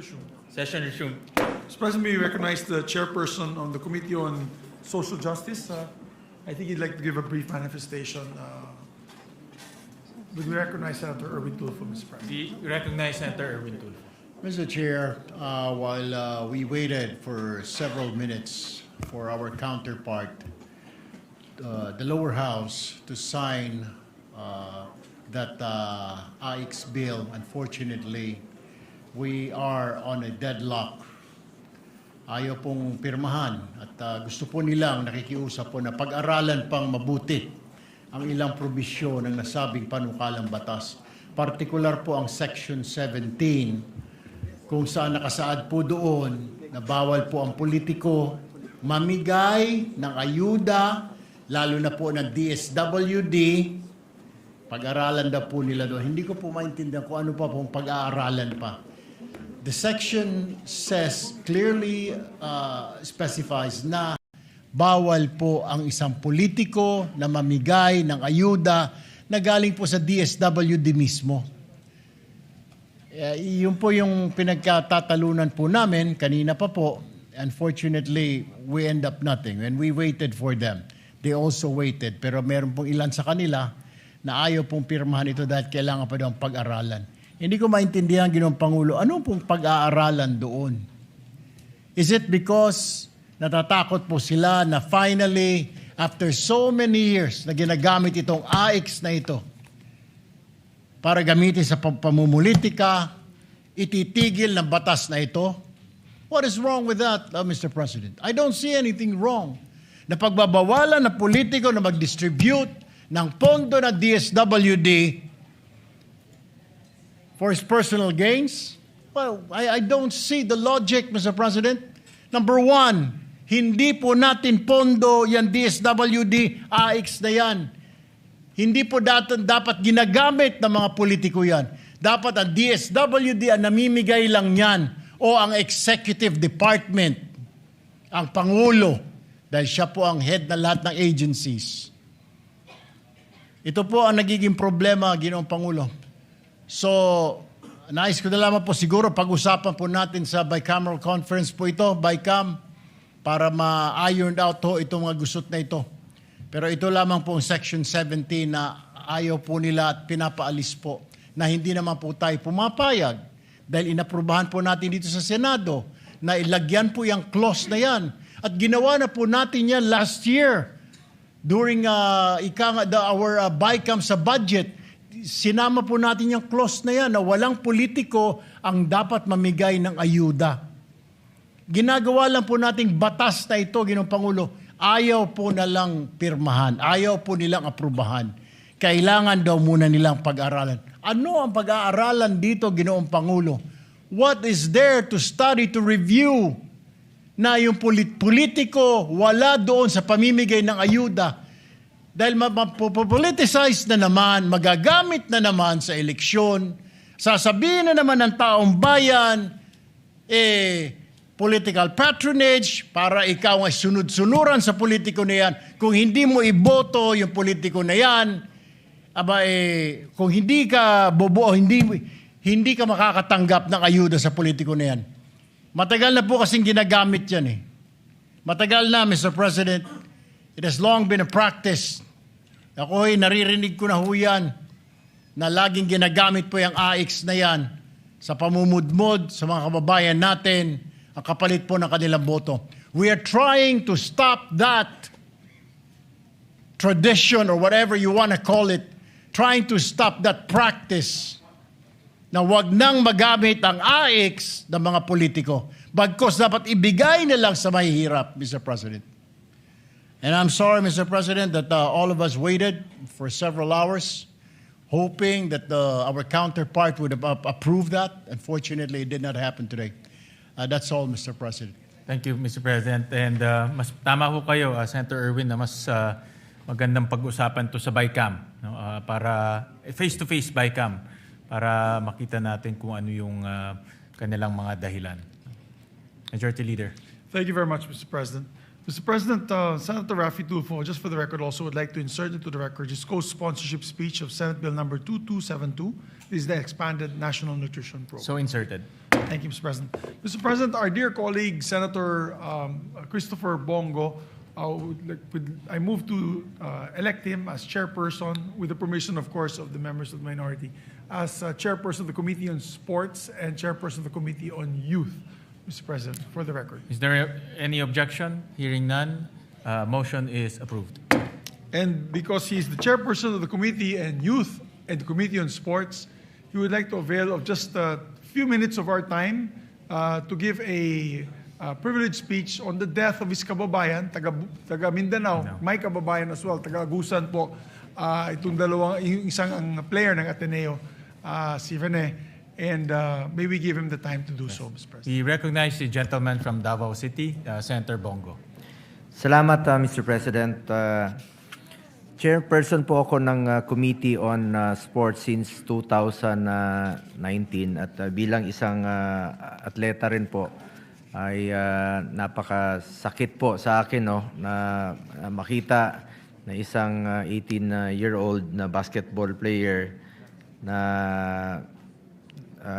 resumed. Session resumed. Mr. President, may we recognize the chairperson on the Committee on Social Justice. I think he'd like to give a brief manifestation. Would we recognize Senator Erwin Tulfo, Mr. President? We recognize Senator Erwin Tulfo. Mr. Chair, while we waited for several minutes for our counterpart, the lower house, to sign that AIX bill, unfortunately, we are on a deadlock. Ayaw pong pirmahan at gusto po nilang nakikiusap po na pag-aralan pang mabuti ang ilang probisyon ng nasabing panukalang batas. Partikular po ang Section 17 kung saan nakasaad po doon na bawal po ang politiko mamigay ng ayuda, lalo na po ng DSWD. Pag-aralan daw po nila doon. Hindi ko po maintindihan kung ano pa pong pag-aaralan pa. The section says, clearly specifies na bawal po ang isang politiko na mamigay ng ayuda na galing po sa DSWD mismo. Yun po yung pinagkatatalunan po namin kanina pa po. Unfortunately, we end up nothing. When we waited for them, they also waited. Pero meron pong ilan sa kanila na ayaw pong pirmahan ito dahil kailangan pa daw ang pag-aralan. Hindi ko maintindihan, Ginoong Pangulo, ano pong pag-aaralan doon? Is it because natatakot po sila na finally, after so many years na ginagamit itong AIX na ito para gamitin sa pamumulitika, ititigil ng batas na ito? What is wrong with that, Mr. President? I don't see anything wrong na pagbabawalan ng politiko na mag-distribute ng pondo ng DSWD for his personal gains? Well, I don't see the logic, Mr. President. Number one, hindi po natin pondo yan DSWD, AIX na yan. Hindi po dapat ginagamit ng mga politiko yan. Dapat ang DSWD ang namimigay lang yan o ang executive department, ang Pangulo, dahil siya po ang head na lahat ng agencies. Ito po ang nagiging problema, Ginoong Pangulo. So, nais ko na lamang po siguro pag-usapan po natin sa bicameral conference po ito, BICAM, para ma-ironed out ho itong mga gusot na ito. Pero ito lamang po ang Section 17 na ayaw po nila at pinapaalis po na hindi naman po tayo pumapayag dahil inaprubahan po natin dito sa Senado na ilagyan po yung clause na yan. At ginawa na po natin yan last year during our BICAM sa budget. Sinama po natin yung clause na yan na walang politiko ang dapat mamigay ng ayuda. Ginagawa lang po nating batas na ito, Ginoong Pangulo. Ayaw po na lang pirmahan. Ayaw po nilang aprubahan. Kailangan daw muna nilang pag-aralan. Ano ang pag-aaralan dito, Ginoong Pangulo? What is there to study, to review? Na yung politiko wala doon sa pamimigay ng ayuda. Dahil mapopoliticize na naman, magagamit na naman sa eleksyon, sasabihin na naman ng taong bayan, political patronage, para ikaw ay sunod-sunuran sa politiko na yan. Kung hindi mo iboto yung politiko na yan, kung hindi ka bobo, hindi ka makakatanggap ng ayuda sa politiko na yan. Matagal na po kasing ginagamit yan eh. Matagal na, Mr. President. It has long been a practice. Ako'y naririnig ko na ho yan na laging ginagamit po yung AIX na yan sa pamumudmod sa mga kababayan natin ang kapalit po ng kanilang boto. We are trying to stop that tradition or whatever you want to call it, trying to stop that practice na wag nang magamit ang AIX ng mga politiko. Bagkos dapat ibigay na lang sa mahihirap, Mr. President. And I'm sorry, Mr. President, that all of us waited for several hours, hoping that our counterpart would approve that. Unfortunately, it did not happen today. That's all, Mr. President. Thank you, Mr. President. And mas tama ho kayo, Senator Erwin, na mas magandang pag-usapan to sa BICAM, no? Para face-to-face BICAM, para makita natin kung ano yung kanilang mga dahilan. Majority Leader. Thank you very much, Mr. President. Mr. President, Senator Raffy Tulfo, just for the record, also would like to insert into the record his co-sponsorship speech of Senate Bill number 2272. This is the expanded National Nutrition Program. So inserted. Thank you, Mr. President. Mr. President, our dear colleague, Senator Christopher Bongo, I move to elect him as chairperson, with the permission, of course, of the members of the minority, as chairperson of the Committee on Sports and chairperson of the Committee on Youth, Mr. President, for the record. Is there any objection? Hearing none, motion is approved. And because he's the chairperson of the Committee on Youth and the Committee on Sports, he would like to avail of just a few minutes of our time to give a privileged speech on the death of his kababayan, taga Mindanao, may kababayan as well, taga Agusan po, itong yung isang ang player ng Ateneo, si Rene, and may we give him the time to do so, Mr. President. We recognize the gentleman from Davao City, Senator Bongo. Salamat, Mr. President. Chairperson po ako ng Committee on Sports since 2019 at bilang isang atleta rin po ay napakasakit po sa akin na makita na isang 18-year-old na basketball player na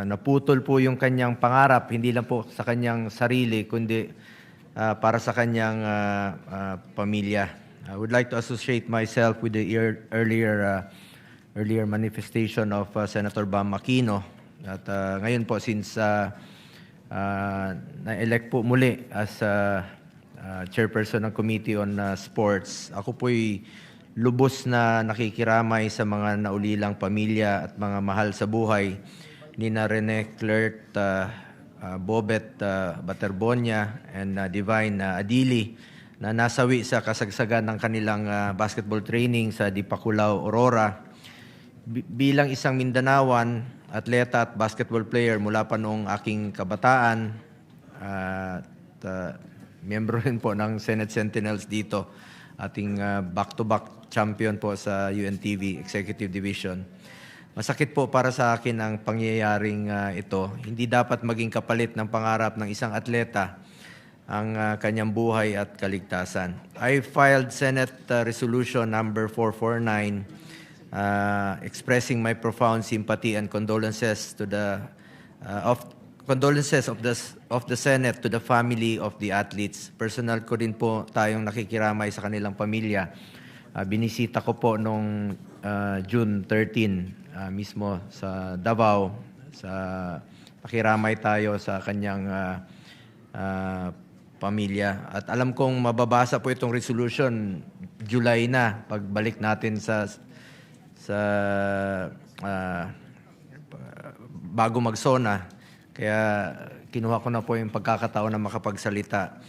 naputol po yung kanyang pangarap, hindi lang po sa kanyang sarili kundi para sa kanyang pamilya. I would like to associate myself with the earlier manifestation of Senator Bam Aquino. At ngayon po, since na-elect po muli as chairperson ng Committee on Sports, ako po'y lubos na nakikiramay sa mga naulilang pamilya at mga mahal sa buhay ni na Rene Clert, Bobet Baterbonia, and Divine Adili, na nasawi sa kasagsagan ng kanilang basketball training sa Dipakulao, Aurora. Bilang isang Mindanawan, atleta at basketball player mula pa noong aking kabataan, at miyembro rin po ng Senate Sentinels dito, ating back-to-back champion po sa UNTV Executive Division. Masakit po para sa akin ang pangyayaring ito. Hindi dapat maging kapalit ng pangarap ng isang atleta ang kanyang buhay at kaligtasan. I filed Senate Resolution number 449 expressing my profound sympathy and condolences to the of the Senate to the family of the athletes. Personal ko din po tayong nakikiramay sa kanilang pamilya. Binisita ko po noong June 13 mismo sa Davao, sa pakiramay tayo sa kanyang pamilya. At alam kong mababasa po itong resolution July na, pagbalik natin sa bago magsona. Kaya kinuha ko na po yung pagkakataon na makapagsalita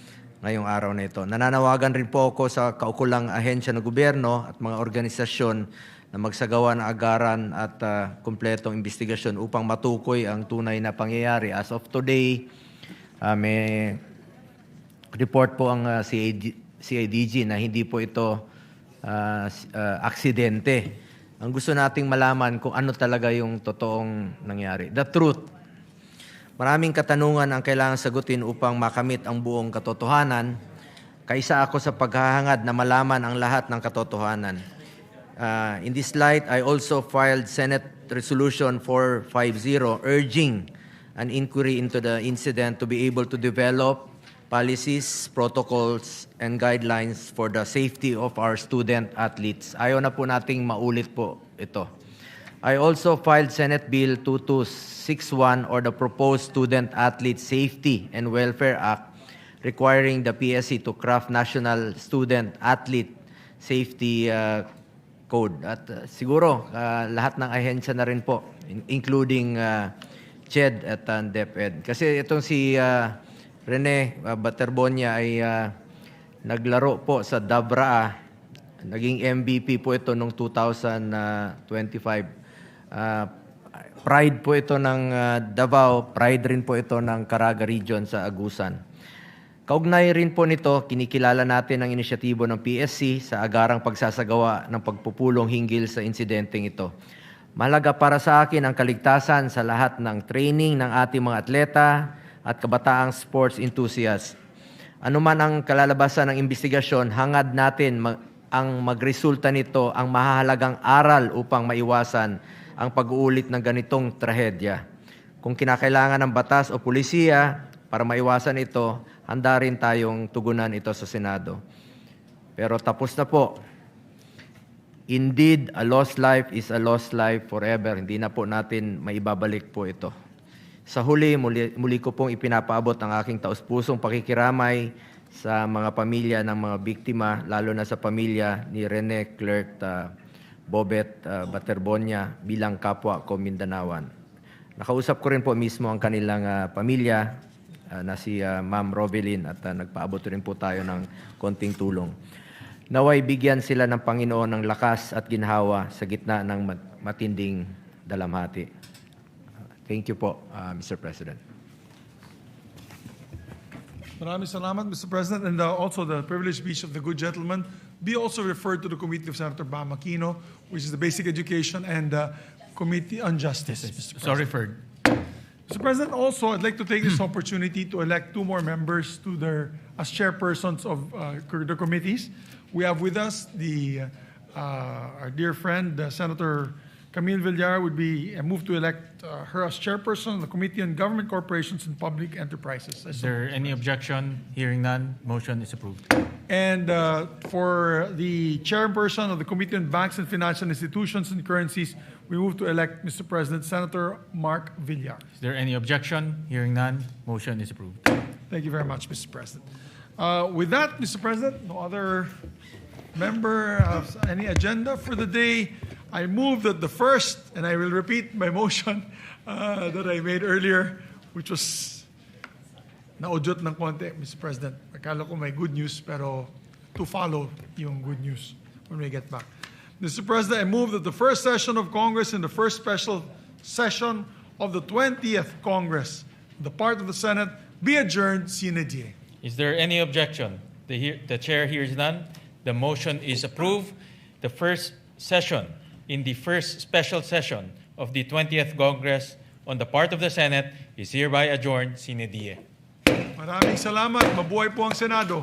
ngayong araw na ito. Nananawagan rin po ako sa kaukulang ahensya ng gobyerno at mga organisasyon na magsagawa ng agaran at kumpletong investigasyon upang matukoy ang tunay na pangyayari. As of today, may report po ang CIDG na hindi po ito aksidente. Ang gusto nating malaman kung ano talaga yung totoong nangyari. The truth. Maraming katanungan ang kailangan sagutin upang makamit ang buong katotohanan. Kaisa ako sa paghahangad na malaman ang lahat ng katotohanan. In this light, I also filed Senate Resolution 450 urging an inquiry into the incident to be able to develop policies, protocols, and guidelines for the safety of our student athletes. Ayaw na po nating maulit po ito. I also filed Senate Bill 2261 or the proposed Student Athlete Safety and Welfare Act requiring the PSC to craft National Student Athlete Safety Code. At siguro lahat ng ahensya na rin po, including CHED at DepEd. Kasi itong si Rene Baterbonia ay naglaro po sa Dabraa. Naging MVP po ito noong 2025. Pride po ito ng Davao, pride rin po ito ng Caraga Region sa Agusan. Kaugnay rin po nito, kinikilala natin ang inisyatibo ng PSC sa agarang pagsasagawa ng pagpupulong hinggil sa insidenteng ito. Mahalaga para sa akin ang kaligtasan sa lahat ng training ng ating mga atleta at kabataang sports enthusiasts. Ano man ang kalalabasan ng investigasyon, hangad natin ang magresulta nito ang mahahalagang aral upang maiwasan ang pag-uulit ng ganitong trahedya. kung kinakailangan ng batas o pulisiya para maiwasan ito, handa rin tayong tugunan ito sa Senado. Pero tapos na po. Indeed, a lost life is a lost life forever. Hindi na po natin maibabalik po ito. Sa huli, muli ko pong ipinapaabot ang aking taus-pusong pakikiramay sa mga pamilya ng mga biktima, lalo na sa pamilya ni Rene Clerk Bobet Baterbonia bilang kapwa ko Mindanawan. Nakausap ko rin po mismo ang kanilang pamilya na si Ma'am Rovelyn at nagpaabot rin po tayo ng konting tulong. Naway bigyan sila ng Panginoon ng lakas at ginhawa sa gitna ng matinding dalamhati. Thank you po, Mr. President. Maraming salamat, Mr. President, and also the privileged speech of the good gentleman be also referred to the Committee of Senator Bam Aquino, which is the Basic Education and Committee on Justice, Mr. President. So referred. Mr. President, also, I'd like to take this opportunity to elect 2 more members to as chairpersons of the committees. We have with us our dear friend, Senator Camille Villar, would be moved to elect her as chairperson of the Committee on Government Corporations and Public Enterprises. Is there any objection? Hearing none, motion is approved. And for the chairperson of the Committee on Banks and Financial Institutions and Currencies, we move to elect, Mr. President, Senator Mark Villar. Is there any objection? Hearing none, motion is approved. Thank you very much, Mr. President. With that, Mr. President, no other member has any agenda for the day. I move that the first, and I will repeat my motion that I made earlier, which was naudyot ng konti, Mr. President. Akala ko may good news, pero to follow yung good news when we get back. Mr. President, I move that the first session of Congress and the first special session of the 20th Congress, the part of the Senate, be adjourned sine die. Is there any objection? The chair hears none. The motion is approved. The first session in the first special session of the 20th Congress on the part of the Senate is hereby adjourned sine die. Maraming salamat. Mabuhay po ang Senado.